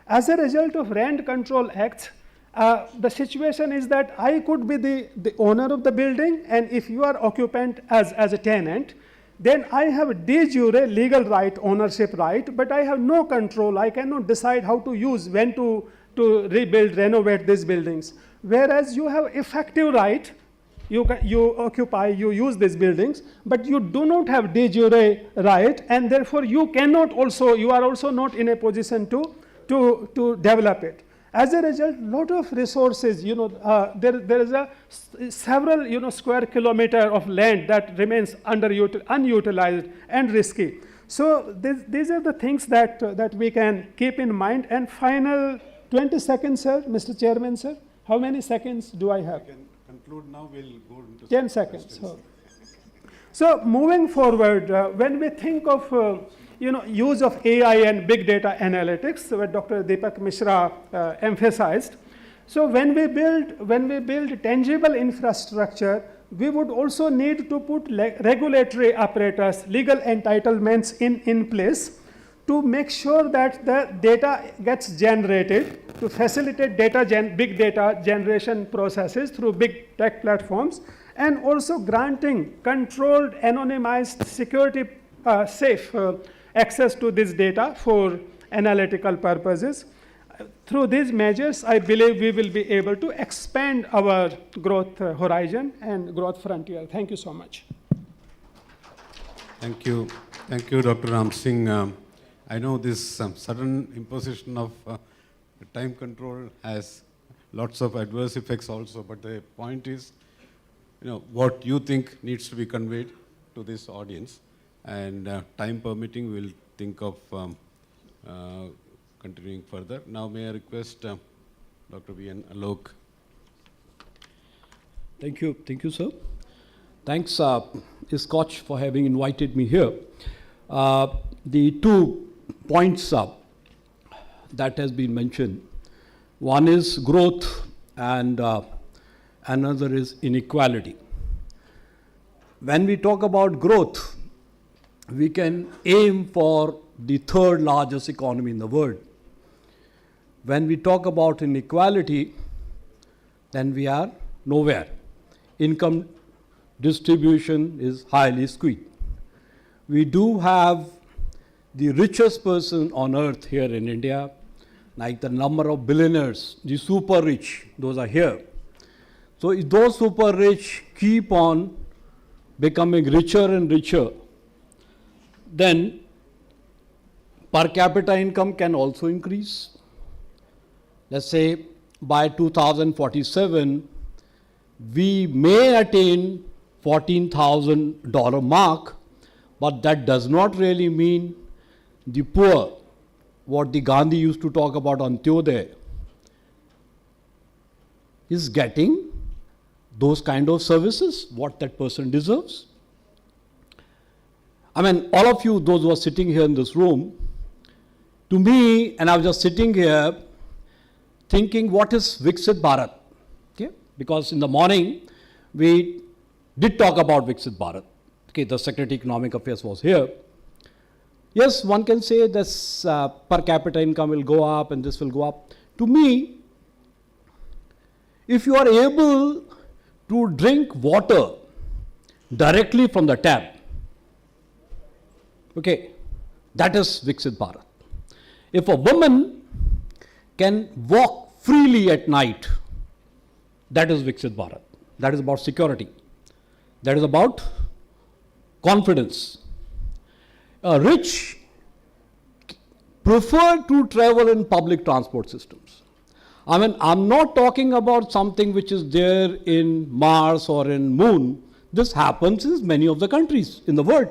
As a result of Rent Control Acts, the situation is that I could be the owner of the building, and if you are occupant as a tenant, then I have de jure legal right, ownership right, but I have no control. I cannot decide how to use, when to rebuild, renovate these buildings. Whereas you have effective right, you occupy, you use these buildings, but you do not have de jure right, and therefore you are also not in a position to develop it. As a result, lot of resources, there is several, square kilometer of land that remains unutilized and risky. So these are the things that we can keep in mind. And final 20 seconds, sir, Mr. Chairman, sir. How many seconds do I have? We can conclude now. We'll go into 10 seconds. So moving forward, when we think of use of AI and big data analytics, what Dr. Deepak Mishra emphasized. So when we build tangible infrastructure, we would also need to put regulatory apparatus, legal entitlements in place to make sure that the data gets generated, to facilitate big data generation processes through big tech platforms, and also granting controlled, anonymized, security safe access to this data for analytical purposes. Through these measures, I believe we will be able to expand our growth horizon and growth frontier. Thank you so much. Thank you. Thank you, Dr. Ram Singh. I know this sudden imposition of time control has lots of adverse effects also, but the point is, what you think needs to be conveyed to this audience, and time permitting, we'll think of continuing further. Now, may I request Dr. V.N. Alok. Thank you, sir. Thanks, SKOCH, for having invited me here. The 2 points that has been mentioned, one is growth and another is inequality. When we talk about growth, we can aim for the 3rd largest economy in the world. When we talk about inequality, then we are nowhere. Income distribution is highly skewed. We do have the richest person on earth here in India, like the number of billionaires, the super rich, those are here. So if those super rich keep on becoming richer and richer, then per capita income can also increase. Let's say by 2047, we may attain $14,000 mark, but that does not really mean the poor, what the Gandhi used to talk about Antyodaya, is getting those kind of services, what that person deserves. I mean, all of you, those who are sitting here in this room, to me, and I was just sitting here thinking, what is Viksit Bharat? Okay? Because in the morning, we did talk about Viksit Bharat. Okay, the Secretary Economic Affairs was here. Yes, one can say this per capita income will go up and this will go up. To me, if you are able to drink water directly from the tap, okay, that is Viksit Bharat. If a woman can walk freely at night, that is Viksit Bharat. That is about security. That is about confidence. A rich prefer to travel in public transport systems. I mean, I'm not talking about something which is there in Mars or in Moon. This happens in many of the countries in the world.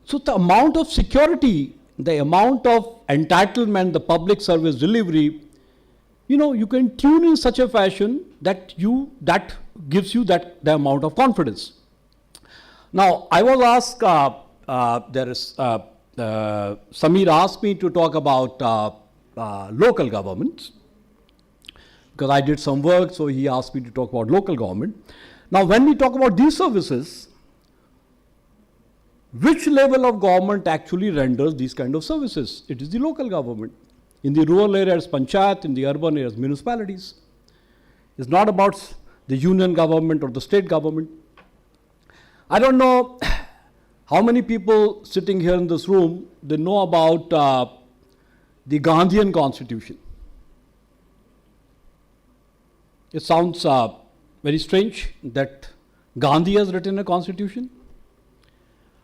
So the amount of security, the amount of entitlement, the public service delivery, you can tune in such a fashion that gives you the amount of confidence. Now, I was asked, Samir asked me to talk about local governments, because I did some work, so he asked me to talk about local government. Now, when we talk about these services, which level of government actually renders these kind of services? It is the local government. In the rural areas, panchayat; in the urban areas, municipalities. It's not about the union government or the state government. I don't know how many people sitting here in this room, they know about the Gandhian constitution. It sounds very strange that Gandhi has written a constitution.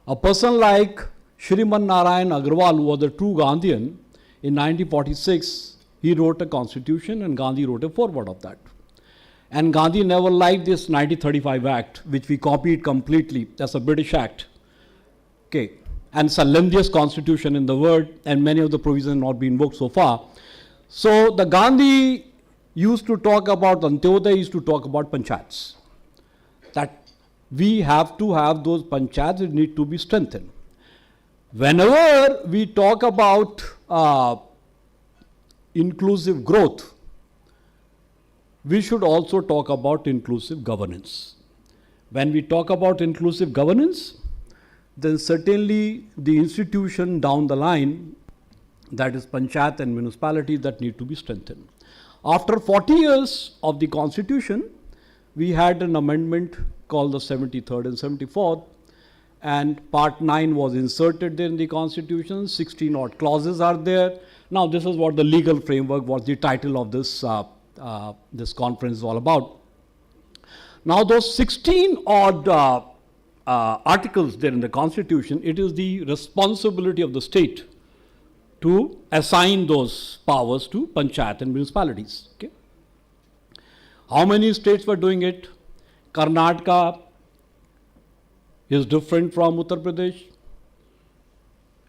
A person like Shriman Narayan Agarwal, who was a true Gandhian, in 1946, he wrote a constitution and Gandhi wrote a foreword of that. And Gandhi never liked this 1935 Act, which we copied completely. That's a British Act. Okay. And it's the lengthiest constitution in the world, and many of the provisions have not been invoked so far. So the Gandhi used to talk about, Antyodaya used to talk about panchayats. That we have to have those panchayats, that need to be strengthened. Whenever we talk about inclusive growth, we should also talk about inclusive governance. When we talk about inclusive governance, then certainly the institution down the line, that is panchayat and municipalities, that need to be strengthened. After 40 years of the constitution, we had an amendment called the 73rd and 74th, and Part 9 was inserted there in the Constitution. 16 odd clauses are there. Now, this is what the legal framework, what the title of this, this conference is all about. Now, those 16 odd articles there in the Constitution, it is the responsibility of the state to assign those powers to panchayat and municipalities. Okay? How many states were doing it? Karnataka is different from Uttar Pradesh.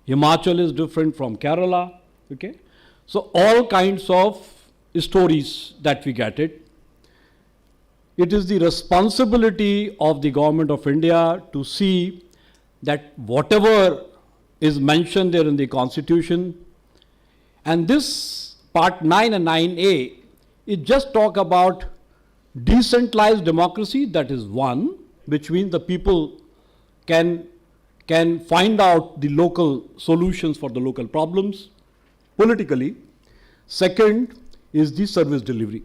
Himachal is different from Kerala. Okay? So all kinds of stories that we get it. It is the responsibility of the Government of India to see that whatever is mentioned there in the Constitution, and this Part 9 and 9A, it just talk about decentralized democracy, that is one, which means the people can find out the local solutions for the local problems politically. Second is the service delivery.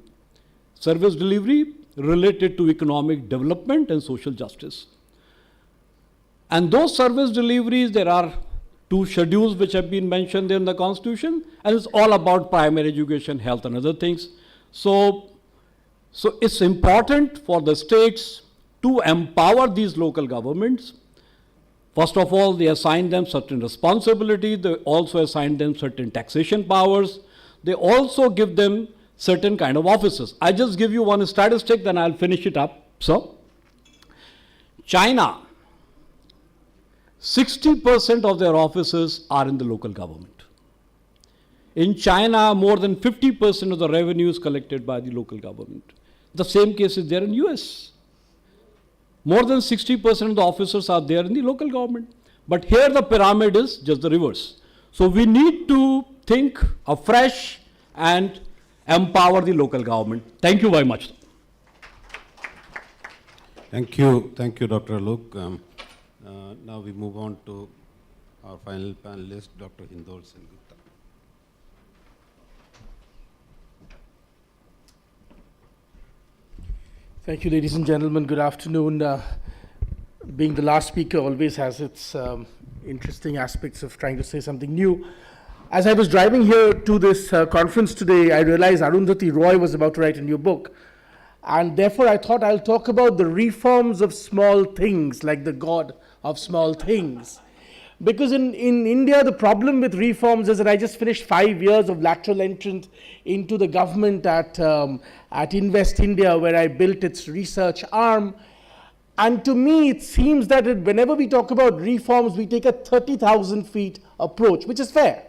Service delivery related to economic development and social justice. And those service deliveries, there are 2 schedules which have been mentioned there in the Constitution, and it's all about primary education, health and other things. So it's important for the states to empower these local governments. First of all, they assign them certain responsibility. They also assign them certain taxation powers. They also give them certain kind of offices. I just give you one statistic, then I'll finish it up. So, China, 60% of their offices are in the local government. In China, more than 50% of the revenue is collected by the local government. The same case is there in US. More than 60% of the officers are there in the local government. But here the pyramid is just the reverse. So we need to think afresh and empower the local government. Thank you very much. Thank you, Dr. Alok. Now we move on to our final panelist, Dr. Hindol Sengupta. Thank you, ladies and gentlemen. Good afternoon. Being the last speaker always has its interesting aspects of trying to say something new. As I was driving here to this conference today, I realized Arundhati Roy was about to write a new book. And therefore, I thought I'll talk about the reforms of small things, like the God of small things. Because in India, the problem with reforms is that I just finished 5 years of lateral entrance into the government at Invest India, where I built its research arm. And to me, it seems that whenever we talk about reforms, we take a 30,000 feet approach, which is fair.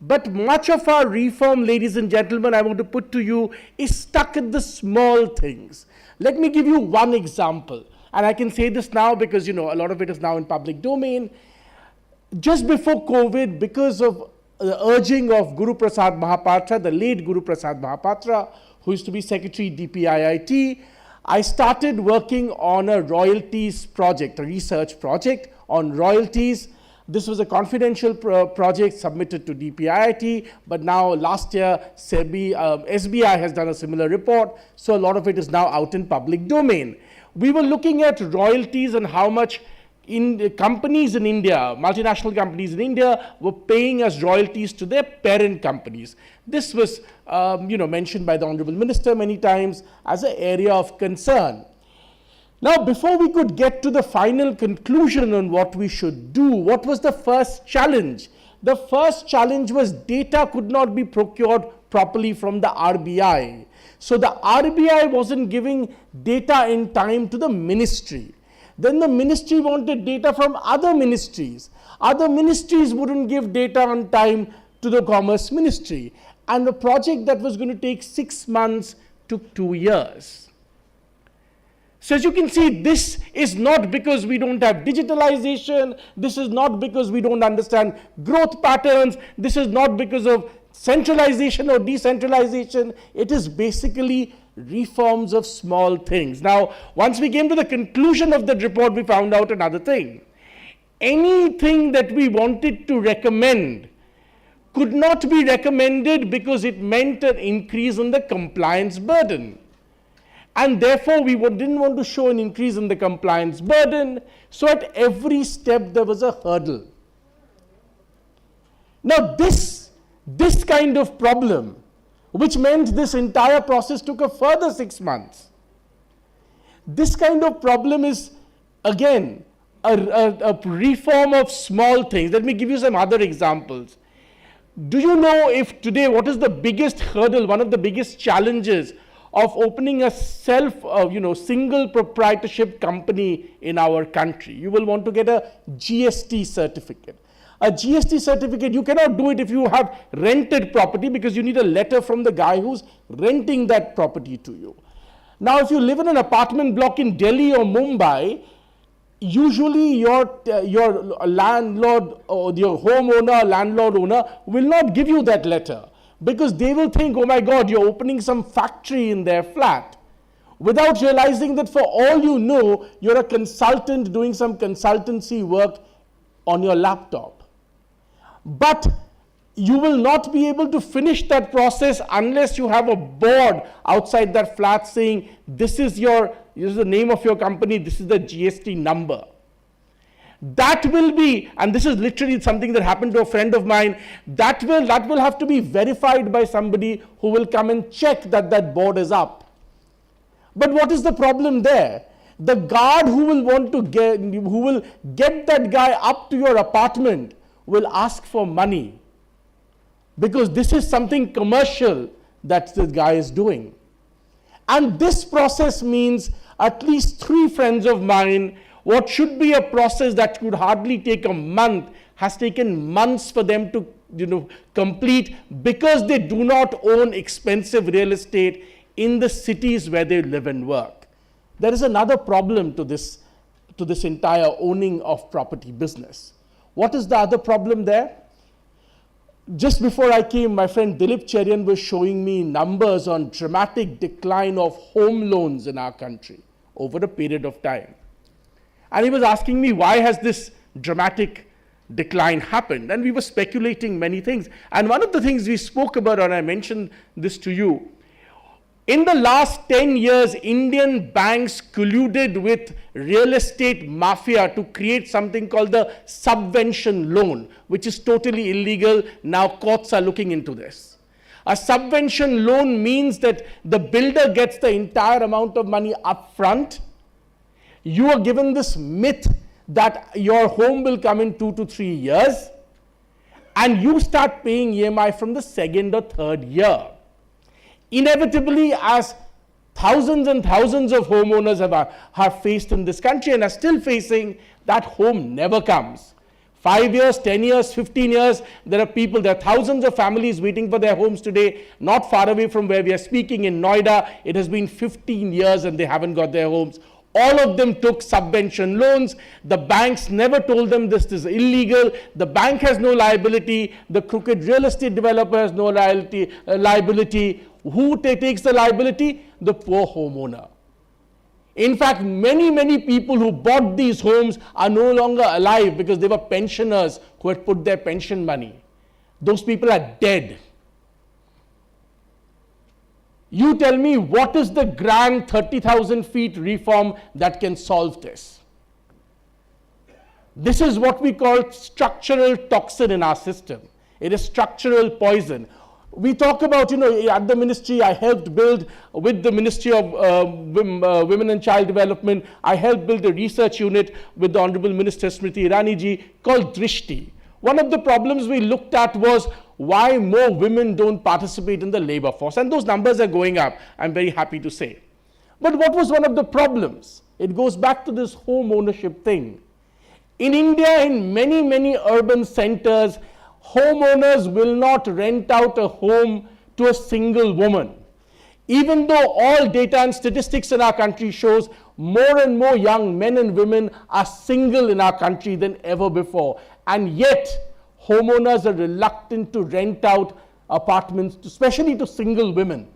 But much of our reform, ladies and gentlemen, I want to put to you, is stuck at the small things. Let me give you one example. And I can say this now because, a lot of it is now in public domain. Just before COVID, because of the urging of Guru Prasad Mahapatra, the late Guru Prasad Mahapatra, who used to be Secretary DPIIT, I started working on a royalties project, a research project on royalties. This was a confidential project submitted to DPIIT, but now last year SBI has done a similar report, so a lot of it is now out in public domain. We were looking at royalties and how much companies in India, multinational companies in India, were paying us royalties to their parent companies. This was mentioned by the Honorable Minister many times as an area of concern. Now, before we could get to the final conclusion on what we should do, what was the first challenge? The first challenge was data could not be procured properly from the RBI. So the RBI wasn't giving data in time to the ministry. Then the ministry wanted data from other ministries. Other ministries wouldn't give data on time to the Commerce Ministry. And the project that was going to take 6 months took 2 years. So as you can see, this is not because we don't have digitalization. This is not because we don't understand growth patterns. This is not because of centralization or decentralization. It is basically reforms of small things. Now, once we came to the conclusion of that report, we found out another thing. Anything that we wanted to recommend could not be recommended because it meant an increase in the compliance burden. And therefore, we didn't want to show an increase in the compliance burden. So at every step, there was a hurdle. Now, this kind of problem, which meant this entire process took a further 6 months. This kind of problem is, again, a reform of small things. Let me give you some other examples. Do you know if today, what is the biggest hurdle, one of the biggest challenges of opening a single proprietorship company in our country? You will want to get a GST certificate. A GST certificate, you cannot do it if you have rented property, because you need a letter from the guy who's renting that property to you. Now, if you live in an apartment block in Delhi or Mumbai, usually your landlord or your homeowner, landlord owner will not give you that letter, because they will think, oh my God, you're opening some factory in their flat, without realizing that for all you know, you're a consultant doing some consultancy work on your laptop. But you will not be able to finish that process unless you have a board outside that flat saying, this is the name of your company, this is the GST number. That will be, and this is literally something that happened to a friend of mine, that will have to be verified by somebody who will come and check that that board is up. But what is the problem there? The guard who will get that guy up to your apartment will ask for money, because this is something commercial that the guy is doing. And this process means at least 3 friends of mine, what should be a process that could hardly take a month, has taken months for them to complete, because they do not own expensive real estate in the cities where they live and work. There is another problem to this entire owning of property business. What is the other problem there? Just before I came, my friend Dilip Cherian was showing me numbers on dramatic decline of home loans in our country over a period of time. And he was asking me, why has this dramatic decline happened? And we were speculating many things. And one of the things we spoke about, and I mentioned this to you, in the last 10 years, Indian banks colluded with real estate mafia to create something called the subvention loan, which is totally illegal. Now courts are looking into this. A subvention loan means that the builder gets the entire amount of money up front. You are given this myth that your home will come in 2 to 3 years, and you start paying EMI from the 2nd or 3rd year. Inevitably, as thousands and thousands of homeowners have faced in this country and are still facing, that home never comes. 5 years, 10 years, 15 years, there are thousands of families waiting for their homes today, not far away from where we are speaking in Noida. It has been 15 years and they haven't got their homes. All of them took subvention loans. The banks never told them this is illegal. The bank has no liability. The crooked real estate developer has no liability. Who takes the liability? The poor homeowner. In fact, many people who bought these homes are no longer alive because they were pensioners who had put their pension money. Those people are dead. You tell me, what is the grand 30,000 feet reform that can solve this? This is what we call structural toxin in our system. It is structural poison. We talk about, at the ministry, I helped build, with the Ministry of Women and Child Development, I helped build a research unit with the Honorable Minister Smriti Irani ji called Drishti. One of the problems we looked at was why more women don't participate in the labor force. And those numbers are going up, I'm very happy to say. But what was one of the problems? It goes back to this home ownership thing. In India, in many urban centers, homeowners will not rent out a home to a single woman. Even though all data and statistics in our country shows more and more young men and women are single in our country than ever before. And yet, homeowners are reluctant to rent out apartments, especially to single women.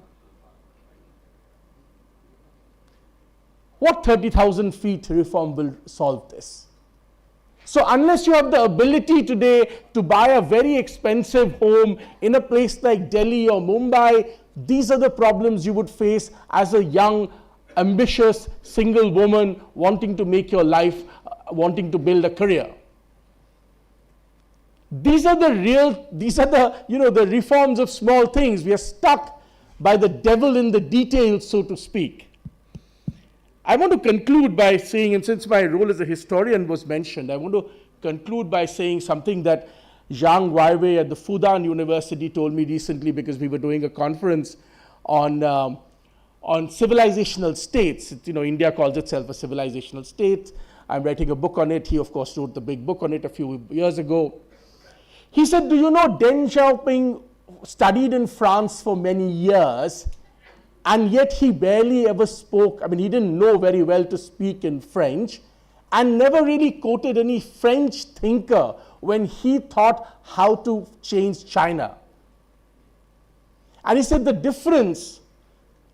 What 30,000 feet reform will solve this? So unless you have the ability today to buy a very expensive home in a place like Delhi or Mumbai, these are the problems you would face as a young ambitious single woman wanting to make your life, wanting to build a career. These are the the reforms of small things. We are stuck by the devil in the details, so to speak. I want to conclude by saying, and since my role as a historian was mentioned, I want to conclude by saying something that Zhang Weiwei at the Fudan University told me recently, because we were doing a conference on civilizational states. India calls itself a civilizational state. I'm writing a book on it. He, of course, wrote the big book on it a few years ago. He said, do you know Deng Xiaoping studied in France for many years, and yet he barely ever spoke. He didn't know very well to speak in French, and never really quoted any French thinker when he thought how to change China. And he said the difference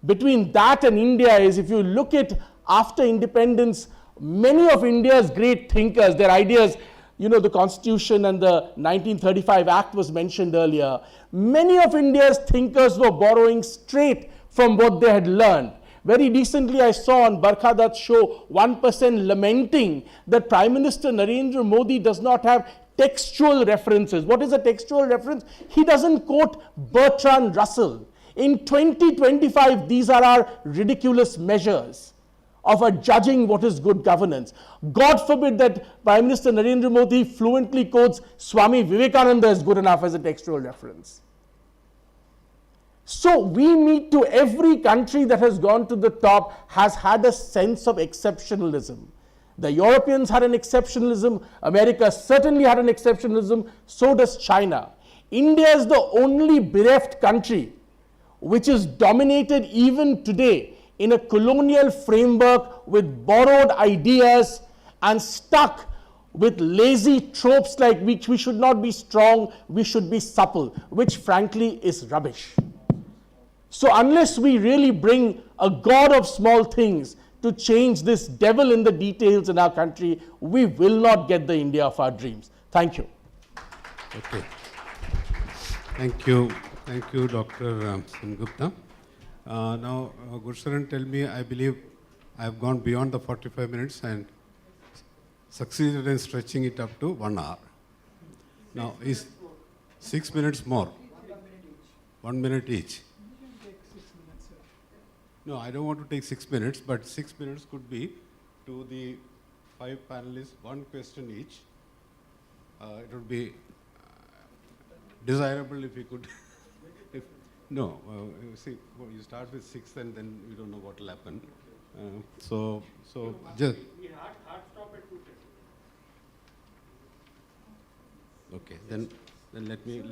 between that and India is, if you look at after independence, many of India's great thinkers, their ideas, the Constitution and the 1935 Act was mentioned earlier, many of India's thinkers were borrowing straight from what they had learned. Very recently, I saw on Barkha Dutt's show 1% lamenting that Prime Minister Narendra Modi does not have textual references. What is a textual reference? He doesn't quote Bertrand Russell. In 2025, these are our ridiculous measures of judging what is good governance. God forbid that Prime Minister Narendra Modi fluently quotes Swami Vivekananda as good enough as a textual reference. So we need to, every country that has gone to the top has had a sense of exceptionalism. The Europeans had an exceptionalism, America certainly had an exceptionalism, so does China. India is the only bereft country which is dominated even today in a colonial framework with borrowed ideas and stuck with lazy tropes like which we should not be strong, we should be supple, which frankly is rubbish. So unless we really bring a God of small things to change this devil in the details in our country, we will not get the India of our dreams. Thank you. Okay. Thank you. Thank you, Dr. Sengupta. Now, Gursaran, tell me, I believe I have gone beyond the 45 minutes and succeeded in stretching it up to 1 hour. Now, is 6 minutes more? 1 minute each. No, I don't want to take 6 minutes, but 6 minutes could be to the 5 panelists, 1 question each. It would be desirable if we could. No, you see, you start with 6 and then you don't know what will happen. So just. We hard stop at 2:10. Okay, then let me.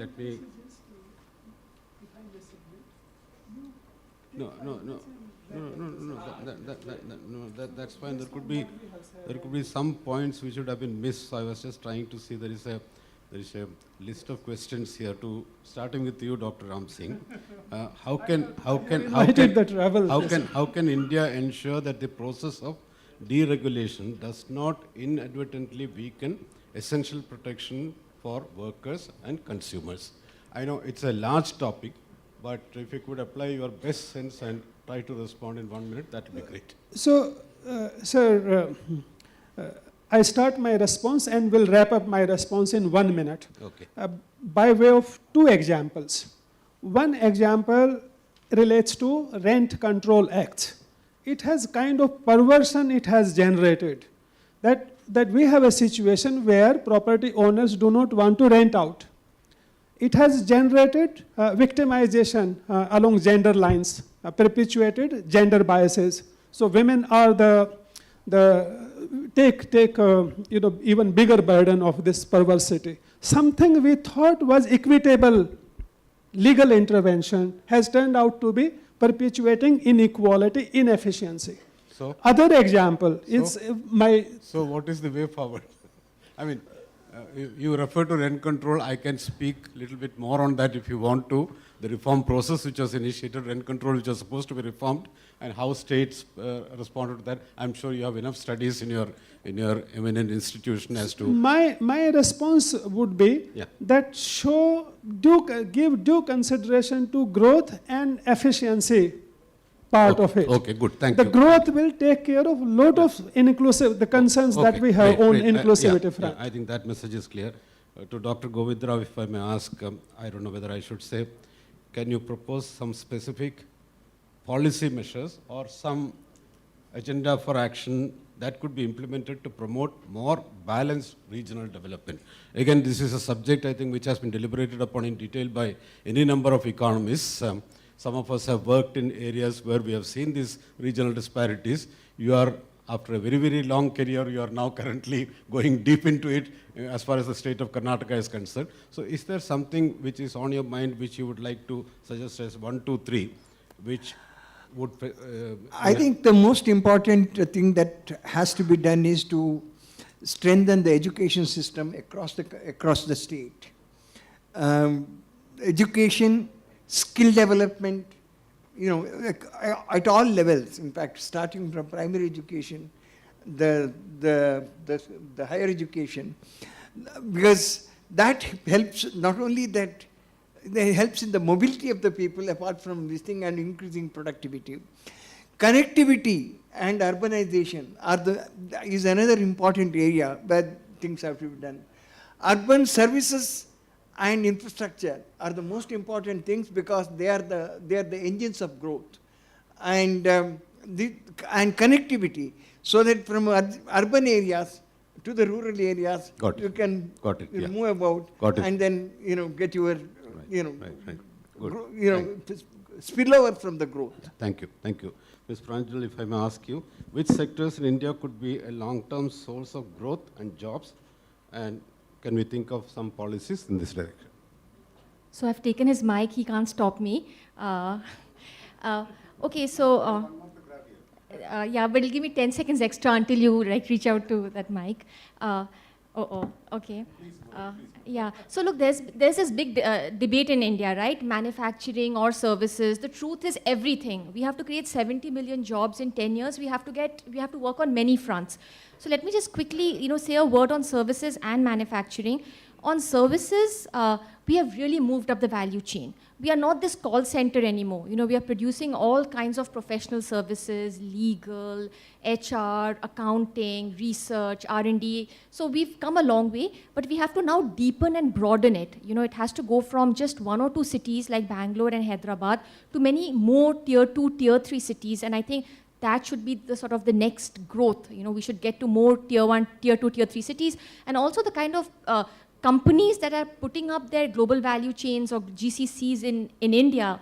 No. That's fine. There could be some points which should have been missed. So I was just trying to see there is a list of questions here. Starting with you, Dr. Ram Singh. How can India ensure that the process of deregulation does not inadvertently weaken essential protection for workers and consumers? I know it's a large topic, but if you could apply your best sense and try to respond in 1 minute, that would be great. So, sir, I start my response and will wrap up my response in 1 minute. Okay. By way of 2 examples. One example relates to Rent Control Act. It has kind of perversion it has generated. That we have a situation where property owners do not want to rent out. It has generated victimization along gender lines, perpetuated gender biases. So women are take even bigger burden of this perversity. Something we thought was equitable legal intervention has turned out to be perpetuating inequality, inefficiency. So other example is So what is the way forward? I mean, you refer to rent control. I can speak a little bit more on that if you want to. The reform process which was initiated, rent control which was supposed to be reformed, and how states responded to that. I'm sure you have enough studies in your eminent institution as to. My response would be that give due consideration to growth and efficiency part of it. Okay, good. Thank the you. The growth will take care of lot of the concerns that we have on inclusivity front. I think that message is clear. To Dr. Govindrao, if I may ask, I don't know whether I should say, can you propose some specific policy measures or some agenda for action that could be implemented to promote more balanced regional development? Again, this is a subject, I think, which has been deliberated upon in detail by any number of economists. Some of us have worked in areas where we have seen these regional disparities. You are, after a very, very long career, you are now currently going deep into it as far as the state of Karnataka is concerned. So is there something which is on your mind which you would like to suggest as 1, 2, 3, which would... I think the most important thing that has to be done is to strengthen the education system across the state. Education, skill development, at all levels, in fact, starting from primary education, the higher education, because that helps, not only that, it helps in the mobility of the people apart from this thing and increasing productivity. Connectivity and urbanization is another important area where things have to be done. Urban services and infrastructure are the most important things because they are the engines of growth, and connectivity, so that from urban areas to the rural areas you can move about and then get your spillover from the growth. Thank you. Ms. Pranjal, if I may ask you, which sectors in India could be a long-term source of growth and jobs, and can we think of some policies in this direction? So I've taken his mic, he can't stop me. Okay, so, yeah, but it'll give me 10 seconds extra until you reach out to that mic. Okay. Yeah, so look, there's this big debate in India, right? Manufacturing or services. The truth is everything. We have to create 70 million jobs in 10 years. We have to work on many fronts. So let me just quickly, say a word on services and manufacturing. On services, we have really moved up the value chain. We are not this call center anymore. We are producing all kinds of professional services, legal, HR, accounting, research, R&D. So we've come a long way, but we have to now deepen and broaden it. It has to go from just 1 or 2 cities like Bangalore and Hyderabad to many more tier 2, tier 3 cities. And I think that should be the sort of the next growth. We should get to more tier 1, tier 2, tier 3 cities. And also the kind of companies that are putting up their global value chains or GCCs in India,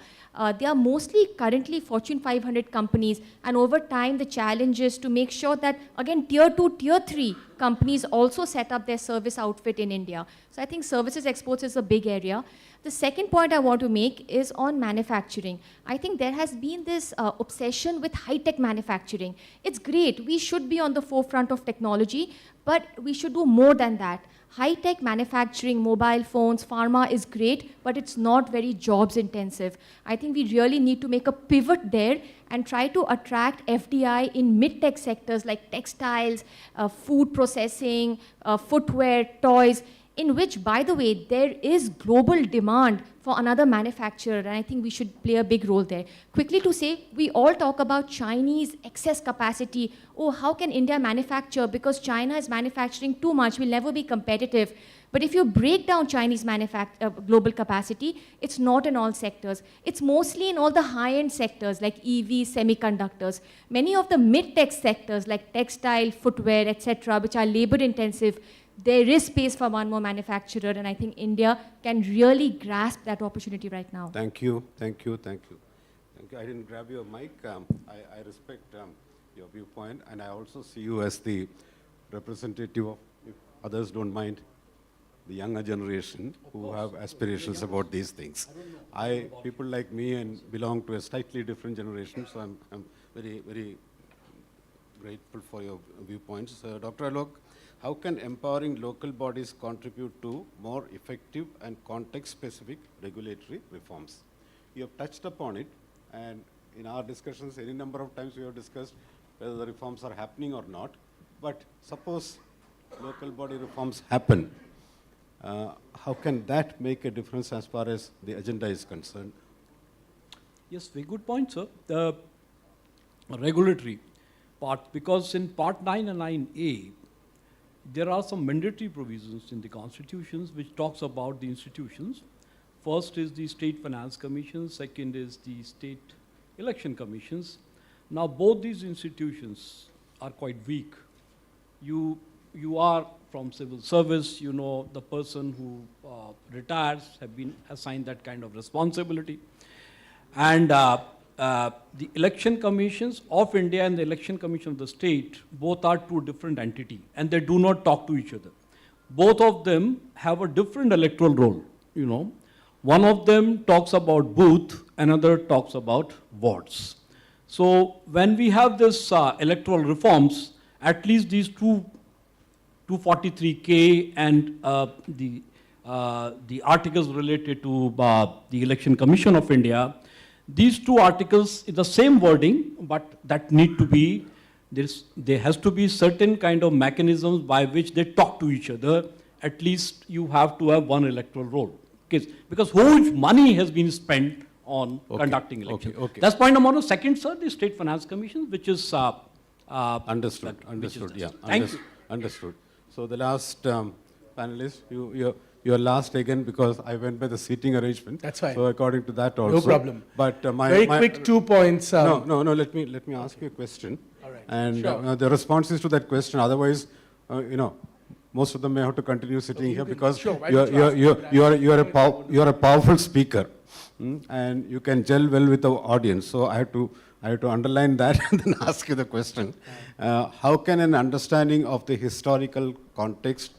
they are mostly currently Fortune 500 companies. And over time, the challenge is to make sure that, again, tier 2, tier 3 companies also set up their service outfit in India. So I think services exports is a big area. The second point I want to make is on manufacturing. I think there has been this obsession with high-tech manufacturing. It's great. We should be on the forefront of technology, but we should do more than that. High-tech manufacturing, mobile phones, pharma is great, but it's not very jobs intensive. I think we really need to make a pivot there and try to attract FDI in mid-tech sectors like textiles, food processing, footwear, toys, in which, by the way, there is global demand for another manufacturer, and I think we should play a big role there. Quickly to say, we all talk about Chinese excess capacity. Oh, how can India manufacture? Because China is manufacturing too much, we'll never be competitive. But if you break down Chinese global capacity, it's not in all sectors. It's mostly in all the high-end sectors like EV, semiconductors. Many of the mid-tech sectors like textile, footwear, etc., which are labor-intensive, there is space for one more manufacturer, and I think India can really grasp that opportunity right now. Thank you. I didn't grab your mic. I respect your viewpoint, and I also see you as the representative of, if others don't mind, the younger generation who have aspirations about these things. People like me and belong to a slightly different generation, so I'm very, very grateful for your viewpoints. Dr. Alok, how can empowering local bodies contribute to more effective and context-specific regulatory reforms? You have touched upon it, and in our discussions, any number of times we have discussed whether the reforms are happening or not. But suppose local body reforms happen, how can that make a difference as far as the agenda is concerned? Yes, very good point, sir. regulatory part, because in Part 9 and 9A, there are some mandatory provisions in the constitutions which talks about the institutions. First is the State Finance Commission, second is the State Election Commissions. Now both these institutions are quite weak. You are from civil service, you know the person who retires have been assigned that kind of responsibility. And the election commissions of India and the election commission of the state, both are two different entities and they do not talk to each other. Both of them have a different electoral role, you know. One of them talks about booth, another talks about wards. So when we have this electoral reforms, at least these 243K and the articles related to the Election Commission of India, these two articles is the same wording, but that need to be, there has to be certain kind of mechanisms by which they talk to each other. At least you have to have one electoral roll. Because huge money has been spent on conducting elections. That's point number one. Second, sir, the State Finance Commission, which is... understood, yeah. Thank you. Understood. So the last panelist, you're last again because I went by the seating arrangement. That's fine. So according to that also. No problem. But Very quick 2 points. No, let me ask you a question. All right. And Sure. the responses to that question, otherwise, you know, most of them may have to continue sitting here because you're a powerful speaker, and you can gel well with the audience. So I have to underline that and then ask you the question. How can an understanding of the historical context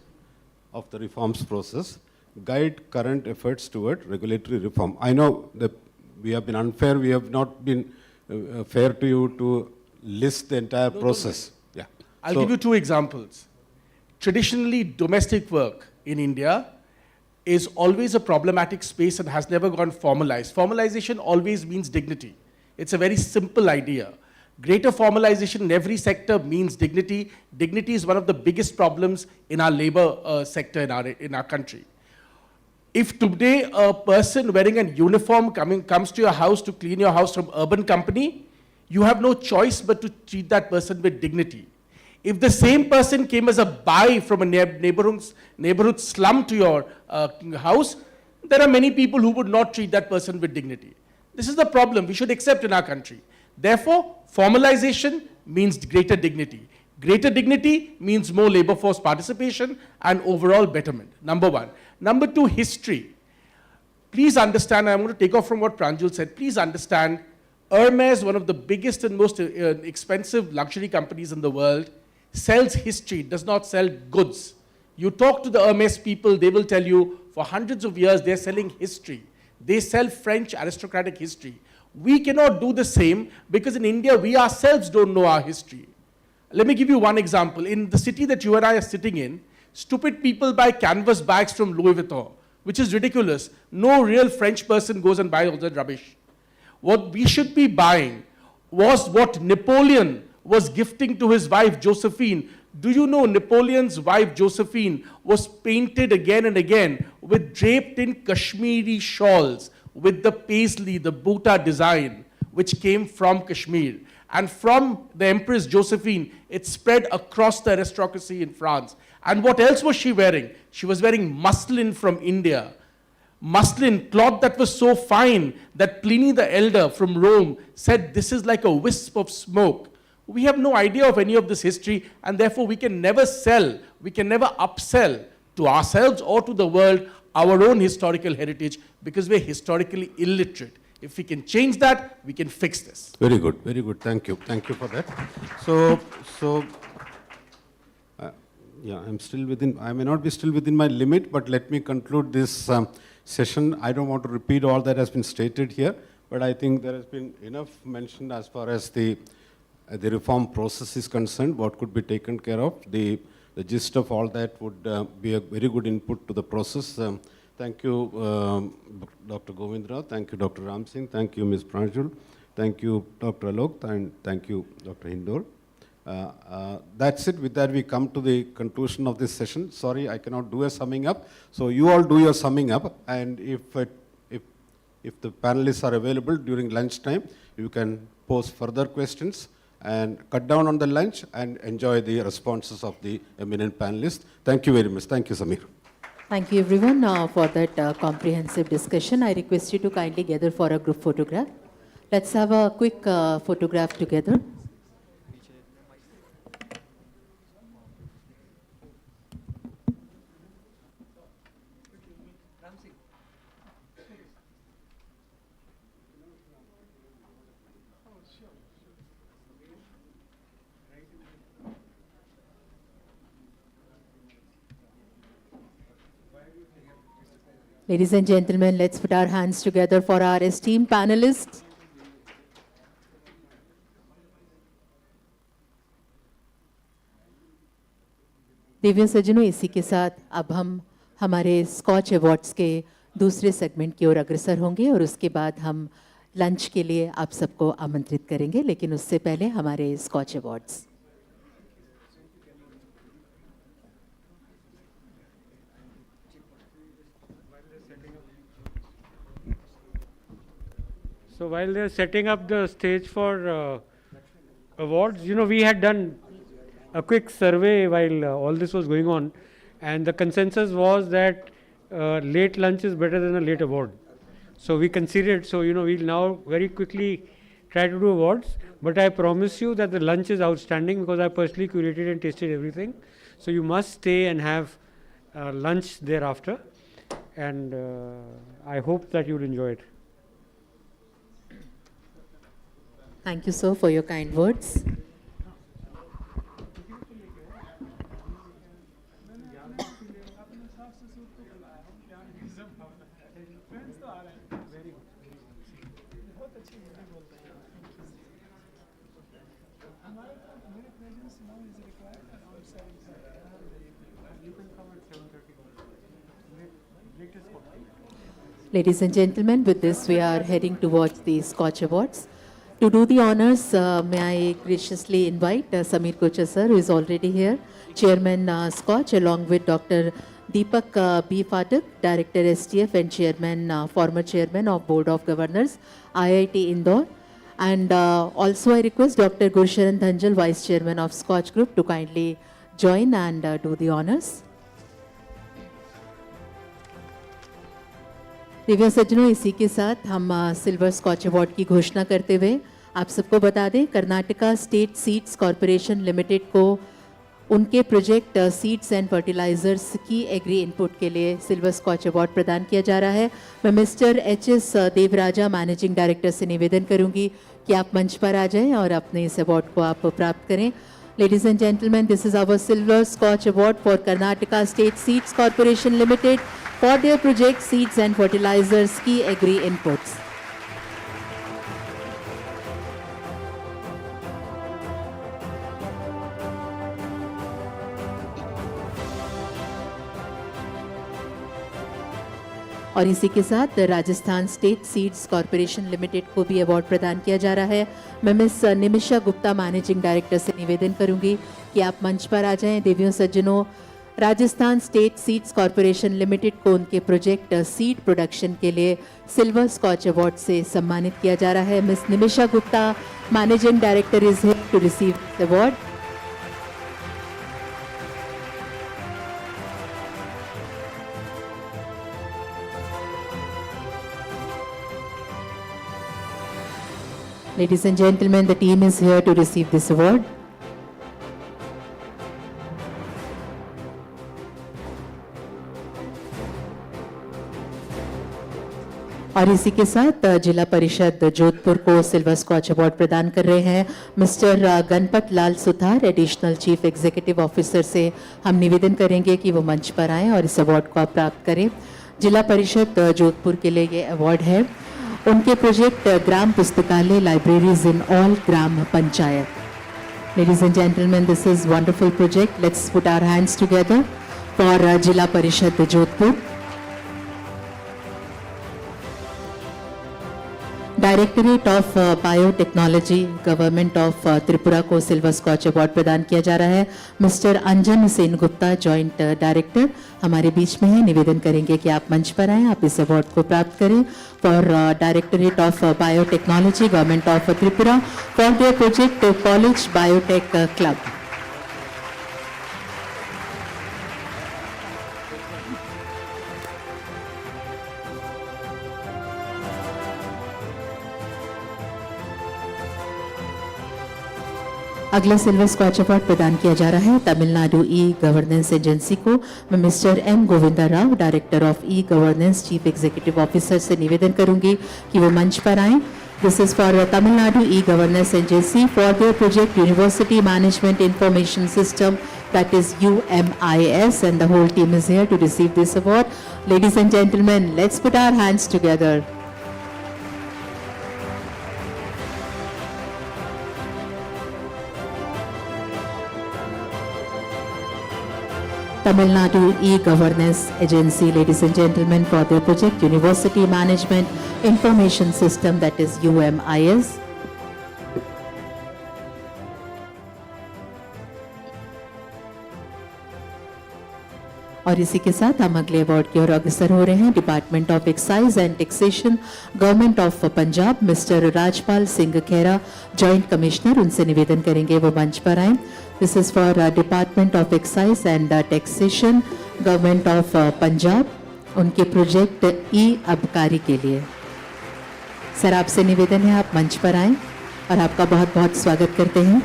of the reforms process guide current efforts toward regulatory reform? I know that we have been unfair. We have not been fair to you to list the entire process. Yeah. I'll give you 2 examples. Traditionally, domestic work in India is always a problematic space and has never gone formalized. Formalization always means dignity. It's a very simple idea. Greater formalization in every sector means dignity. Dignity is one of the biggest problems in our labor sector in our country. If today a person wearing a uniform comes to your house to clean your house from urban company, you have no choice but to treat that person with dignity. If the same person came as a buy from a neighborhood slum to your house, there are many people who would not treat that person with dignity. This is the problem we should accept in our country. Therefore, formalization means greater dignity. Greater dignity means more labor force participation and overall betterment, number one. Number 2, history. Please understand, I'm going to take off from what Pranjul said, please understand, Hermes, one of the biggest and most expensive luxury companies in the world, sells history, does not sell goods. You talk to the Hermes people, they will tell you for hundreds of years they're selling history. They sell French aristocratic history. We cannot do the same because in India we ourselves don't know our history. Let me give you one example. In the city that you and I are sitting in, stupid people buy canvas bags from Louis Vuitton, which is ridiculous. No real French person goes and buys all that rubbish. What we should be buying was what Napoleon was gifting to his wife Josephine. Do you know Napoleon's wife Josephine was painted again and again with draped in Kashmiri shawls with the paisley, the Bhuta design, which came from Kashmir. And from the Empress Josephine, it spread across the aristocracy in France. And what else was she wearing? She was wearing muslin from India. Muslin, cloth that was so fine that Pliny the Elder from Rome said this is like a wisp of smoke. We have no idea of any of this history, and therefore we can never sell, we can never upsell to ourselves or to the world our own historical heritage because we're historically illiterate. If we can change that, we can fix this. Very good, very good. Thank you for that. Yeah, I may not be still within my limit, but let me conclude this session. I don't want to repeat all that has been stated here, but I think there has been enough mentioned as far as the reform process is concerned, what could be taken care of. The gist of all that would be a very good input to the process. Thank you, Dr. Govindra. Thank you, Dr. Ram Singh. Thank you, Ms. Pranjul. Thank you, Dr. Alok. And thank you, Dr. Hindor. That's it. With that, we come to the conclusion of this session. Sorry, I cannot do a summing up. So you all do your summing up. And if the panelists are available during lunchtime, you can pose further questions. and cut down on the lunch and enjoy the responses of the eminent panelists. Thank you very much. Thank you, Samir. Thank you everyone for that comprehensive discussion. I request you to kindly gather for a group photograph. Let's have a quick photograph together. Ladies and gentlemen, let's put our hands together for our esteemed panelists. Divya सज्जनों, इसी के साथ अब हम हमारे Skoch awards के दूसरे segment की ओर अग्रसर होंगे और उसके बाद हम लंच के लिए आप सबको आमंत्रित करेंगे, लेकिन उससे पहले हमारे Skoch awards. So while they're setting up the stage for awards, we had done a quick survey while all this was going on, and the consensus was that late lunch is better than a late award. So we considered, we'll now very quickly try to do awards, but I promise you that the lunch is outstanding because I personally curated and tasted everything. So you must stay and have lunch thereafter, and I hope that you'll enjoy it. Thank you, sir, for your kind words. Ladies and gentlemen, with this we are heading towards the Scotch Awards. To do the honors, may I graciously invite Samir Kocher sir, who is already here, Chairman Scotch, along with Dr. Deepak B. Fatik, Director STF and Chairman, former Chairman of Board of Governors, IIT Indore. And also I request Dr. Gursharan Dhanjal, Vice Chairman of SKOCH Group, to kindly join and do the honors. Divya सज्जनों, इसी के साथ हम silver scotch award की घोषणा करते हुए आप सबको बता दें, Karnataka state seeds corporation limited को उनके प्रोजेक्ट सीड्स एंड फर्टिलाइजर्स की एग्री इनपुट के लिए सिल्वर स्कॉच अवार्ड प्रदान किया जा रहा है. मैं mister HS Devaraja, managing director से निवेदन करूंगी कि आप मंच पर आ जाएं और अपने इस अवार्ड को आप प्राप्त करें. Ladies and gentlemen, this is our Silver Scotch Award for Karnataka State Seeds Corporation Limited for their project Seeds and Fertilizers Key Agri Inputs. और इसी के साथ Rajasthan state seeds corporation limited को भी अवार्ड प्रदान किया जा रहा है. मैं miss Nimisha Gupta, managing director से निवेदन करूंगी कि आप मंच पर आ जाएं. देवियों सज्जनों, Rajasthan state seeds corporation limited को उनके प्रोजेक्ट सीड प्रोडक्शन के लिए सिल्वर स्कॉच अवार्ड से सम्मानित किया जा रहा है. Miss Nimisha Gupta, managing director, is here to receive the award. Ladies and gentlemen, the team is here to receive this award. और इसी के साथ जिला परिषद जोधपुर को सिल्वर स्कॉच अवार्ड प्रदान कर रहे हैं mister Ganpat Lal Suthar, additional chief executive officer से हम निवेदन करेंगे कि वो मंच पर आएं और इस अवार्ड को आप प्राप्त करें. जिला परिषद जोधपुर के लिए ये अवार्ड है उनके प्रोजेक्ट ग्राम पुस्तकालय, libraries in all gram panchayat. Ladies and gentlemen, this is wonderful project. Let's put our hands together for जिला परिषद Jodhpur. Directorate of biotechnology government of Tripura को सिल्वर स्कॉच अवार्ड प्रदान किया जा रहा है। मिस्टर अंजन सेन गुप्ता जॉइंट डायरेक्टर हमारे बीच में है, निवेदन करेंगे कि आप मंच पर आएं, आप इस अवार्ड को प्राप्त करें for directorate of biotechnology government of Tripura for their project college biotech club. अगला सिल्वर स्कॉच अवार्ड प्रदान किया जा रहा है तमिलनाडु ई गवर्नेंस एजेंसी को। मैं mister M Govinda Rao director of e governance chief executive officer से निवेदन करूंगी कि वो मंच पर आएं। This is for Tamil Nadu e governance agency for their project university management information system that is UMIS and the whole team is here to receive this award. Ladies and gentlemen, let's put our hands together. Tamil Nadu E-Governance Agency, ladies and gentlemen, for their project University Management Information System, that is UMIS. और इसी के साथ हम अगले award की ओर अग्रसर हो रहे हैं। Department of excise and taxation government of Punjab mister Rajpal Singh Khera joint commissioner, उनसे निवेदन करेंगे वो मंच पर आएं। This is for department of excise and taxation government of Punjab, उनके प्रोजेक्ट ई अबकारी के लिए। सर आपसे निवेदन है आप मंच पर आएं और आपका बहुत बहुत स्वागत करते हैं।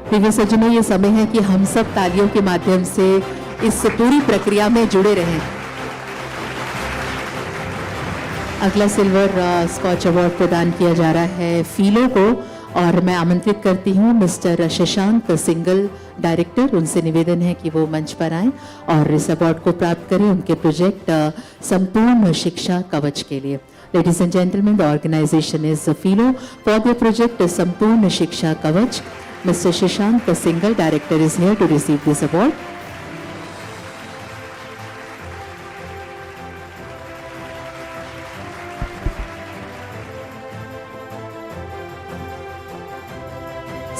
प्रिय सज्जनों, ये समय है कि हम सब तालियों के माध्यम से इस पूरी प्रक्रिया में जुड़े रहें। अगला सिल्वर स्कॉच अवार्ड प्रदान किया जा रहा है फीलो को और मैं आमंत्रित करती हूँ मिस्टर शशांक सिंगल डायरेक्टर, उनसे निवेदन है कि वो मंच पर आएं और इस अवार्ड को प्राप्त करें उनके प्रोजेक्ट संपूर्ण शिक्षा कवच के लिए। Ladies and gentlemen, the organization is Philo for the project संपूर्ण शिक्षा कवच। Mr. Shashank Singhal, director, is here to receive this award.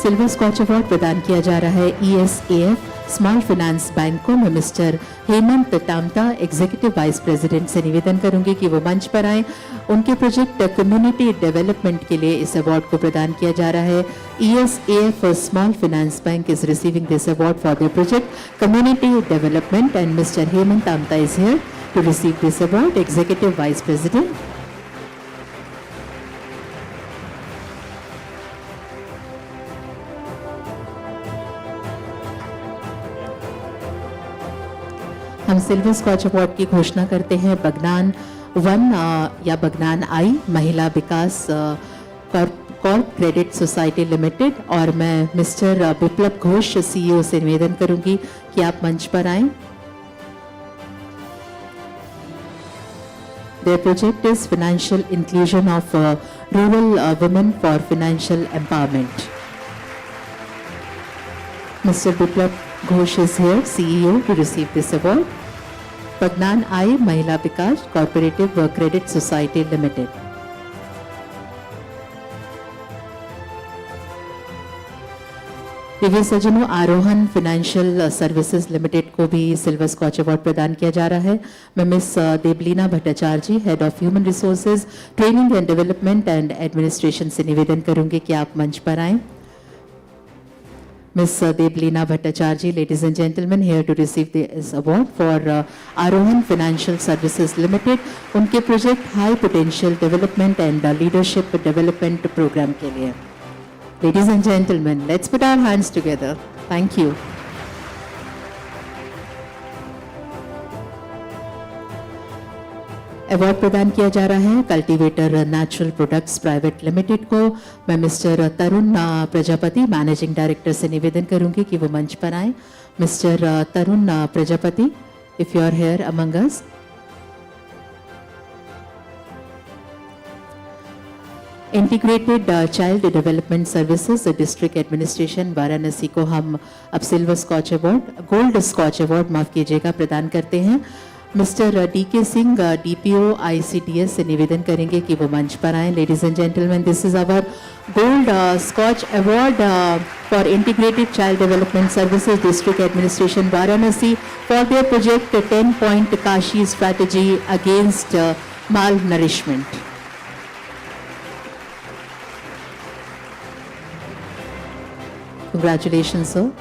Silver scotch award प्रदान किया जा रहा है ESAF स्मॉल फाइनेंस बैंक को। मैं mister Hemant Tamta executive vice president से निवेदन करूंगी कि वो मंच पर आएं। उनके प्रोजेक्ट कम्युनिटी डेवलपमेंट के लिए इस अवार्ड को प्रदान किया जा रहा है। ESAF small finance bank is receiving this award for their project community development and mister Hemant Tamta is here to receive this award, executive vice president. हम सिल्वर स्कॉच अवार्ड की घोषणा करते हैं बगनान 1 या बगनान आई महिला विकास कॉर्प क्रेडिट सोसाइटी लिमिटेड और मैं mister विप्लव Ghosh CEO से निवेदन करूंगी कि आप मंच पर आएं। Their project is financial inclusion of rural women for financial empowerment. Mr. Biplab Ghosh is here, CEO, to receive this award. Pagnan I Mahila Vikas Cooperative Credit Society Limited. प्रिय सज्जनों, आरोहन फाइनेंशियल सर्विसेज लिमिटेड को भी silver scotch award प्रदान किया जा रहा है। मैं miss Devlina Bhattacharya ji, head of human resources training and development and administration से निवेदन करूंगी कि आप मंच पर आएं। Miss Deblina Bhattacharya, ladies and gentlemen, here to receive this award for Arohan Financial Services Limited, उनके project high potential development and leadership development programme के लिए। Ladies and gentlemen, let's put our hands together. Thank you. Award प्रदान किया जा रहा है cultivator natural products private limited को। मैं mister Tarun Prajapati managing director से निवेदन करूंगी कि वो मंच पर आए। Mister Tarun Prajapati, if you are here among us. Integrated child development services district administration Varanasi को हम अब silver scotch award, gold scotch award माफ कीजिएगा, प्रदान करते हैं। Mister D K. Singh DPO ICDS से निवेदन करेंगे कि वो मंच पर आएं। Ladies and gentleman, this is our gold scotch award for integrated child development services district administration Varanasi for their project 10 point Kashi strategy against malnourishment. Congratulation sir.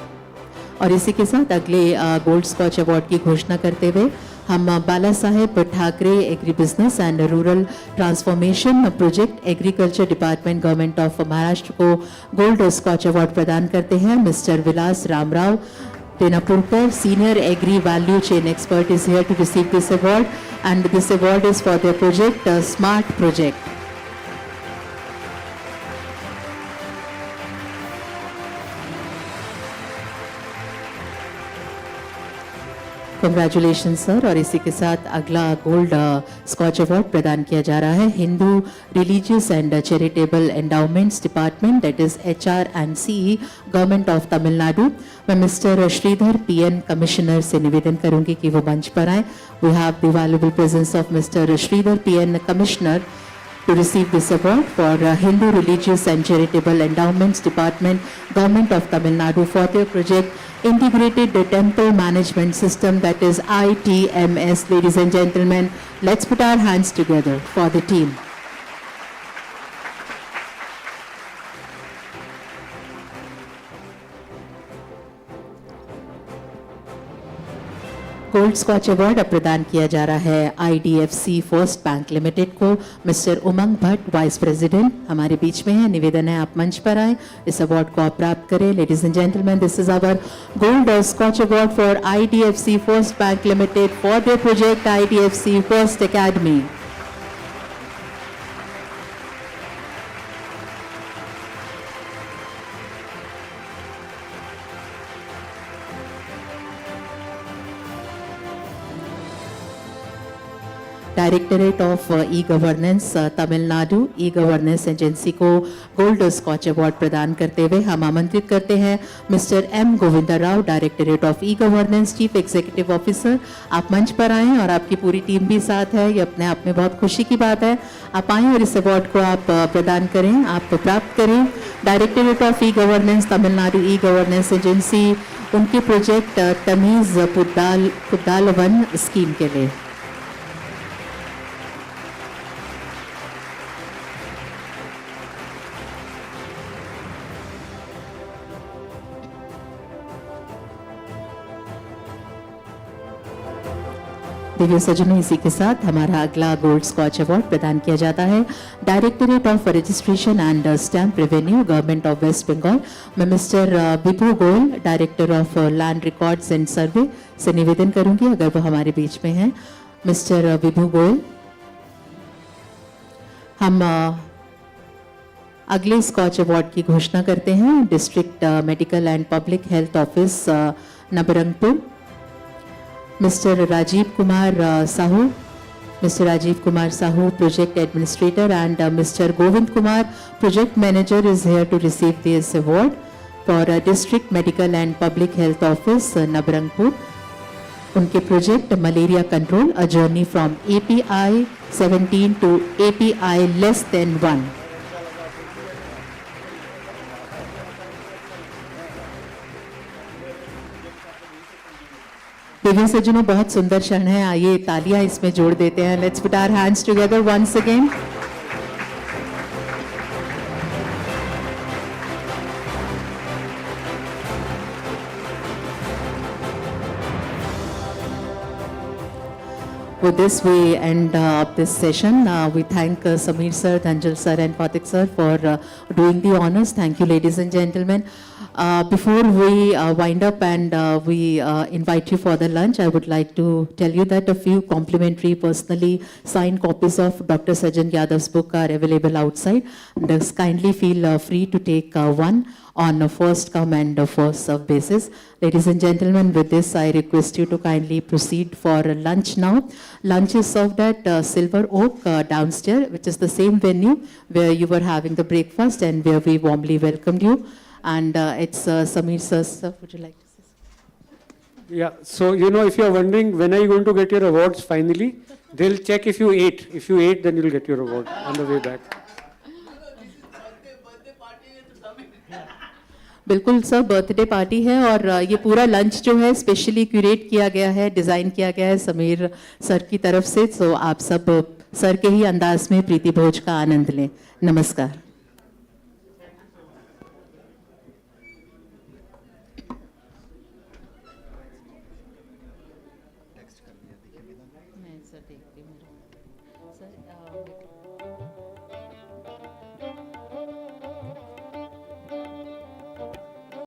और इसी के साथ अगले गोल्ड स्कॉच अवार्ड की घोषणा करते हुए हम Bala Saheb Thackeray agri business and rural transformation project agriculture department government of Maharashtra को गोल्ड स्कॉच अवार्ड प्रदान करते हैं। Mister Vilas Ramrao Tenapurkar, Senior Agri Value Chain Expert, is here to receive this award, and this award is for their project, Smart Project. Congratulation sir. और इसी के साथ अगला gold scotch award प्रदान किया जा रहा है Hindu religious and charitable endowments department, that is HR and CE, government of Tamil Nadu. मैं मिस्टर श्रीधर PN कमिश्नर से निवेदन करूंगी कि वो मंच पर आए। We have the valuable presence of mister Shridhar PN commissioner to receive this award for Hindu Religious and Charitable Endowments Department, Government of Tamil Nadu, for their project Integrated Temple Management System, that is ITMS. Ladies and gentlemen, let's put our hands together for the team. Gold scotch award अब प्रदान किया जा रहा है IDFC first bank limited को। Mister Umang Bhatt, vice president, हमारे बीच में है। निवेदन है आप मंच पर आए, इस अवार्ड को आप प्राप्त करें। Ladies and gentleman, this is our gold scotch award for IDFC first bank limited for their project IDFC first academy. Directorate of e-governance Tamil Nadu e-governance agency को गोल्ड स्कॉच अवार्ड प्रदान करते हुए हम आमंत्रित करते हैं mister M. Govinda Rao, directorate of e-governance chief executive officer. आप मंच पर आएं और आपकी पूरी टीम भी साथ है, ये अपने आप में बहुत खुशी की बात है। आप आएं और इस अवार्ड को आप प्रदान करें, आप प्राप्त करें। Directorate of e-governance Tamil Nadu e-governance agency उनके प्रोजेक्ट तमीज़ पुद्दालवन स्कीम के लिए। दिव्य सज्जनों, इसी के साथ हमारा अगला गोल्ड स्कॉच अवार्ड प्रदान किया जाता है directorate of registration and stamp revenue government of West Bengal. मैं mister Vibhu Goyal, director of land records and survey से निवेदन करूंगी अगर वो हमारे बीच में हैं। मिस्टर विभू गोयल, हम अगले स्कॉच अवार्ड की घोषणा करते हैं। District medical and public health office Nabarangpur, mister Rajiv Kumar Sahu, Mr. Rajiv Kumar Sahu, Project Administrator, and Mr. Govind Kumar, Project Manager, is here to receive this award for District Medical and Public Health Office, Nabarangpur. उनके project malaria control, a journey from API 17 to API less than 1. Divya सज्जनों, बहुत सुंदर क्षण है, आइए तालियां इसमें जोड़ देते हैं। Let's put our hands together once again. With this, we end up this session. We thank Samir sir, Dhanjal sir, and Fatik sir for doing the honors. Thank you, ladies and gentlemen. Before we wind up and we invite you for the lunch, I would like to tell you that a few complimentary personally signed copies of Dr. Sajan Yadav's book are available outside. Just kindly feel free to take one on a first come and a first serve basis. Ladies and gentlemen, with this I request you to kindly proceed for lunch now. Lunch is served at Silver Oak downstairs, which is the same venue where you were having the breakfast and where we warmly welcomed you. And it's Samir sir, would you like to say something? Yeah, so if you're wondering when are you going to get your awards finally, they'll check if you ate. If you ate, then you'll get your award on the way back. बिल्कुल sir, birthday party है और ये पूरा lunch जो है specially curate किया गया है, डिज़ाइन किया गया है समीर सर की तरफ से. सो आप सब सर के ही अंदाज में प्रीति भोज का आनंद लें. नमस्कार. सर